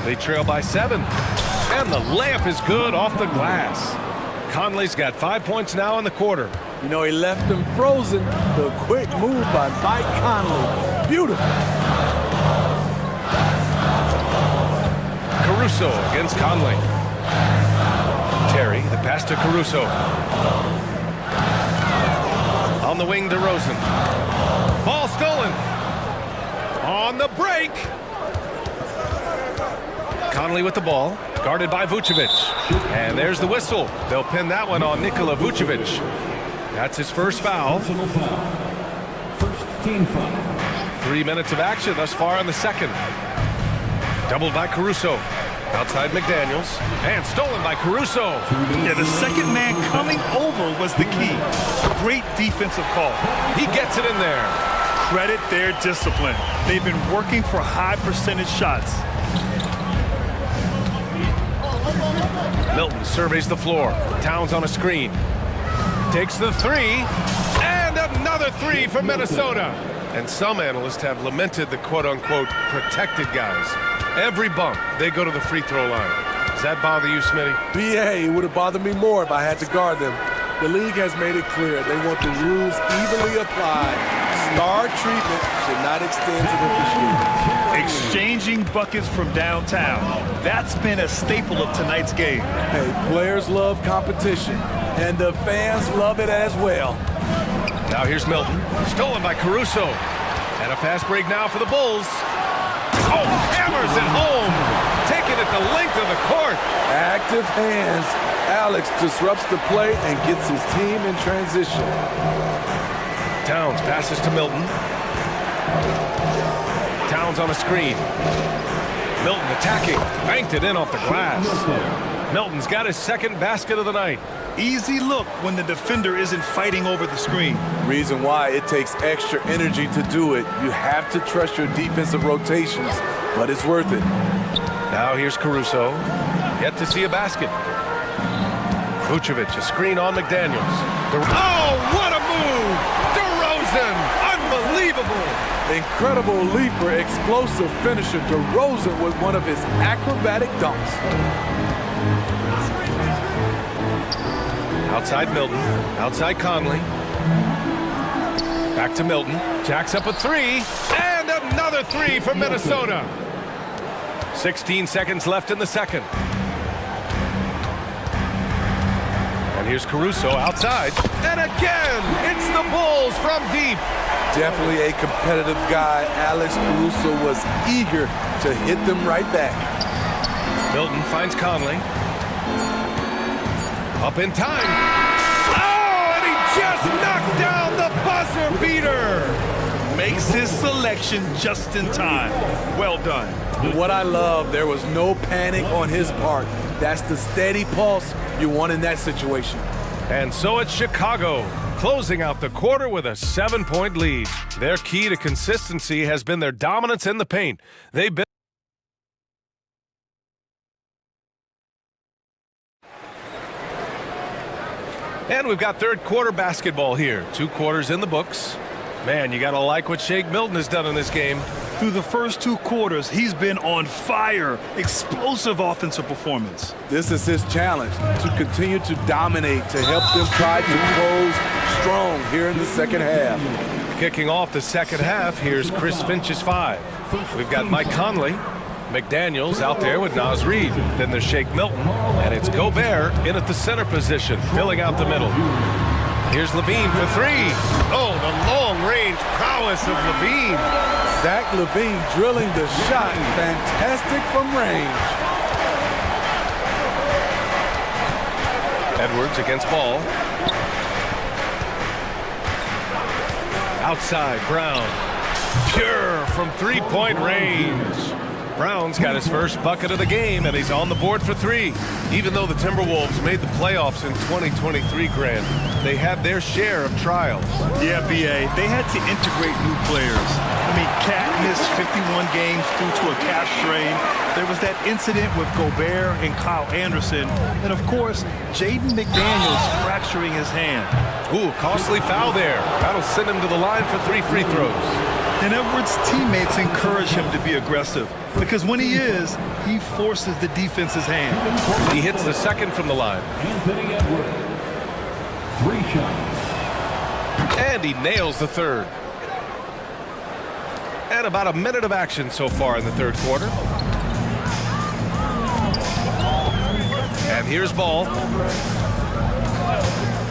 They trail by 7. And the layup is good off the glass. Conley's got 5 points now in the quarter. You know, he left him frozen. The quick move by Mike Conley. Beautiful. Caruso against Conley. Terry, the pass to Caruso. On the wing, DeRozan. Ball stolen. On the break. Conley with the ball, guarded by Vucevic. And there's the whistle. They'll pin that one on Nikola Vucevic. That's his first foul. First team foul. 3 minutes of action thus far in the second. Doubled by Caruso. Outside McDaniels. And stolen by Caruso. Yeah, the second man coming over was the key. Great defensive call. He gets it in there. Credit their discipline. They've been working for high percentage shots. Milton surveys the floor. Towns on a screen. Takes the three. And another three for Minnesota. And some analysts have lamented the quote-unquote protected guys. Every bump, they go to the free throw line. Does that bother you, Smitty? BA, it would have bothered me more if I had to guard them. The league has made it clear they want the rules evenly applied. Star treatment should not extend to the officiating. Exchanging buckets from downtown. That's been a staple of tonight's game. Hey, players love competition, and the fans love it as well. Now here's Milton. Stolen by Caruso. And a fast break now for the Bulls. Oh, hammers it home. Taking it the length of the court. Active hands. Alex disrupts the play and gets his team in transition. Towns passes to Milton. Towns on a screen. Milton attacking. Banked it in off the glass. Milton's got his second basket of the night. Easy look when the defender isn't fighting over the screen. Reason why it takes extra energy to do it. You have to trust your defensive rotations, but it's worth it. Now here's Caruso. Yet to see a basket. Vucevic, a screen on McDaniels. Oh, what a move! DeRozan, unbelievable! Incredible leaper, explosive finisher. DeRozan with one of his acrobatic dunks. Outside Milton, outside Conley. Back to Milton, jacks up a three, and another three for Minnesota. 16 seconds left in the second. And here's Caruso outside, and again, it's the Bulls from deep. Definitely a competitive guy. Alex Caruso was eager to hit them right back. Milton finds Conley. Up in time. Oh, and he just knocked down the buzzer beater. Makes his selection just in time. Well done. What I love, there was no panic on his part. That's the steady pulse you want in that situation. And so it's Chicago, closing out the quarter with a 7-point lead. Their key to consistency has been their dominance in the paint. They've been And we've got third quarter basketball here. 2 quarters in the books. Man, you got to like what Shake Milton has done in this game. Through the first 2 quarters, he's been on fire. Explosive offensive performance. This is his challenge, to continue to dominate, to help them try to close strong here in the second half. Kicking off the second half, here's Chris Finch's 5. We've got Mike Conley. McDaniels out there with Naz Reid. Then there's Shake Milton, and it's Gobert in at the center position, filling out the middle. Here's Levine for 3. Oh, the long-range prowess of Levine. Zach Levine drilling the shot. Fantastic from range. Edwards against Ball. Outside, Brown. Pure from 3-point range. Brown's got his first bucket of the game, and he's on the board for 3. Even though the Timberwolves made the playoffs in 2023, Grant, they had their share of trials. Yeah, B.A., they had to integrate new players. I mean, Cat missed 51 games due to a calf strain. There was that incident with Gobert and Kyle Anderson. And, of course, Jaden McDaniels fracturing his hand. Ooh, costly foul there. That'll send him to the line for 3 free throws. And Edwards' teammates encourage him to be aggressive, because when he is, he forces the defense's hand. He hits the second from the line. Anthony Edwards. 3 shots. And he nails the third. And about a minute of action so far in the third quarter. And here's Ball.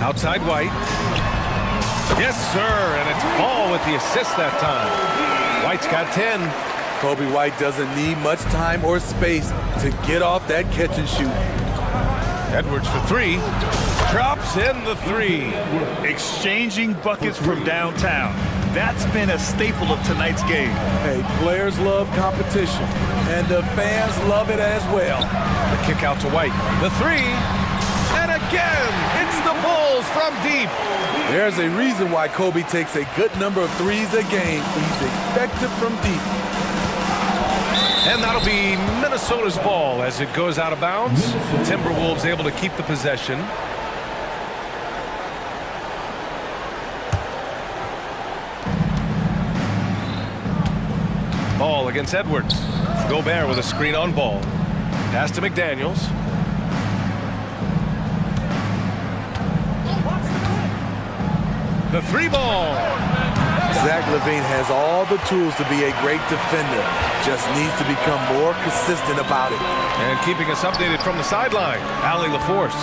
Outside White. Yes, sir, and it's Ball with the assist that time. White's got 10. Kobe White doesn't need much time or space to get off that catch and shoot. Edwards for 3. Drops in the 3. Exchanging buckets from downtown. That's been a staple of tonight's game. Hey, players love competition, and the fans love it as well. The kick out to White. The 3. And again, it's the Bulls from deep. There's a reason why Kobe takes a good number of 3s a game. He's effective from deep. And that'll be Minnesota's ball as it goes out of bounds. Timberwolves able to keep the possession. Ball against Edwards. Gobert with a screen on ball. Pass to McDaniels. The three ball. Zach LaVine has all the tools to be a great defender. Just needs to become more consistent about it. And keeping us updated from the sideline, Allie LaForce.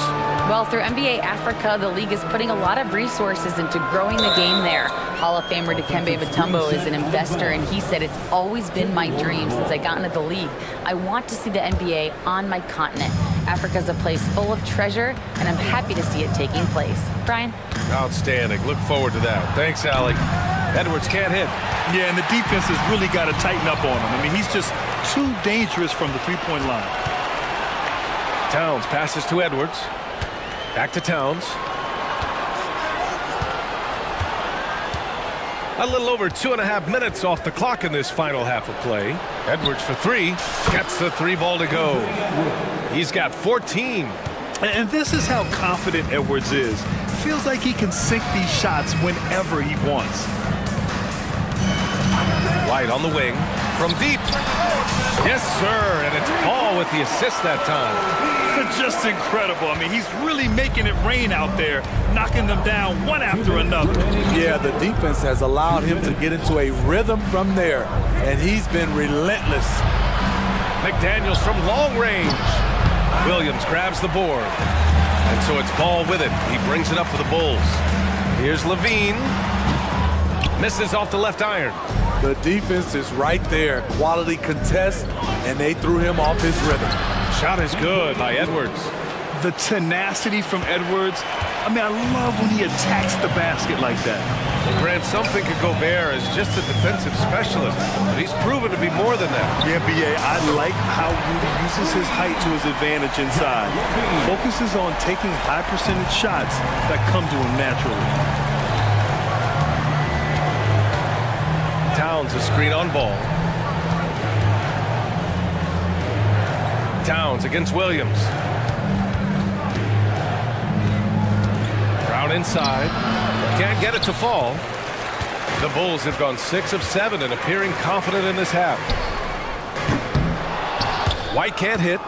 Well, through NBA Africa, the league is putting a lot of resources into growing the game there. Hall of Famer Dikembe Mutombo is an investor, and he said, it's always been my dream since I got into the league. I want to see the NBA on my continent. Africa's a place full of treasure, and I'm happy to see it taking place. Brian? Outstanding. Look forward to that. Thanks, Allie. Edwards can't hit. Yeah, and the defense has really got to tighten up on him. I mean, he's just too dangerous from the three-point line. Towns passes to Edwards. Back to Towns. A little over 2.5 minutes off the clock in this final half of play. Edwards for three. Gets the three ball to go. He's got 14. And this is how confident Edwards is. Feels like he can sink these shots whenever he wants. White on the wing. From deep. Yes, sir. And it's Ball with the assist that time. Just incredible. I mean, he's really making it rain out there, knocking them down one after another. Yeah, the defense has allowed him to get into a rhythm from there, and he's been relentless. McDaniels from long range. Williams grabs the board. And so it's Ball with it. He brings it up for the Bulls. Here's Levine. Misses off the left iron. The defense is right there. Quality contest, and they threw him off his rhythm. Shot is good by Edwards. The tenacity from Edwards. I mean, I love when he attacks the basket like that. Grant, some think of Gobert as just a defensive specialist, but he's proven to be more than that. Yeah, B.A., I like how Rudy uses his height to his advantage inside. Focuses on taking high percentage shots that come to him naturally. Towns a screen on ball. Towns against Williams. Brown inside. Can't get it to fall. The Bulls have gone 6 of 7 and appearing confident in this half. White can't hit.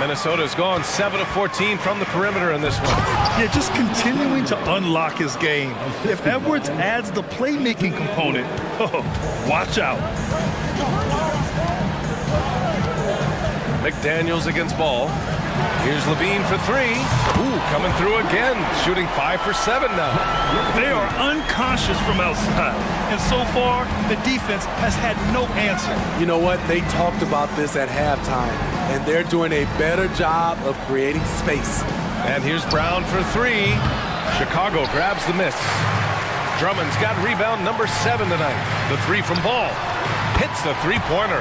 Minnesota's gone 7 of 14 from the perimeter in this one. Yeah, just continuing to unlock his game. If Edwards adds the playmaking component, watch out. McDaniels against Ball. Here's Levine for three. Ooh, coming through again. Shooting 5 for 7 now. They are unconscious from outside. And so far, the defense has had no answer. You know what? They talked about this at halftime, and they're doing a better job of creating space. And here's Brown for three. Chicago grabs the miss. Drummond's got rebound number 7 tonight. The three from Ball. Hits the three-pointer.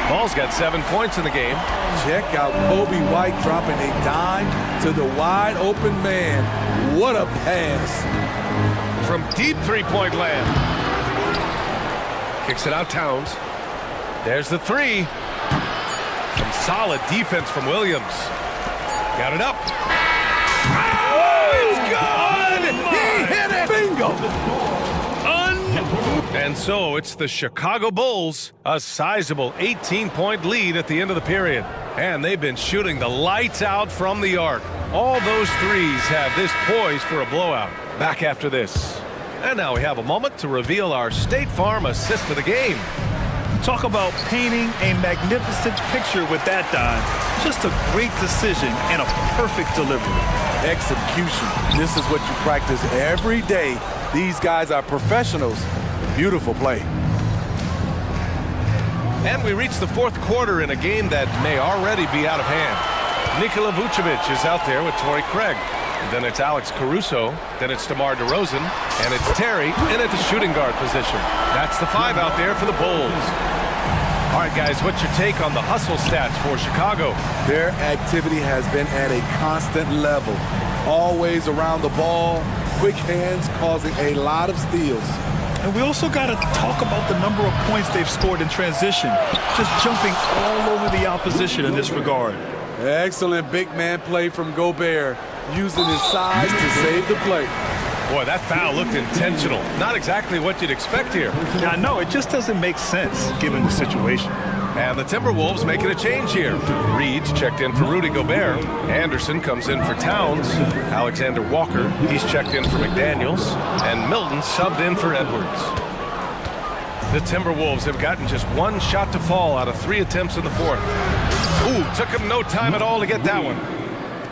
Ball's got 7 points in the game. Check out Kobe White dropping a dime to the wide open man. What a pass. From deep three-point land. Kicks it out Towns. There's the three. Some solid defense from Williams. Got it up. Oh, it's good! He hit it! Bingo! And so it's the Chicago Bulls, a sizable 18-point lead at the end of the period. And they've been shooting the lights out from the arc. All those threes have this poised for a blowout. Back after this. And now we have a moment to reveal our State Farm assist of the game. Talk about painting a magnificent picture with that dime. Just a great decision and a perfect delivery. Execution. This is what you practice every day. These guys are professionals. Beautiful play. And we reach the fourth quarter in a game that may already be out of hand. Nikola Vucevic is out there with Torrey Craig. Then it's Alex Caruso. Then it's DeMar DeRozan. And it's Terry in at the shooting guard position. That's the 5 out there for the Bulls. All right, guys, what's your take on the hustle stats for Chicago? Their activity has been at a constant level. Always around the ball. Quick hands causing a lot of steals. And we also got to talk about the number of points they've scored in transition, just jumping all over the opposition in this regard. Excellent big man play from Gobert, using his size to save the play. Boy, that foul looked intentional. Not exactly what you'd expect here. Yeah, I know. It just doesn't make sense given the situation. And the Timberwolves making a change here. Reed's checked in for Rudy Gobert. Anderson comes in for Towns. Alexander Walker, he's checked in for McDaniels. And Milton subbed in for Edwards. The Timberwolves have gotten just one shot to fall out of 3 attempts in the fourth. Ooh, took him no time at all to get that one.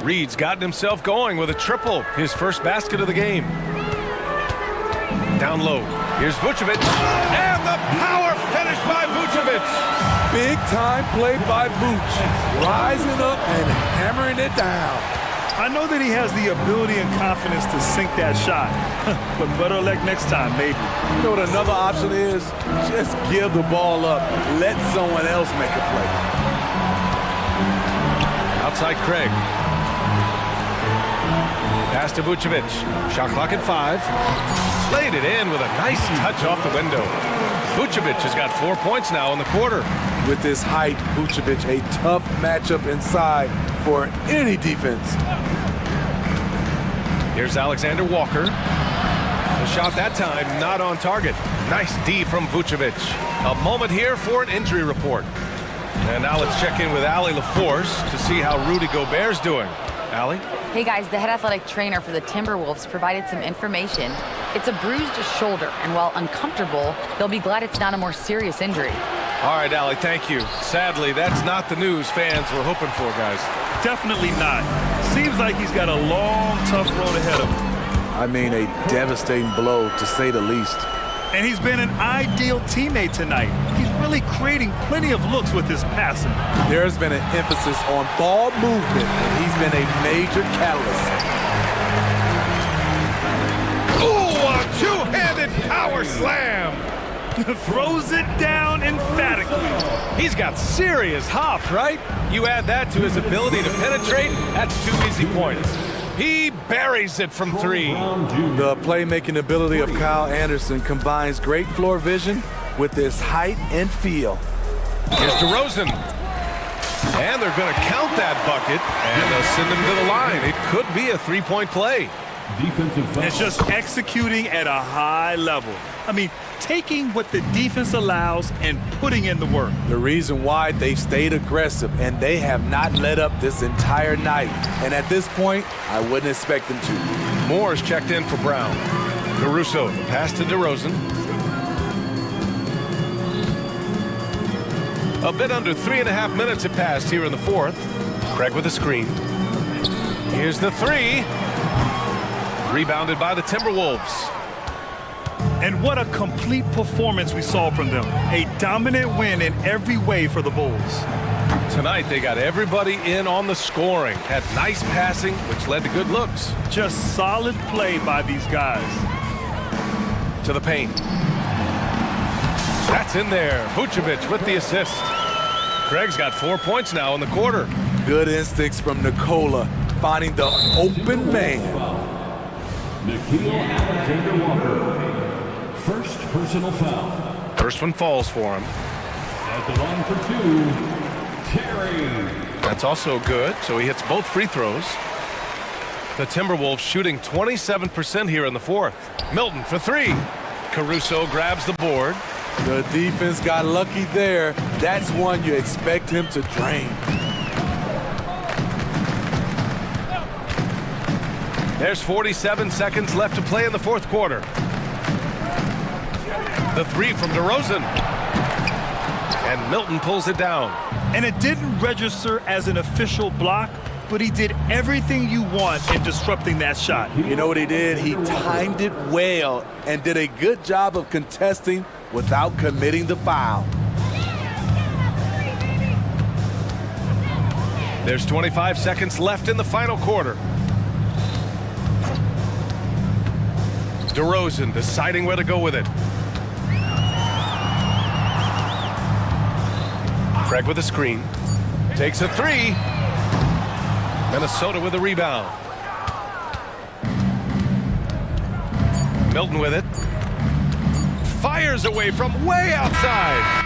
Reed's gotten himself going with a triple, his first basket of the game. Down low, here's Vucevic, and the power finish by Vucevic. Big time play by Vuce, rising up and hammering it down. I know that he has the ability and confidence to sink that shot, but better luck next time, maybe. You know what another option is? Just give the ball up, let someone else make a play. Outside Craig. Pass to Vucevic. Shot clock at 5. Laid it in with a nice touch off the window. Vucevic has got 4 points now in the quarter. With his height, Vucevic a tough matchup inside for any defense. Here's Alexander Walker. The shot that time not on target. Nice D from Vucevic. A moment here for an injury report. And now let's check in with Allie LaForce to see how Rudy Gobert's doing. Allie? Hey guys, the head athletic trainer for the Timberwolves provided some information. It's a bruised shoulder, and while uncomfortable, they'll be glad it's not a more serious injury. All right, Allie, thank you. Sadly, that's not the news fans were hoping for, guys. Definitely not. Seems like he's got a long, tough road ahead of him. I mean, a devastating blow, to say the least. And he's been an ideal teammate tonight. He's really creating plenty of looks with his passing. There's been an emphasis on ball movement, and he's been a major catalyst. Ooh, a two-handed power slam! Throws it down emphatically. He's got serious hop, right? You add that to his ability to penetrate, that's 2 easy points. He buries it from 3. The playmaking ability of Kyle Anderson combines great floor vision with his height and feel. Here's DeRozan. And they're going to count that bucket, and they'll send him to the line. It could be a 3-point play. It's just executing at a high level. I mean, taking what the defense allows and putting in the work. The reason why they've stayed aggressive, and they have not let up this entire night. And at this point, I wouldn't expect them to. Moore's checked in for Brown. Caruso, pass to DeRozan. A bit under 3.5 minutes have passed here in the fourth. Craig with a screen. Here's the 3. Rebounded by the Timberwolves. And what a complete performance we saw from them. A dominant win in every way for the Bulls. Tonight, they got everybody in on the scoring. Had nice passing, which led to good looks. Just solid play by these guys. To the paint. That's in there. Vucevic with the assist. Craig's got 4 points now in the quarter. Good instincts from Nikola, finding the open man. Nickeil Alexander-Walker. First personal foul. First one falls for him. At the line for 2, Terry. That's also good, so he hits both free throws. The Timberwolves shooting 27% here in the fourth. Milton for 3. Caruso grabs the board. The defense got lucky there. That's one you expect him to drain. There's 47 seconds left to play in the fourth quarter. The 3 from DeRozan. And Milton pulls it down. And it didn't register as an official block, but he did everything you want in disrupting that shot. You know what he did? He timed it well and did a good job of contesting without committing the foul. There's 25 seconds left in the final quarter. DeRozan deciding where to go with it. Craig with a screen. Takes a 3. Minnesota with a rebound. Milton with it. fires away from way outside.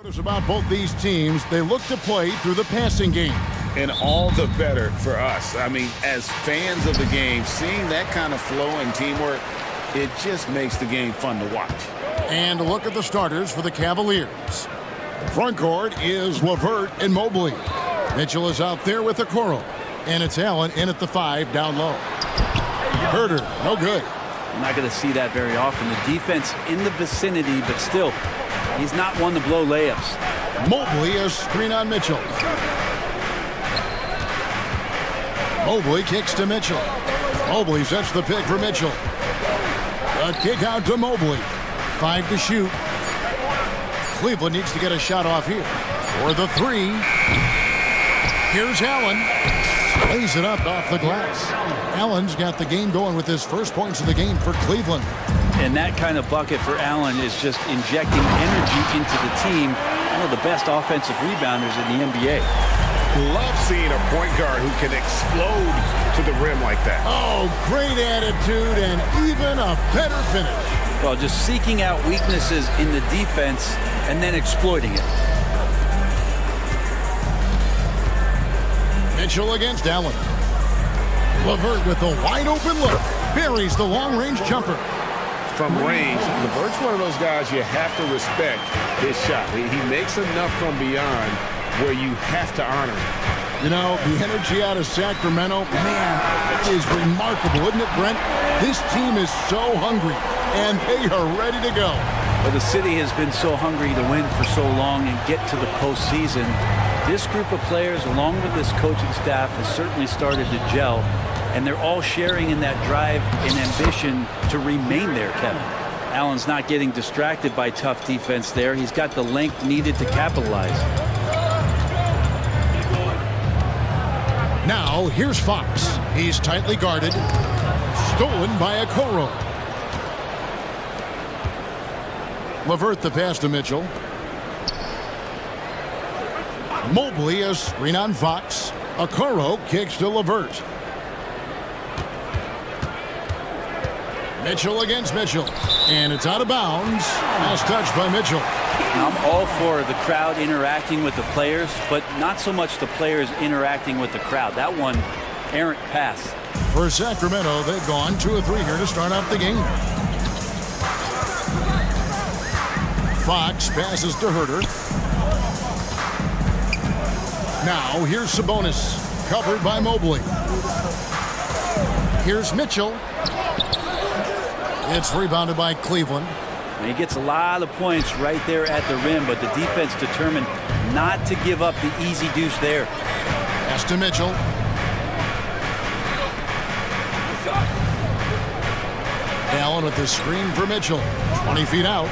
About both these teams, they look to play through the passing game. And all the better for us. I mean, as fans of the game, seeing that kind of flow and teamwork, it just makes the game fun to watch. And look at the starters for the Cavaliers. The front court is Levert and Mobley. Mitchell is out there with Okoro. And it's Allen in at the 5 down low. Herder, no good. I'm not going to see that very often. The defense in the vicinity, but still, he's not one to blow layups. Mobley, a screen on Mitchell. Mobley kicks to Mitchell. Mobley sets the pick for Mitchell. A kick out to Mobley. 5 to shoot. Cleveland needs to get a shot off here. For the 3. Here's Allen. Lays it up off the glass. Allen's got the game going with his first points of the game for Cleveland. And that kind of bucket for Allen is just injecting energy into the team. One of the best offensive rebounders in the NBA. Love seeing a point guard who can explode to the rim like that. Oh, great attitude and even a better finish. Well, just seeking out weaknesses in the defense and then exploiting it. Mitchell against Allen. Levert with a wide open look. Buries the long-range jumper. From range, Levert's one of those guys you have to respect his shot. He makes enough from beyond where you have to honor him. You know, the energy out of Sacramento, man, is remarkable, isn't it, Brent? This team is so hungry, and they are ready to go. Well, the city has been so hungry to win for so long and get to the postseason. This group of players, along with this coaching staff, has certainly started to gel, and they're all sharing in that drive and ambition to remain there, Kevin. Allen's not getting distracted by tough defense there. He's got the length needed to capitalize. Now, here's Fox. He's tightly guarded. Stolen by Okoro. Levert the pass to Mitchell. Mobley, a screen on Fox. Okoro kicks to Levert. Mitchell against Mitchell. And it's out of bounds. Last touch by Mitchell. Now, I'm all for the crowd interacting with the players, but not so much the players interacting with the crowd. That one, errant pass. For Sacramento, they've gone 2 of 3 here to start out the game. Fox passes to Herder. Now, here's Sabonis, covered by Mobley. Here's Mitchell. It's rebounded by Cleveland. And he gets a lot of points right there at the rim, but the defense determined not to give up the easy deuce there. Pass to Mitchell. Allen with the screen for Mitchell. 20 feet out.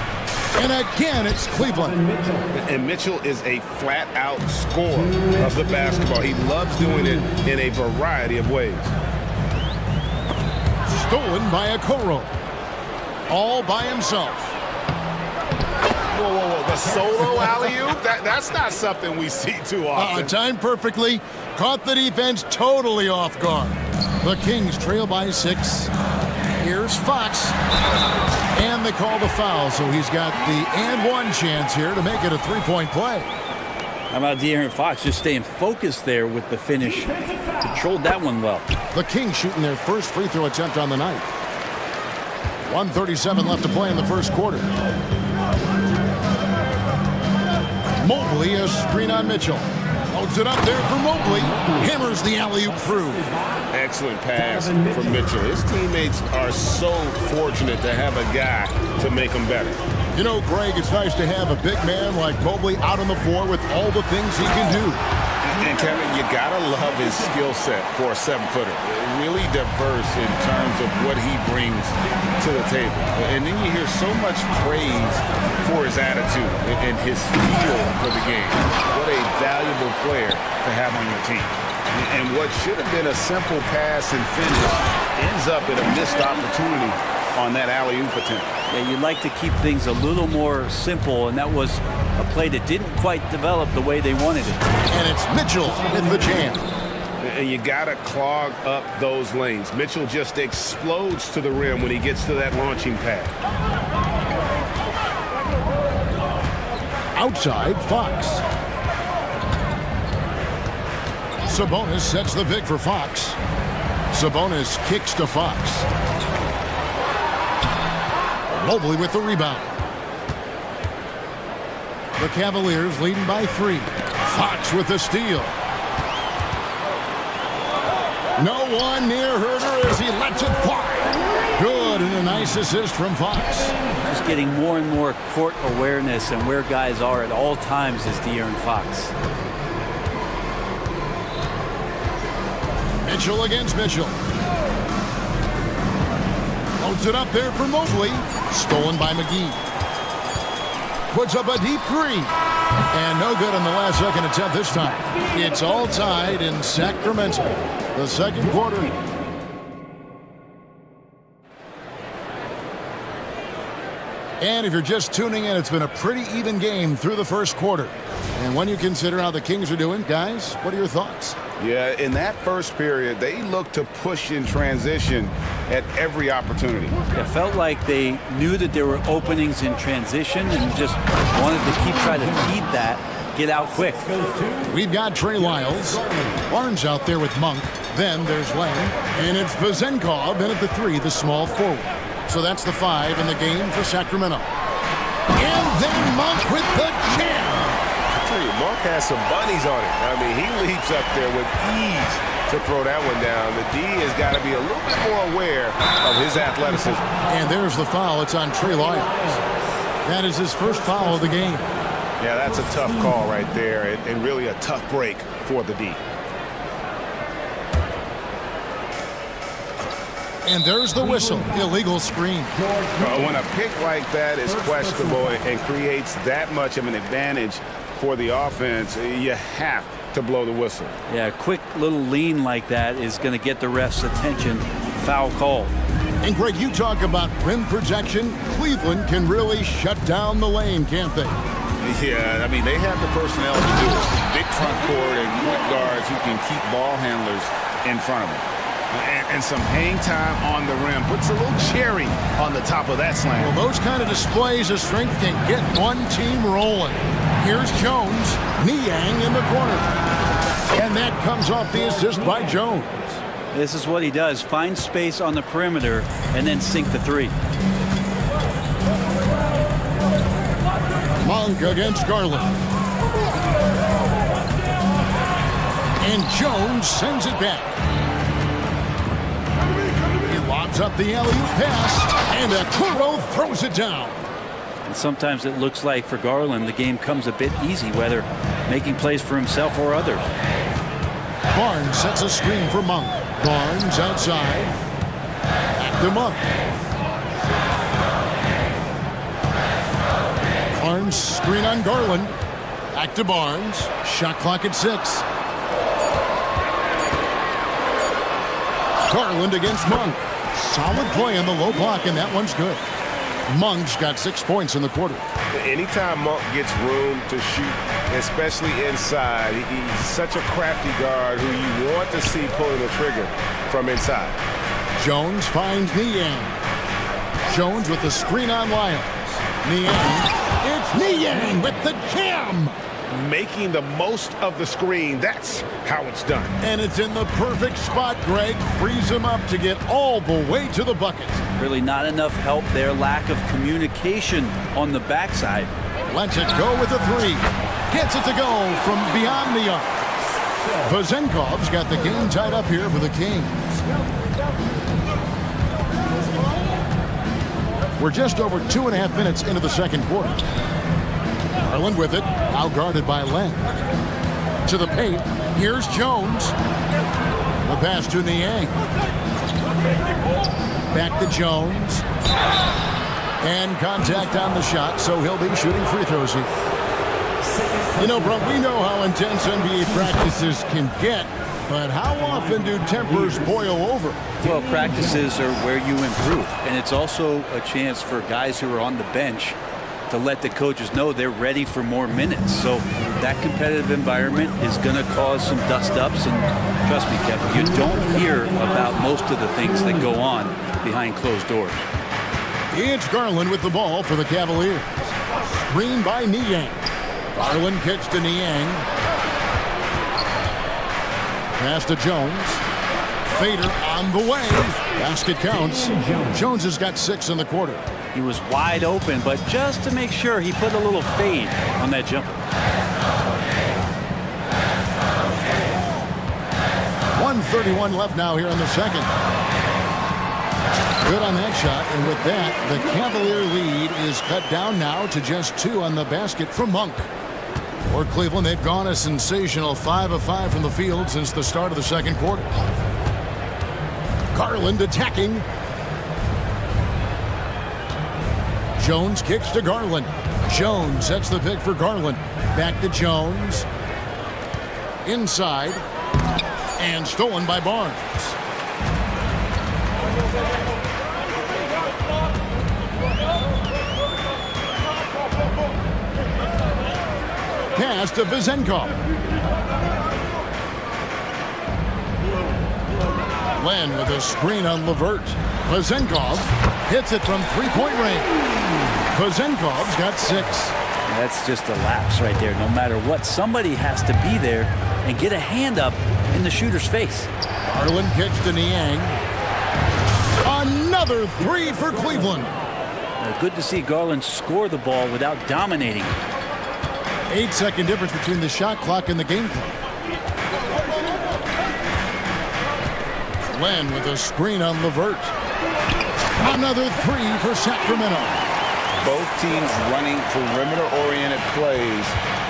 And again, it's Cleveland. And Mitchell is a flat-out scorer of the basketball. He loves doing it in a variety of ways. Stolen by Okoro. All by himself. Whoa, whoa, whoa. The solo alley-oop? That's not something we see too often. Timed perfectly. Caught the defense totally off guard. The Kings trail by 6. Here's Fox. And they call the foul, so he's got the and one chance here to make it a 3-point play. How about De'Aaron Fox just staying focused there with the finish? Controlled that one well. The Kings shooting their first free throw attempt on the night. 1:37 left to play in the first quarter. Mobley, a screen on Mitchell. Loads it up there for Mobley. Hammers the alley-oop through. Excellent pass from Mitchell. His teammates are so fortunate to have a guy to make them better. You know, Greg, it's nice to have a big man like Mobley out on the floor with all the things he can do. And Kevin, you gotta love his skill set for a 7-footer. Really diverse in terms of what he brings to the table. And then you hear so much praise for his attitude and his feel for the game. What a valuable player to have on your team. And what should have been a simple pass and finish ends up in a missed opportunity on that alley-oop attempt. Yeah, you'd like to keep things a little more simple, and that was a play that didn't quite develop the way they wanted it. And it's Mitchell in the jam. And you gotta clog up those lanes. Mitchell just explodes to the rim when he gets to that launching pad. outside Fox. Sabonis sets the pick for Fox. Sabonis kicks to Fox. Mobley with the rebound. The Cavaliers leading by 3. Fox with the steal. No one near Herder as he lets it fly. Good, and a nice assist from Fox. Just getting more and more court awareness and where guys are at all times is De'Aaron Fox. Mitchell against Mitchell. Loads it up there for Mobley. Stolen by McGee. Puts up a deep 3. And no good on the last second attempt this time. It's all tied in Sacramento. The second quarter. And if you're just tuning in, it's been a pretty even game through the first quarter. And when you consider how the Kings are doing, guys, what are your thoughts? Yeah, in that first period, they looked to push in transition at every opportunity. It felt like they knew that there were openings in transition and just wanted to keep trying to feed that, get out quick. We've got Trey Lyles. Barnes out there with Monk. Then there's Lang. And it's Vezenkov in at the 3, the small forward. So that's the 5 in the game for Sacramento. And then Monk with the jam. I tell you, Monk has some bunnies on him. I mean, he leaps up there with ease to throw that one down. The D has got to be a little bit more aware of his athleticism. And there's the foul. It's on Trey Lyles. That is his first foul of the game. Yeah, that's a tough call right there, and really a tough break for the D. And there's the whistle. Illegal screen. When a pick like that is questionable and creates that much of an advantage for the offense, you have to blow the whistle. Yeah, a quick little lean like that is going to get the ref's attention. Foul call. And Greg, you talk about rim protection. Cleveland can really shut down the lane, can't they? Yeah, I mean, they have the personnel to do it. Big front court and point guards who can keep ball handlers in front of them. And some hang time on the rim. Puts a little cherry on the top of that slam. Well, those kind of displays of strength can get one team rolling. Here's Jones. Niang in the corner. And that comes off the assist by Jones. This is what he does. Find space on the perimeter and then sink the 3. Monk against Garland. And Jones sends it back. Lobs up the alley-oop pass, and Akuro throws it down. And sometimes it looks like for Garland the game comes a bit easy, whether making plays for himself or others. Barnes sets a screen for Monk. Barnes outside. Back to Monk. Barnes screen on Garland. Back to Barnes. Shot clock at 6. Garland against Monk. Solid play on the low block, and that one's good. Monk's got 6 points in the quarter. Anytime Monk gets room to shoot, especially inside, he's such a crafty guard who you want to see pulling the trigger from inside. Jones finds Niang. Jones with the screen on Lyles. Niang. It's Niang with the jam. Making the most of the screen. That's how it's done. And it's in the perfect spot, Greg. Frees him up to get all the way to the bucket. Really not enough help there. Lack of communication on the backside. Lets it go with a 3. Gets it to go from beyond the arc. Vezenkov's got the game tied up here for the Kings. We're just over 2.5 minutes into the second quarter. Garland with it, now guarded by Lang. To the paint, here's Jones. The pass to Niang. Back to Jones. And contact on the shot, so he'll be shooting free throws here. You know, bro, we know how intense NBA practices can get, but how often do tempers boil over? Well, practices are where you improve, and it's also a chance for guys who are on the bench to let the coaches know they're ready for more minutes. So that competitive environment is going to cause some dust-ups, and trust me, Kevin, you don't hear about most of the things that go on behind closed doors. It's Garland with the ball for the Cavaliers. Screen by Niang. Garland kicks to Niang. Pass to Jones. Fader on the way. Basket counts. Jones has got 6 in the quarter. He was wide open, but just to make sure, he put a little fade on that jumper. 1:31 left now here in the second. Good on that shot, and with that, the Cavalier lead is cut down now to just 2 on the basket from Monk. For Cleveland, they've gone a sensational 5 of 5 from the field since the start of the second quarter. Garland attacking. Jones kicks to Garland. Jones sets the pick for Garland. Back to Jones. Inside. And stolen by Barnes. Pass to Vizenkov. Len with a screen on Levert. Vizenkov hits it from three-point range. Vizenkov's got 6. That's just a lapse right there. No matter what, somebody has to be there and get a hand up in the shooter's face. Garland kicks to Niang. Another 3 for Cleveland. Well, good to see Garland score the ball without dominating. 8-second difference between the shot clock and the game clock. Len with a screen on Levert. Another 3 for Sacramento. Both teams running perimeter-oriented plays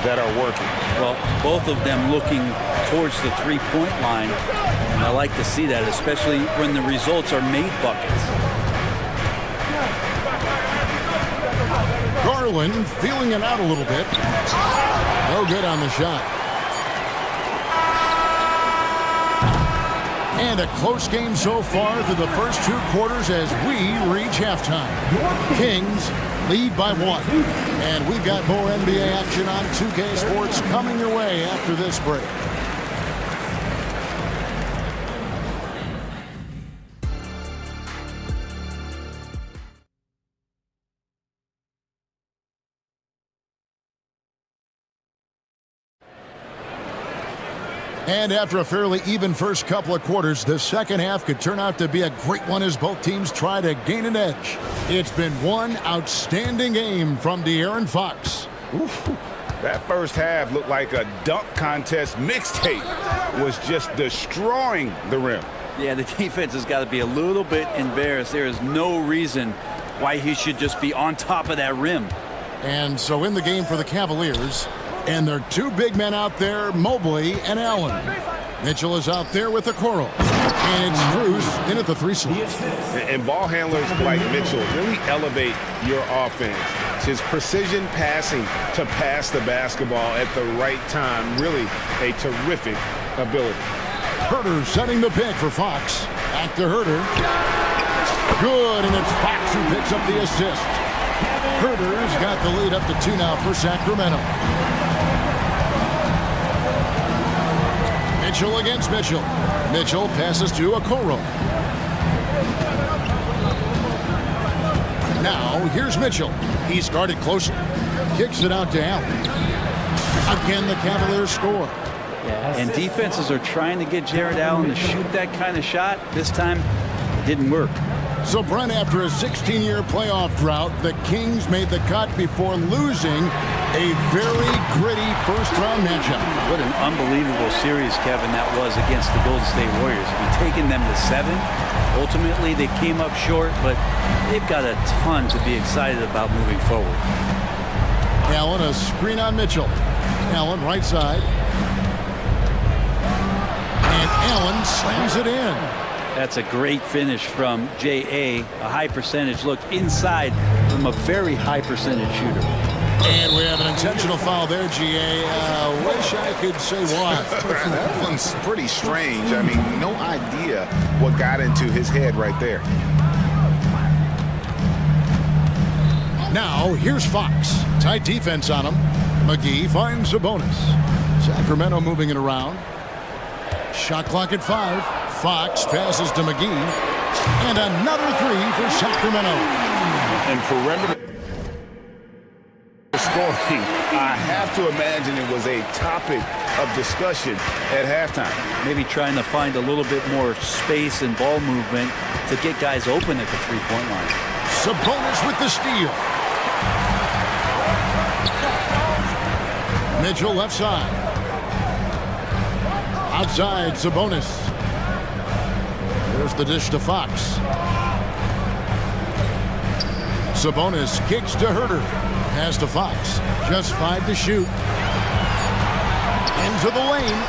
that are working. Well, both of them looking towards the three-point line. And I like to see that, especially when the results are made buckets. Garland feeling it out a little bit. No good on the shot. And a close game so far through the first 2 quarters as we reach halftime. Kings lead by 1. And we've got more NBA action on 2K Sports coming your way after this break. And after a fairly even first couple of quarters, the second half could turn out to be a great one as both teams try to gain an edge. It's been one outstanding game from De'Aaron Fox. Oof. That first half looked like a dunk contest mixtape. Was just destroying the rim. Yeah, the defense has got to be a little bit embarrassed. There is no reason why he should just be on top of that rim. And so in the game for the Cavaliers, and their 2 big men out there, Mobley and Allen. Mitchell is out there with the Coral. And it's Bruce in at the 3 slot. And ball handlers like Mitchell really elevate your offense. His precision passing to pass the basketball at the right time, really a terrific ability. Herter setting the pick for Fox. Back to Herter. Good, and it's Fox who picks up the assist. Herter's got the lead up to 2 now for Sacramento. Mitchell against Mitchell. Mitchell passes to Okoro. Now, here's Mitchell. He's guarded closer. Kicks it out to Allen. Again, the Cavaliers score. And defenses are trying to get Jared Allen to shoot that kind of shot. This time, it didn't work. So, Brent, after a 16-year playoff drought, the Kings made the cut before losing a very gritty first-round matchup. What an unbelievable series, Kevin, that was against the Golden State Warriors. We've taken them to 7. Ultimately, they came up short, but they've got a ton to be excited about moving forward. Allen, a screen on Mitchell. Allen, right side. And Allen slams it in. That's a great finish from J.A. A high percentage look inside from a very high percentage shooter. And we have an intentional foul there, G.A. Wish I could say why. That one's pretty strange. I mean, no idea what got into his head right there. Now, here's Fox. Tight defense on him. McGee finds Sabonis. Sacramento moving it around. Shot clock at 5. Fox passes to McGee. And another 3 for Sacramento. And perimeter scoring. I have to imagine it was a topic of discussion at halftime. Maybe trying to find a little bit more space and ball movement to get guys open at the three-point line. Sabonis with the steal. Mitchell left side. Outside, Sabonis. There's the dish to Fox. Sabonis kicks to Herter. Pass to Fox. Just 5 to shoot. Into the lane.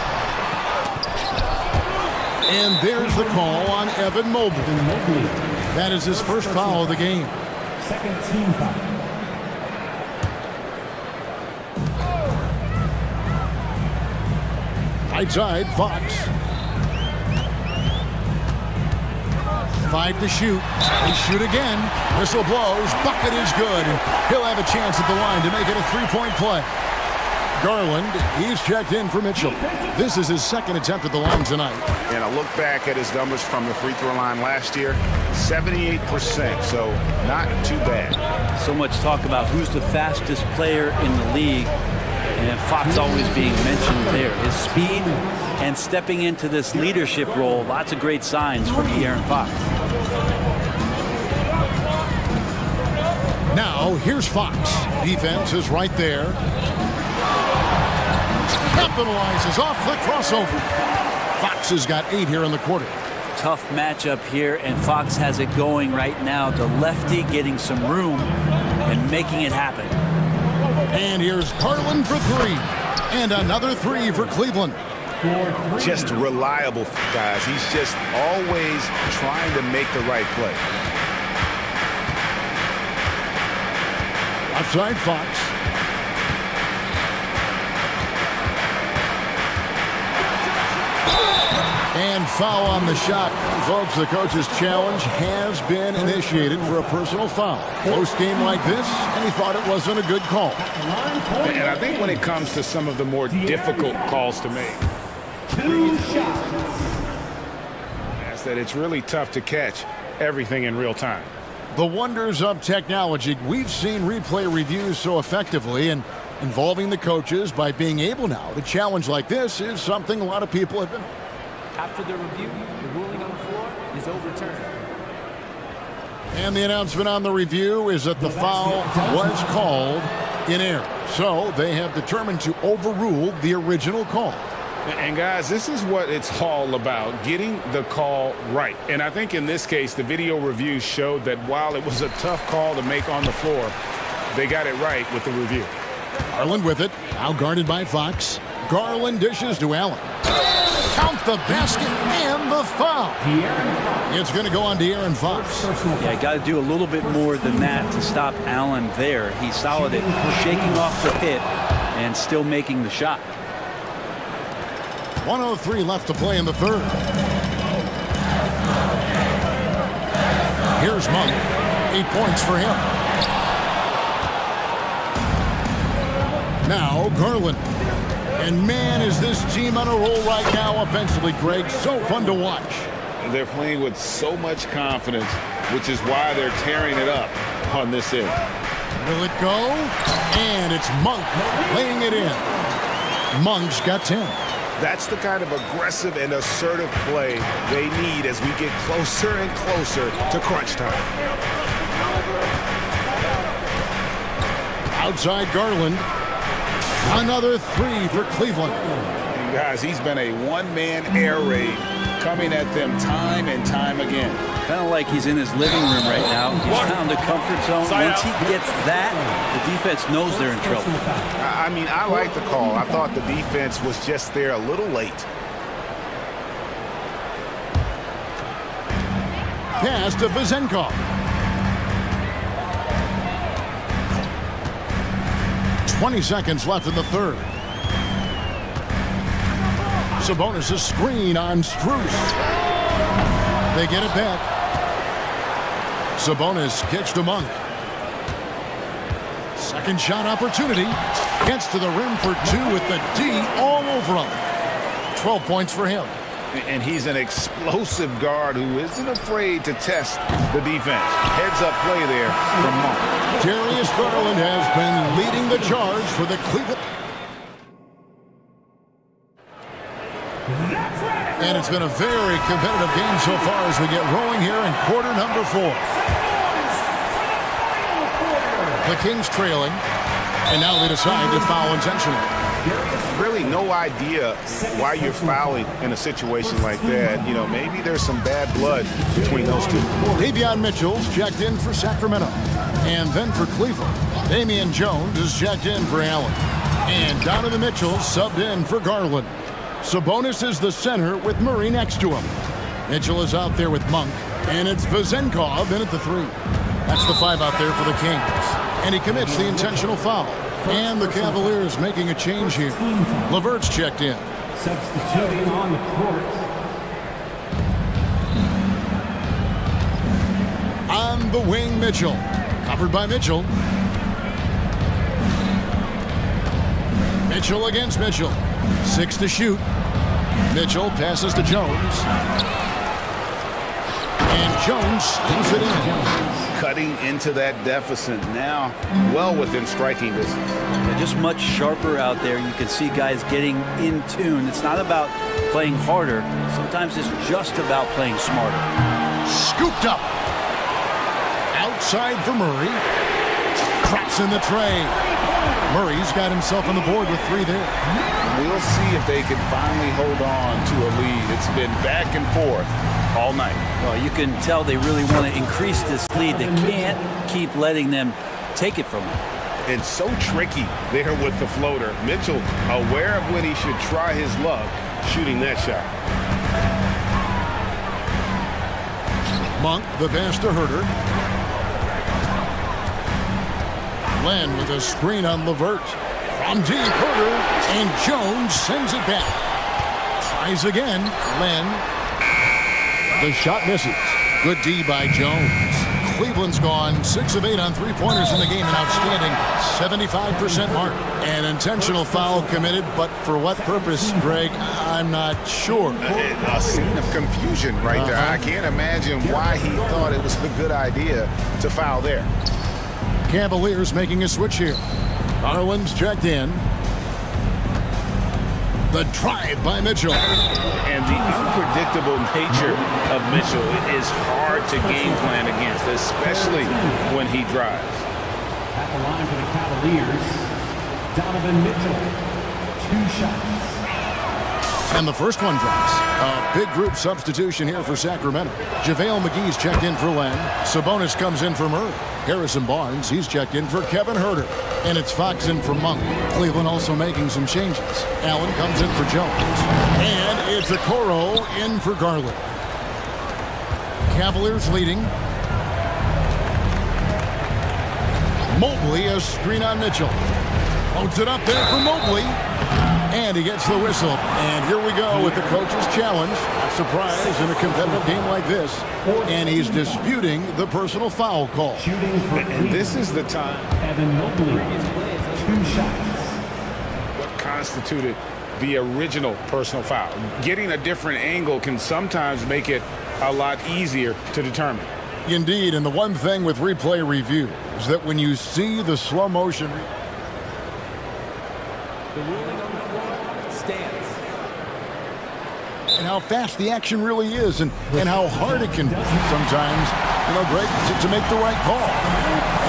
And there's the call on Evan Mobley. That is his first foul of the game. Second team foul. Outside, Fox. 5 to shoot. They shoot again. Whistle blows. Bucket is good. And he'll have a chance at the line to make it a three-point play. Garland, he's checked in for Mitchell. This is his second attempt at the line tonight. And I look back at his numbers from the free throw line last year, 78%, so not too bad. So much talk about who's the fastest player in the league, and Fox always being mentioned there. His speed and stepping into this leadership role, lots of great signs from De'Aaron Fox. Now, here's Fox. Defense is right there. Capitalizes off the crossover. Fox has got 8 here in the quarter. Tough matchup here, and Fox has it going right now. The lefty getting some room and making it happen. And here's Garland for 3. And another 3 for Cleveland. Just reliable, guys. He's just always trying to make the right play. Outside Fox. And foul on the shot. Folks, the coach's challenge has been initiated for a personal foul. Close game like this, and he thought it wasn't a good call. And I think when it comes to some of the more difficult calls to make, that's that it's really tough to catch everything in real time. The wonders of technology. We've seen replay reviews so effectively, and involving the coaches by being able now to challenge like this is something a lot of people have been. After the review, the ruling on the floor is overturned. And the announcement on the review is that the foul was called in error. So they have determined to overrule the original call. And guys, this is what it's all about, getting the call right. And I think in this case, the video review showed that while it was a tough call to make on the floor, they got it right with the review. Garland with it, now guarded by Fox. Garland dishes to Allen. Count the basket and the foul. It's going to go on De'Aaron Fox. Yeah, got to do a little bit more than that to stop Allen there. He's solid at shaking off the hit and still making the shot. 1:03 left to play in the third. Here's Monk. 8 points for him. Now Garland. And man, is this team on a roll right now offensively, Greg. So fun to watch. They're playing with so much confidence, which is why they're tearing it up on this end. Will it go? And it's Monk laying it in. Monk's got 10. That's the kind of aggressive and assertive play they need as we get closer and closer to crunch time. Outside Garland. Another 3 for Cleveland. And guys, he's been a one-man air raid coming at them time and time again. Kind of like he's in his living room right now. He's found a comfort zone. Once he gets that, the defense knows they're in trouble. I mean, I like the call. I thought the defense was just there a little late. Pass to Vezenkov. 20 seconds left in the third. Sabonis' screen on Strus. They get it back. Sabonis kicks to Monk. Second shot opportunity. Gets to the rim for 2 with the D all over him. 12 points for him. And he's an explosive guard who isn't afraid to test the defense. Heads-up play there from Monk. Darius Garland has been leading the charge for the Cleveland. And it's been a very competitive game so far as we get rolling here in quarter number 4. The Kings trailing, and now they decide to foul intentionally. Really no idea why you're fouling in a situation like that. You know, maybe there's some bad blood between those two. Davion Mitchell's checked in for Sacramento. And then for Cleveland, Damian Jones is checked in for Allen. And Donovan Mitchell subbed in for Garland. Sabonis is the center with Murray next to him. Mitchell is out there with Monk. And it's Vezenkov in at the 3. That's the 5 out there for the Kings. And he commits the intentional foul. And the Cavaliers making a change here. LeVert's checked in. Substituting on the court. On the wing, Mitchell. Covered by Mitchell. Mitchell against Mitchell. 6 to shoot. Mitchell passes to Jones. And Jones steals it in. Cutting into that deficit now, well within striking distance. They're just much sharper out there. You can see guys getting in tune. It's not about playing harder. Sometimes it's just about playing smarter. Scooped up. Outside for Murray. Traps in the tray. Murray's got himself on the board with 3 there. We'll see if they can finally hold on to a lead. It's been back and forth all night. Well, you can tell they really want to increase this lead. They can't keep letting them take it from them. It's so tricky there with the floater. Mitchell aware of when he should try his luck shooting that shot. Monk, the pass to Herter. Len with a screen on LeVert. From deep, Herter, and Jones sends it back. Tries again, Len. The shot misses. Good D by Jones. Cleveland's gone 6 of 8 on 3-pointers in the game, an outstanding 75% mark. An intentional foul committed, but for what purpose, Greg, I'm not sure. A scene of confusion right there. I can't imagine why he thought it was a good idea to foul there. Cavaliers making a switch here. Garland's checked in. The drive by Mitchell. And the unpredictable nature of Mitchell is hard to game plan against, especially when he drives. At the line for the Cavaliers, Donovan Mitchell. 2 shots. And the first one drops. A big group substitution here for Sacramento. JaVale McGee's checked in for Len. Sabonis comes in for Murray. Harrison Barnes, he's checked in for Kevin Herter. And it's Fox in for Monk. Cleveland also making some changes. Allen comes in for Jones. And it's Okoro in for Garland. Cavaliers leading. Mobley, a screen on Mitchell. Loads it up there for Mobley. And he gets the whistle. And here we go with the coach's challenge. A surprise in a competitive game like this. And he's disputing the personal foul call. And this is the time. Evan Mobley, 2 shots. What constituted the original personal foul? Getting a different angle can sometimes make it a lot easier to determine. Indeed, and the one thing with replay review is that when you see the slow motion... The ruling on the floor stands. And how fast the action really is and how hard it can be sometimes, Greg, to make the right call.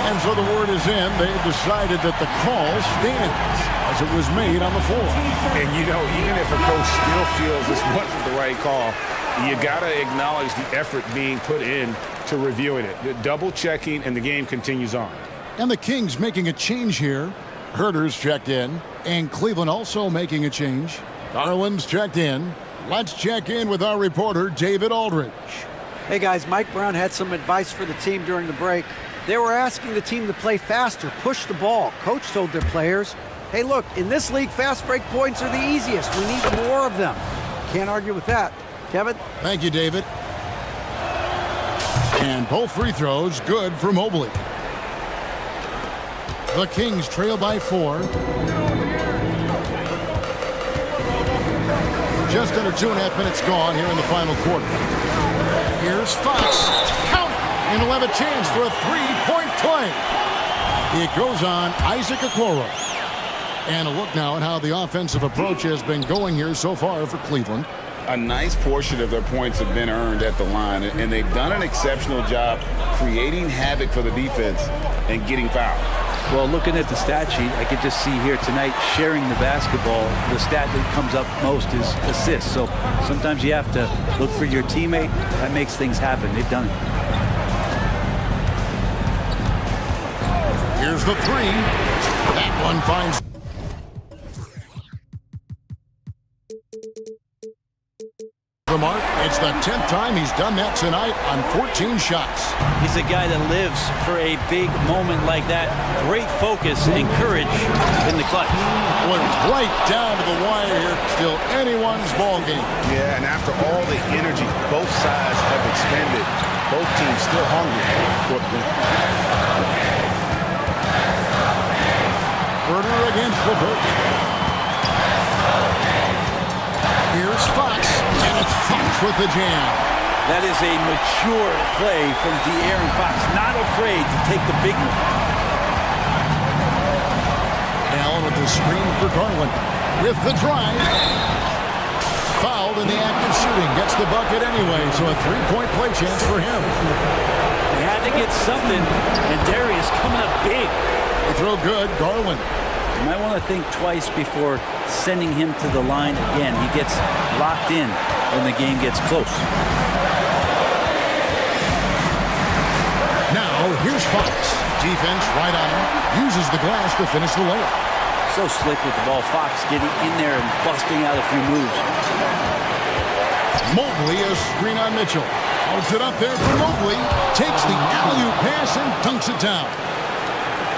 And so the word is in. They've decided that the call stands as it was made on the floor. And, even if a coach still feels this wasn't the right call, you got to acknowledge the effort being put in to reviewing it. The double checking, and the game continues on. And the Kings making a change here. Herter's checked in, and Cleveland also making a change. Garland's checked in. Let's check in with our reporter, David Aldridge. Hey guys, Mike Brown had some advice for the team during the break. They were asking the team to play faster, push the ball. Coach told their players, hey look, in this league, fast break points are the easiest. We need more of them. Can't argue with that. Kevin? Thank you, David. And both free throws good for Mobley. The Kings trail by 4. Just under 2.5 minutes gone here in the final quarter. Here's Fox. Count! And he'll have a chance for a three-point play. It goes on Isaac Okoro. And a look now at how the offensive approach has been going here so far for Cleveland. A nice portion of their points have been earned at the line, and they've done an exceptional job creating havoc for the defense and getting fouled. Well, looking at the stat sheet, I could just see here tonight sharing the basketball. The stat that comes up most is assists. So sometimes you have to look for your teammate. That makes things happen. They've done it. Here's the three. That one finds the mark. It's the 10th time he's done that tonight on 14 shots. He's a guy that lives for a big moment like that. Great focus and courage in the clutch. Boy, right down to the wire here. Still anyone's ball game. Yeah, and after all the energy both sides have expended, both teams still hungry for the win. Burner against the first. Here's Fox, and it's Fox with the jam. That is a mature play from De'Aaron Fox. Not afraid to take the big one. Allen with the screen for Garland. With the drive. Fouled in the act of shooting. Gets the bucket anyway, so a three-point play chance for him. They had to get something, and Darius coming up big. They throw good, Garland. You might want to think twice before sending him to the line again. He gets locked in when the game gets close. Now, here's Fox. Defense right on him. Uses the glass to finish the layup. So slick with the ball. Fox getting in there and busting out a few moves. Mobley, a screen on Mitchell. Holds it up there for Mobley. Takes the alley-oop pass and dunks it down.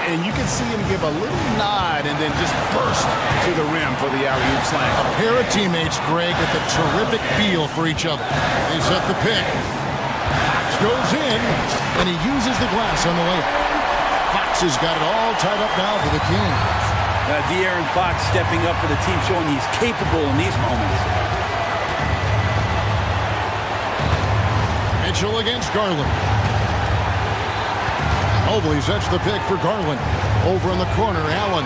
And you can see him give a little nod and then just burst to the rim for the alley-oop slam. A pair of teammates, Greg, with a terrific feel for each other. They set the pick. Fox goes in, and he uses the glass on the layup. Fox has got it all tied up now for the Kings. De'Aaron Fox stepping up for the team, showing he's capable in these moments. Mitchell against Garland. Mobley sets the pick for Garland. Over in the corner, Allen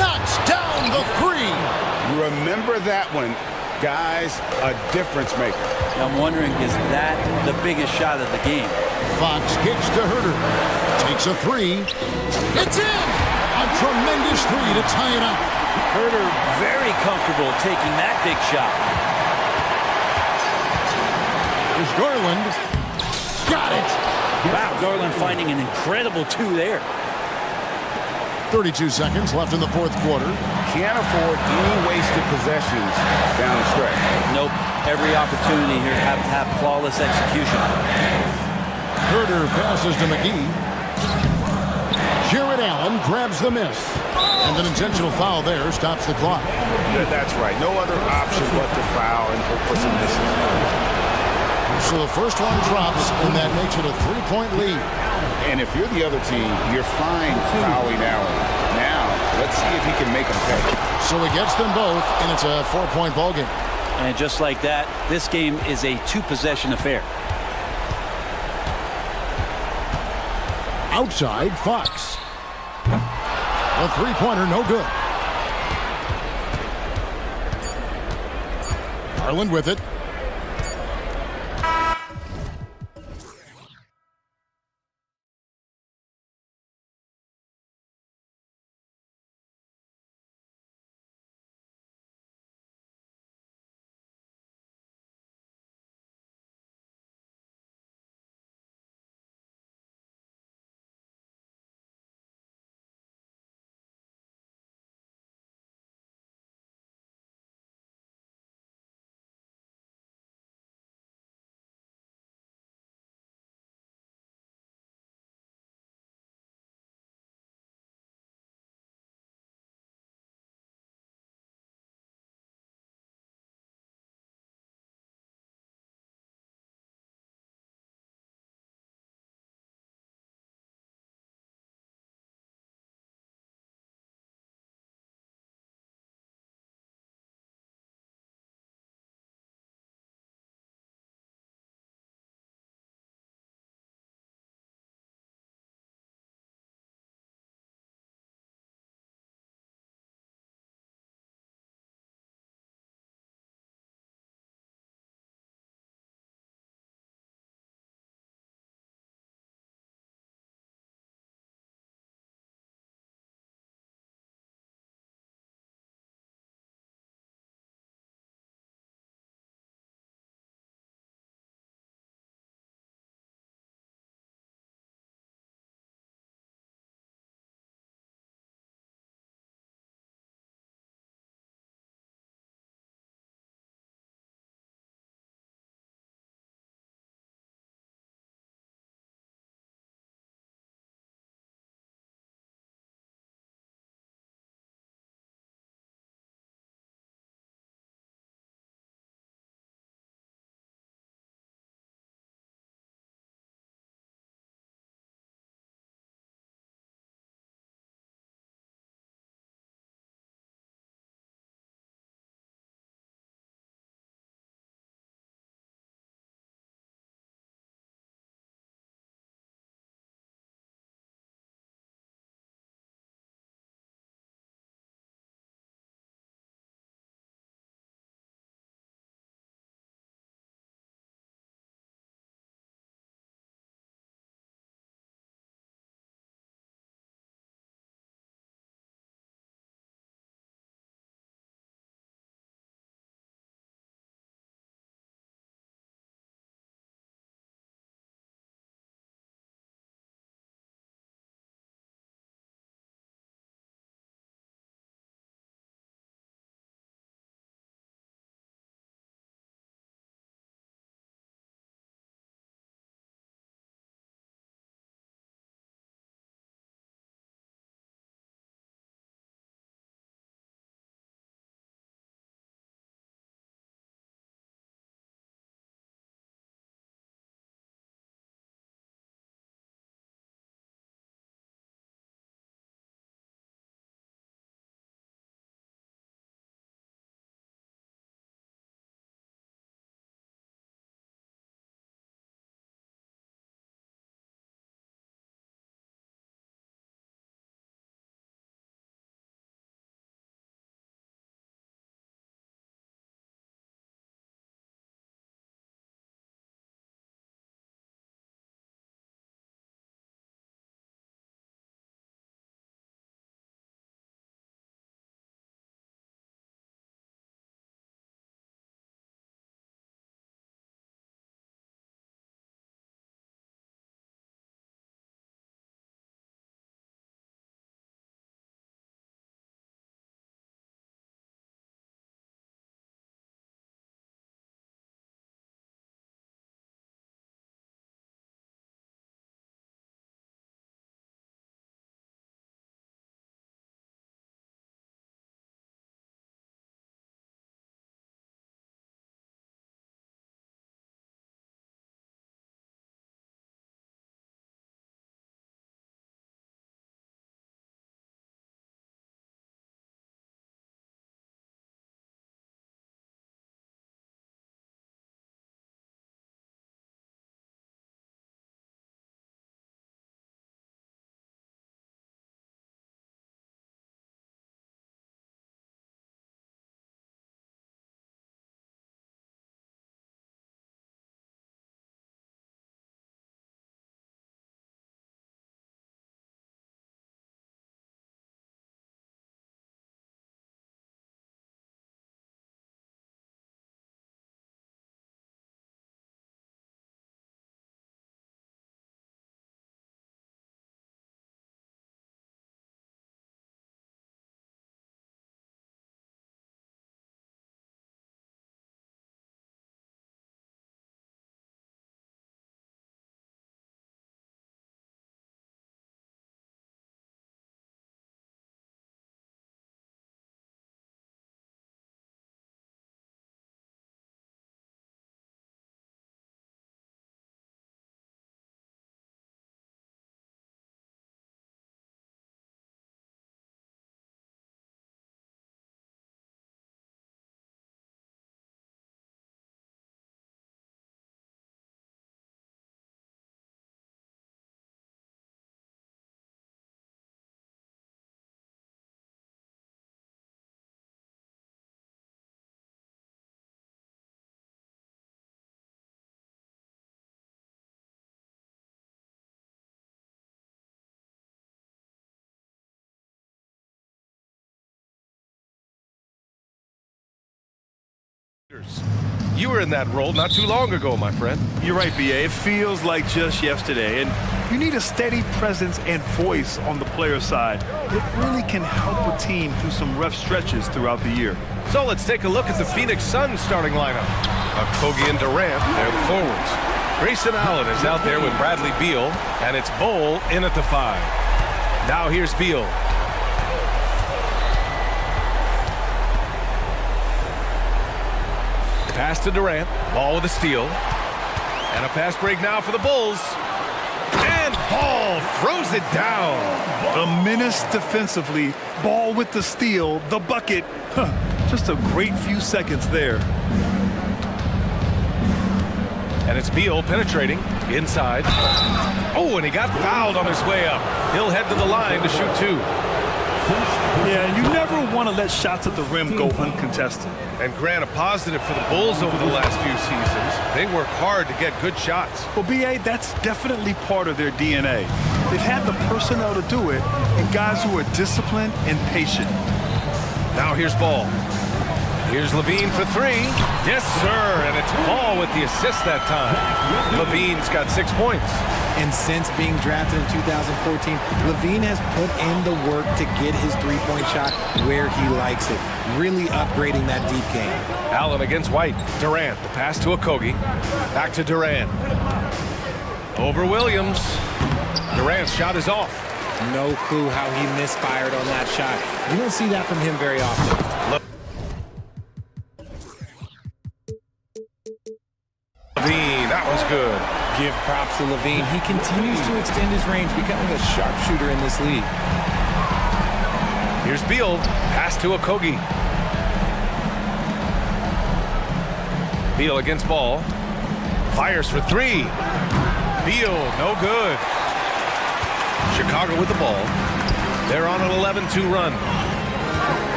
knocks down the three. Remember that one, guys, a difference maker. I'm wondering, is that the biggest shot of the game? Fox kicks to Herter. Takes a three. It's in! A tremendous three to tie it up. Herter very comfortable taking that big shot. Here's Garland. Got it! Wow, Garland finding an incredible two there. 32 seconds left in the fourth quarter. Can't afford any wasted possessions down the stretch. Nope. Every opportunity here to have flawless execution. Herter passes to McGee. Jared Allen grabs the miss. And an intentional foul there stops the clock. That's right. No other option but to foul and hope for some misses. So the first one drops, and that makes it a three-point lead. And if you're the other team, you're fine fouling Allen. Now, let's see if he can make them pay. So he gets them both, and it's a four-point ball game. And just like that, this game is a two-possession affair. Outside, Fox. A three-pointer, no good. Garland with it. You were in that role not too long ago, my friend. You're right, B.A. It feels like just yesterday. And you need a steady presence and voice on the player side. It really can help a team through some rough stretches throughout the year. So let's take a look at the Phoenix Suns starting lineup. Kogi and Durant, they're the forwards. Grayson Allen is out there with Bradley Beal, and it's Bol in at the 5. Now here's Beal. Pass to Durant, Ball with a steal. And a fast break now for the Bulls. And Ball throws it down. A menace defensively, Ball with the steal, the bucket. Just a great few seconds there. And it's Beal penetrating inside. Oh, and he got fouled on his way up. He'll head to the line to shoot 2. Yeah, you never want to let shots at the rim go uncontested. And Grant, a positive for the Bulls over the last few seasons. They work hard to get good shots. Well, B.A., that's definitely part of their DNA. They've had the personnel to do it, and guys who are disciplined and patient. Now here's Ball. Here's Levine for 3. Yes, sir, and it's Ball with the assist that time. Levine's got 6 points. And since being drafted in 2014, Levine has put in the work to get his three-point shot where he likes it, really upgrading that deep game. Allen against White. Durant, the pass to Okogie. Back to Durant. Over Williams. Durant's shot is off. No clue how he misfired on that shot. You don't see that from him very often. Levine, that was good. Give props to Levine. He continues to extend his range, becoming a sharpshooter in this league. Here's Beal. Pass to Okogie. Beal against Ball. Fires for 3. Beal, no good. Chicago with the ball. They're on an 11-2 run.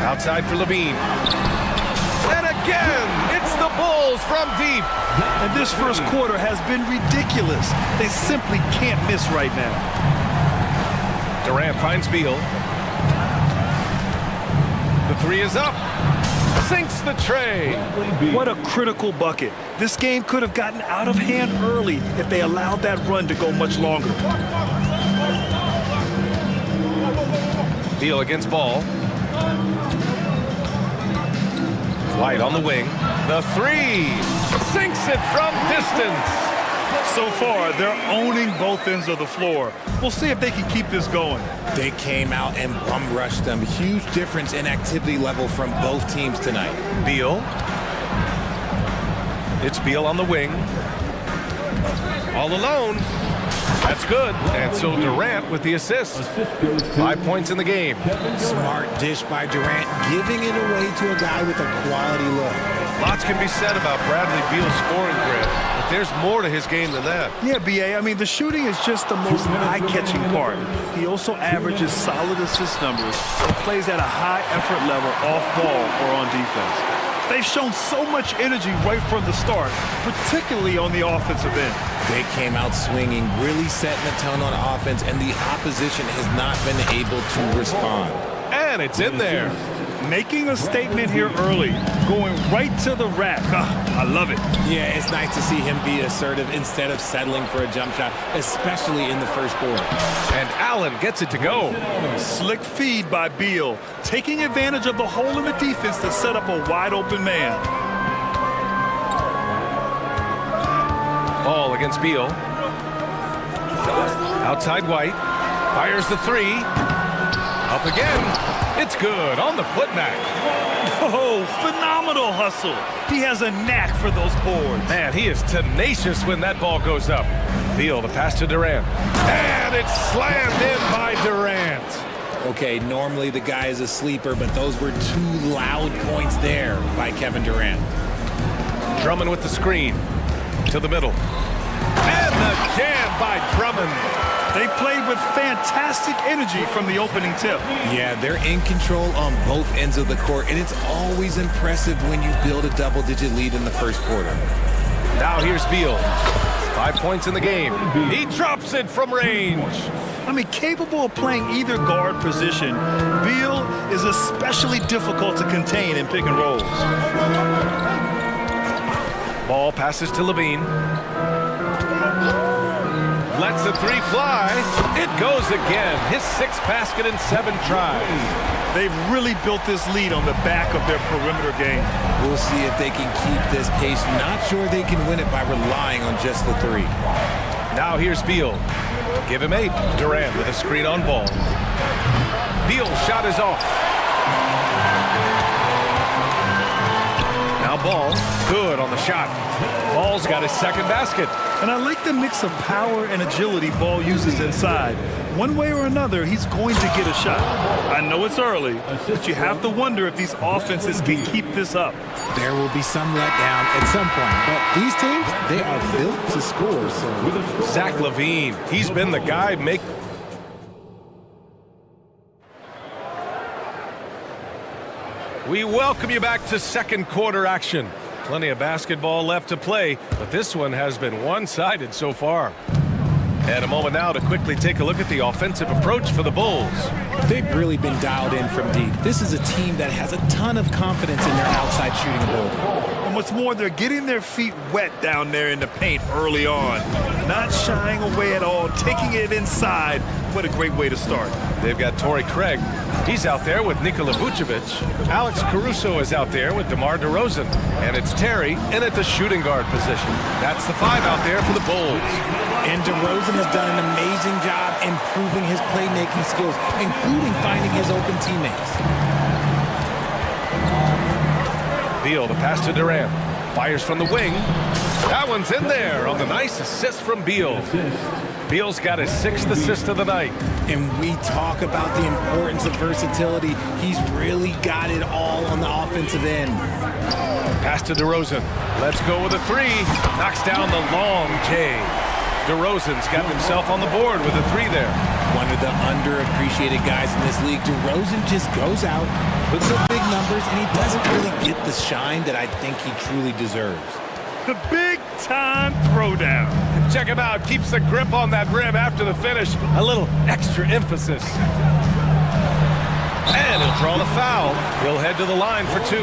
Outside for Levine. And again, it's the Bulls from deep. And this first quarter has been ridiculous. They simply can't miss right now. Durant finds Beal. The 3 is up. Sinks the tray. What a critical bucket. This game could have gotten out of hand early if they allowed that run to go much longer. Beal against Ball. White on the wing. The 3. Sinks it from distance. So far, they're owning both ends of the floor. We'll see if they can keep this going. They came out and bum rushed them. Huge difference in activity level from both teams tonight. Beal. It's Beal on the wing. All alone. That's good. And so Durant with the assist. 5 points in the game. Smart dish by Durant, giving it away to a guy with a quality look. Lots can be said about Bradley Beal's scoring, Grant, but there's more to his game than that. Yeah, B.A., I mean, the shooting is just the most eye-catching part. He also averages solid assist numbers and plays at a high effort level off ball or on defense. They've shown so much energy right from the start, particularly on the offensive end. They came out swinging, really setting the tone on offense, and the opposition has not been able to respond. And it's in there. Making a statement here early, going right to the rack. I love it. Yeah, it's nice to see him be assertive instead of settling for a jump shot, especially in the first quarter. And Allen gets it to go. Slick feed by Beal, taking advantage of the hole in the defense to set up a wide-open man. Ball against Beal. Outside White. Fires the 3. Up again. It's good on the putback. Oh, phenomenal hustle. He has a knack for those boards. Man, he is tenacious when that ball goes up. Beal, the pass to Durant. And it's slammed in by Durant. Okay, normally the guy is a sleeper, but those were 2 loud points there by Kevin Durant. Drummond with the screen. To the middle. And the jam by Drummond. They played with fantastic energy from the opening tip. Yeah, they're in control on both ends of the court, and it's always impressive when you build a double-digit lead in the first quarter. Now here's Beal. 5 points in the game. He drops it from range. I mean, capable of playing either guard position, Beal is especially difficult to contain in pick and rolls. Ball passes to Levine. Lets the three fly. It goes again. His 6th basket in 7 tries. They've really built this lead on the back of their perimeter game. We'll see if they can keep this pace. Not sure they can win it by relying on just the 3. Now here's Beal. Give him 8. Durant with a screen on ball. Beal's shot is off. Now Ball, good on the shot. Ball's got his 2nd basket. And I like the mix of power and agility Ball uses inside. One way or another, he's going to get a shot. I know it's early, but you have to wonder if these offenses can keep this up. There will be some letdown at some point, but these teams, they are built to score. So Zach LaVine, he's been the guy make. We welcome you back to 2nd quarter action. Plenty of basketball left to play, but this one has been one-sided so far. And a moment now to quickly take a look at the offensive approach for the Bulls. They've really been dialed in from deep. This is a team that has a ton of confidence in their outside shooting ability. And what's more, they're getting their feet wet down there in the paint early on. Not shying away at all, taking it inside. What a great way to start. They've got Torrey Craig. He's out there with Nikola Vucevic. Alex Caruso is out there with DeMar DeRozan. And it's Terry in at the shooting guard position. That's the 5 out there for the Bulls. And DeRozan has done an amazing job improving his playmaking skills, including finding his open teammates. Beal, the pass to Durant. Fires from the wing. That one's in there on the nice assist from Beal. Beal's got his 6th assist of the night. And we talk about the importance of versatility. He's really got it all on the offensive end. Pass to DeRozan. Let's go with a 3. Knocks down the long J. DeRozan's got himself on the board with a 3 there. One of the underappreciated guys in this league. DeRozan just goes out, puts up big numbers, and he doesn't really get the shine that I think he truly deserves. The big-time throwdown. Check him out. Keeps the grip on that rim after the finish. A little extra emphasis. And he'll draw the foul. He'll head to the line for 2.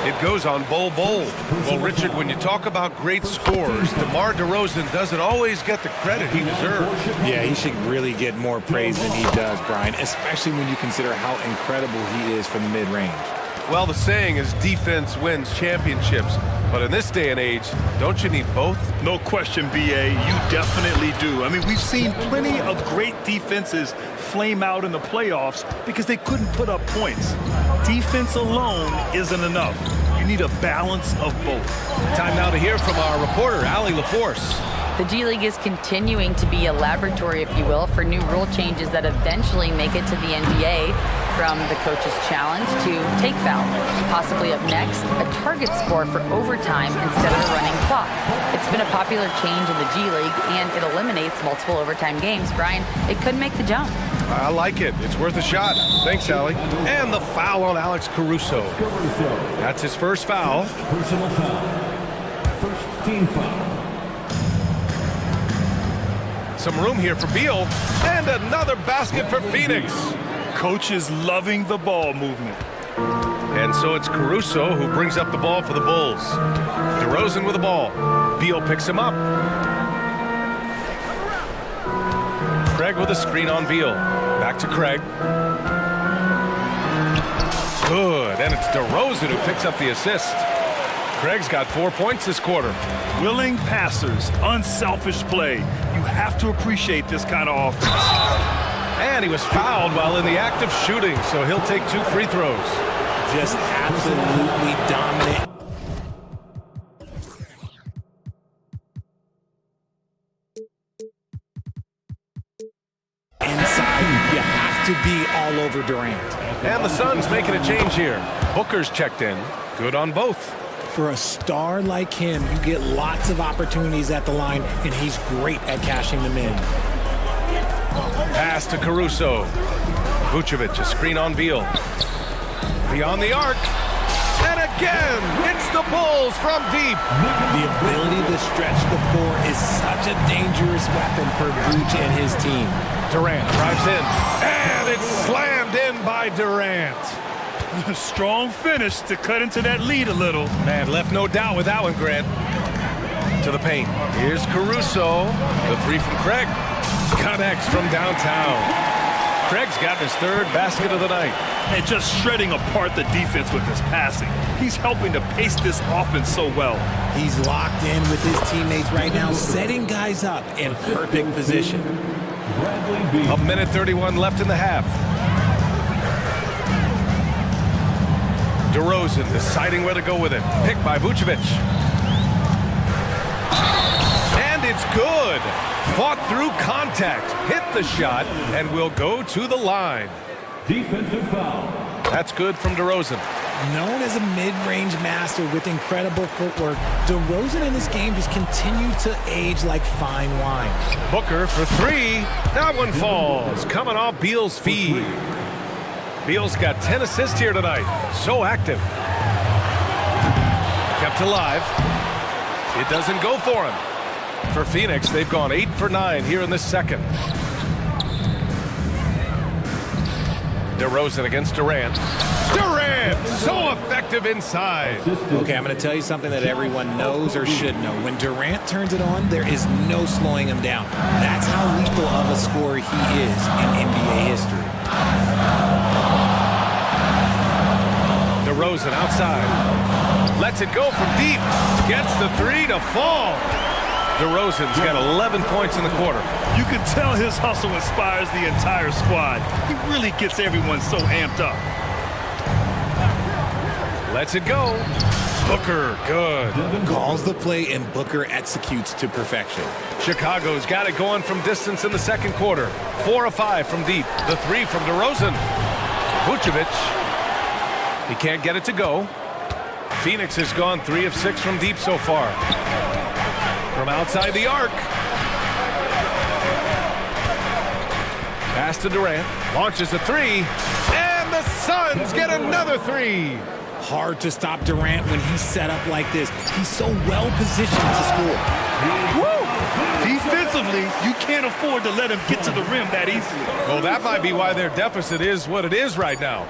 It goes on Bol Bol. Well, Richard, when you talk about great scorers, DeMar DeRozan doesn't always get the credit he deserves. Yeah, he should really get more praise than he does, Brian, especially when you consider how incredible he is from the mid-range. Well, the saying is defense wins championships. But in this day and age, don't you need both? No question, B.A. You definitely do. I mean, we've seen plenty of great defenses flame out in the playoffs because they couldn't put up points. Defense alone isn't enough. You need a balance of both. Time now to hear from our reporter, Allie LaForce. The G League is continuing to be a laboratory, if you will, for new rule changes that eventually make it to the NBA, from the coach's challenge to take foul. Possibly up next, a target score for overtime instead of a running clock. It's been a popular change in the G League, and it eliminates multiple overtime games. Brian, it could make the jump. I like it. It's worth a shot. Thanks, Allie. And the foul on Alex Caruso. That's his 1st foul. Personal foul. 1st team foul. Some room here for Beal. And another basket for Phoenix. Coach is loving the ball movement. And so it's Caruso who brings up the ball for the Bulls. DeRozan with the ball. Beal picks him up. Craig with a screen on Beal. Back to Craig. Good. And it's DeRozan who picks up the assist. Craig's got 4 points this quarter. Willing passers, unselfish play. You have to appreciate this kind of offense. And he was fouled while in the act of shooting, so he'll take 2 free throws. Just absolutely dominant. Inside, you have to be all over Durant. And the Suns making a change here. Booker's checked in. Good on both. For a star like him, you get lots of opportunities at the line, and he's great at cashing them in. Pass to Caruso. Vucevic, a screen on Beal. Beyond the arc. And it again. It's the Bulls from deep. The ability to stretch the floor is such a dangerous weapon for Vooch and his team. Durant drives in, and it's slammed in by Durant. Strong finish to cut into that lead a little. Man, left no doubt with that one, Grant. To the paint. Here's Caruso. The three from Craig. Connects from downtown. Craig's got his third basket of the night. And just shredding apart the defense with his passing. He's helping to pace this offense so well. He's locked in with his teammates right now, setting guys up in perfect position. A minute 31 left in the half. DeRozan deciding where to go with it. Picked by Vucevic. And it's good. Fought through contact. Hit the shot and will go to the line. Defensive foul. That's good from DeRozan. Known as a mid-range master with incredible footwork, DeRozan in this game just continued to age like fine wine. Booker for three. That one falls. Coming off Beal's feed. Beal's got 10 assists here tonight. So active. Kept alive. It doesn't go for him. For Phoenix, they've gone 8 for 9 here in this second. DeRozan against Durant. Durant, so effective inside. Okay, I'm going to tell you something that everyone knows or should know. When Durant turns it on, there is no slowing him down. That's how lethal of a scorer he is in NBA history. DeRozan outside. Lets it go from deep. Gets the three to fall. DeRozan's got 11 points in the quarter. You can tell his hustle inspires the entire squad. He really gets everyone so amped up. Lets it go. Booker, good. Calls the play and Booker executes to perfection. Chicago's got it going from distance in the second quarter. 4 of 5 from deep. The three from DeRozan. Vucevic. He can't get it to go. Phoenix has gone 3 of 6 from deep so far. From outside the arc. Pass to Durant. Launches a three. And the Suns get another three. Hard to stop Durant when he's set up like this. He's so well positioned to score. Woo! Defensively, you can't afford to let him get to the rim that easily. Well, that might be why their deficit is what it is right now.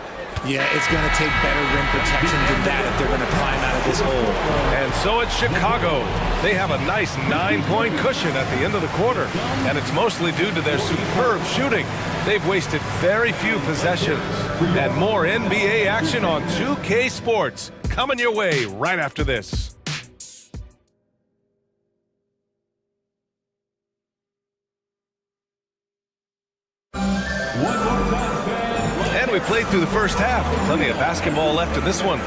Yeah, it's going to take better rim protection than that if they're going to climb out of this hole. And so it's Chicago. They have a nice 9-point cushion at the end of the quarter. And it's mostly due to their superb shooting. They've wasted very few possessions. And more NBA action on 2K Sports. Coming your way right after this. And we played through the first half. Plenty of basketball left in this one.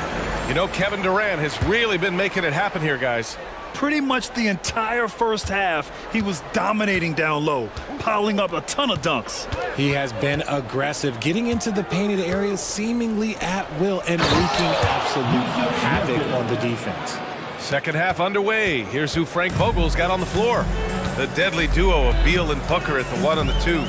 You know, Kevin Durant has really been making it happen here, guys. Pretty much the entire first half, he was dominating down low, piling up a ton of dunks. He has been aggressive, getting into the painted areas seemingly at will and wreaking absolute havoc on the defense. Second half underway. Here's who Frank Vogel's got on the floor. The deadly duo of Beal and Booker at the 1 and the 2.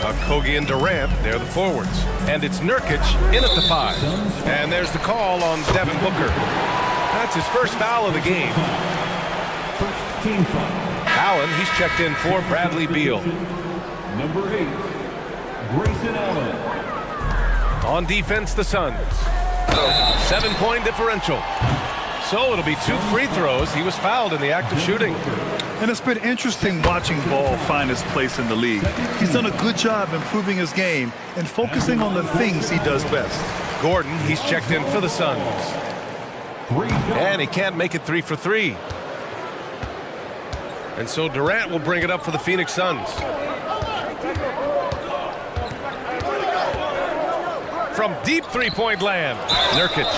Kogi and Durant, they're the forwards. And it's Nurkic in at the 5. And there's the call on Devin Booker. That's his first foul of the game. First team foul. Allen, he's checked in for Bradley Beal. Number 8, Grayson Allen. On defense, the Suns. 7-point differential. So it'll be 2 free throws. He was fouled in the act of shooting. And it's been interesting watching Ball find his place in the league. He's done a good job improving his game and focusing on the things he does best. Gordon, he's checked in for the Suns. And he can't make it 3 for 3. And so Durant will bring it up for the Phoenix Suns. From deep three-point land, Nurkic.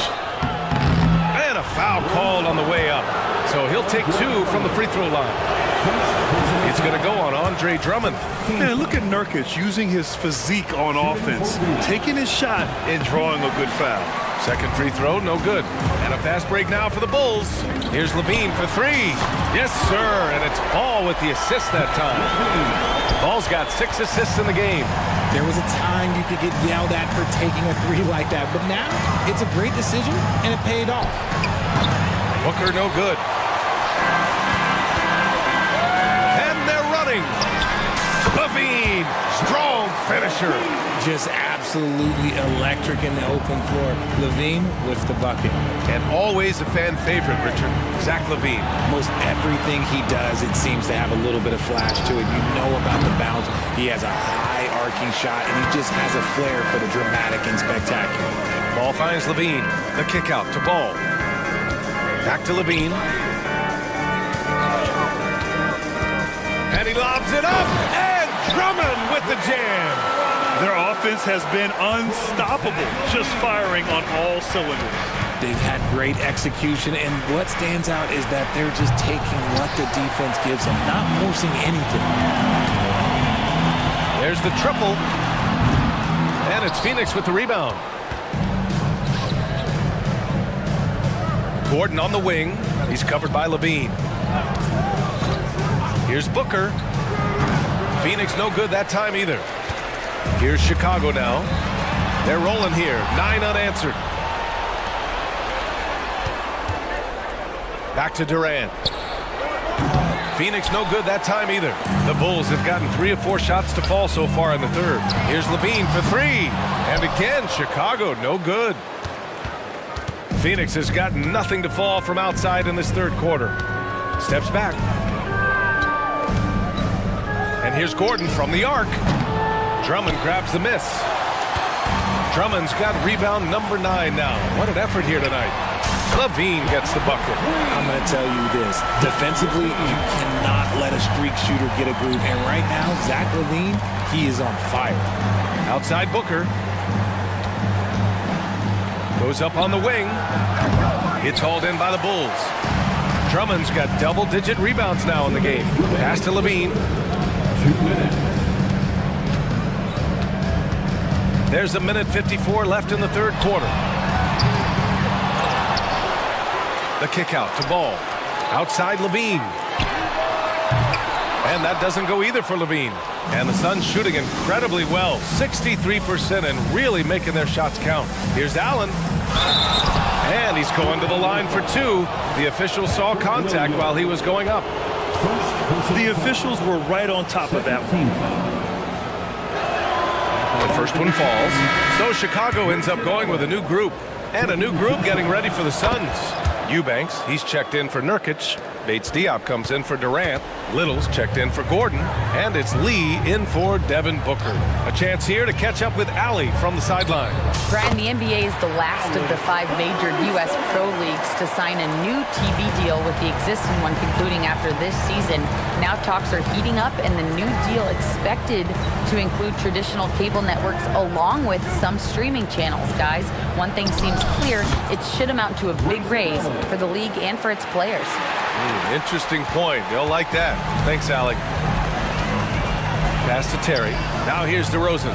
And a foul called on the way up. So he'll take 2 from the free throw line. It's going to go on Andre Drummond. Man, look at Nurkic using his physique on offense, taking his shot and drawing a good foul. Second free throw, no good. And a fast break now for the Bulls. Here's Levine for 3. Yes, sir. And it's Ball with the assist that time. Ball's got 6 assists in the game. There was a time you could get yelled at for taking a 3 like that, but now it's a great decision and it paid off. Booker no good. And they're running. Levine, strong finisher. Just absolutely electric in the open floor. Levine with the bucket. And always a fan favorite, Richard. Zach Levine. Most everything he does, it seems to have a little bit of flash to it. You know about the bounce. He has a high arcing shot, and he just has a flair for the dramatic and spectacular. Ball finds Levine. The kick out to Ball. Back to Levine. And he lobs it up. And Drummond with the jam. Their offense has been unstoppable, just firing on all cylinders. They've had great execution, and what stands out is that they're just taking what the defense gives them, not forcing anything. There's the triple. And it's Phoenix with the rebound. Gordon on the wing. He's covered by Levine. Here's Booker. Phoenix no good that time either. Here's Chicago now. They're rolling here. 9 unanswered. Back to Durant. Phoenix no good that time either. The Bulls have gotten 3 of 4 shots to fall so far in the third. Here's Levine for 3. And again, Chicago no good. Phoenix has gotten nothing to fall from outside in this third quarter. Steps back. And here's Gordon from the arc. Drummond grabs the miss. Drummond's got rebound number 9 now. What an effort here tonight. Levine gets the bucket. I'm going to tell you this. Defensively, you cannot let a streak shooter get a groove. And right now, Zach Levine, he is on fire. Outside Booker. Goes up on the wing. It's hauled in by the Bulls. Drummond's got double-digit rebounds now in the game. Pass to Levine. 2 minutes. There's a minute 54 left in the third quarter. The kick out to Ball. Outside Levine. And that doesn't go either for Levine. And the Suns shooting incredibly well. 63% and really making their shots count. Here's Allen. And he's going to the line for 2. The official saw contact while he was going up. The officials were right on top of that one. The first one falls. So Chicago ends up going with a new group. And a new group getting ready for the Suns. Eubanks, he's checked in for Nurkic. Bates-Diop comes in for Durant. Little's checked in for Gordon. And it's Lee in for Devin Booker. A chance here to catch up with Allie from the sideline. Brian, the NBA is the last of the 5 major U.S. pro leagues to sign a new TV deal, with the existing one concluding after this season. Now talks are heating up, and the new deal expected to include traditional cable networks along with some streaming channels. Guys, one thing seems clear. It should amount to a big raise for the league and for its players. Interesting point. They'll like that. Thanks, Allie. Pass to Terry. Now here's DeRozan.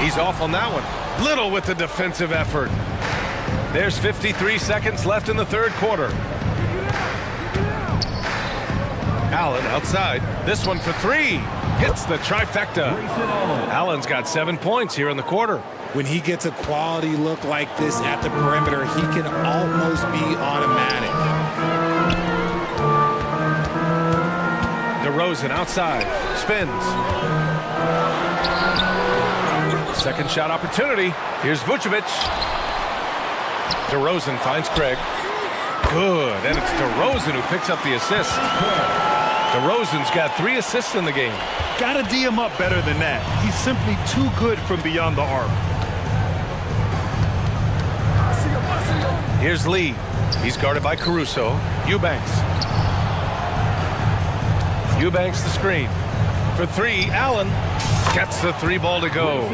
He's off on that one. Little with the defensive effort. There's 53 seconds left in the third quarter. Allen outside. This one for 3. Hits the trifecta. Allen's got 7 points here in the quarter. When he gets a quality look like this at the perimeter, he can almost be automatic. DeRozan outside. Spins. Second shot opportunity. Here's Vucevic. DeRozan finds Craig. Good. And it's DeRozan who picks up the assist. DeRozan's got 3 assists in the game. Gotta D him up better than that. He's simply too good from beyond the arc. Here's Lee. He's guarded by Caruso. Eubanks. Eubanks the screen. For 3, Allen gets the 3 ball to go.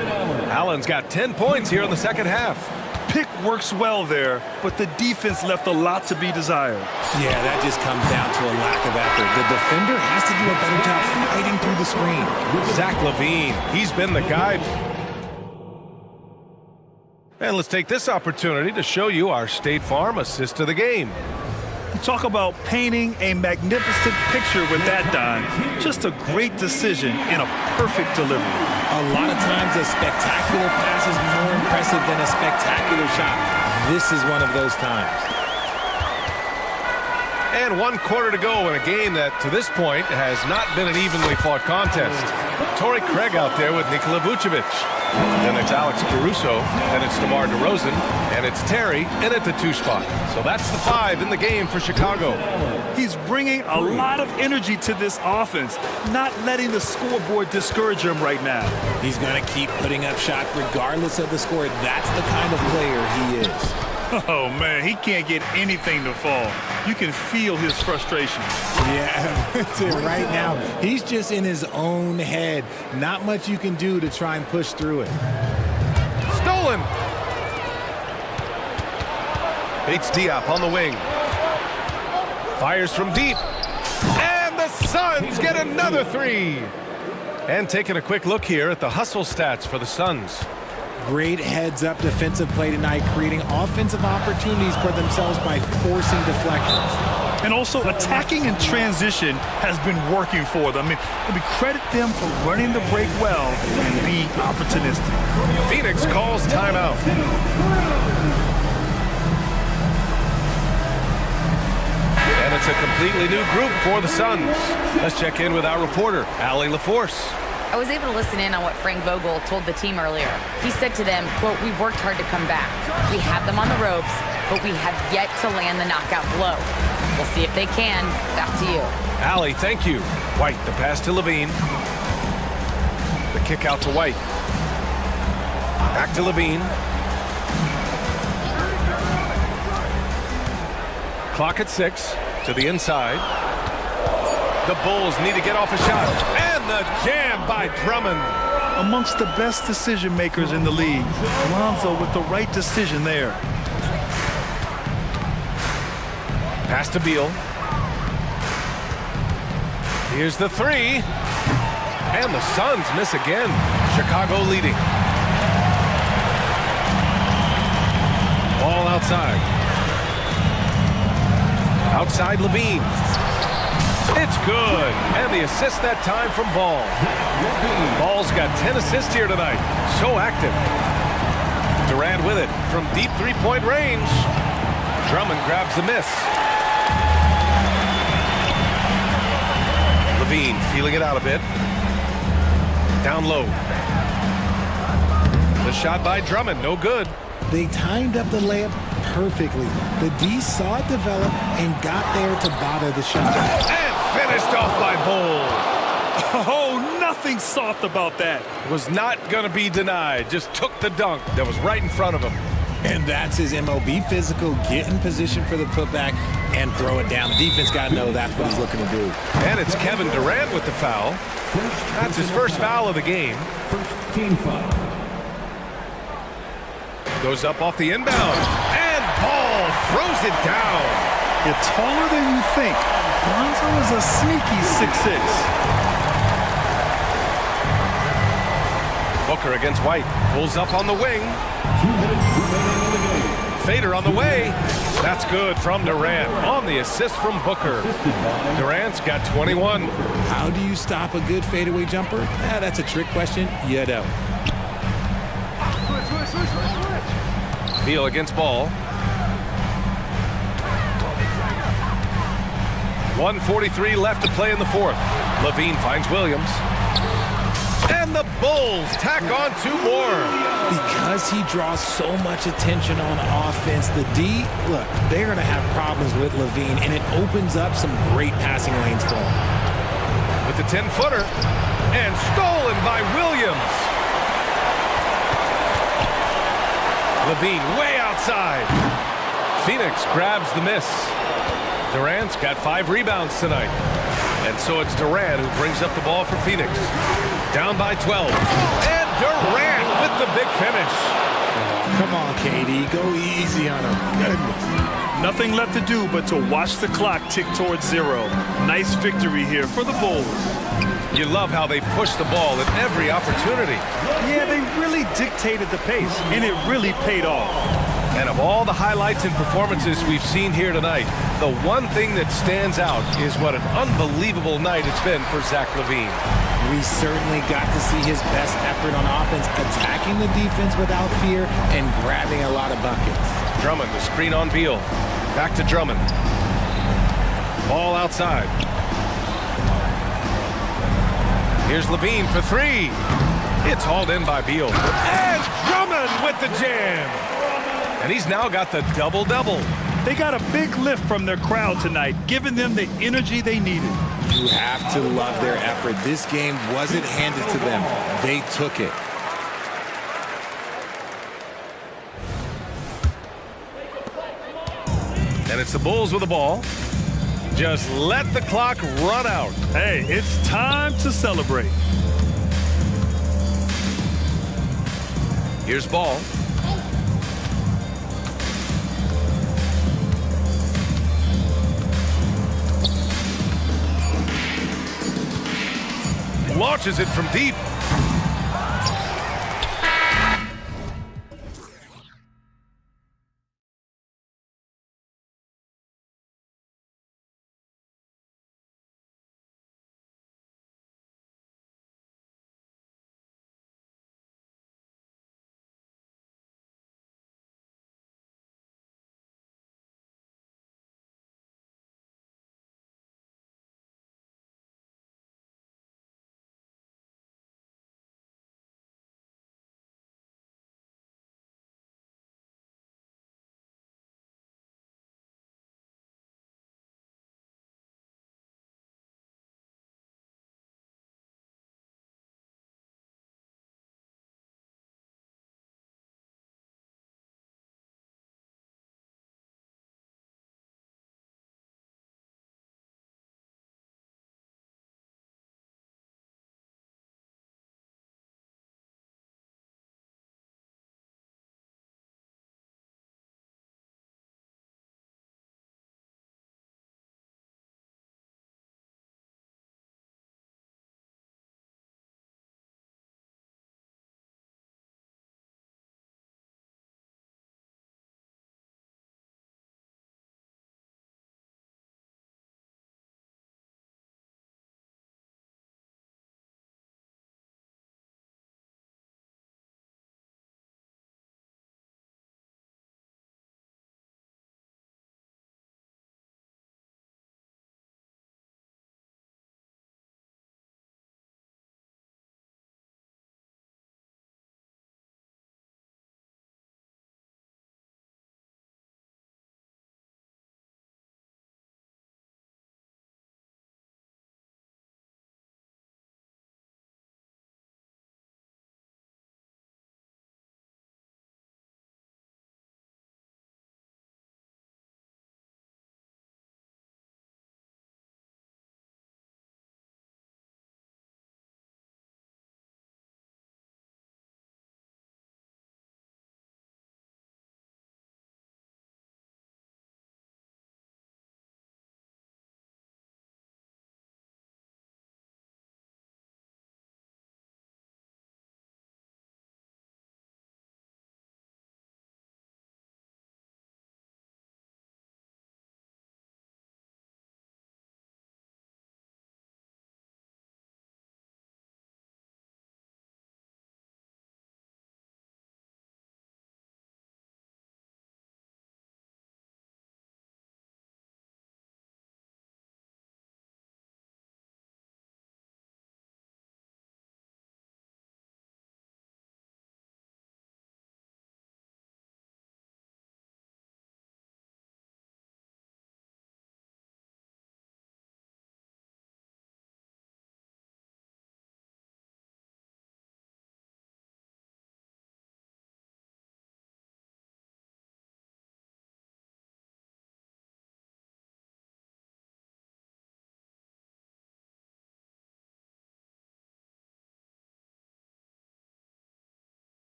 Allen's got 10 points here in the second half. Pick works well there, but the defense left a lot to be desired. Yeah, that just comes down to a lack of effort. The defender has to do a better job fighting through the screen. Zach Levine, he's been the guy. And let's take this opportunity to show you our State Farm assist to the game. Talk about painting a magnificent picture with that dime. Just a great decision and a perfect delivery. A lot of times a spectacular pass is more impressive than a spectacular shot. this is one of those times. And 1 quarter to go in a game that, to this point, has not been an evenly fought contest. Torrey Craig out there with Nikola Vucevic. Then it's Alex Caruso. Then it's DeMar DeRozan. And it's Terry in at the 2 spot. So that's the 5 in the game for Chicago. He's bringing a lot of energy to this offense, not letting the scoreboard discourage him right now. He's going to keep putting up shots regardless of the score. That's the kind of player he is. Oh, man, he can't get anything to fall. You can feel his frustration. Yeah, that's it. Right now, he's just in his own head. Not much you can do to try and push through it. Stolen. Bates Diop on the wing. Fires from deep. And the Suns get another 3. And taking a quick look here at the hustle stats for the Suns. Great heads-up defensive play tonight, creating offensive opportunities for themselves by forcing deflections. And also attacking in transition has been working for them. I mean, credit them for running the break well and being opportunistic. Phoenix calls timeout. And it's a completely new group for the Suns. Let's check in with our reporter, Allie LaForce. I was able to listen in on what Frank Vogel told the team earlier. He said to them, quote, "We worked hard to come back. We have them on the ropes, but we have yet to land the knockout blow. We'll see if they can." Back to you. Allie, thank you. White, the pass to Levine. The kick out to White. Back to Levine. Clock at 6 to the inside. The Bulls need to get off a shot. And the jam by Drummond. Amongst the best decision makers in the league. Lonzo with the right decision there. Pass to Beal. Here's the 3. And the Suns miss again. Chicago leading. Ball outside. Outside Levine. It's good. And the assist that time from Ball. Ball's got 10 assists here tonight. So active. Durant with it from deep three-point range. Drummond grabs the miss. Levine feeling it out a bit. Down low. The shot by Drummond, no good. They timed up the layup perfectly. The D saw it develop and got there to bother the shot. And finished off by Ball. Oh, nothing soft about that. Was not going to be denied. Just took the dunk that was right in front of him. And that's his MO. Be physical, get in position for the putback, and throw it down. The defense got to know that's what he's looking to do. And it's Kevin Durant with the foul. That's his first foul of the game. First team foul. Goes up off the inbound. And Ball throws it down. You're taller than you think. Lonzo is a sneaky 6'6". Booker against White. Pulls up on the wing. Fader on the way. That's good from Durant on the assist from Booker. Durant's got 21. How do you stop a good fadeaway jumper? That's a trick question. You don't. Beal against Ball. 1:43 left to play in the fourth. Levine finds Williams. And the Bulls tack on 2 more. Because he draws so much attention on offense, the D, look, they're going to have problems with Levine, and it opens up some great passing lanes for him. With the 10-footer. And stolen by Williams. Levine way outside. Phoenix grabs the miss. Durant's got 5 rebounds tonight. And so it's Durant who brings up the ball for Phoenix. Down by 12. And Durant with the big finish. Come on, KD. Go easy on him. Goodness. Nothing left to do but to watch the clock tick towards 0. Nice victory here for the Bulls. You love how they push the ball at every opportunity. Yeah, they really dictated the pace, and it really paid off. And of all the highlights and performances we've seen here tonight, the one thing that stands out is what an unbelievable night it's been for Zach LaVine. We certainly got to see his best effort on offense, attacking the defense without fear and grabbing a lot of buckets. Drummond, the screen on Beal. Back to Drummond. Ball outside. Here's Levine for three. It's hauled in by Beal. And Drummond with the jam. And he's now got the double-double. They got a big lift from their crowd tonight, giving them the energy they needed. You have to love their effort. This game wasn't handed to them. They took it. And it's the Bulls with the ball. Just let the clock run out. Hey, it's time to celebrate. Here's Ball. Launches it from deep.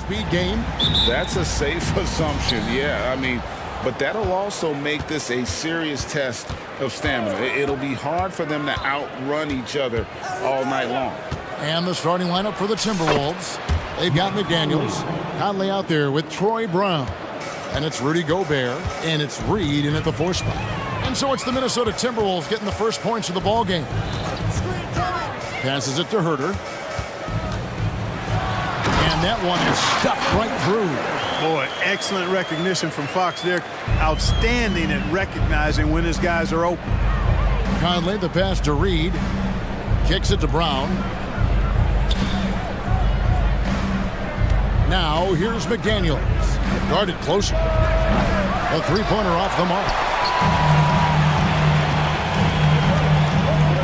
high-speed game? That's a safe assumption, yeah. I mean, but that'll also make this a serious test of stamina. It'll be hard for them to outrun each other all night long. And the starting lineup for the Timberwolves. They've got McDaniels, Conley out there with Troy Brown. And it's Rudy Gobert, and it's Reed in at the 4 spot. And so it's the Minnesota Timberwolves getting the first points of the ball game. Passes it to Herter. And that one is stuffed right through. Boy, excellent recognition from Fox there. Outstanding at recognizing when his guys are open. Conley, the pass to Reed. Kicks it to Brown. Now here's McDaniels. Guarded closer. A three-pointer off the mark.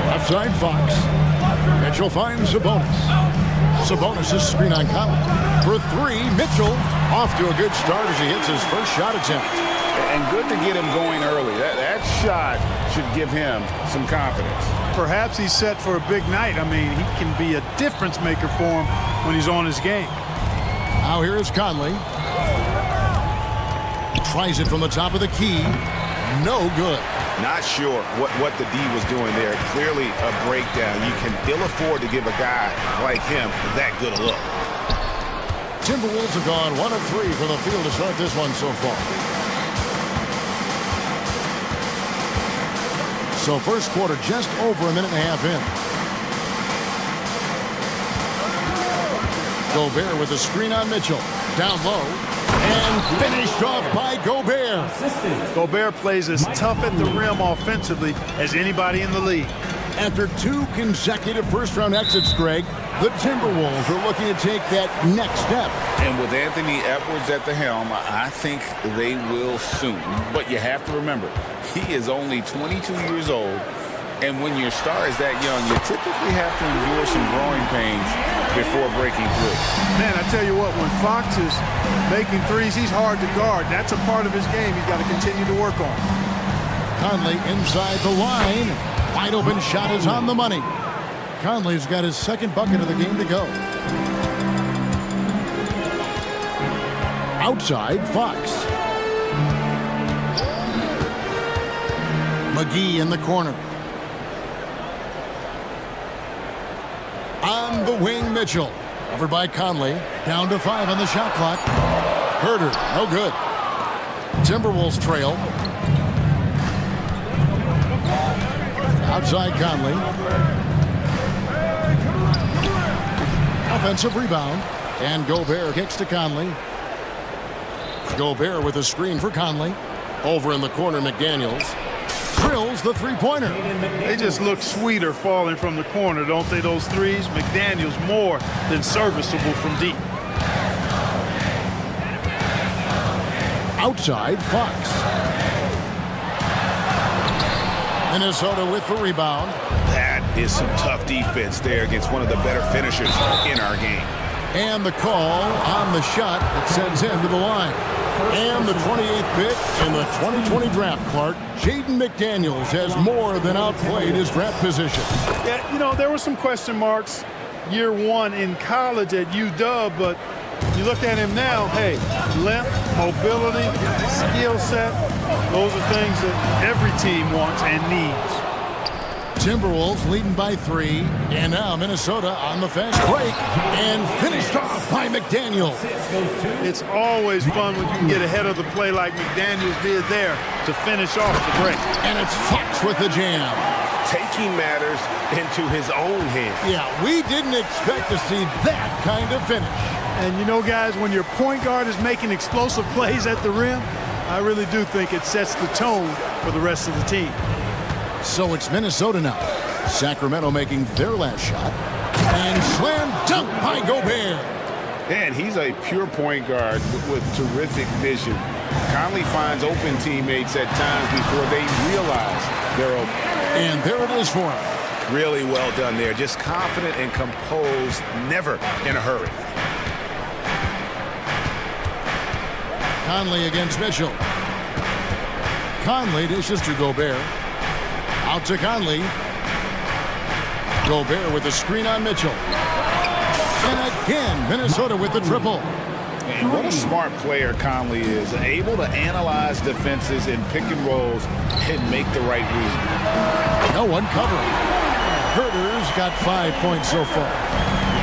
Left side, Fox. Mitchell finds Sabonis. Sabonis' screen on Conley. For three, Mitchell off to a good start as he hits his first shot attempt. And good to get him going early. That shot should give him some confidence. Perhaps he's set for a big night. I mean, he can be a difference maker for him when he's on his game. Now here is Conley. Tries it from the top of the key. No good. Not sure what the D was doing there. Clearly a breakdown. You can ill afford to give a guy like him that good a look. Timberwolves have gone 1 of 3 from the field to start this one so far. So first quarter just over a minute and a half in. Gobert with a screen on Mitchell. Down low. And finished off by Gobert. Gobert plays as tough at the rim offensively as anybody in the league. After 2 consecutive first-round exits, Greg, the Timberwolves are looking to take that next step. And with Anthony Edwards at the helm, I think they will soon. But you have to remember, he is only 22 years old. And when your star is that young, you typically have to endure some growing pains before breaking through. Man, I tell you what, when Fox is making threes, he's hard to guard. That's a part of his game he's got to continue to work on. Conley inside the line. Wide open shot is on the money. Conley's got his second bucket of the game to go. Outside, Fox. McGee in the corner. On the wing, Mitchell. Covered by Conley. Down to 5 on the shot clock. Herter, no good. Timberwolves trail. Outside Conley. Offensive rebound. And Gobert kicks to Conley. Gobert with a screen for Conley. Over in the corner, McDaniels. Drills the three-pointer. They just look sweeter falling from the corner, don't they, those threes? McDaniels more than serviceable from deep. Outside, Fox. Minnesota with the rebound. That is some tough defense there against one of the better finishers in our game. And the call on the shot that sends him to the line. And the 28th pick in the 2020 draft, Clark, Jaden McDaniels has more than outplayed his draft position. Yeah, you know, there were some question marks year one in college at UW, but you look at him now, hey, length, mobility, skill set, those are things that every team wants and needs. Timberwolves leading by 3, and now Minnesota on the fast break, and finished off by McDaniels. It's always fun when you can get ahead of the play like McDaniels did there to finish off the break. And it's Fox with the jam. Taking matters into his own hands. Yeah, we didn't expect to see that kind of finish. And you know, guys, when your point guard is making explosive plays at the rim, I really do think it sets the tone for the rest of the team. So it's Minnesota now. Sacramento making their last shot. And slam dunk by Gobert. And he's a pure point guard with terrific vision. Conley finds open teammates at times before they realize they're open. And there it is for him. Really well done there. Just confident and composed, never in a hurry. Conley against Mitchell. Conley dishes to Gobert. Out to Conley. Gobert with the screen on Mitchell. And again, Minnesota with the triple. And what a smart player Conley is, able to analyze defenses in pick and rolls and make the right read. No one covering. Herder's got 5 points so far.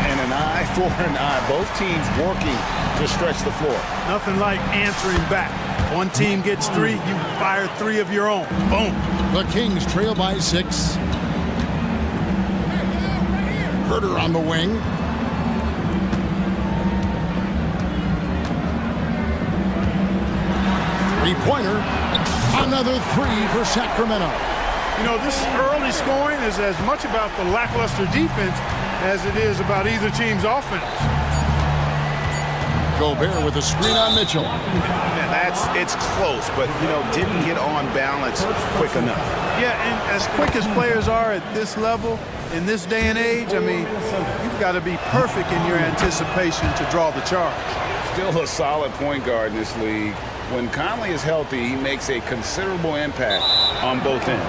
And an eye for an eye. Both teams working to stretch the floor. Nothing like answering back. One team gets 3, you fire 3 of your own. Boom. The Kings trail by 6. Herder on the wing. Three-pointer. Another 3 for Sacramento. You know, this early scoring is as much about the lackluster defense as it is about either team's offense. Gobert with a screen on Mitchell. And it's close, but, you know, didn't get on balance quick enough. Yeah, and as quick as players are at this level, in this day and age, I mean, you've got to be perfect in your anticipation to draw the charge. Still a solid point guard in this league. When Conley is healthy, he makes a considerable impact on both ends.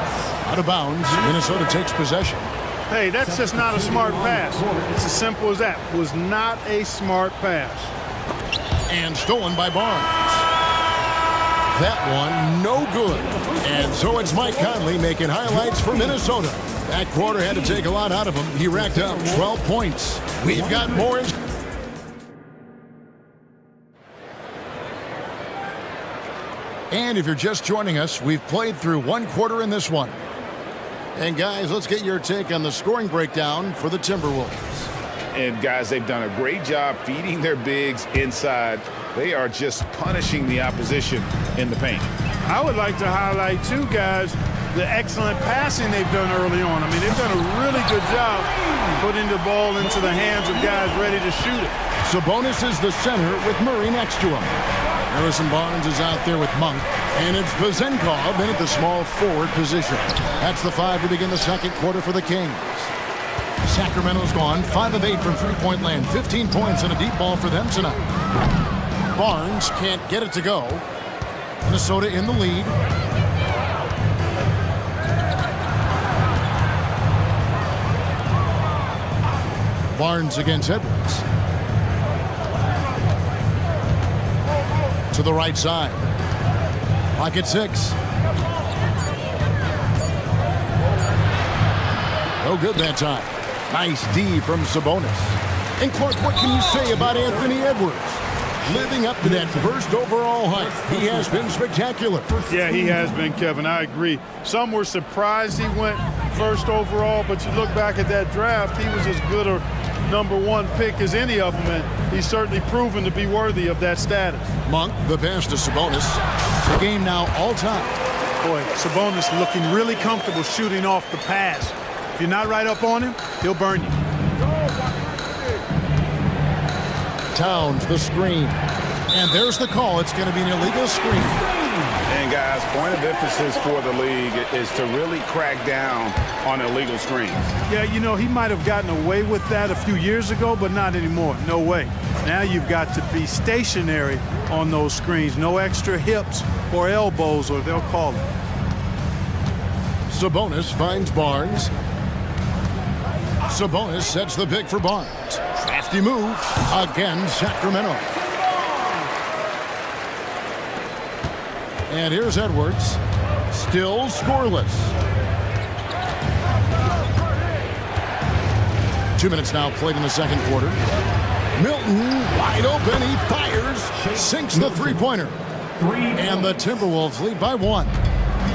Out of bounds, Minnesota takes possession. Hey, that's just not a smart pass. It's as simple as that. Was not a smart pass. And stolen by Barnes. That one, no good. And so it's Mike Conley making highlights for Minnesota. That quarter had to take a lot out of him. He racked up 12 points. We've got more. And if you're just joining us, we've played through 1 quarter in this one. And guys, let's get your take on the scoring breakdown for the Timberwolves. And guys, they've done a great job feeding their bigs inside. They are just punishing the opposition in the paint. I would like to highlight, too, guys, the excellent passing they've done early on. I mean, they've done a really good job putting the ball into the hands of guys ready to shoot it. Sabonis is the center with Murray next to him. Harrison Barnes is out there with Monk. And it's Vezenkov in at the small forward position. That's the 5 to begin the second quarter for the Kings. Sacramento's gone 5 of 8 from three-point land. 15 points and a deep ball for them tonight. Barnes can't get it to go. Minnesota in the lead. Barnes against Edwards. To the right side. Lock at 6. No good that time. Nice D from Sabonis. And Clark, what can you say about Anthony Edwards? Living up to that first overall hype. He has been spectacular. Yeah, he has been, Kevin. I agree. Some were surprised he went first overall, but you look back at that draft, he was as good a #1 pick as any of them, and he's certainly proven to be worthy of that status. Monk, the pass to Sabonis. The game now all time. Boy, Sabonis looking really comfortable shooting off the pass. If you're not right up on him, he'll burn you. Towns, the screen. And there's the call. It's going to be an illegal screen. And guys, point of emphasis for the league is to really crack down on illegal screens. Yeah, you know, he might have gotten away with that a few years ago, but not anymore. No way. Now you've got to be stationary on those screens. No extra hips or elbows, or they'll call it. Sabonis finds Barnes. Sabonis sets the pick for Barnes. Crafty move. Again, Sacramento. And here's Edwards. Still scoreless. 2 minutes now played in the second quarter. Milton wide open. He fires. Sinks the three-pointer. And the Timberwolves lead by 1.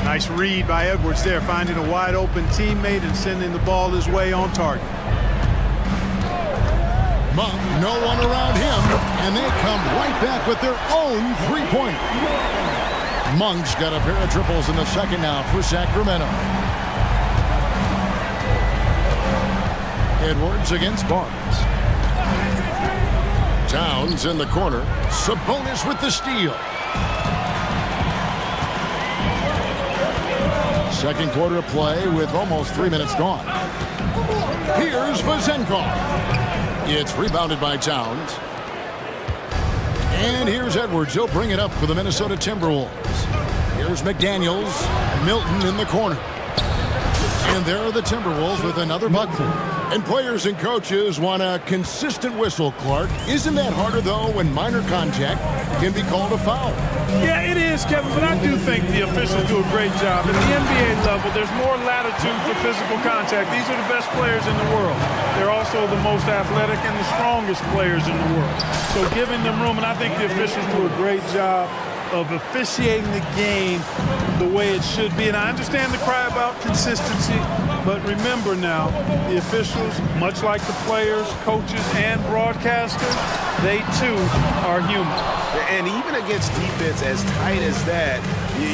Nice read by Edwards there, finding a wide open teammate and sending the ball his way on target. Monk, no one around him, and they come right back with their own three-pointer. Monk's got a pair of triples in the second now for Sacramento. Edwards against Barnes. Towns in the corner. Sabonis with the steal. Second quarter of play with almost 3 minutes gone. Here's Vezenkov. It's rebounded by Towns. And here's Edwards. He'll bring it up for the Minnesota Timberwolves. Here's McDaniels. Milton in the corner. And there are the Timberwolves with another bucket. And players and coaches want a consistent whistle, Clark. Isn't that harder, though, when minor contact can be called a foul? Yeah, it is, Kevin, but I do think the officials do a great job. At the NBA level, there's more latitude for physical contact. These are the best players in the world. They're also the most athletic and the strongest players in the world. So giving them room, and I think the officials do a great job of officiating the game the way it should be. And I understand the cry about consistency, but remember now, the officials, much like the players, coaches, and broadcasters, they too are human. And even against defense as tight as that,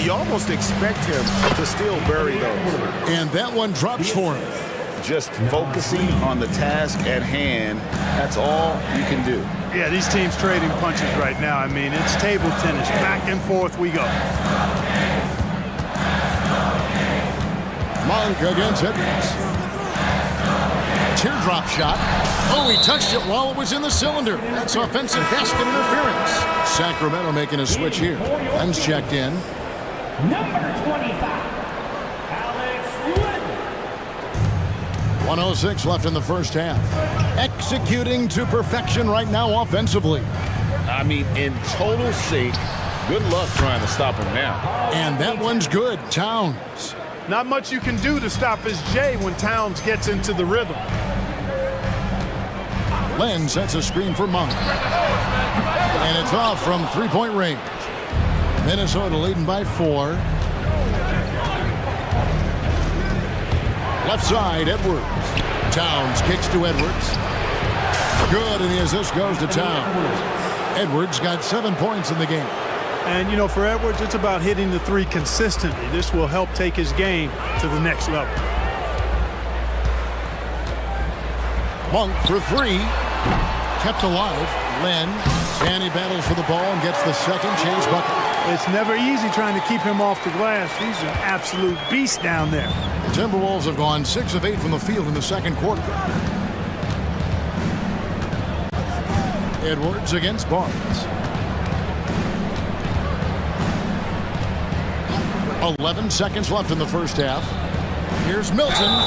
you almost expect him to still bury those. And that one drops for him. Just focusing on the task at hand, that's all you can do. Yeah, these teams trading punches right now. I mean, it's table tennis. Back and forth we go. Monk against Edwards. Teardrop shot. Oh, he touched it while it was in the cylinder. That's offensive basket interference. Sacramento making a switch here. Len's checked in. Number 25. 1:06 left in the first half. Executing to perfection right now offensively. I mean, in total sync. Good luck trying to stop him now. And that one's good. Towns. Not much you can do to stop his J when Towns gets into the rhythm. Len sets a screen for Monk. And it's off from three-point range. Minnesota leading by 4. Left side, Edwards. Towns kicks to Edwards. Good, and the assist goes to Towns. Edwards got 7 points in the game. And, you know, for Edwards, it's about hitting the three consistently. This will help take his game to the next level. Monk for 3. Kept alive. Len. And he battles for the ball and gets the second chase bucket. It's never easy trying to keep him off the glass. He's an absolute beast down there. The Timberwolves have gone 6 of 8 from the field in the second quarter. Edwards against Barnes. 11 seconds left in the first half. Here's Milton.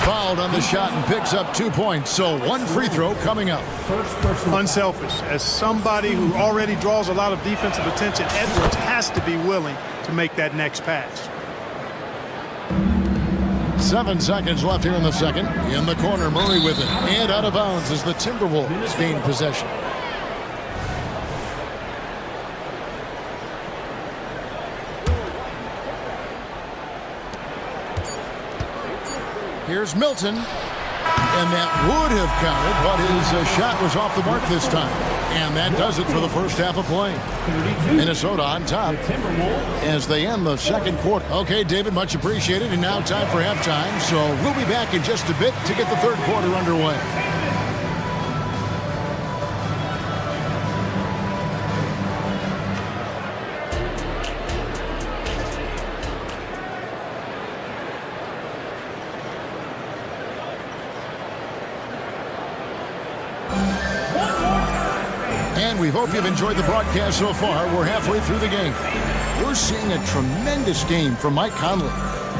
Fouled on the shot and picks up 2 points. So one free throw coming up. Unselfish. As somebody who already draws a lot of defensive attention, Edwards has to be willing to make that next pass. 7 seconds left here in the second. In the corner, Murray with it. And out of bounds as the Timberwolves gain possession. Here's Milton. And that would have counted, but his shot was off the mark this time. And that does it for the first half of play. Minnesota on top as they end the second quarter. Okay, David, much appreciated. And now time for halftime. So we'll be back in just a bit to get the third quarter underway. And we hope you've enjoyed the broadcast so far. We're halfway through the game. We're seeing a tremendous game from Mike Conley.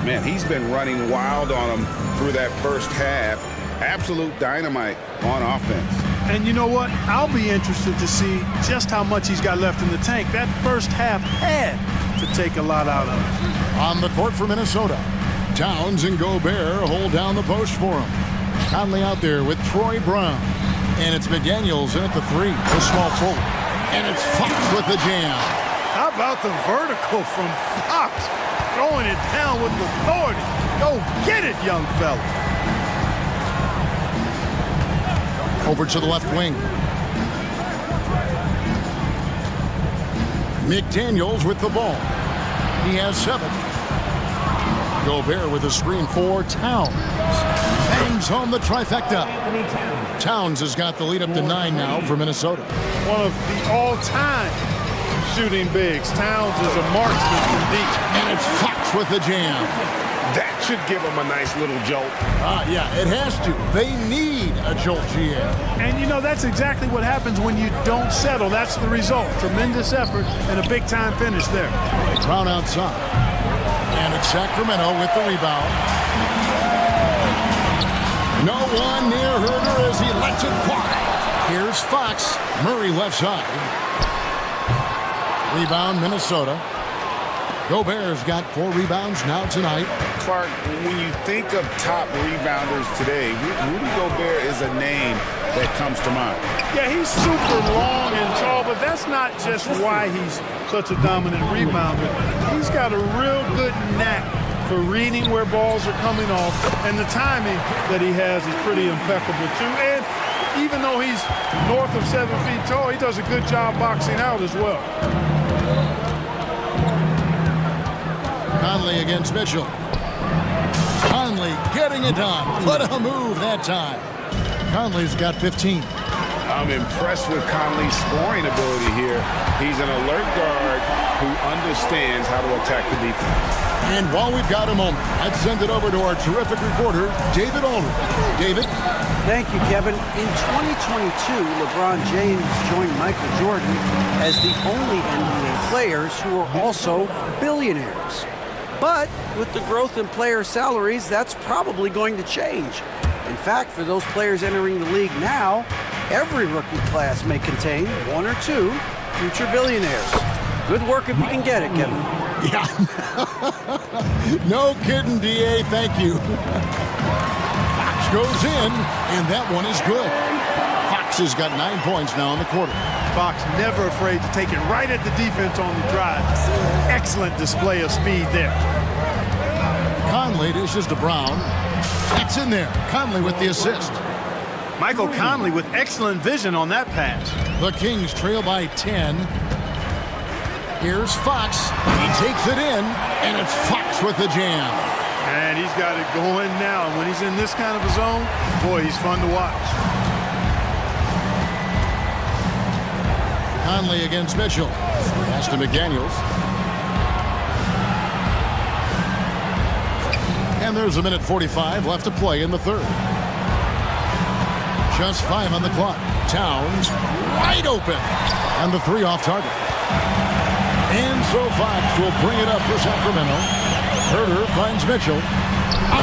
Man, he's been running wild on him through that first half. Absolute dynamite on offense. And you know what? I'll be interested to see just how much he's got left in the tank. That first half had to take a lot out of him. On the court for Minnesota, Towns and Gobert hold down the post for him. Conley out there with Troy Brown. And it's McDaniels in at the 3, the small forward. And it's Fox with the jam. How about the vertical from Fox? Throwing it down with authority. Go get it, young fella. Over to the left wing. McDaniels with the ball. He has 7. Gobert with a screen for Towns. Bangs home the trifecta. Towns has got the lead up to 9 now for Minnesota. One of the all-time shooting bigs. Towns is a marksman from deep. And it's Fox with the jam. That should give him a nice little jolt. Yeah, it has to. They need a jolt, GM. And, you know, that's exactly what happens when you don't settle. That's the result. Tremendous effort and a big-time finish there. Brown outside. And it's Sacramento with the rebound. No one near Herder as he lets it fly. Here's Fox. Murray left side. Rebound, Minnesota. Gobert's got 4 rebounds now tonight. Clark, when you think of top rebounders today, Rudy Gobert is a name that comes to mind. Yeah, he's super long and tall, but that's not just why he's such a dominant rebounder. He's got a real good knack for reading where balls are coming off, and the timing that he has is pretty impeccable too. And even though he's north of 7 feet tall, he does a good job boxing out as well. Conley against Mitchell. Conley getting it done. What a move that time. Conley's got 15. I'm impressed with Conley's scoring ability here. He's an alert guard who understands how to attack the defense. And while we've got a moment, let's send it over to our terrific reporter, David Aldridge. David? Thank you, Kevin. In 2022, LeBron James joined Michael Jordan as the only NBA players who are also billionaires. But with the growth in player salaries, that's probably going to change. In fact, for those players entering the league now, every rookie class may contain 1 or 2 future billionaires. Good work if you can get it, Kevin. Yeah. No kidding, DA. Thank you. Fox goes in, and that one is good. Fox has got 9 points now in the quarter. Fox never afraid to take it right at the defense on the drive. Excellent display of speed there. Conley dishes to Brown. That's in there. Conley with the assist. Michael Conley with excellent vision on that pass. The Kings trail by 10. Here's Fox. He takes it in, and it's Fox with the jam. And he's got it going now. And when he's in this kind of a zone, boy, he's fun to watch. Conley against Mitchell. Pass to McDaniels. And there's 1:45 left to play in the third. Just 5 on the clock. Towns wide open. And the 3 off target. And so Fox will bring it up for Sacramento. Herder finds Mitchell.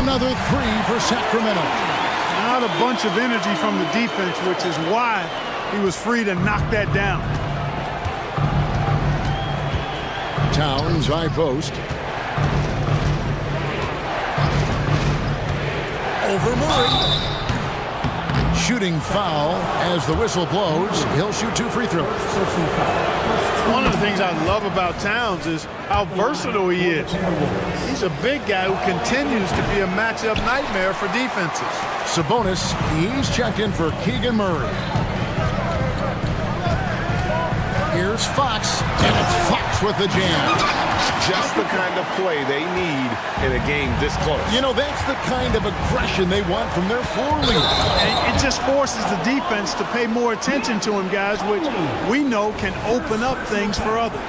Another 3 for Sacramento. Not a bunch of energy from the defense, which is why he was free to knock that down. Towns high post. Over Murray. Shooting foul as the whistle blows. He'll shoot 2 free throws. One of the things I love about Towns is how versatile he is. He's a big guy who continues to be a matchup nightmare for defenses. Sabonis, he's checked in for Keegan Murray. Here's Fox, and it's Fox with the jam. Just the kind of play they need in a game this close. You know, that's the kind of aggression they want from their floor leader. And it just forces the defense to pay more attention to him, guys, which we know can open up things for others.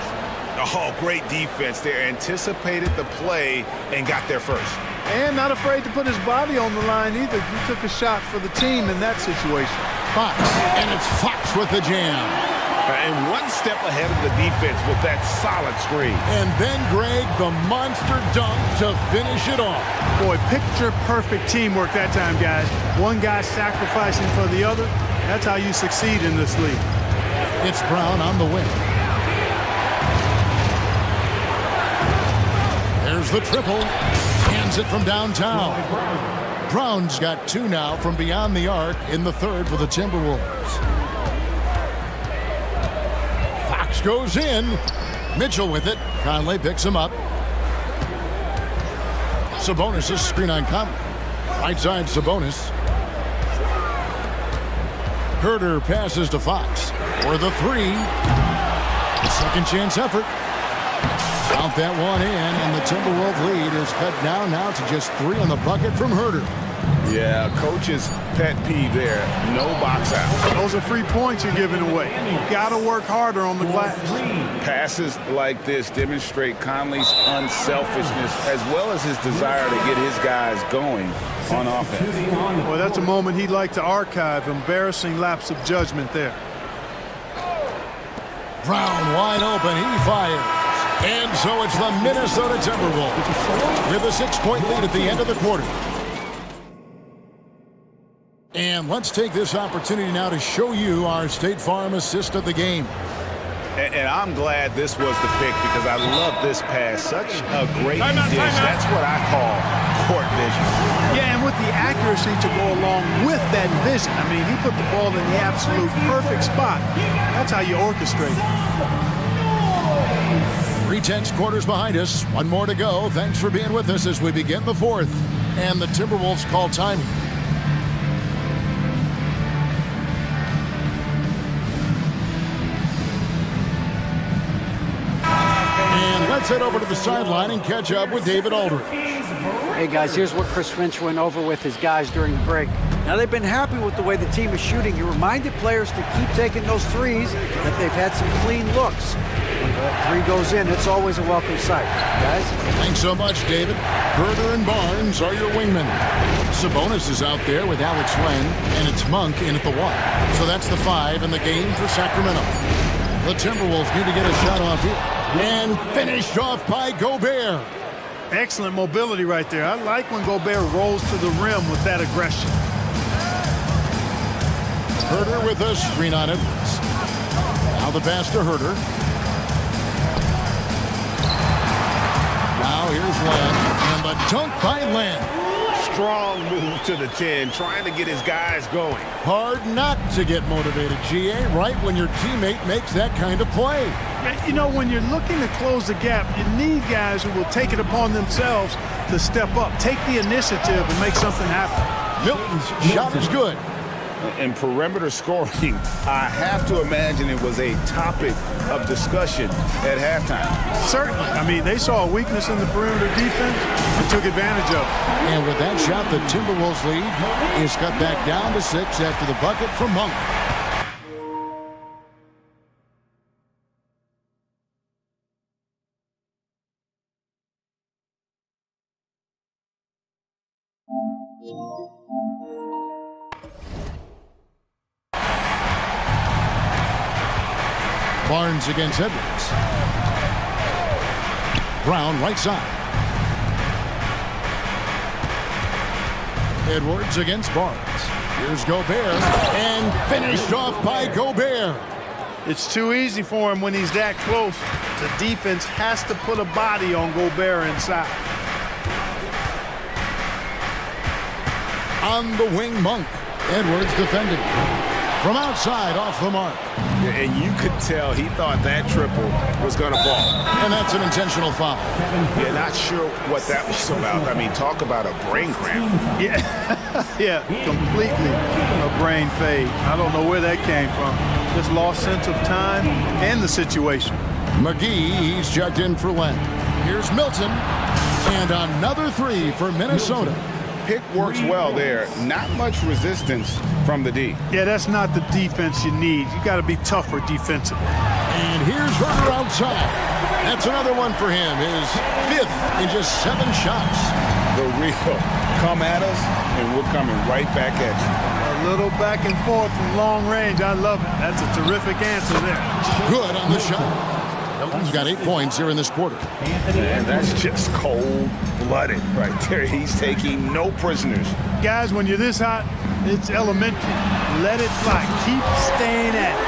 Oh, great defense there. Anticipated the play and got there first. And not afraid to put his body on the line either. He took a shot for the team in that situation. Fox, and it's Fox with the jam. And one step ahead of the defense with that solid screen. And then, Greg, the monster dunk to finish it off. Boy, picture-perfect teamwork that time, guys. One guy sacrificing for the other. That's how you succeed in this league. It's Brown on the wing. There's the triple. Hands it from downtown. Brown's got 2 now from beyond the arc in the third for the Timberwolves. Fox goes in. Mitchell with it. Conley picks him up. Sabonis' screen on Conley. Right side Sabonis. Herder passes to Fox for the 3. The second chance effort. Count that one in, and the Timberwolves lead is cut down now to just 3 on the bucket from Herder. Yeah, coach's pet peeve there. No box out. Those are free points you're giving away. You've got to work harder on the glass. Passes like this demonstrate Conley's unselfishness as well as his desire to get his guys going on offense. Well, that's a moment he'd like to archive. Embarrassing lapse of judgment there. Brown wide open. He fires. And so it's the Minnesota Timberwolves with a 6-point lead at the end of the quarter. And let's take this opportunity now to show you our State Farm assist of the game. And I'm glad this was the pick because I love this pass. Such a great dish. That's what I call court vision. Yeah, and with the accuracy to go along with that vision. I mean, he put the ball in the absolute perfect spot. That's how you orchestrate it. 3/10 quarters behind us. One more to go. Thanks for being with us as we begin the fourth. And the Timberwolves call timing. Let's head over to the sideline and catch up with David Aldridge. Hey guys, here's what Chris Finch went over with his guys during the break. Now they've been happy with the way the team is shooting. He reminded players to keep taking those threes, that they've had some clean looks. When that three goes in, it's always a welcome sight. Guys? Thanks so much, David. Herder and Barnes are your wingmen. Sabonis is out there with Alex Len, and it's Monk in at the 1. So that's the 5 in the game for Sacramento. The Timberwolves need to get a shot off here. And finished off by Gobert. Excellent mobility right there. I like when Gobert rolls to the rim with that aggression. Herder with a screen on Edwards. Now the pass to Herder. Now here's Len. And the dunk by Len. Strong move to the 10, trying to get his guys going. Hard not to get motivated, GA, right when your teammate makes that kind of play. You know, when you're looking to close the gap, you need guys who will take it upon themselves to step up, take the initiative, and make something happen. Milton's shot is good. In perimeter scoring, I have to imagine it was a topic of discussion at halftime. Certainly. I mean, they saw a weakness in the perimeter defense and took advantage of it. And with that shot, the Timberwolves lead is cut back down to 6 after the bucket from Monk. Barnes against Edwards. Brown right side. Edwards against Barnes. Here's Gobert. And finished off by Gobert. It's too easy for him when he's that close. The defense has to put a body on Gobert inside. On the wing, Monk. Edwards defending. From outside, off the mark. Yeah, and you could tell he thought that triple was going to fall. And that's an intentional foul. Yeah, not sure what that was about. I mean, talk about a brain cramp. Yeah, yeah, completely a brain fade. I don't know where that came from. Just lost sense of time and the situation. McGee, he's checked in for Len. Here's Milton. And another 3 for Minnesota. Pick works well there. Not much resistance from the D. Yeah, that's not the defense you need. You got to be tougher defensively. And here's Herder outside. That's another one for him. His 5th in just 7 shots. The real come at us, and we're coming right back at you. A little back and forth from long range. I love it. That's a terrific answer there. Good on the shot. Milton's got 8 points here in this quarter. And that's just cold-blooded right there. He's taking no prisoners. Guys, when you're this hot, it's elementary. Let it fly. Keep staying at it.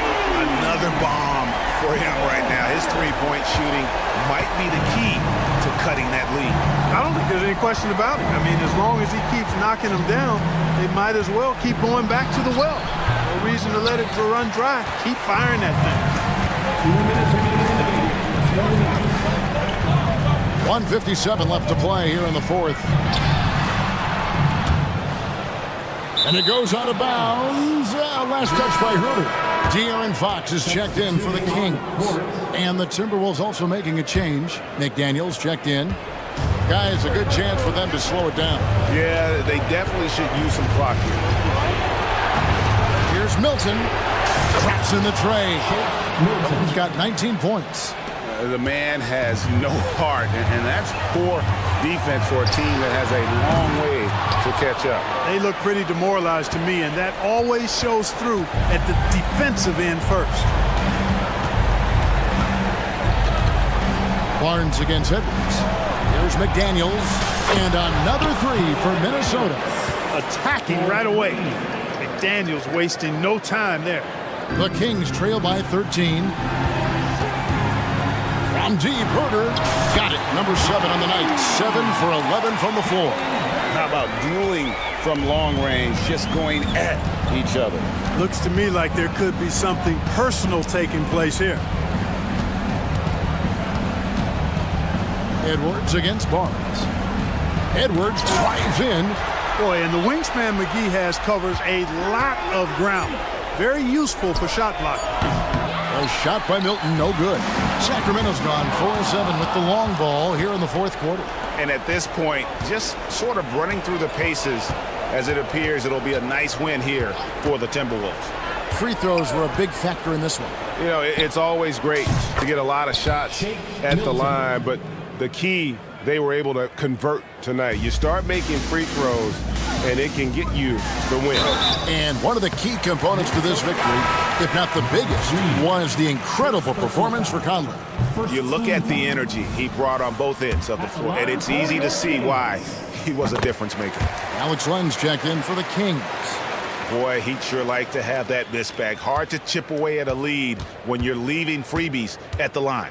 Another bomb for him right now. His three-point shooting might be the key to cutting that lead. I don't think there's any question about it. I mean, as long as he keeps knocking them down, they might as well keep going back to the well. No reason to let it run dry. Keep firing that thing. 1:57 left to play here in the fourth. And it goes out of bounds. Last touch by Herder. De'Aaron Fox is checked in for the Kings. And the Timberwolves also making a change. McDaniels checked in. Guys, a good chance for them to slow it down. Yeah, they definitely should use some clock here. Here's Milton. Traps in the tray. Milton's got 19 points. The man has no heart, and that's poor defense for a team that has a long way to catch up. They look pretty demoralized to me, and that always shows through at the defensive end first. Barnes against Edwards. Here's McDaniels. And another three for Minnesota. Attacking right away. McDaniels wasting no time there. The Kings trail by 13. From deep, Herder got it. Number 7 on the night. 7 for 11 from the floor. How about dueling from long range, just going at each other? Looks to me like there could be something personal taking place here. Edwards against Barnes. Edwards drives in. Boy, and the wingspan McGee has covers a lot of ground. Very useful for shot blocking. A shot by Milton, no good. Sacramento's gone 4-7 with the long ball here in the fourth quarter. And at this point, just sort of running through the paces, as it appears it'll be a nice win here for the Timberwolves. Free throws were a big factor in this one. You know, it's always great to get a lot of shots at the line, but the key, they were able to convert tonight. You start making free throws, and it can get you the win. And one of the key components to this victory, if not the biggest, was the incredible performance for Conley. You look at the energy he brought on both ends of the floor, and it's easy to see why he was a difference maker. Alex Len's checked in for the Kings. Boy, he'd sure like to have that miss back. Hard to chip away at a lead when you're leaving freebies at the line.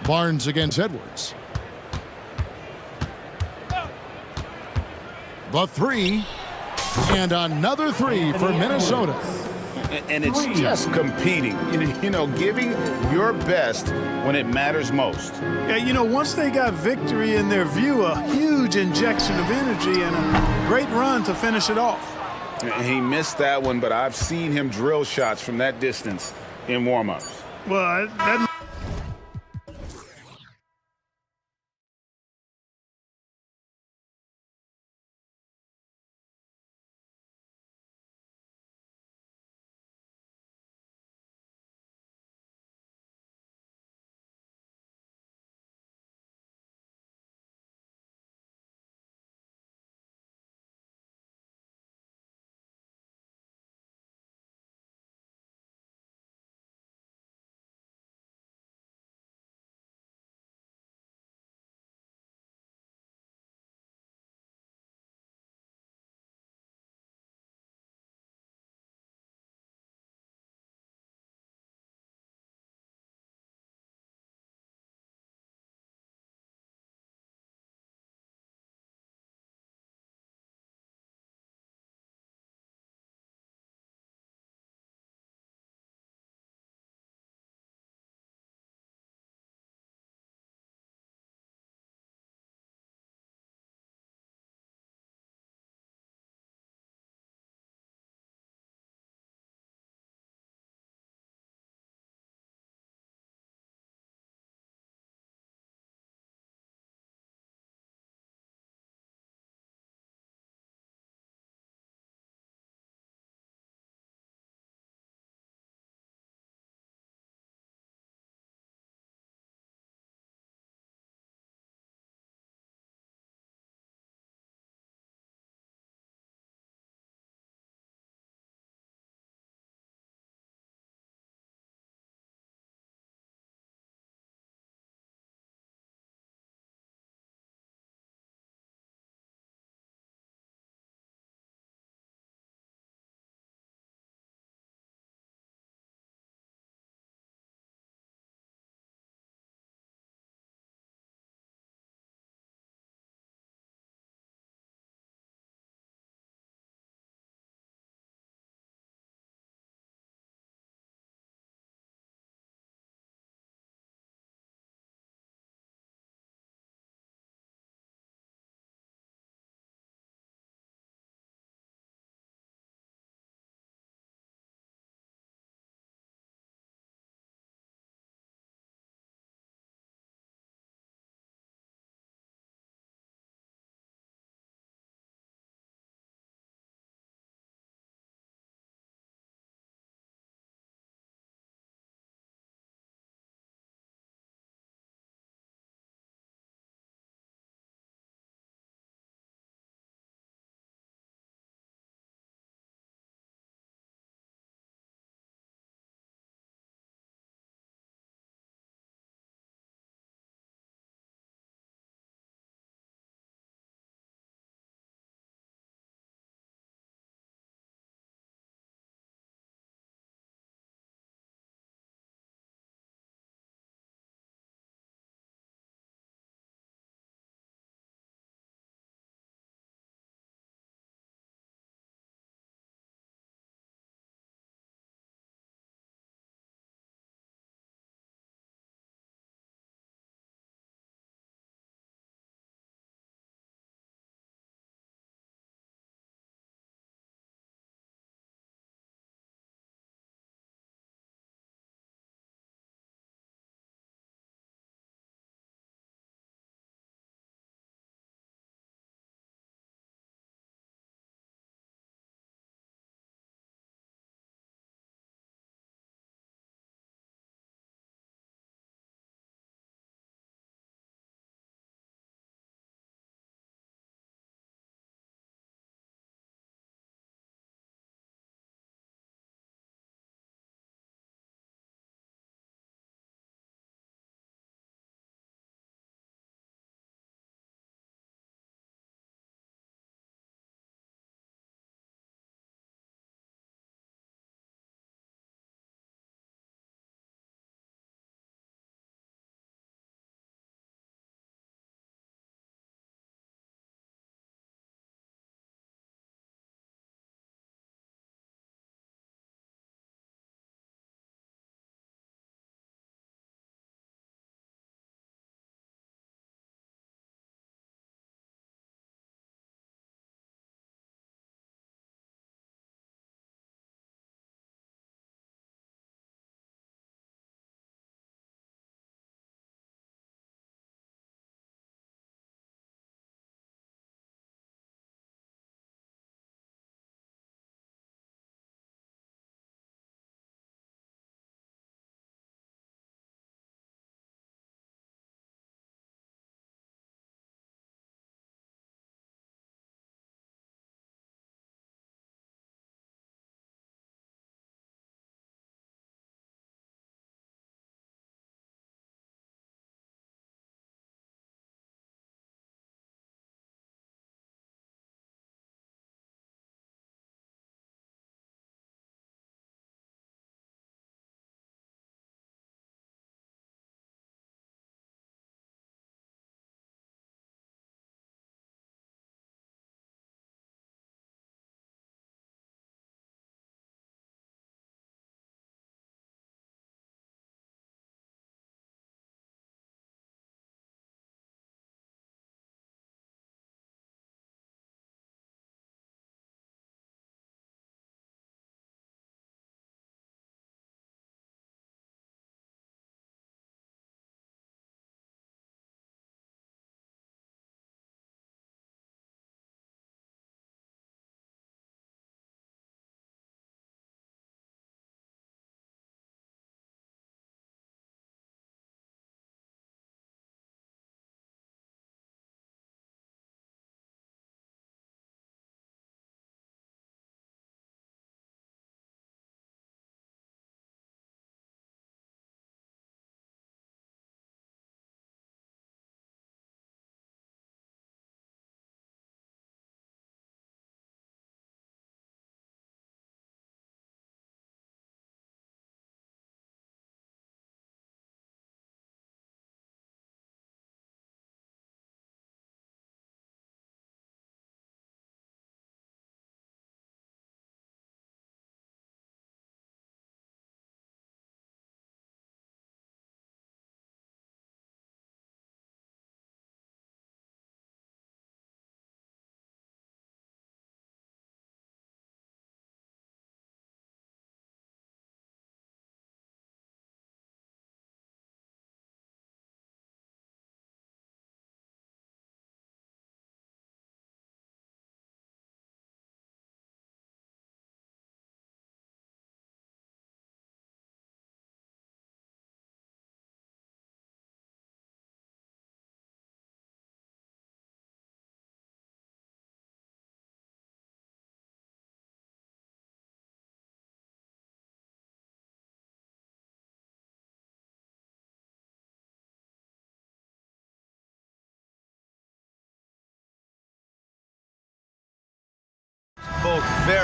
Barnes against Edwards. The three, and another three for Minnesota. And it's just competing, you know, giving your best when it matters most. Yeah, you know, once they got victory in their view, a huge injection of energy and a great run to finish it off. He missed that one, but I've seen him drill shots from that distance in warm-ups. Well, that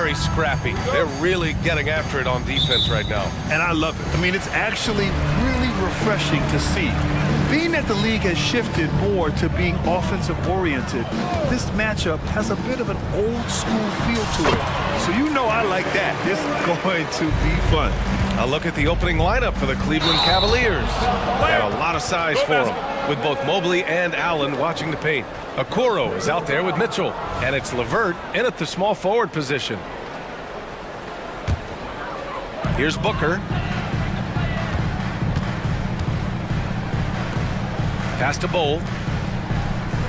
very scrappy. They're really getting after it on defense right now. And I love it. I mean, it's actually really refreshing to see. Being that the league has shifted more to being offensive-oriented, this matchup has a bit of an old-school feel to it. So you know I like that. This is going to be fun. A look at the opening lineup for the Cleveland Cavaliers. They have a lot of size for them, with both Mobley and Allen watching the paint. Okoro is out there with Mitchell, and it's LeVert in at the small forward position. Here's Booker. Pass to Bowl.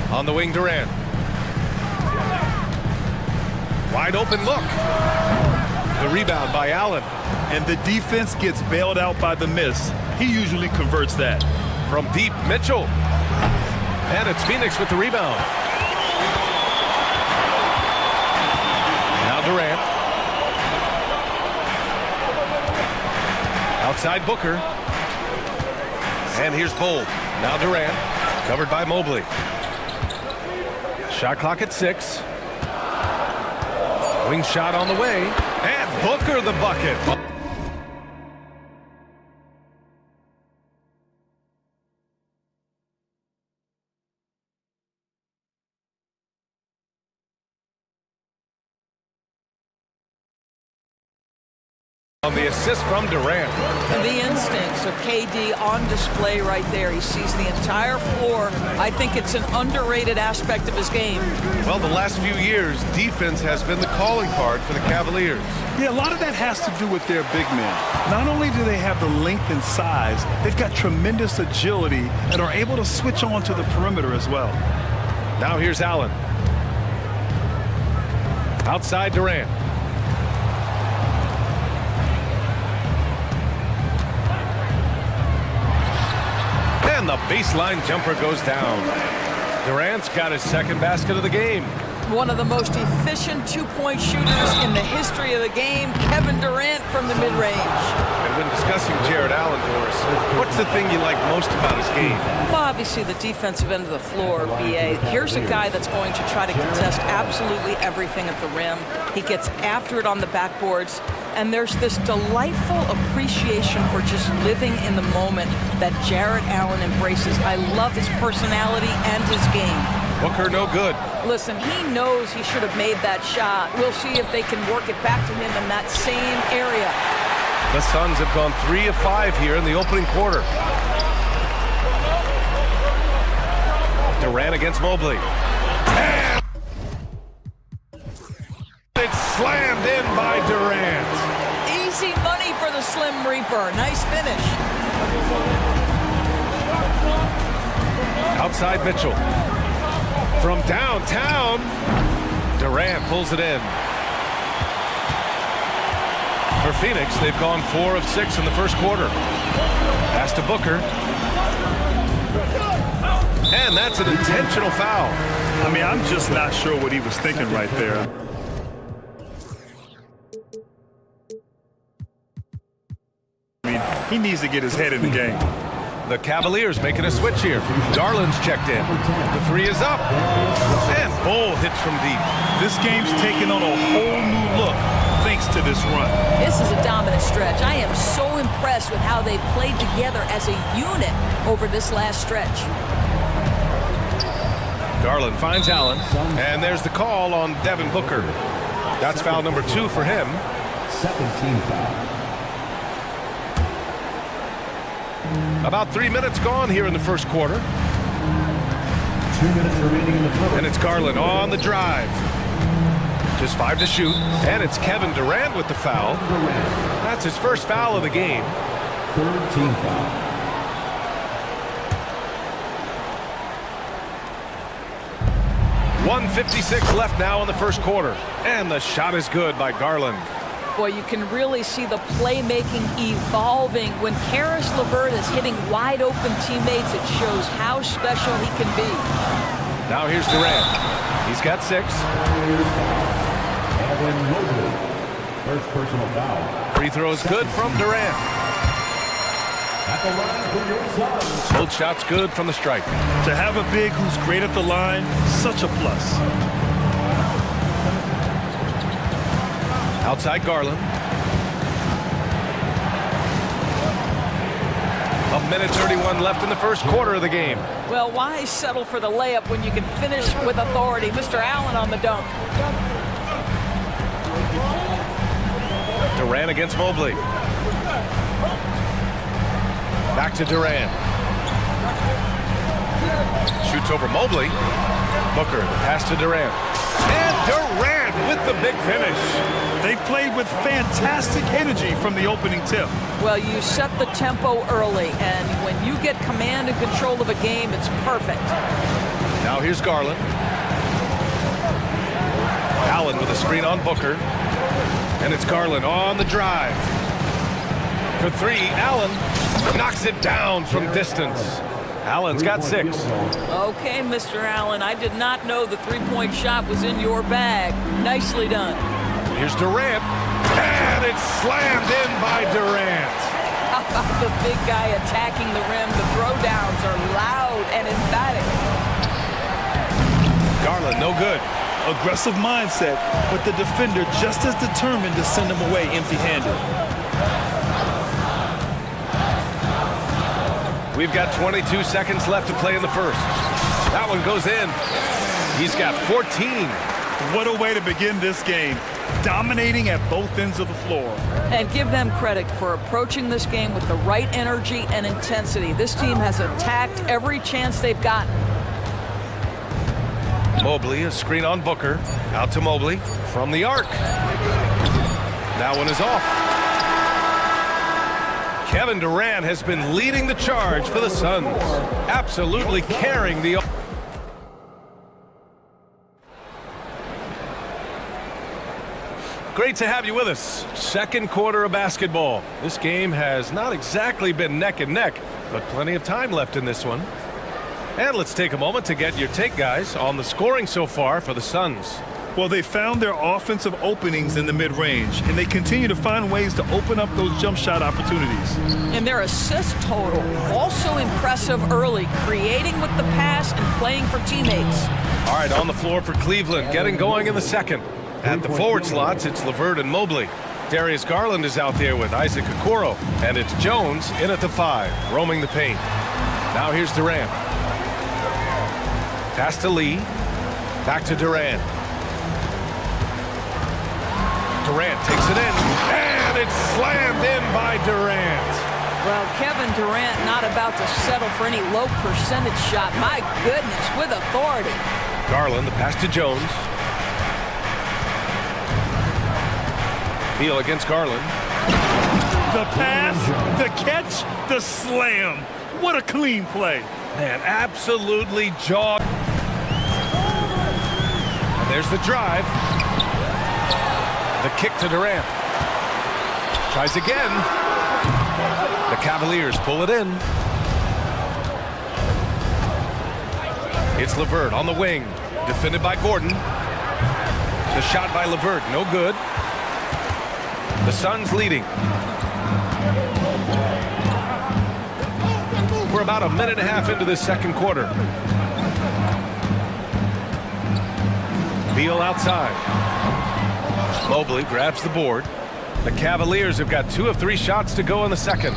On the wing, Durant. Wide open look. The rebound by Allen. And the defense gets bailed out by the miss. He usually converts that. From deep, Mitchell. And it's Phoenix with the rebound. Now Durant. Outside Booker. And here's Bowl. Now Durant. Covered by Mobley. Shot clock at 6. Wing shot on the way. And Booker the bucket. On the assist from Durant. And the instincts of KD on display right there. He sees the entire floor. I think it's an underrated aspect of his game. Well, the last few years, defense has been the calling card for the Cavaliers. Yeah, a lot of that has to do with their big men. Not only do they have the length and size, they've got tremendous agility and are able to switch on to the perimeter as well. Now here's Allen. Outside Durant. And the baseline jumper goes down. Durant's got his second basket of the game. One of the most efficient two-point shooters in the history of the game, Kevin Durant from the mid-range. And when discussing Jared Allen, Doris, what's the thing you like most about his game? Well, obviously the defensive end of the floor, BA. Here's a guy that's going to try to contest absolutely everything at the rim. He gets after it on the backboards. And there's this delightful appreciation for just living in the moment that Jared Allen embraces. I love his personality and his game. Booker no good. Listen, he knows he should have made that shot. We'll see if they can work it back to him in that same area. The Suns have gone 3 of 5 here in the opening quarter. Durant against Mobley. And it's slammed in by Durant. Easy money for the Slim Reaper. Nice finish. Outside Mitchell. From downtown, Durant pulls it in. For Phoenix, they've gone 4 of 6 in the first quarter. Pass to Booker. And that's an intentional foul. I mean, I'm just not sure what he was thinking right there. I mean, he needs to get his head in the game. The Cavaliers making a switch here. Garland's checked in. The 3 is up. And Bull hits from deep. This game's taken on a whole new look thanks to this run. This is a dominant stretch. I am so impressed with how they played together as a unit over this last stretch. Garland finds Allen. And there's the call on Devin Booker. That's foul number 2 for him. 17 foul. About 3 minutes gone here in the first quarter. 2 minutes remaining in the first. And it's Garland on the drive. Just 5 to shoot. And it's Kevin Durant with the foul. That's his first foul of the game. 3rd team foul. .156 left now in the first quarter. And the shot is good by Garland. Boy, you can really see the playmaking evolving. When Karis LeVert is hitting wide open teammates, it shows how special he can be. Now here's Durant. He's got 6. Evan Mobley, first personal foul. Free throws good from Durant. At the line for your Suns. Both shots good from the stripe. To have a big who's great at the line, such a plus. Outside Garland. A minute 31 left in the first quarter of the game. Well, why settle for the layup when you can finish with authority? Mr. Allen on the dunk. Durant against Mobley. Back to Durant. Shoots over Mobley. Booker, the pass to Durant. And Durant with the big finish. They played with fantastic energy from the opening tip. Well, you set the tempo early, and when you get command and control of a game, it's perfect. Now here's Garland. Allen with a screen on Booker. And it's Garland on the drive. For three, Allen knocks it down from distance. Allen's got 6. Okay, Mr. Allen, I did not know the three-point shot was in your bag. Nicely done. Here's Durant. And it's slammed in by Durant. How about the big guy attacking the rim? The throwdowns are loud and emphatic. Garland, no good. Aggressive mindset, but the defender just as determined to send him away empty-handed. We've got 22 seconds left to play in the first. That one goes in. He's got 14. What a way to begin this game. Dominating at both ends of the floor. And give them credit for approaching this game with the right energy and intensity. This team has attacked every chance they've gotten. Mobley, a screen on Booker. Out to Mobley from the arc. That one is off. Kevin Durant has been leading the charge for the Suns. Absolutely carrying the... Great to have you with us. Second quarter of basketball. This game has not exactly been neck and neck, but plenty of time left in this one. And let's take a moment to get your take, guys, on the scoring so far for the Suns. Well, they found their offensive openings in the mid-range, and they continue to find ways to open up those jump shot opportunities. And their assist total, also impressive early, creating with the pass and playing for teammates. All right, on the floor for Cleveland, getting going in the second. At the forward slots, it's LeVert and Mobley. Darius Garland is out there with Isaac Okoro, and it's Jones in at the 5, roaming the paint. Now here's Durant. Pass to Lee. Back to Durant. Durant takes it in, and it's slammed in by Durant. Well, Kevin Durant not about to settle for any low percentage shot. My goodness, with authority. Garland, the pass to Jones. Beal against Garland. The pass, the catch, the slam. What a clean play. Man, absolutely jogged. And there's the drive. The kick to Durant. Tries again. The Cavaliers pull it in. It's LeVert on the wing. Defended by Gordon. The shot by LeVert, no good. The Suns leading. We're about a minute and a half into this second quarter. Beal outside. Mobley grabs the board. The Cavaliers have got 2 of 3 shots to go in the second.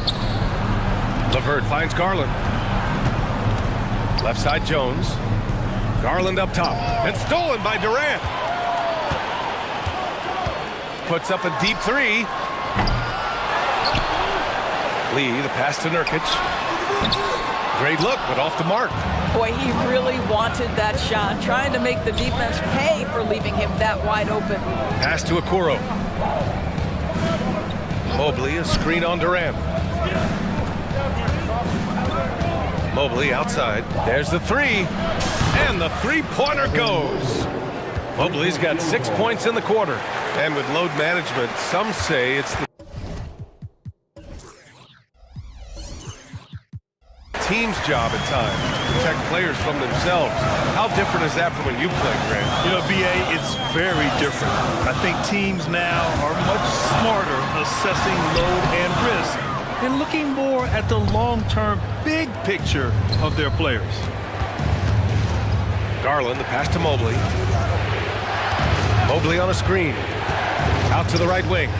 LeVert finds Garland. Left side Jones. Garland up top. And stolen by Durant. Puts up a deep 3. Lee, the pass to Nurkic. Great look, but off the mark. Boy, he really wanted that shot, trying to make the defense pay for leaving him that wide open. Pass to Okoro. Mobley, a screen on Durant. Mobley outside. There's the 3. And the three-pointer goes. Mobley's got 6 points in the quarter. And with load management, some say it's the team's job at times to protect players from themselves. How different is that from when you played, Grant? You know, BA, it's very different. I think teams now are much smarter assessing load and risk and looking more at the long-term big picture of their players. Garland, the pass to Mobley. Mobley on a screen. Out to the right wing.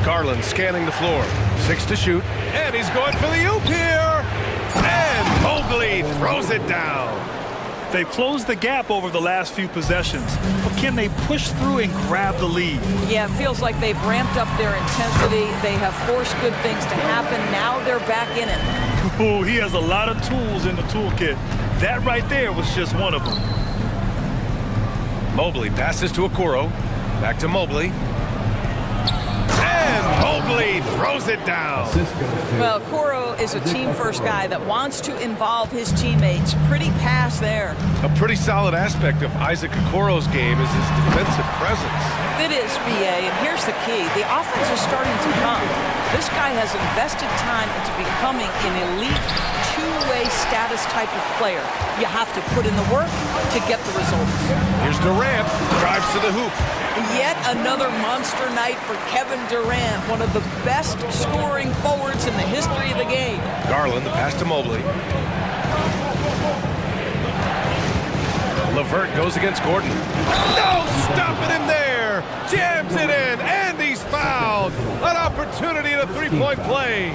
Garland scanning the floor. 6 to shoot. And he's going for the oop here. And Mobley throws it down. They've closed the gap over the last few possessions, but can they push through and grab the lead? Yeah, it feels like they've ramped up their intensity. They have forced good things to happen. Now they're back in it. Oh, he has a lot of tools in the toolkit. That right there was just one of them. Mobley passes to Okoro. Back to Mobley. And Mobley throws it down. Well, Okoro is a team-first guy that wants to involve his teammates. Pretty pass there. A pretty solid aspect of Isaac Okoro's game is his defensive presence. It is, BA, and here's the key. The offense is starting to come. This guy has invested time into becoming an elite two-way status type of player. You have to put in the work to get the results. Here's Durant, drives to the hoop. Yet another monster night for Kevin Durant, one of the best scoring forwards in the history of the game. Garland, the pass to Mobley. LeVert goes against Gordon. No, stopping him there. Jams it in, and he's fouled. An opportunity at a three-point play.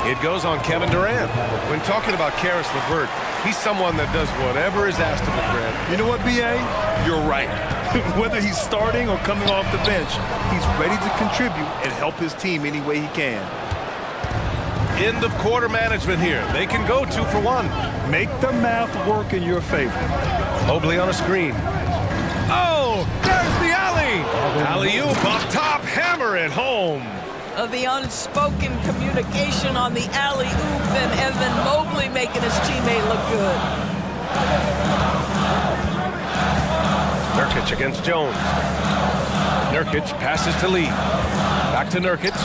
It goes on Kevin Durant. When talking about Karis LeVert, he's someone that does whatever is asked of him, Grant. You know what, B.A.? You're right. Whether he's starting or coming off the bench, he's ready to contribute and help his team any way he can. End of quarter management here. They can go 2 for 1. Make the math work in your favor. Mobley on a screen. Oh, there's the alley. Alley-oop up top, hammer it home. The unspoken communication on the alley-oop, and Evan Mobley making his teammate look good. Nurkic against Jones. Nurkic passes to Lee. Back to Nurkic.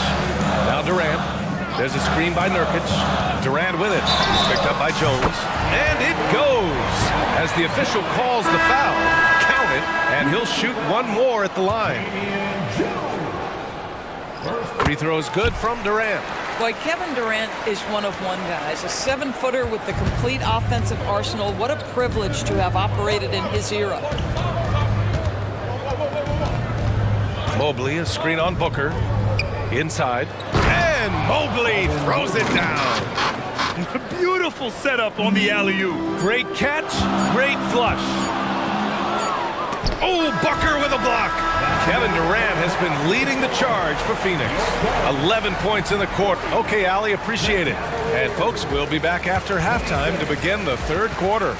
Now Durant. There's a screen by Nurkic. Durant with it. It's picked up by Jones. And it goes as the official calls the foul. Count it, and he'll shoot one more at the line. Free throws good from Durant. Boy, Kevin Durant is one of one guys, a 7-footer with the complete offensive arsenal. What a privilege to have operated in his era. Mobley, a screen on Booker. Inside. And Mobley throws it down. Beautiful setup on the alley-oop. Great catch, great flush. Oh, Booker with a block. Kevin Durant has been leading the charge for Phoenix. 11 points in the court. Okay, Ali, appreciate it. And folks, we'll be back after halftime to begin the third quarter.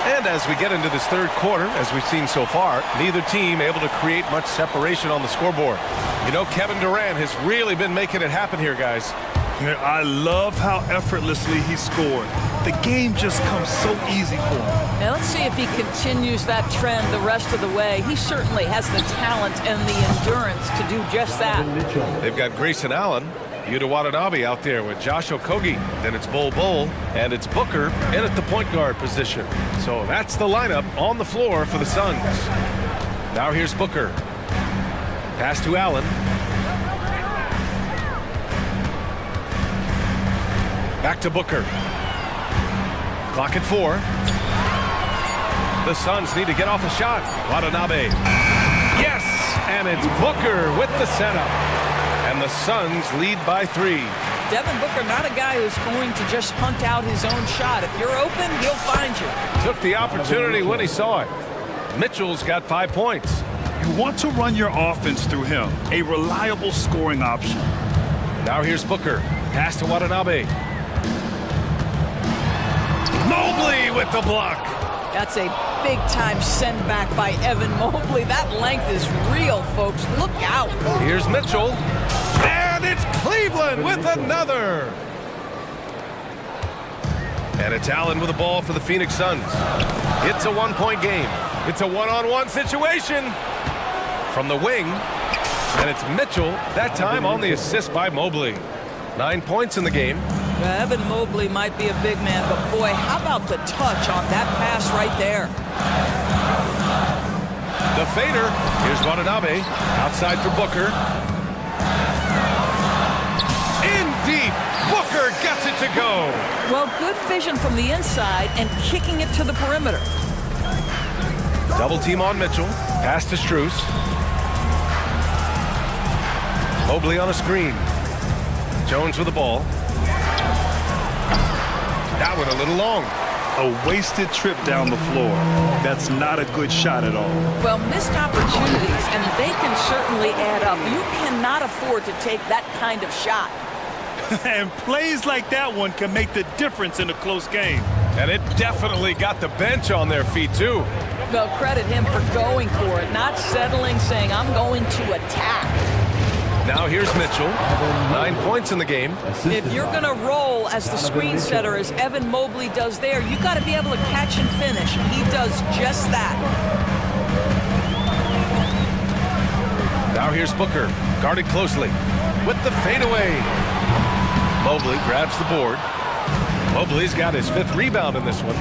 And as we get into this third quarter, as we've seen so far, neither team able to create much separation on the scoreboard. You know, Kevin Durant has really been making it happen here, guys. I love how effortlessly he scored. The game just comes so easy for him. Now let's see if he continues that trend the rest of the way. He certainly has the talent and the endurance to do just that. They've got Grayson Allen, Yuta Watanabe out there with Josh Okogie. Then it's Bol Bol, and it's Booker in at the point guard position. So that's the lineup on the floor for the Suns. Now here's Booker. Pass to Allen. Back to Booker. Clock at 4. The Suns need to get off a shot. Watanabe. Yes! And it's Booker with the setup. And the Suns lead by 3. Devin Booker, not a guy who's going to just hunt out his own shot. If you're open, he'll find you. Took the opportunity when he saw it. Mitchell's got 5 points. You want to run your offense through him. A reliable scoring option. Now here's Booker. Pass to Watanabe. Mobley with the block. That's a big-time send back by Evan Mobley. That length is real, folks. Look out. Here's Mitchell. And it's Cleveland with another. And it's Allen with the ball for the Phoenix Suns. It's a one-point game. It's a one-on-one situation from the wing. And it's Mitchell, that time on the assist by Mobley. 9 points in the game. Evan Mobley might be a big man, but boy, how about the touch on that pass right there? The fader. Here's Watanabe. Outside for Booker. In deep. Booker gets it to go. Well, good vision from the inside and kicking it to the perimeter. Double team on Mitchell. Pass to Strus. Mobley on a screen. Jones with the ball. That one a little long. A wasted trip down the floor. That's not a good shot at all. Well, missed opportunities, and they can certainly add up. You cannot afford to take that kind of shot. And plays like that one can make the difference in a close game. And it definitely got the bench on their feet, too. Well, credit him for going for it, not settling, saying, I'm going to attack. Now here's Mitchell. 9 points in the game. If you're going to roll as the screen setter, as Evan Mobley does there, you got to be able to catch and finish. He does just that. Now here's Booker, guarded closely with the fadeaway. Mobley grabs the board. Mobley's got his 5th rebound in this one.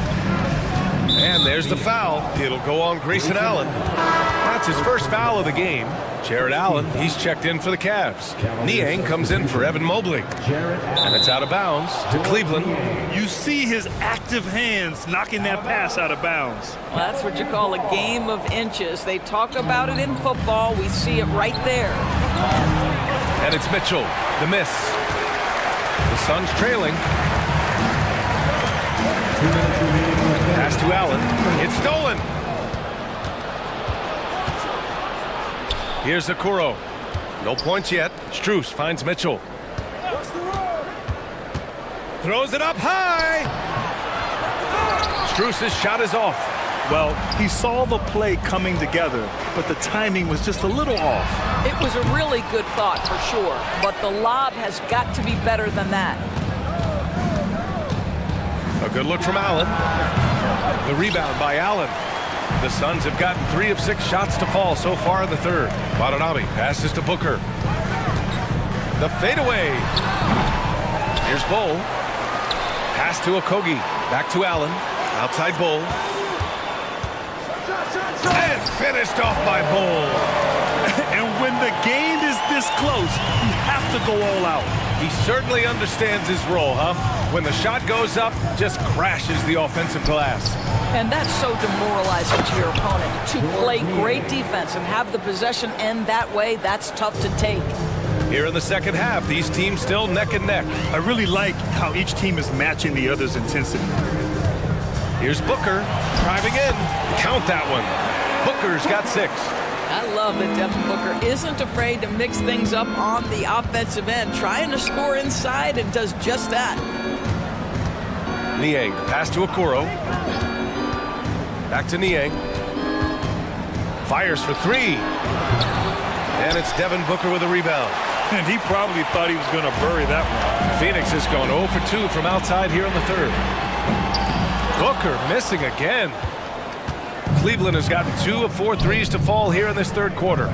And there's the foul. It'll go on Grayson Allen. That's his first foul of the game. Jared Allen, he's checked in for the Cavs. Niang comes in for Evan Mobley. And it's out of bounds to Cleveland. You see his active hands knocking that pass out of bounds. Well, that's what you call a game of inches. They talk about it in football. We see it right there. And it's Mitchell, the miss. The Suns trailing. Pass to Allen. It's stolen. Here's Okoro. No points yet. Strus finds Mitchell. Throws it up high. Strus's shot is off. Well, he saw the play coming together, but the timing was just a little off. It was a really good thought for sure, but the lob has got to be better than that. A good look from Allen. The rebound by Allen. The Suns have gotten 3 of 6 shots to fall so far in the third. Watanabe passes to Booker. The fadeaway. Here's Bull. Pass to Okogie. Back to Allen. Outside Bull. And finished off by Bull. And when the game is this close, you have to go all out. He certainly understands his role, huh? When the shot goes up, just crashes the offensive glass. And that's so demoralizing to your opponent. To play great defense and have the possession end that way, that's tough to take. Here in the second half, these teams still neck and neck. I really like how each team is matching the other's intensity. Here's Booker driving in. Count that one. Booker's got 6. I love that Devin Booker isn't afraid to mix things up on the offensive end, trying to score inside and does just that. Niang, pass to Okoro. Back to Niang. Fires for 3. And it's Devin Booker with a rebound. And he probably thought he was going to bury that one. Phoenix has gone 0 for 2 from outside here in the third. Booker missing again. Cleveland has gotten 2 of 4 threes to fall here in this third quarter.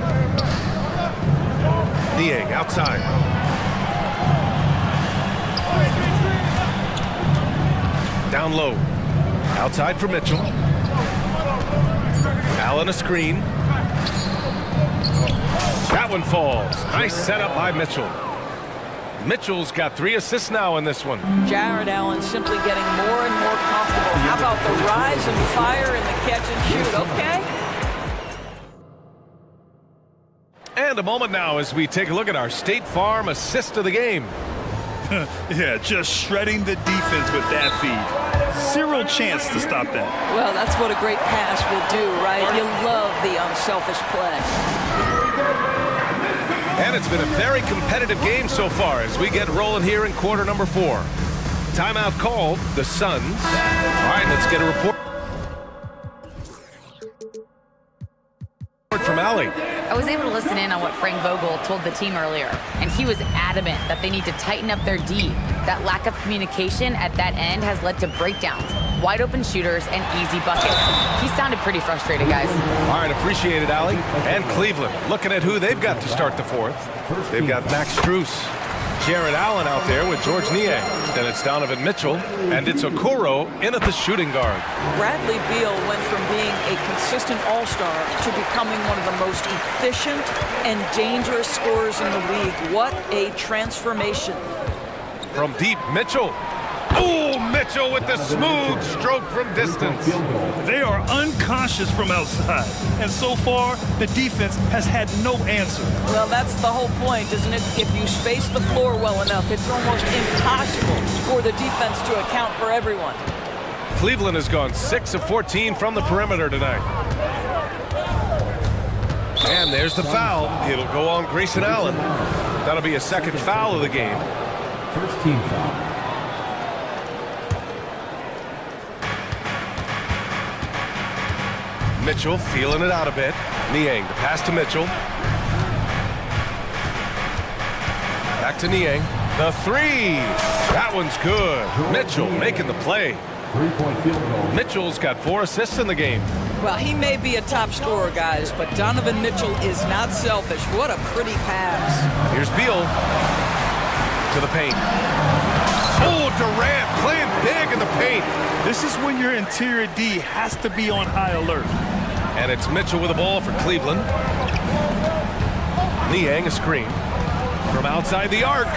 Niang outside. Down low. Outside for Mitchell. Allen a screen. That one falls. Nice setup by Mitchell. Mitchell's got 3 assists now in this one. Jared Allen simply getting more and more comfortable. How about the rise and fire and the catch and shoot, okay? And a moment now as we take a look at our State Farm assist of the game. Yeah, just shredding the defense with that feed. Zero chance to stop that. Well, that's what a great pass will do, right? You love the unselfish play. And it's been a very competitive game so far as we get rolling here in quarter number 4. Timeout called, the Suns. All right, let's get a report from Allie. I was able to listen in on what Frank Vogel told the team earlier, and he was adamant that they need to tighten up their D. That lack of communication at that end has led to breakdowns, wide open shooters, and easy buckets. He sounded pretty frustrated, guys. All right, appreciate it, Allie. And Cleveland, looking at who they've got to start the fourth. They've got Max Strus, Jared Allen out there with George Niang. Then it's Donovan Mitchell, and it's Okoro in at the shooting guard. Bradley Beal went from being a consistent all-star to becoming one of the most efficient and dangerous scorers in the league. What a transformation. From deep, Mitchell. Oh, Mitchell with the smooth stroke from distance. They are unconscious from outside, and so far, the defense has had no answer. Well, that's the whole point, isn't it? If you space the floor well enough, it's almost impossible for the defense to account for everyone. Cleveland has gone 6 of 14 from the perimeter tonight. And there's the foul. It'll go on Grayson Allen. That'll be a second foul of the game. First team foul. Mitchell feeling it out a bit. Niang, the pass to Mitchell. Back to Niang. The three. That one's good. Mitchell making the play. Three-point field goal. Mitchell's got 4 assists in the game. Well, he may be a top scorer, guys, but Donovan Mitchell is not selfish. What a pretty pass. Here's Beal to the paint. Oh, Durant playing big in the paint. This is when your interior D has to be on high alert. And it's Mitchell with the ball for Cleveland. Niang a screen. From outside the arc.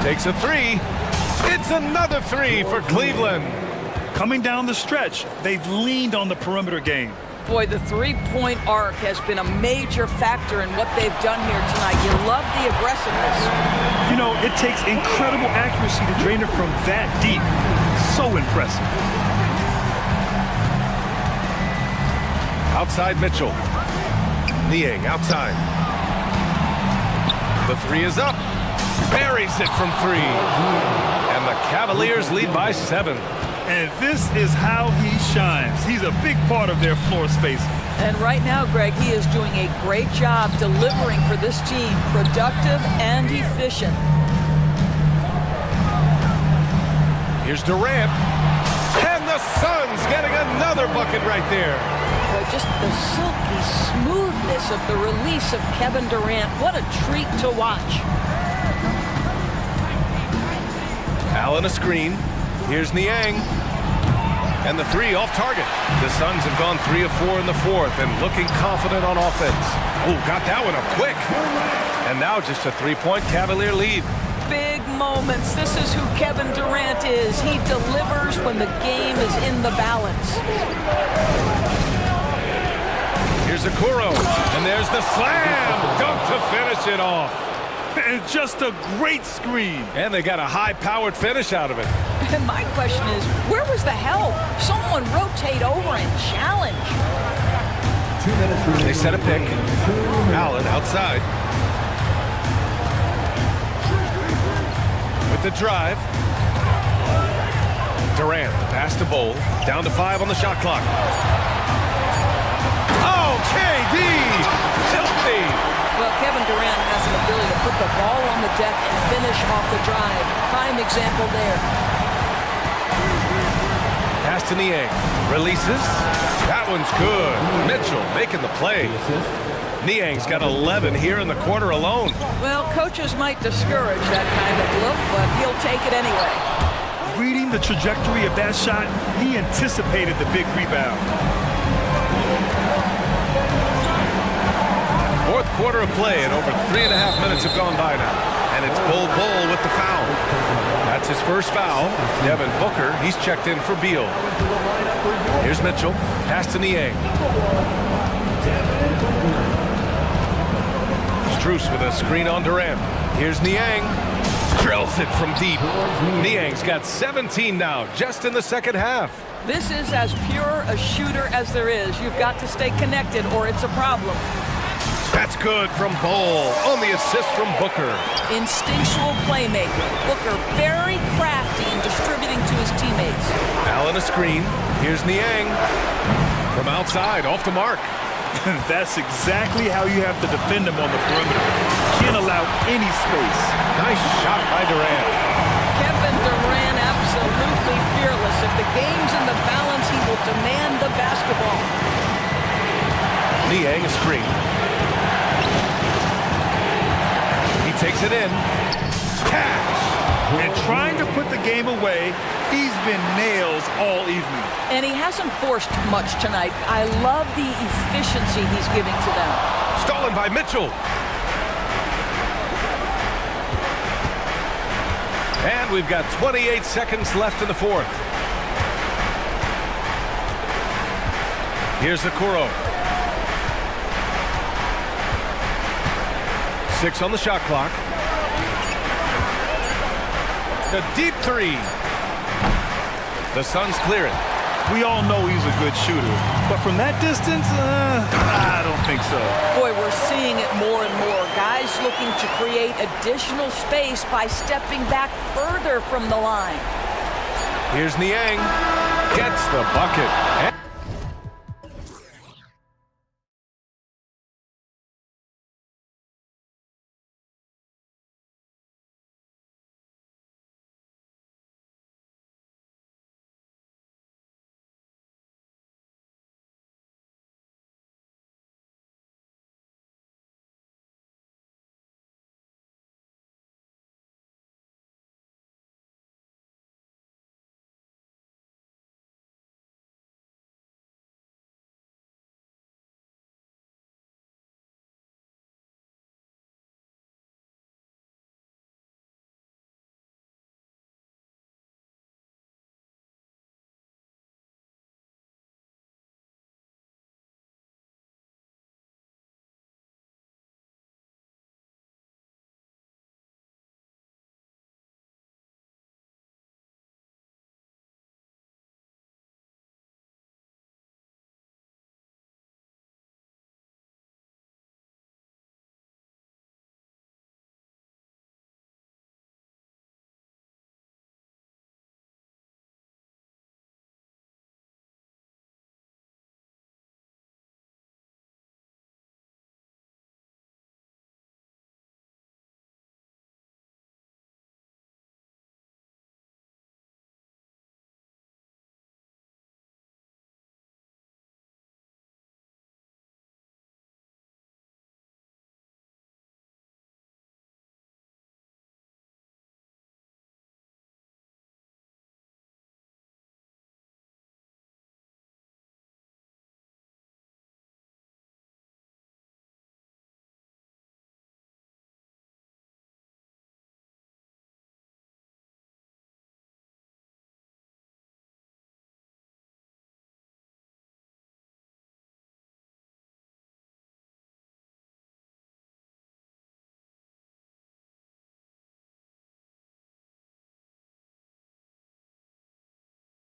Takes a three. It's another three for Cleveland. Coming down the stretch, they've leaned on the perimeter game. Boy, the three-point arc has been a major factor in what they've done here tonight. You love the aggressiveness. You know, it takes incredible accuracy to drain it from that deep. So impressive. Outside Mitchell. Niang outside. The three is up. Buries it from 3. And the Cavaliers lead by 7. And this is how he shines. He's a big part of their floor space. And right now, Greg, he is doing a great job delivering for this team. Productive and efficient. Here's Durant. And the Suns getting another bucket right there. Boy, just the silky smoothness of the release of Kevin Durant. What a treat to watch. Allen a screen. Here's Niang. And the three off target. The Suns have gone 3 of 4 in the fourth and looking confident on offense. Oh, got that one up quick. And now just a 3-point Cavalier lead. Big moments. This is who Kevin Durant is. He delivers when the game is in the balance. Here's Okoro. And there's the slam. Dunk to finish it off. And just a great screen. And they got a high-powered finish out of it. And my question is, where was the help? Someone rotate over and challenge. 2 minutes remaining. They set a pick. Allen outside. With the drive. Durant, the pass to Bowl. Down to 5 on the shot clock. Oh, KD! Filthy! Well, Kevin Durant has an ability to put the ball on the deck and finish off the drive. Prime example there. Pass to Niang. Releases. That one's good. Mitchell making the play. Niang's got 11 here in the quarter alone. Well, coaches might discourage that kind of look, but he'll take it anyway. Reading the trajectory of that shot, he anticipated the big rebound. Fourth quarter of play, and over 3.5 minutes have gone by now. And it's Bull with the foul. That's his first foul. Devin Booker, he's checked in for Beal. Here's Mitchell. Pass to Niang. Strus with a screen on Durant. Here's Niang. Drills it from deep. Niang's got 17 now, just in the second half. This is as pure a shooter as there is. You've got to stay connected or it's a problem. That's good from Bull on the assist from Booker. Instinctual playmaker. Booker very crafty in distributing to his teammates. Allen a screen. Here's Niang. From outside, off the mark. That's exactly how you have to defend him on the perimeter. Can't allow any space. Nice shot by Durant. Kevin Durant absolutely fearless. If the game's in the balance, he will demand the basketball. Niang a screen. He takes it in. Cash. And trying to put the game away, he's been nails all evening. And he hasn't forced much tonight. I love the efficiency he's giving to them. Stolen by Mitchell. And we've got 28 seconds left in the fourth. Here's Okoro. 6 on the shot clock. The deep three. The Suns clear it. We all know he's a good shooter, but from that distance, I don't think so. Boy, we're seeing it more and more. Guys looking to create additional space by stepping back further from the line. Here's Niang. Gets the bucket.